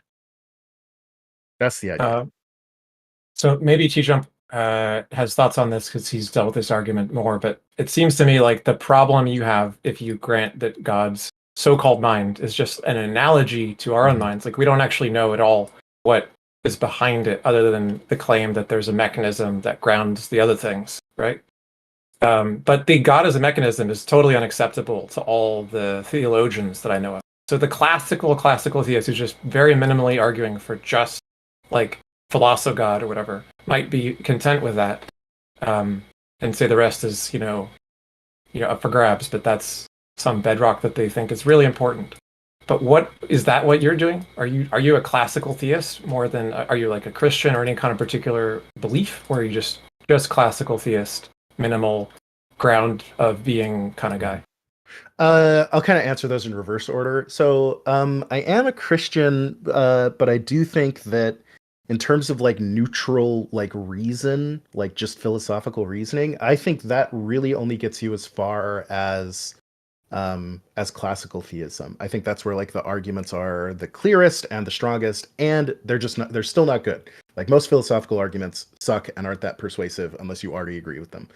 O: That's the idea.
D: So maybe TJump has thoughts on this because he's dealt with this argument more, but it seems to me like the problem you have if you grant that God's so-called mind is just an analogy to our own minds. Like we don't actually know at all what is behind it other than the claim that there's a mechanism that grounds the other things, right? But the God as a mechanism is totally unacceptable to all the theologians that I know of. So the classical theist who's just very minimally arguing for just like philosogod or whatever might be content with that, and say the rest is, up for grabs, but that's some bedrock that they think is really important. But what you're doing? Are you a classical theist more than are you like a Christian or any kind of particular belief, or are you just classical theist, minimal ground of being kind of guy?
O: I'll kind of answer those in reverse order. So I am a Christian, but I do think that in terms of like neutral like reason, like just philosophical reasoning, I think that really only gets you as far as classical theism. I think that's where like the arguments are the clearest and the strongest, and they're still not good. Like most philosophical arguments suck and aren't that persuasive unless you already agree with them.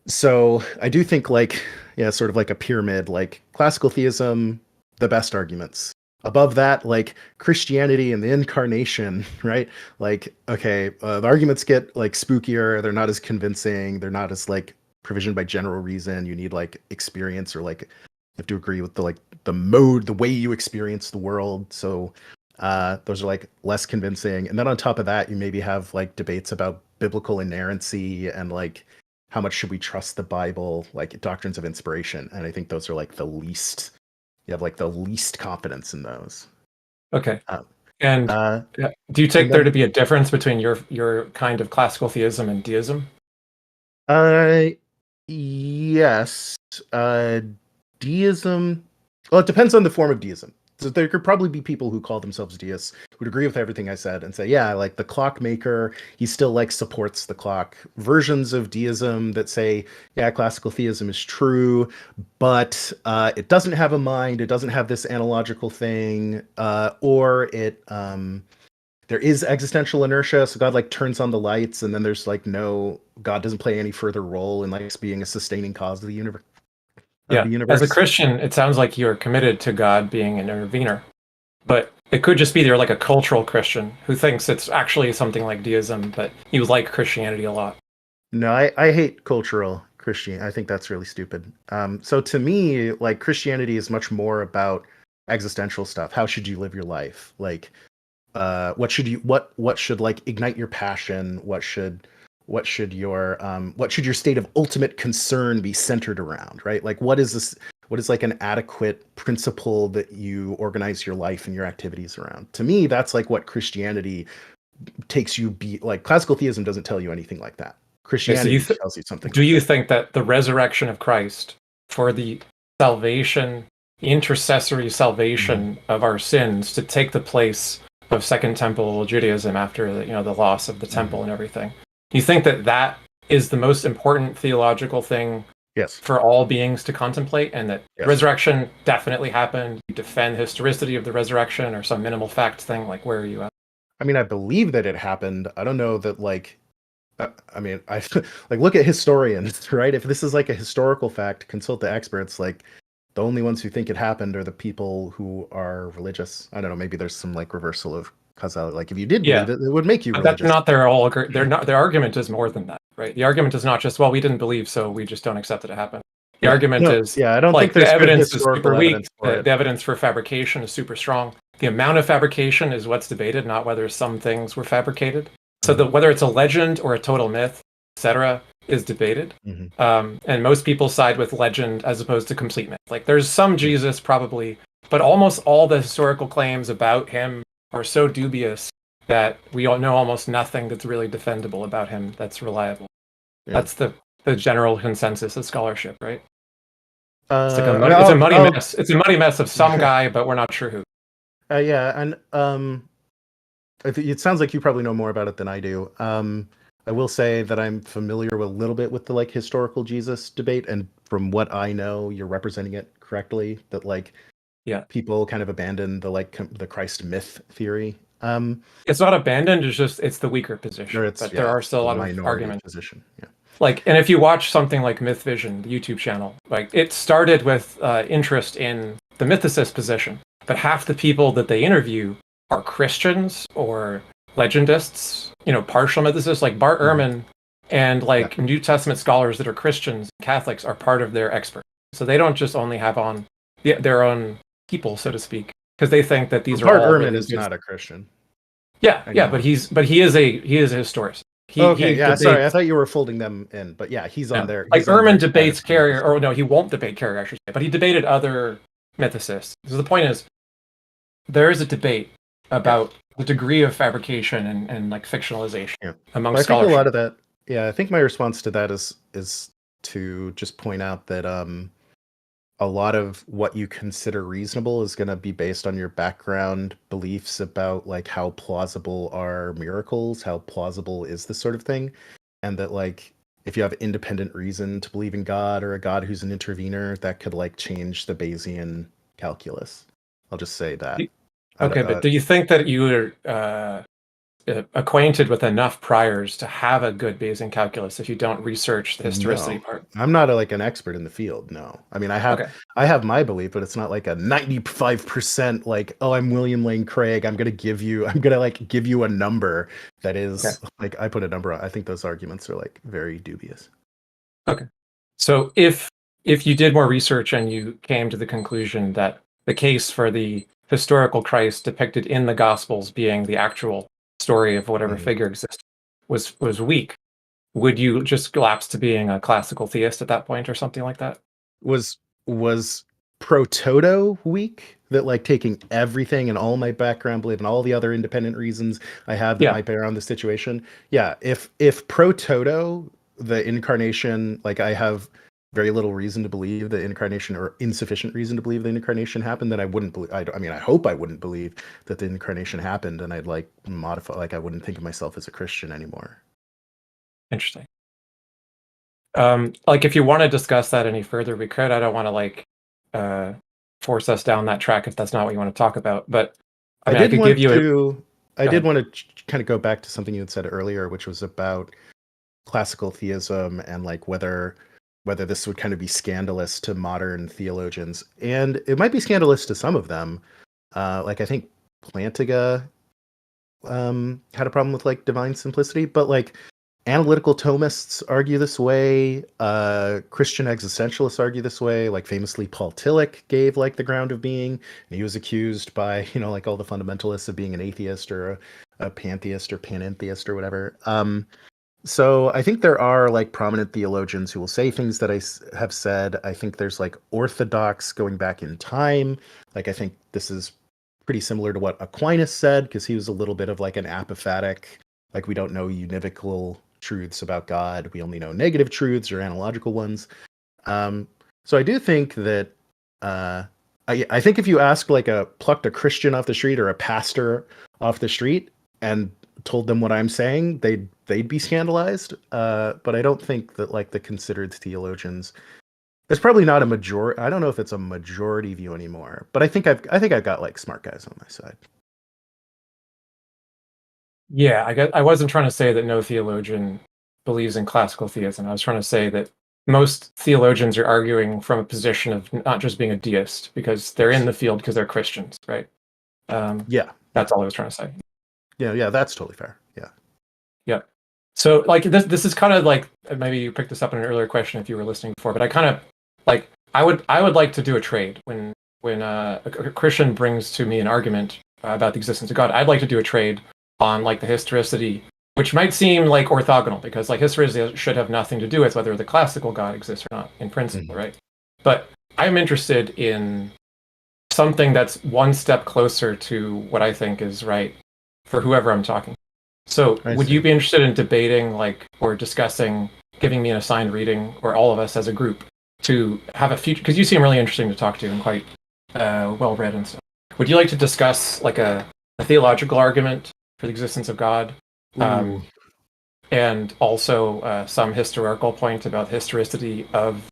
O: So I do think like, sort of like a pyramid, like classical theism, the best arguments. Above that, like Christianity and the incarnation, right? Like, okay, the arguments get like spookier. They're not as convincing. They're not as like provisioned by general reason. You need like experience, or like you have to agree with the way you experience the world. So those are like less convincing. And then on top of that, you maybe have like debates about biblical inerrancy and like how much should we trust the Bible, like doctrines of inspiration. And I think those are like the least confidence in those.
D: Okay. And do you take there to be a difference between your kind of classical theism and deism?
O: Yes. Deism. Well, it depends on the form of deism. So there could probably be people who call themselves deists who would agree with everything I said and say, yeah, like the clockmaker, he still like supports the clock. Versions of deism that say, yeah, classical theism is true, but it doesn't have a mind, it doesn't have this analogical thing, or it there is existential inertia. So God like turns on the lights, and then there's like God doesn't play any further role in like being a sustaining cause of the universe.
D: As a Christian, it sounds like you're committed to God being an intervener, but it could just be they're like a cultural Christian who thinks it's actually something like deism, but you like Christianity a lot.
O: No, I hate cultural Christian. I think that's really stupid. So to me, like Christianity is much more about existential stuff. How should you live your life? Like, what should like ignite your passion? What should your state of ultimate concern be centered around, right? Like what is like an adequate principle that you organize your life and your activities around? To me, that's like what Christianity takes you like. Classical theism doesn't tell you anything like that. Christianity tells you something.
D: Do you think that the resurrection of Christ for the salvation, the intercessory salvation of our sins to take the place of Second Temple Judaism after the loss of the temple and everything, you think that is the most important theological thing for all beings to contemplate, and that resurrection definitely happened? You defend historicity of the resurrection or some minimal fact thing? Like, where are you at?
O: I mean, I believe that it happened. I don't know that like I mean, I like look at historians, right? If this is like a historical fact, consult the experts. Like the only ones who think it happened are the people who are religious. I don't know. Maybe there's some like reversal of causality. Like if you did believe it, it would make you
D: But
O: religious.
D: that's not their whole. They're not. Their argument is more than that, right? The argument is not just, well, we didn't believe, so we just don't accept that it happened. The argument is,
O: I don't
D: like,
O: think there's
D: the
O: good
D: evidence is
O: historical
D: super weak.
O: evidence for it.
D: The evidence for fabrication is super strong. The amount of fabrication is what's debated, not whether some things were fabricated. So whether it's a legend or a total myth, etc., is debated. And most people side with legend as opposed to complete myth. Like there's some Jesus probably, but almost all the historical claims about him are so dubious that we all know almost nothing that's really defendable about him that's reliable. That's the general consensus of scholarship, right? It's like it's a muddy mess. It's a muddy mess of some guy, but we're not sure who.
O: Yeah, and it sounds like you probably know more about it than I do. I will say that I'm familiar with a little bit with the like historical Jesus debate, and from what I know, you're representing it correctly. That like, people kind of abandon the like the Christ myth theory.
D: It's not abandoned. It's just it's the weaker position. But there are still a lot of arguments.
O: Position. Yeah.
D: Like, and if you watch something like Myth Vision, the YouTube channel, like it started with interest in the mythicist position, but half the people that they interview are Christians or legendists, partial mythicists, like Bart Ehrman and like New Testament scholars that are Christians, Catholics are part of their expert. So they don't just only have on their own people, so to speak, because they think that these are
O: Bart
D: all
O: Ehrman
D: really
O: is
D: good.
O: not a Christian.
D: Yeah, but he is a historian.
O: Sorry, I thought you were folding them in, but yeah, he's on there.
D: Like Ehrman debates Carrier, or no, he won't debate Carrier, I should say, but he debated other mythicists. So the point is, there is a debate about the degree of fabrication and like fictionalization among scholars.
O: I think a lot of that, I think my response to that is to just point out that a lot of what you consider reasonable is going to be based on your background beliefs about like how plausible are miracles, how plausible is this sort of thing, and that like if you have independent reason to believe in God or a God who's an intervener, that could like change the Bayesian calculus. I'll just say that.
D: Okay, but do you think that you are acquainted with enough priors to have a good Bayesian calculus if you don't research the historicity part?
O: I'm not like an expert in the field. No, I mean I have my belief, but it's not like a 95% like, oh, I'm William Lane Craig. I'm gonna give you a number that is like I put a number on. I think those arguments are like very dubious.
D: Okay, so if you did more research and you came to the conclusion that the case for the historical Christ depicted in the Gospels being the actual story of whatever figure existed was weak, would you just lapse to being a classical theist at that point or something like that?
O: Was pro toto weak, that like taking everything and all my background belief and all the other independent reasons I have that might bear on the situation? If pro toto, the incarnation, like I have very little reason to believe the incarnation, or insufficient reason to believe the incarnation happened, then I wouldn't believe. I mean, I hope I wouldn't believe that the incarnation happened, and I'd like modify. Like I wouldn't think of myself as a Christian anymore.
D: Interesting. Like if you want to discuss that any further, we could. I don't want to like force us down that track if that's not what you want to talk about. But I did want
O: to kind of go back to something you had said earlier, which was about classical theism and like whether this would kind of be scandalous to modern theologians. And it might be scandalous to some of them. Like I think Plantinga had a problem with like divine simplicity, but like analytical Thomists argue this way. Christian existentialists argue this way. Like famously, Paul Tillich gave like the ground of being, and he was accused by, like all the fundamentalists of being an atheist or a pantheist or panentheist or whatever. So I think there are like prominent theologians who will say things that I have said. I think there's like orthodox going back in time. Like I think this is pretty similar to what Aquinas said, because he was a little bit of like an apophatic, like we don't know univocal truths about God. We only know negative truths or analogical ones. So I do think that I think if you ask like plucked a Christian off the street or a pastor off the street and told them what I'm saying, they'd be scandalized. But I don't think that like the considered theologians, it's probably not a majority. I don't know if it's a majority view anymore, but I think I've got like smart guys on my side.
D: Yeah, I wasn't trying to say that no theologian believes in classical theism. I was trying to say that most theologians are arguing from a position of not just being a deist, because they're in the field because they're Christians, right?
O: Yeah.
D: That's all I was trying to say.
O: Yeah, that's totally fair. Yeah.
D: Yeah. So like this is kind of like, maybe you picked this up in an earlier question if you were listening before, but I kind of like I would like to do a trade when a Christian brings to me an argument about the existence of God. I'd like to do a trade on like the historicity, which might seem like orthogonal, because like historicity should have nothing to do with whether the classical God exists or not in principle, right? But I'm interested in something that's one step closer to what I think is right for whoever I'm talking. So would you be interested in debating, like, or discussing, giving me an assigned reading, or all of us as a group, to have a future, because you seem really interesting to talk to and quite well-read and stuff. Would you like to discuss like a theological argument for the existence of God, and also some historical point about the historicity of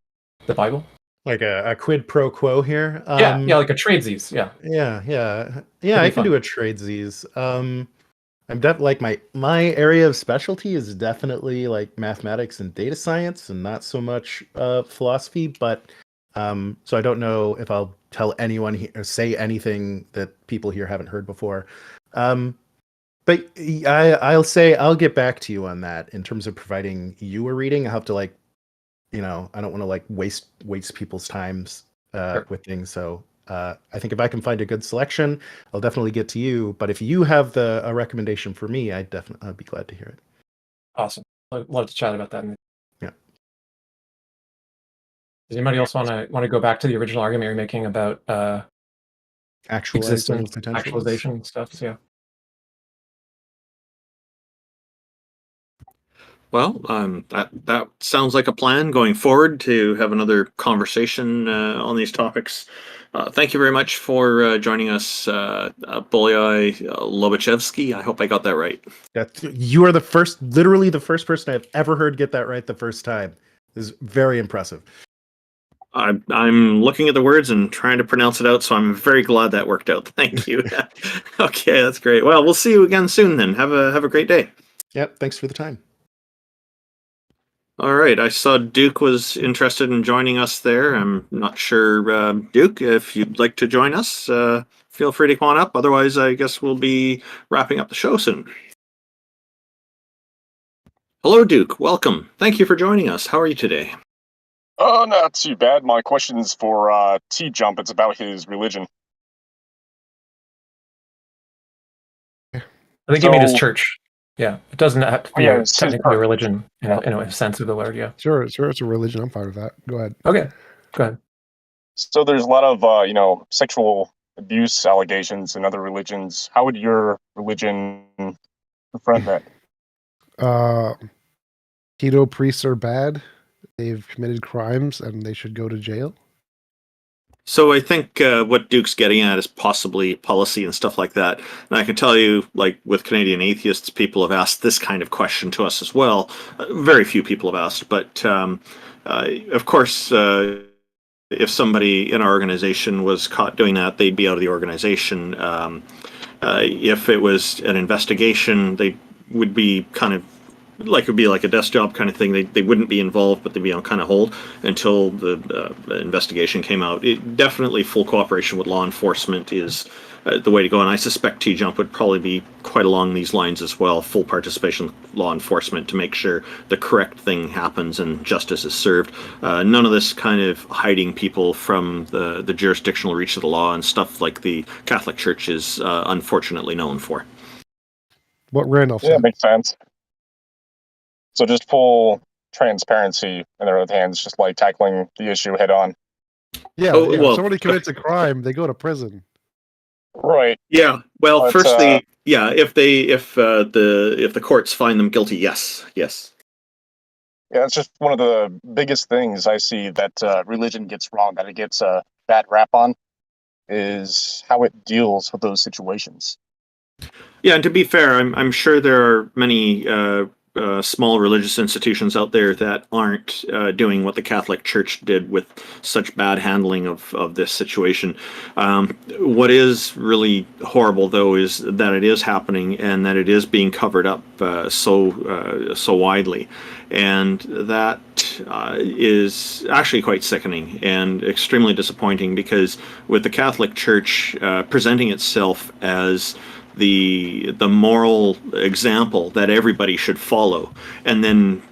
D: the Bible?
O: Like a quid pro quo here?
D: Yeah, like a tradesies, yeah.
O: Yeah, I can do a tradesies. I'm like my area of specialty is definitely like mathematics and data science, and not so much philosophy. But so I don't know if I'll tell anyone here, or say anything that people here haven't heard before. But I'll say I'll get back to you on that in terms of providing you a reading. I have to like, I don't want to like waste people's times with things. So I think if I can find a good selection, I'll definitely get to you. But if you have a recommendation for me, I'd be glad to hear it.
D: Awesome. I'd love to chat about that.
O: Yeah.
D: Does anybody else want to go back to the original argument you're making about existence, actualization stuff? Yeah.
B: Well, that sounds like a plan going forward to have another conversation on these topics. Thank you very much for joining us, Bolyai-Lobachevsky. I hope I got that right.
O: You are literally the first person I've ever heard get that right the first time. This is very impressive.
B: I'm looking at the words and trying to pronounce it out, so I'm very glad that worked out. Thank you. Okay, that's great. Well, we'll see you again soon then. Have a great day.
O: Yep, thanks for the time.
B: All right, I saw Duke was interested in joining us there. I'm not sure, Duke, if you'd like to join us, feel free to come on up. Otherwise, I guess we'll be wrapping up the show soon. Hello, Duke. Welcome. Thank you for joining us. How are you today?
P: Not too bad. My question's for TJump. It's about his religion.
D: I think you mean his church. Yeah, it doesn't have to be technically a religion in a sense of the word. Yeah,
G: sure, it's a religion. I'm fine with that. Go ahead.
D: Okay, go ahead.
P: So there's a lot of sexual abuse allegations in other religions. How would your religion confront that?
G: Keto priests are bad. They've committed crimes and they should go to jail.
B: So I think what Duke's getting at is possibly policy and stuff like that. And I can tell you, like with Canadian atheists, people have asked this kind of question to us as well. Very few people have asked, but of course, if somebody in our organization was caught doing that, they'd be out of the organization. If it was an investigation, they would be kind of like, it would be like a desk job kind of thing. They wouldn't be involved, but they'd be on kind of hold until the investigation came out. Definitely full cooperation with law enforcement is the way to go, and I suspect TJump would probably be quite along these lines as well. Full participation with law enforcement to make sure the correct thing happens and justice is served. None of this kind of hiding people from the jurisdictional reach of the law and stuff like the Catholic Church is unfortunately known for.
G: What Randolph said.
P: Yeah, makes sense. So just full transparency in their own hands, just like tackling the issue head on.
G: Yeah, if somebody commits a crime, they go to prison.
P: Right.
B: Yeah. Well, but, firstly, if the courts find them guilty, yes. Yeah,
P: it's just one of the biggest things I see that religion gets wrong, that it gets a bad rap on, is how it deals with those situations.
B: Yeah, and to be fair, I'm sure there are many small religious institutions out there that aren't doing what the Catholic Church did with such bad handling of this situation. What is really horrible, though, is that it is happening and that it is being covered up so widely, and that is actually quite sickening and extremely disappointing, because with the Catholic Church presenting itself as the moral example that everybody should follow, and then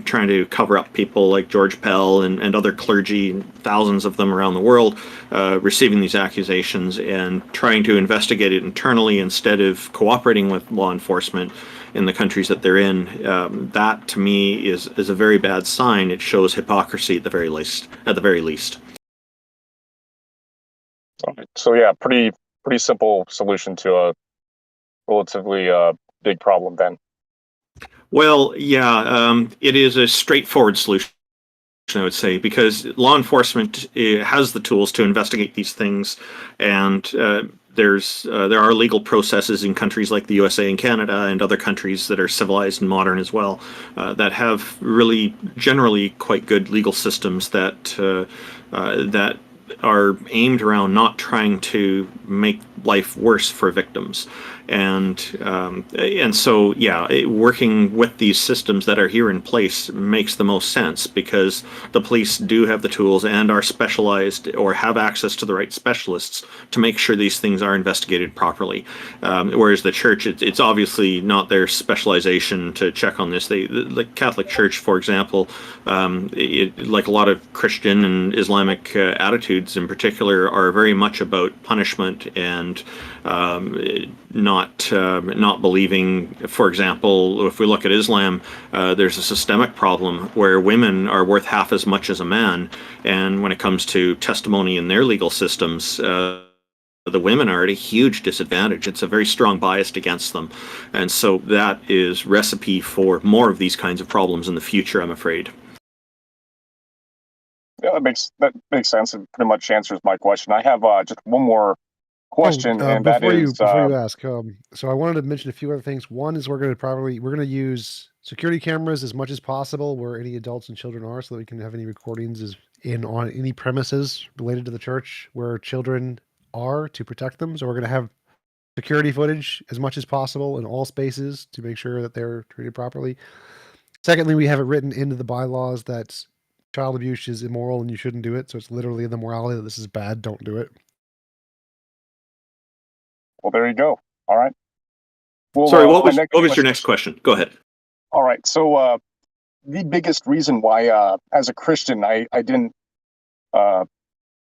B: trying to cover up people like George Pell and other clergy, thousands of them around the world, receiving these accusations and trying to investigate it internally instead of cooperating with law enforcement in the countries that they're in. That to me is a very bad sign. It shows hypocrisy at the very least.
P: So yeah, pretty simple solution to a relatively big problem then.
B: Well, yeah, it is a straightforward solution, I would say, because law enforcement has the tools to investigate these things, and there are legal processes in countries like the USA and Canada and other countries that are civilized and modern as well, that have really generally quite good legal systems that are aimed around not trying to make life worse for victims. And so, yeah, working with these systems that are here in place makes the most sense, because the police do have the tools and are specialized or have access to the right specialists to make sure these things are investigated properly. Whereas the church, it's obviously not their specialization to check on this. The Catholic Church, for example, like a lot of Christian and Islamic attitudes in particular, are very much about punishment and not believing. For example, if we look at Islam, there's a systemic problem where women are worth half as much as a man, and when it comes to testimony in their legal systems, the women are at a huge disadvantage. It's a very strong bias against them, and so that is recipe for more of these kinds of problems in the future, I'm afraid.
P: Yeah, that makes sense. It pretty much answers my question. I have just one more question, and that is
G: before you ask. So I wanted to mention a few other things. One is we're going to use security cameras as much as possible where any adults and children are, so that we can have any recordings on any premises related to the church where children are, to protect them. So we're going to have security footage as much as possible in all spaces to make sure that they're treated properly. Secondly, we have it written into the bylaws that child abuse is immoral and you shouldn't do it. So it's literally in the morality that this is bad, don't do it.
P: Well, there you go. All right. Well,
B: sorry, what was your next question? Go ahead.
P: All right. So the biggest reason why, as a Christian, I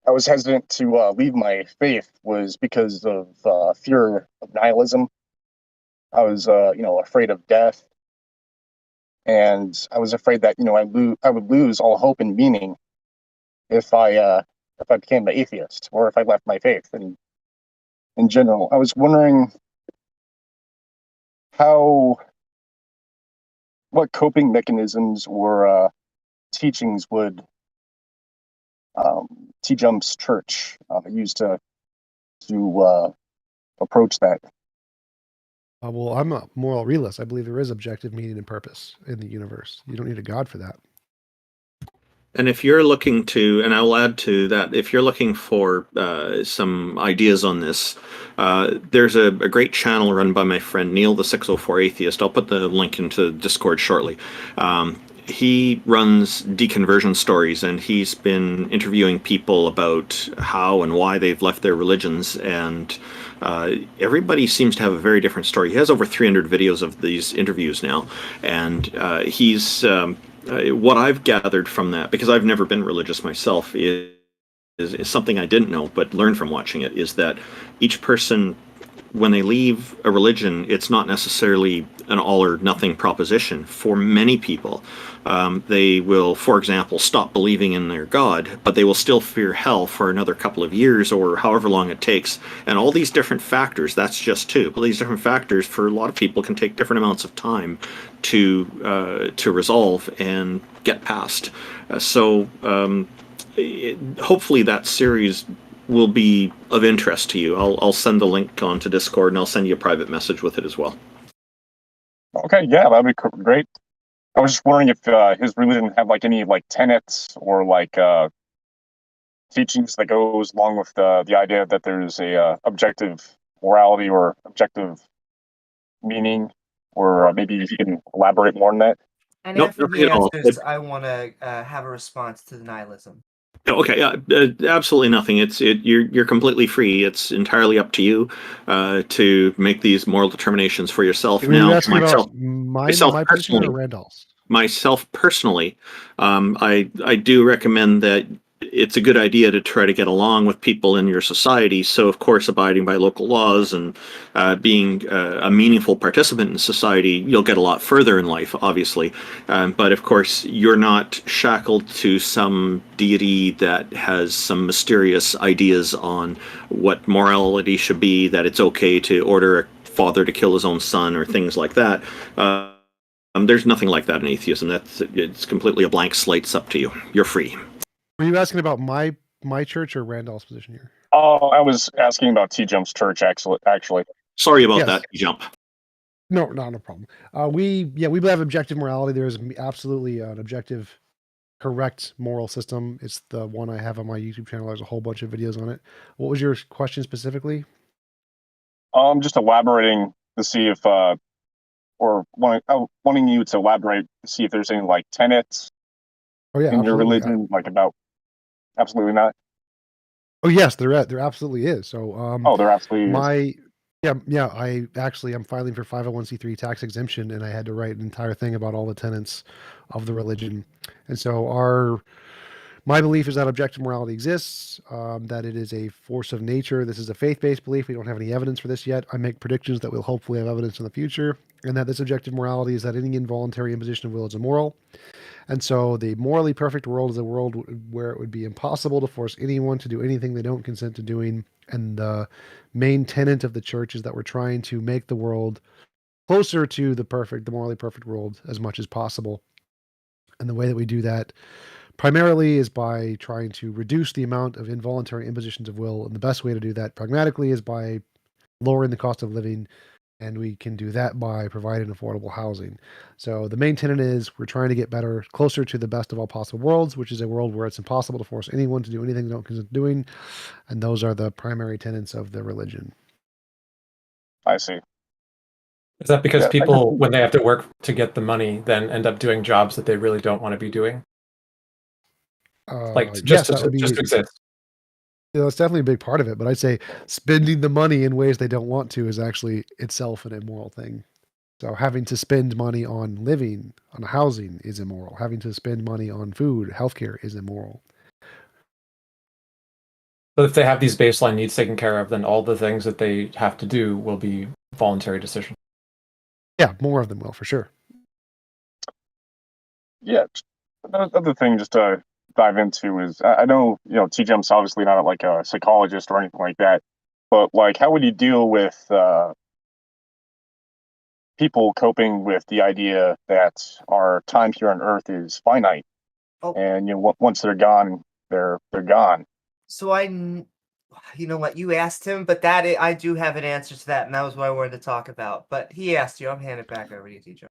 P: was hesitant to leave my faith was because of fear of nihilism. I was, afraid of death, and I was afraid that I would lose all hope and meaning if I became an atheist, or if I left my faith. And in general, I was wondering what coping mechanisms or teachings would TJump's church use to approach that.
G: Well, I'm a moral realist. I believe there is objective meaning and purpose in the universe. You don't need a God for that.
B: And if you're looking to, and I'll add to that, if you're looking for some ideas on this, there's a great channel run by my friend Neil, the 604 Atheist. I'll put the link into Discord shortly. He runs deconversion stories, and he's been interviewing people about how and why they've left their religions, and everybody seems to have a very different story. He has over 300 videos of these interviews now, and he's... what I've gathered from that, because I've never been religious myself, is something I didn't know but learned from watching it, is that each person, when they leave a religion, it's not necessarily an all or nothing proposition. For many people, they will, for example, stop believing in their God, but they will still fear hell for another couple of years or however long it takes. And all these different factors, that's just two. All these different factors for a lot of people can take different amounts of time to resolve and get past. Hopefully that series will be of interest to you. I'll send the link on to Discord, and I'll send you a private message with it as well.
P: Okay, yeah, that'd be great. I was just wondering if his religion had like any like tenets or like teachings that goes along with the idea that there's a objective morality or objective meaning, or maybe if you can elaborate more on that.
A: And
B: Nope,
A: after
B: not
A: he
B: at all.
A: answers, I want to have a response to the nihilism.
B: Okay, absolutely nothing. You're completely free. It's entirely up to you to make these moral determinations for yourself.
G: Were you
B: Now,
G: asking
B: myself,
G: about my
B: myself
G: position or
B: personally,
G: Randolph's?
B: myself personally, I do recommend that it's a good idea to try to get along with people in your society. So, of course, abiding by local laws and being a meaningful participant in society, you'll get a lot further in life, obviously. But, of course, you're not shackled to some deity that has some mysterious ideas on what morality should be, that it's okay to order a father to kill his own son or things like that. There's nothing like that in atheism. It's completely a blank slate. It's up to you. You're free.
G: Were you asking about my church or Randolph's position here?
P: Oh, I was asking about TJump's church, actually.
B: Sorry about
G: Yes.
B: that, TJump.
G: No problem. We have objective morality. There is absolutely an objective, correct moral system. It's the one I have on my YouTube channel. There's a whole bunch of videos on it. What was your question specifically?
P: Just elaborating to see if, or wanting you to elaborate to see if there's any like tenets
G: Oh yeah,
P: in your
G: absolutely.
P: religion, like about. Absolutely not.
G: Oh yes, there absolutely is. So
P: Oh, there absolutely is.
G: I'm filing for 501c3 tax exemption, and I had to write an entire thing about all the tenets of the religion. And so my belief is that objective morality exists, that it is a force of nature. This is a faith-based belief. We don't have any evidence for this yet. I make predictions that we'll hopefully have evidence in the future, and that this objective morality is that any involuntary imposition of will is immoral. And so the morally perfect world is a world where it would be impossible to force anyone to do anything they don't consent to doing. And the main tenet of the church is that we're trying to make the world closer to the morally perfect world as much as possible. And the way that we do that primarily is by trying to reduce the amount of involuntary impositions of will. And the best way to do that pragmatically is by lowering the cost of living. And we can do that by providing affordable housing. So the main tenet is we're trying to get better, closer to the best of all possible worlds, which is a world where it's impossible to force anyone to do anything they don't consent to doing. And those are the primary tenets of the religion.
P: I see.
D: Is that because people, when they have to work to get the money, then end up doing jobs that they really don't want to be doing? Just to exist.
G: That's definitely a big part of it, but I'd say spending the money in ways they don't want to is actually itself an immoral thing. So having to spend money on living, on housing is immoral. Having to spend money on food, healthcare is immoral.
D: But if they have these baseline needs taken care of, then all the things that they have to do will be voluntary decisions.
G: Yeah, more of them will, for sure.
P: Yeah, another thing just to dive into is I know TJump's obviously not like a psychologist or anything like that, but like how would you deal with people coping with the idea that our time here on Earth is finite, and once they're gone, they're gone.
A: So you know what, you asked him, but I do have an answer to that, and that was what I wanted to talk about. But he asked you. I'm handing it back over to you, TJ.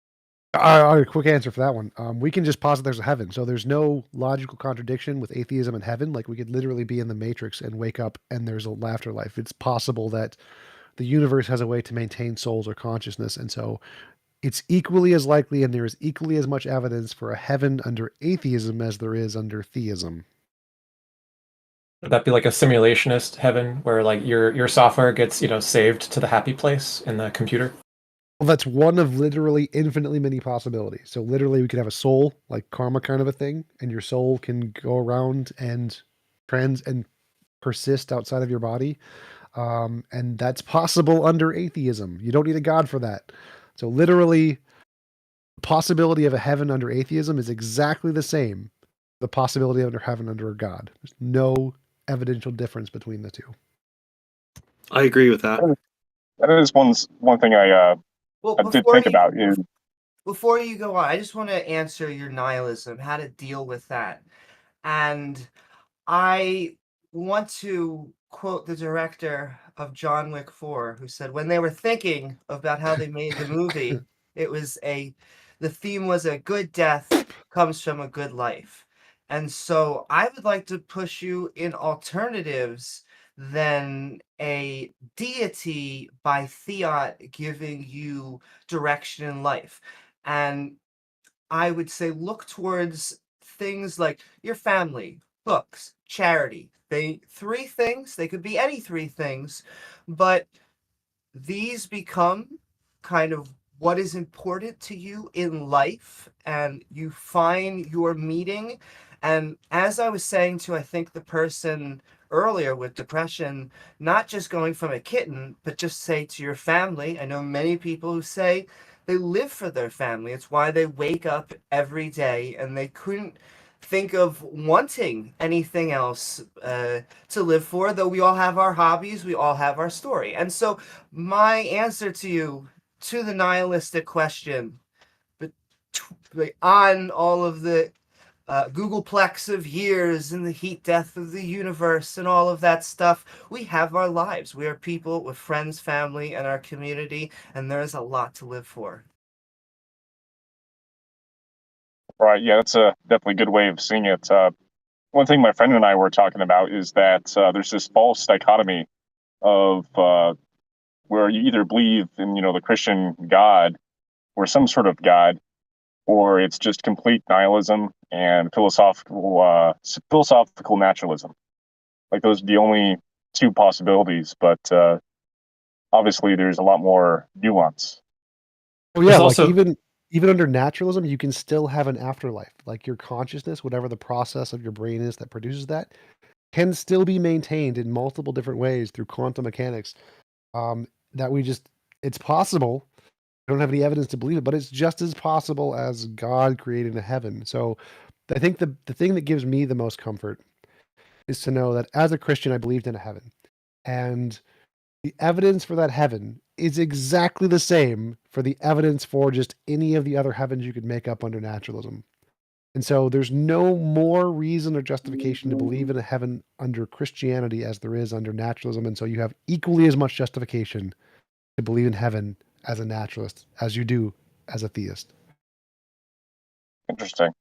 G: A quick answer for that one. We can just posit there's a heaven. So there's no logical contradiction with atheism and heaven. Like we could literally be in the Matrix and wake up and there's a afterlife. It's possible that the universe has a way to maintain souls or consciousness. And so it's equally as likely, and there is equally as much evidence for a heaven under atheism as there is under theism.
D: Would that be like a simulationist heaven where like your software gets, saved to the happy place in the computer?
G: Well, that's one of literally infinitely many possibilities. So literally we could have a soul, like karma kind of a thing, and your soul can go around and persist outside of your body. And that's possible under atheism. You don't need a god for that. So literally the possibility of a heaven under atheism is exactly the same. The possibility of heaven under a god. There's no evidential difference between the two.
B: I agree with that.
P: That is one thing I did think about.
A: Before you go on, I just want to answer your nihilism, how to deal with that. And I want to quote the director of John Wick 4, who said when they were thinking about how they made the movie, It was the theme was a good death comes from a good life. And so I would like to push you in alternatives than a deity by fiat giving you direction in life. And I would say look towards things like your family, books, charity. Three things, they could be any three things, but these become kind of what is important to you in life, and you find your meaning. And as I was saying to, I think, the person earlier with depression, not just going from a kitten, but just say to your family. I know many people who say they live for their family. It's why they wake up every day, and they couldn't think of wanting anything else to live for, though we all have our hobbies, we all have our story. And so my answer to you, to the nihilistic question, but on all of the Googleplex of years and the heat death of the universe and all of that stuff, we have our lives. We are people with friends, family, and our community, and there is a lot to live for.
P: Right. Yeah, that's a definitely good way of seeing it. One thing my friend and I were talking about is that there's this false dichotomy of where you either believe in, the Christian God or some sort of God, or it's just complete nihilism and philosophical naturalism. Like those are the only two possibilities, but obviously there's a lot more nuance.
G: Oh yeah, like even under naturalism, you can still have an afterlife. Like your consciousness, whatever the process of your brain is that produces that, can still be maintained in multiple different ways through quantum mechanics. It's possible. I don't have any evidence to believe it, but it's just as possible as God creating a heaven. So I think the thing that gives me the most comfort is to know that as a Christian, I believed in a heaven. And the evidence for that heaven is exactly the same for the evidence for just any of the other heavens you could make up under naturalism. And so there's no more reason or justification to believe in a heaven under Christianity as there is under naturalism. And so you have equally as much justification to believe in heaven as a naturalist as you do as a theist.
P: Interesting.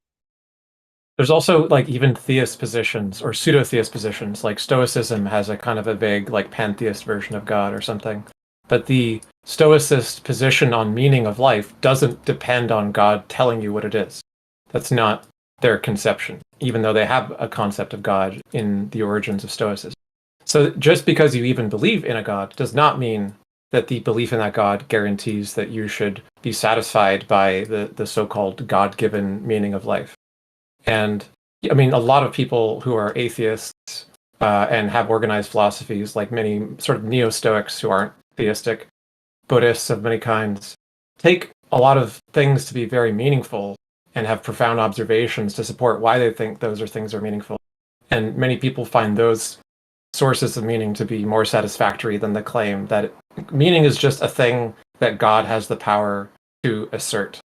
D: There's also like even theist positions or pseudo-theist positions, like Stoicism has a kind of a vague like pantheist version of God or something. But the Stoicist position on meaning of life doesn't depend on God telling you what it is. That's not their conception, even though they have a concept of God in the origins of Stoicism. So just because you even believe in a God does not mean that the belief in that God guarantees that you should be satisfied by the so-called God-given meaning of life. And I mean, a lot of people who are atheists and have organized philosophies, like many sort of neo-Stoics who aren't theistic, Buddhists of many kinds, take a lot of things to be very meaningful and have profound observations to support why they think those things are meaningful. And many people find those sources of meaning to be more satisfactory than the claim that meaning is just a thing that God has the power to assert.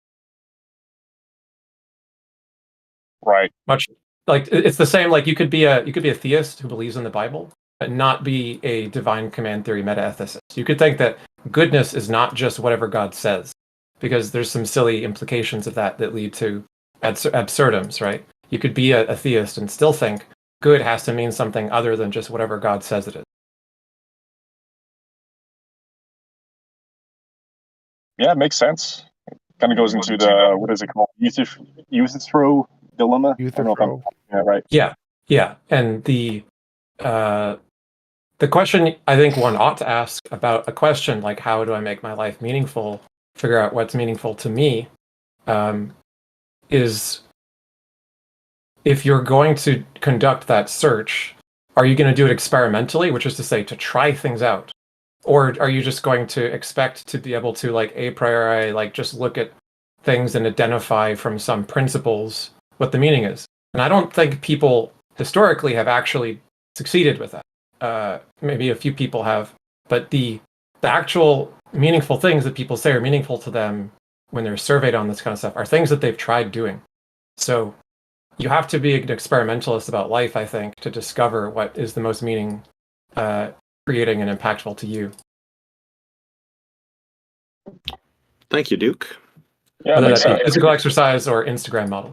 P: Right.
D: Much like it's the same. Like you could be a theist who believes in the Bible, but not be a divine command theory meta-ethicist. You could think that goodness is not just whatever God says, because there's some silly implications of that lead to absurdums, right? You could be a theist and still think good has to mean something other than just whatever God says it is.
P: Yeah, it makes sense. It kind of goes into the, what is it called? Euthyphro dilemma? I don't know if I'm yeah, right.
D: Yeah. And the question I think one ought to ask about a question like how do I make my life meaningful, figure out what's meaningful to me, is if you're going to conduct that search, are you going to do it experimentally, which is to say to try things out? Or are you just going to expect to be able to like a priori, like just look at things and identify from some principles what the meaning is? And I don't think people historically have actually succeeded with that. Maybe a few people have, but the actual meaningful things that people say are meaningful to them when they're surveyed on this kind of stuff are things that they've tried doing. So you have to be an experimentalist about life, I think, to discover what is the most meaning creating and impactful to you.
B: Thank you, Duke.
P: Yeah,
D: whether
P: makes
D: that be
P: sense.
D: physical exercise or Instagram model.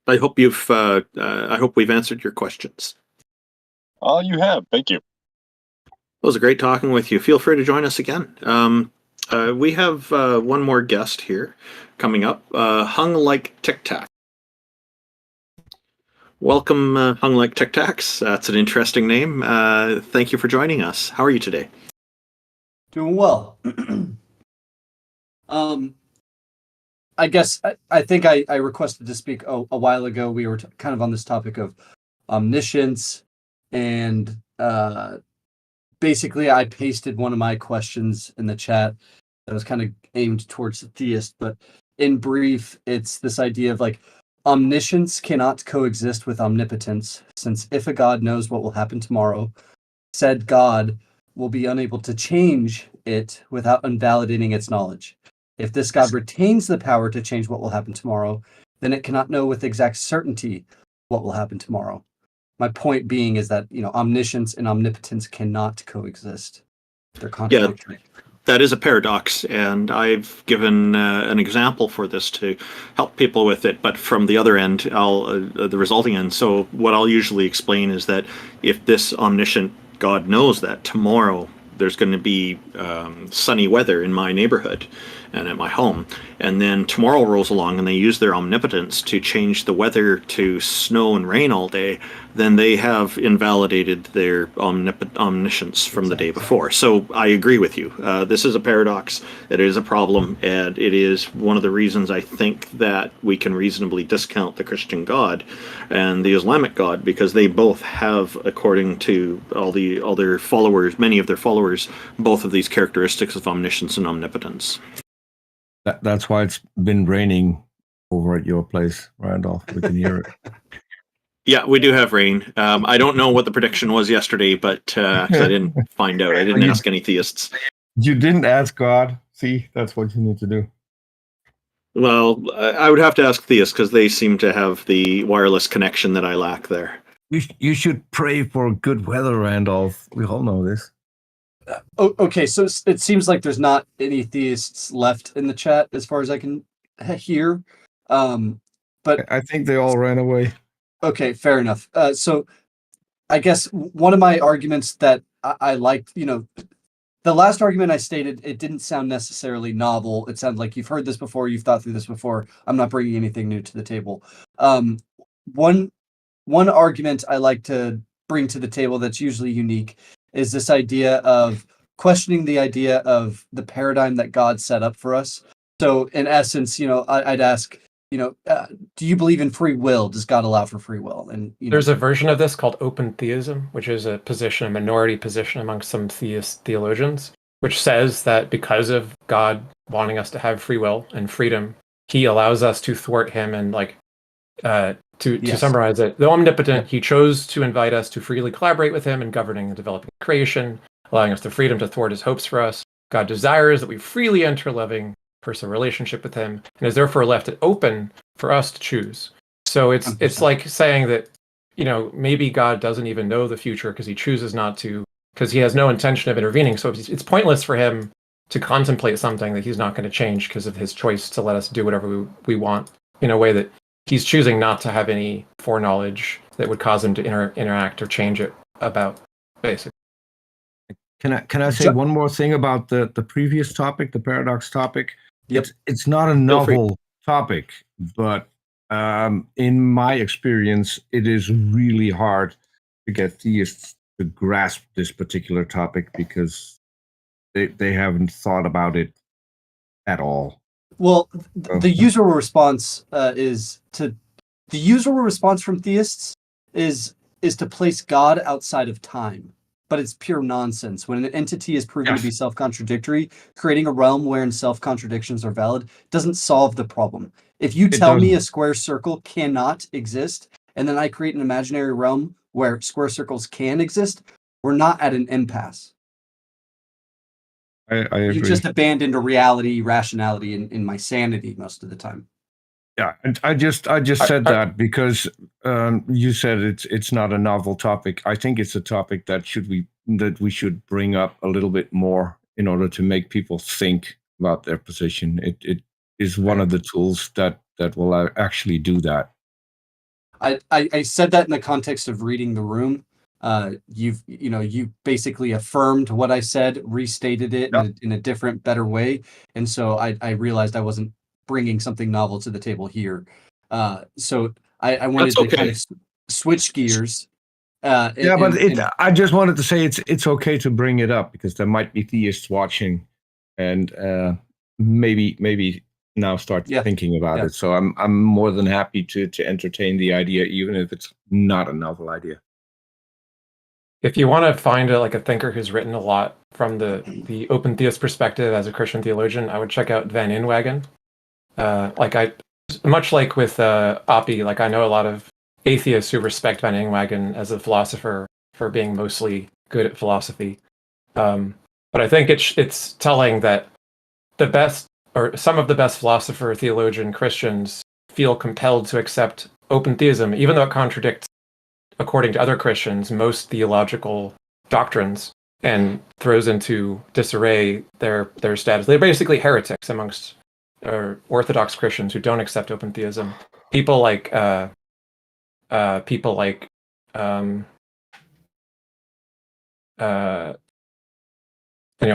B: I hope I hope we've answered your questions.
P: You have. Thank you.
B: It was great talking with you. Feel free to join us again. We have one more guest here coming up, Hung Like Tic Tac. Welcome, Hung Like Tic Tacs. That's an interesting name. Thank you for joining us. How are you today?
Q: Doing well. I guess I think I requested to speak a while ago. We were kind of on this topic of omniscience, and basically I pasted one of my questions in the chat that was kind of aimed towards the theist, but in brief, it's this idea of like omniscience cannot coexist with omnipotence, since if a god knows what will happen tomorrow, said god will be unable to change it without invalidating its knowledge. If this god retains the power to change what will happen tomorrow, then it cannot know with exact certainty what will happen tomorrow. My point being is that, omniscience and omnipotence cannot coexist. They're contradictory.
B: Yeah, that is a paradox, and I've given an example for this to help people with it, but from the other end, the resulting end. So what I'll usually explain is that if this omniscient God knows that tomorrow there's going to be sunny weather in my neighborhood and at my home, and then tomorrow rolls along and they use their omnipotence to change the weather to snow and rain all day, then they have invalidated their omniscience from the day before. So I agree with you. This is a paradox. It is a problem, and it is one of the reasons I think that we can reasonably discount the Christian God and the Islamic God, because they both have, according to all their followers, many of their followers, both of these characteristics of omniscience and omnipotence.
C: That's why it's been raining over at your place, Randolph. We can hear it.
B: Yeah, we do have rain. I don't know what the prediction was yesterday, but 'cause I didn't find out. I didn't ask any theists.
C: You didn't ask God. See, that's what you need to do.
B: Well, I would have to ask theists because they seem to have the wireless connection that I lack there.
C: You should pray for good weather, Randolph. We all know this.
Q: Okay, so it seems like there's not any theists left in the chat as far as I can hear. But
C: I think they all ran away.
Q: Okay, fair enough. So I guess one of my arguments that I liked, the last argument I stated, it didn't sound necessarily novel. It sounds like you've heard this before, you've thought through this before. I'm not bringing anything new to the table. One argument I like to bring to the table that's usually unique is this idea of questioning the idea of the paradigm that God set up for us. So in essence, I'd ask, do you believe in free will? Does God allow for free will? And
D: there's a version of this called open theism, which is a minority position amongst some theist theologians, which says that because of God wanting us to have free will and freedom, he allows us to thwart him and to summarize it, the omnipotent, he chose to invite us to freely collaborate with him in governing and developing creation, allowing us the freedom to thwart his hopes for us. God desires that we freely enter a loving personal relationship with him, and is therefore left it open for us to choose. So it's like saying that, maybe God doesn't even know the future because he chooses not to, because he has no intention of intervening. So it's pointless for him to contemplate something that he's not going to change because of his choice to let us do whatever we want in a way that he's choosing not to have any foreknowledge that would cause him to interact or change it about, basically.
C: Can I say one more thing about the previous topic, the paradox topic? Yep. It's not a novel topic, but in my experience, it is really hard to get theists to grasp this particular topic because they haven't thought about it at all.
Q: Well, the usual response from theists is to place God outside of time, but it's pure nonsense. When an entity is proven to be self-contradictory, creating a realm wherein self-contradictions are valid doesn't solve the problem. If you tell me a square circle cannot exist, and then I create an imaginary realm where square circles can exist, we're not at an impasse.
C: I agree.
Q: You just abandoned a reality, rationality, and my sanity most of the time.
C: Yeah, and I just said that because you said it's not a novel topic. I think it's a topic that we should bring up a little bit more in order to make people think about their position. is one of the tools that will actually do that.
Q: I said that in the context of reading the room. You basically affirmed what I said, restated it in a different, better way, and so I realized I wasn't bringing something novel to the table here. So I wanted to kind of switch gears.
C: I just wanted to say it's okay to bring it up because there might be theists watching, and maybe now start thinking about it. So I'm more than happy to entertain the idea, even if it's not a novel idea.
D: If you want to find a thinker who's written a lot from the open theist perspective as a Christian theologian, I would check out Van Inwagen. Much like with Oppie, I know a lot of atheists who respect Van Inwagen as a philosopher for being mostly good at philosophy. But I think it's telling that the best, or some of the best philosopher, theologian Christians feel compelled to accept open theism, even though it contradicts, according to other Christians, most theological doctrines, and throws into disarray their status. They're basically heretics amongst Orthodox Christians who don't accept open theism. People like anyway,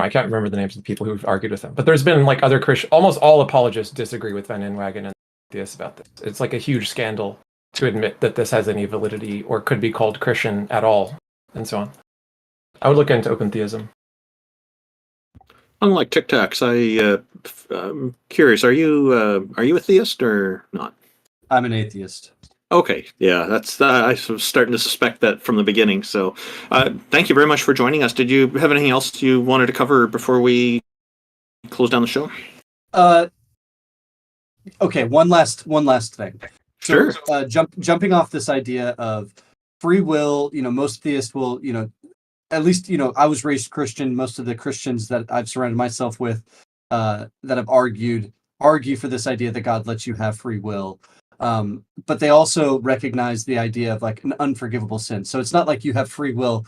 D: I can't remember the names of the people who've argued with him, but there's been other Christian, almost all apologists disagree with Van Inwagen and theists about this. It's a huge scandal to admit that this has any validity or could be called Christian at all, and so on. I would look into open theism.
B: Unlike Tic Tacs, I'm curious. Are you a theist or not?
Q: I'm an atheist.
B: Okay, yeah, that's I was starting to suspect that from the beginning. So, thank you very much for joining us. Did you have anything else you wanted to cover before we close down the show?
Q: Okay, one last thing.
B: Sure.
Q: So, jumping off this idea of free will, most theists will, at least, I was raised Christian. Most of the Christians that I've surrounded myself with that have argue for this idea that God lets you have free will. But they also recognize the idea of an unforgivable sin. So it's not like you have free will,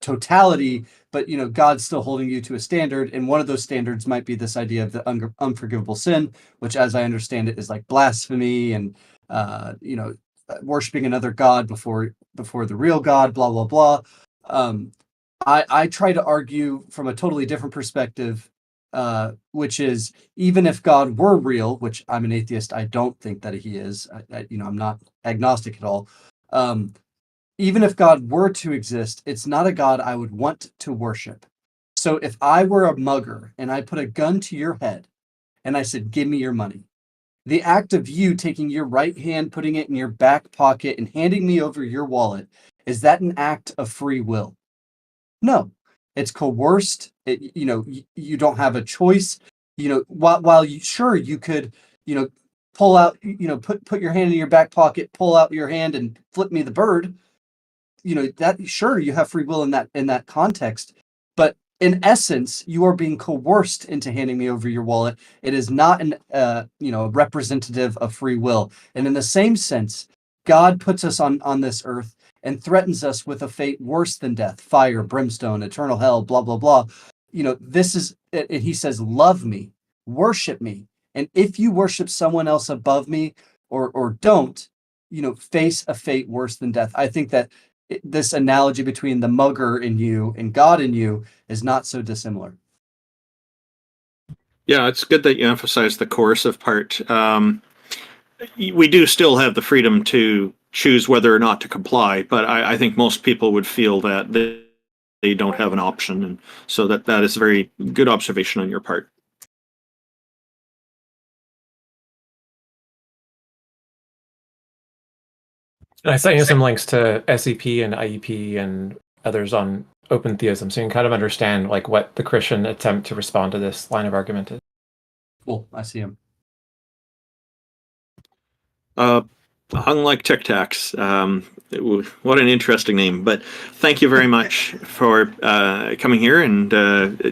Q: totality, but God's still holding you to a standard, and one of those standards might be this idea of the unforgivable sin, which, as I understand it, is like blasphemy and worshiping another god before the real God, blah blah blah. I try to argue from a totally different perspective, which is, even if God were real, which I'm an atheist, I don't think that he is. I'm not agnostic at all. Even if God were to exist, it's not a God I would want to worship. So if I were a mugger and I put a gun to your head and I said, "Give me your money," the act of you taking your right hand, putting it in your back pocket, and handing me over your wallet, is that an act of free will? No, it's coerced. You don't have a choice. While you could, pull out, put your hand in your back pocket, pull out your hand and flip me the bird. That, sure, you have free will in that context, but in essence, you are being coerced into handing me over your wallet. It is not representative of free will. And in the same sense, God puts us on this earth and threatens us with a fate worse than death, fire, brimstone, eternal hell, blah, blah, blah. This is, and he says, love me, worship me. And if you worship someone else above me or don't, face a fate worse than death. I think that this analogy between the mugger in you and God in you is not so dissimilar.
B: Yeah, it's good that you emphasize the coercive part. We do still have the freedom to choose whether or not to comply, but I think most people would feel that they don't have an option, and so that is a very good observation on your part.
D: And I sent you some links to SEP and IEP and others on open theism, so you can kind of understand what the Christian attempt to respond to this line of argument is.
Q: Cool, I see him.
B: Unlike Tic Tacs, what an interesting name. But thank you very much for coming here and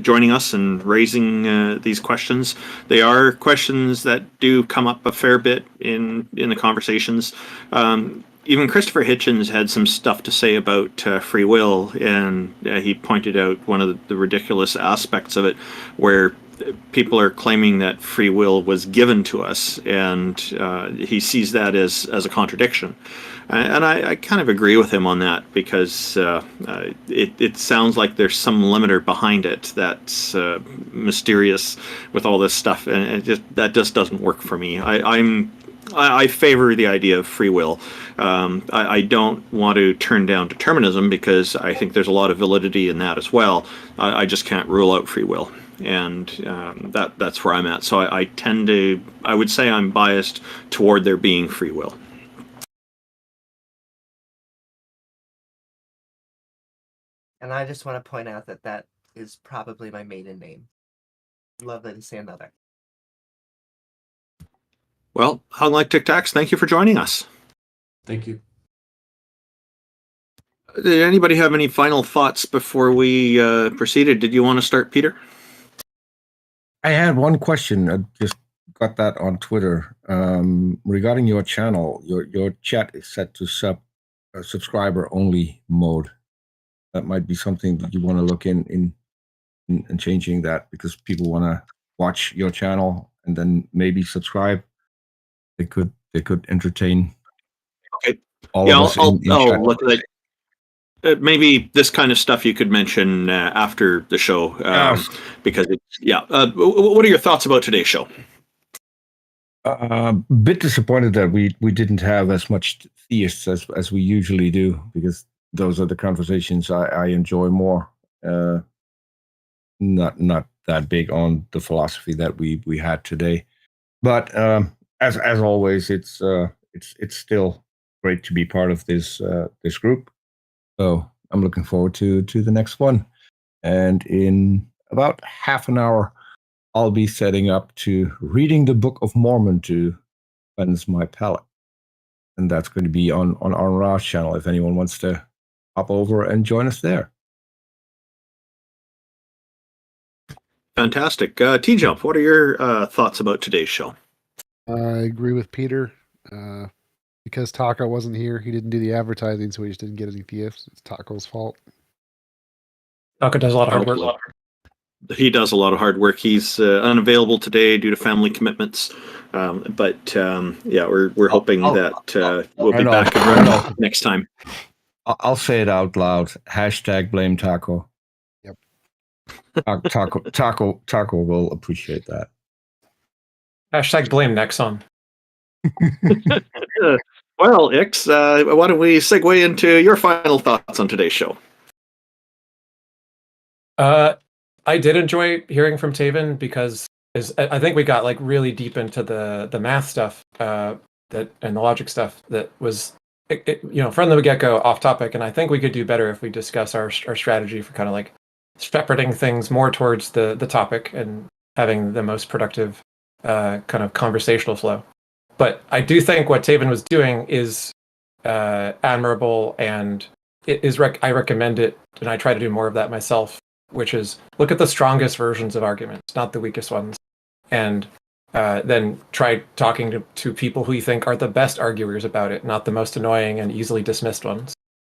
B: joining us and raising these questions. They are questions that do come up a fair bit in the conversations. Even Christopher Hitchens had some stuff to say about free will, and he pointed out one of the ridiculous aspects of it, where people are claiming that free will was given to us, and he sees that as a contradiction. And I kind of agree with him on that, because it sounds like there's some limiter behind it that's mysterious with all this stuff, and that just doesn't work for me. I favor the idea of free will. I don't want to turn down determinism, because I think there's a lot of validity in that as well. I just can't rule out free will, and that's where I'm at. So I would say I'm biased toward there being free will.
A: And I just want to point out that that is probably my maiden name. Lovely to see another.
B: Well, Hung Like Tic Tacs, thank you for joining us.
Q: Thank you.
B: Did anybody have any final thoughts before we proceeded? Did you want to start, Peter?
C: I had one question. I just got that on Twitter regarding your channel. Your chat is set to subscriber only mode. That might be something that you want to look in changing that, because people want to watch your channel and then maybe subscribe. They could entertain.
B: Okay.
C: All of us in chat.
B: Look at it. Maybe this kind of stuff you could mention after the show, because what are your thoughts about today's show?
C: A bit disappointed that we didn't have as much theists as we usually do, because those are the conversations I enjoy more. Not that big on the philosophy that we had today, but as always, it's still great to be part of this group. So I'm looking forward to the next one, and in about half an hour, I'll be setting up to reading the Book of Mormon to cleanse my palate, and that's going to be on Ra's channel. If anyone wants to hop over and join us there.
B: Fantastic. TJump, what are your thoughts about today's show?
G: I agree with Peter. Because Taco wasn't here, he didn't do the advertising, so we just didn't get any theists. It's Taco's fault.
D: Taco does a lot of hard work.
B: He does a lot of hard work. He's unavailable today due to family commitments. But we're hoping that we'll be back around next time.
C: I'll say it out loud. # blame Taco.
G: Yep.
C: Taco will appreciate that.
D: # blame Nexon.
B: Well, Ix, why don't we segue into your final thoughts on today's show?
D: I did enjoy hearing from Taven, because I think we got like really deep into the math stuff and the logic stuff that was from the get-go off topic, and I think we could do better if we discuss our strategy for kind of like shepherding things more towards the topic and having the most productive kind of conversational flow. But I do think what Taven was doing is admirable, and I recommend it, and I try to do more of that myself, which is look at the strongest versions of arguments, not the weakest ones, and then try talking to people who you think are the best arguers about it, not the most annoying and easily dismissed ones.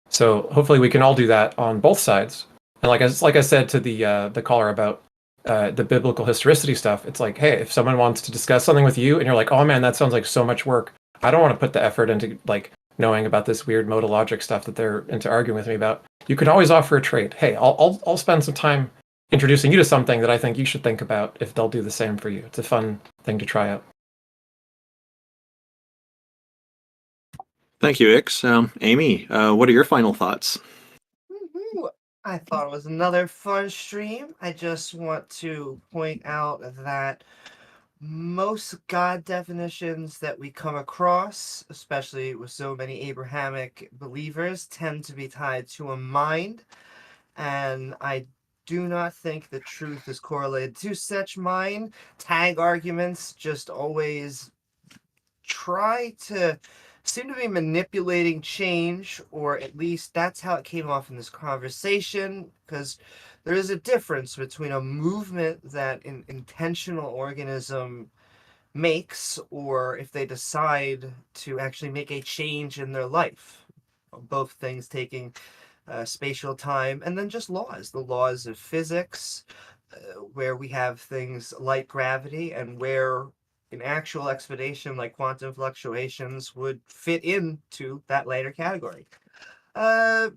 D: So hopefully we can all do that on both sides. And like I said to the caller about the biblical historicity stuff, it's like, hey, if someone wants to discuss something with you and you're like, oh man, that sounds like so much work, I don't want to put the effort into like knowing about this weird modal logic stuff that they're into arguing with me about. You can always offer a trade. Hey, I'll spend some time introducing you to something that I think you should think about if they'll do the same for you. It's a fun thing to try out.
B: Thank you, Ix. Amy, what are your final thoughts?
A: I thought it was another fun stream. I just want to point out that most God definitions that we come across, especially with so many Abrahamic believers, tend to be tied to a mind, and I do not think the truth is correlated to such mind. Tag arguments just always seem to be manipulating change, or at least that's how it came off in this conversation, because there is a difference between a movement that an intentional organism makes, or if they decide to actually make a change in their life. Both things taking spatial time, and then just laws, the laws of physics, where we have things like gravity, and where an actual explanation like quantum fluctuations would fit into that later category. I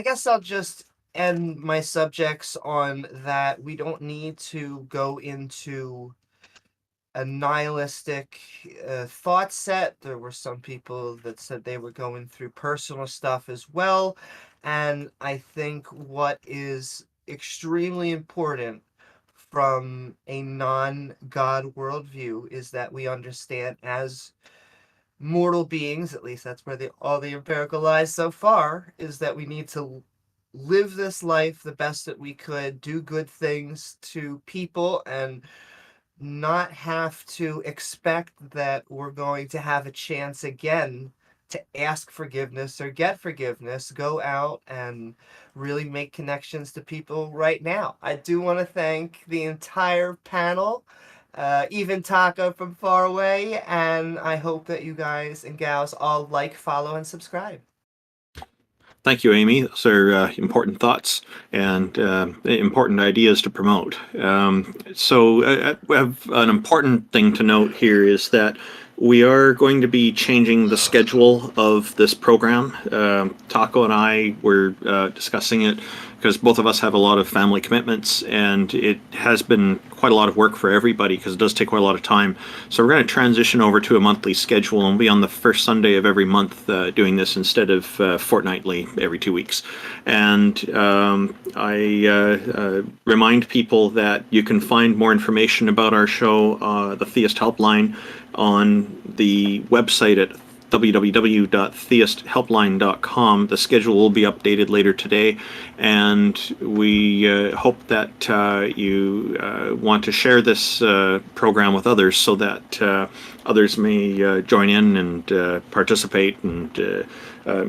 A: guess I'll just end my subjects on that. We don't need to go into a nihilistic thought set. There were some people that said they were going through personal stuff as well. And I think what is extremely important from a non-God worldview is that we understand as mortal beings, at least that's where all the empirical lies so far, is that we need to live this life the best that we could, do good things to people, and not have to expect that we're going to have a chance again to ask forgiveness or get forgiveness. Go out and really make connections to people right now. I do want to thank the entire panel, even Taka from far away, and I hope that you guys and gals all like, follow, and subscribe.
B: Thank you, Amy. Those are important thoughts and important ideas to promote. So we have an important thing to note here is that we are going to be changing the schedule of this program. Taco and I were discussing it because both of us have a lot of family commitments, and it has been quite a lot of work for everybody because it does take quite a lot of time. So we're going to transition over to a monthly schedule, and we'll be on the first Sunday of every month doing this instead of fortnightly every 2 weeks. And I remind people that you can find more information about our show, the Theist Helpline, on the website at www.theisthelpline.com. The schedule will be updated later today, and we hope that you want to share this program with others so that others may join in and participate, and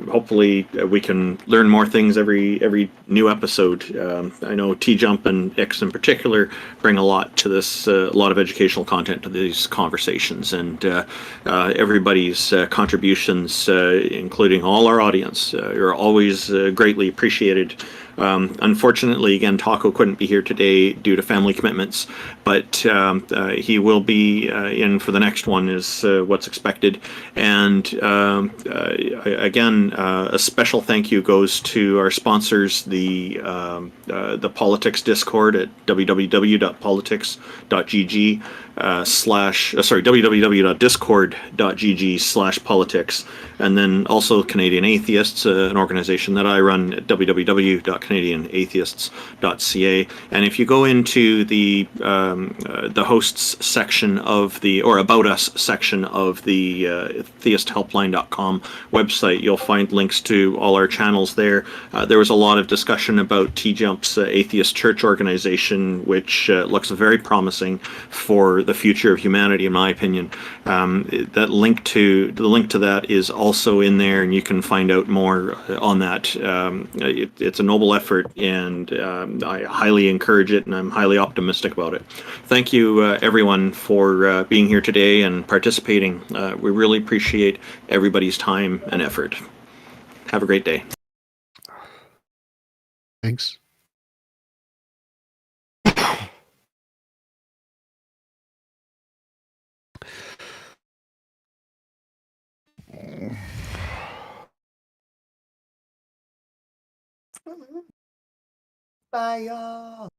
B: hopefully we can learn more things every new episode. I know TJump and X in particular bring a lot to this, a lot of educational content to these conversations, and everybody's contributions, including all our audience, are always greatly appreciated. Unfortunately, again, Taco couldn't be here today due to family commitments, but he will be in for the next one, is what's expected. And again, a special thank you goes to our sponsors, the Politics Discord at www.politics.gg www.discord.gg/politics, and then also Canadian Atheists, an organization that I run at www.canadianatheists.ca. And if you go into the hosts section of or about us section of the theisthelpline.com website, you'll find links to all our channels there. There was a lot of discussion about TJump's atheist church organization, which looks very promising for the future of humanity, in my opinion. The link to that is also in there, and you can find out more on that. It's a noble effort, and I highly encourage it, and I'm highly optimistic about it. Thank you, everyone, for being here today and participating. We really appreciate everybody's time and effort. Have a great day.
G: Thanks.
A: Bye, y'all.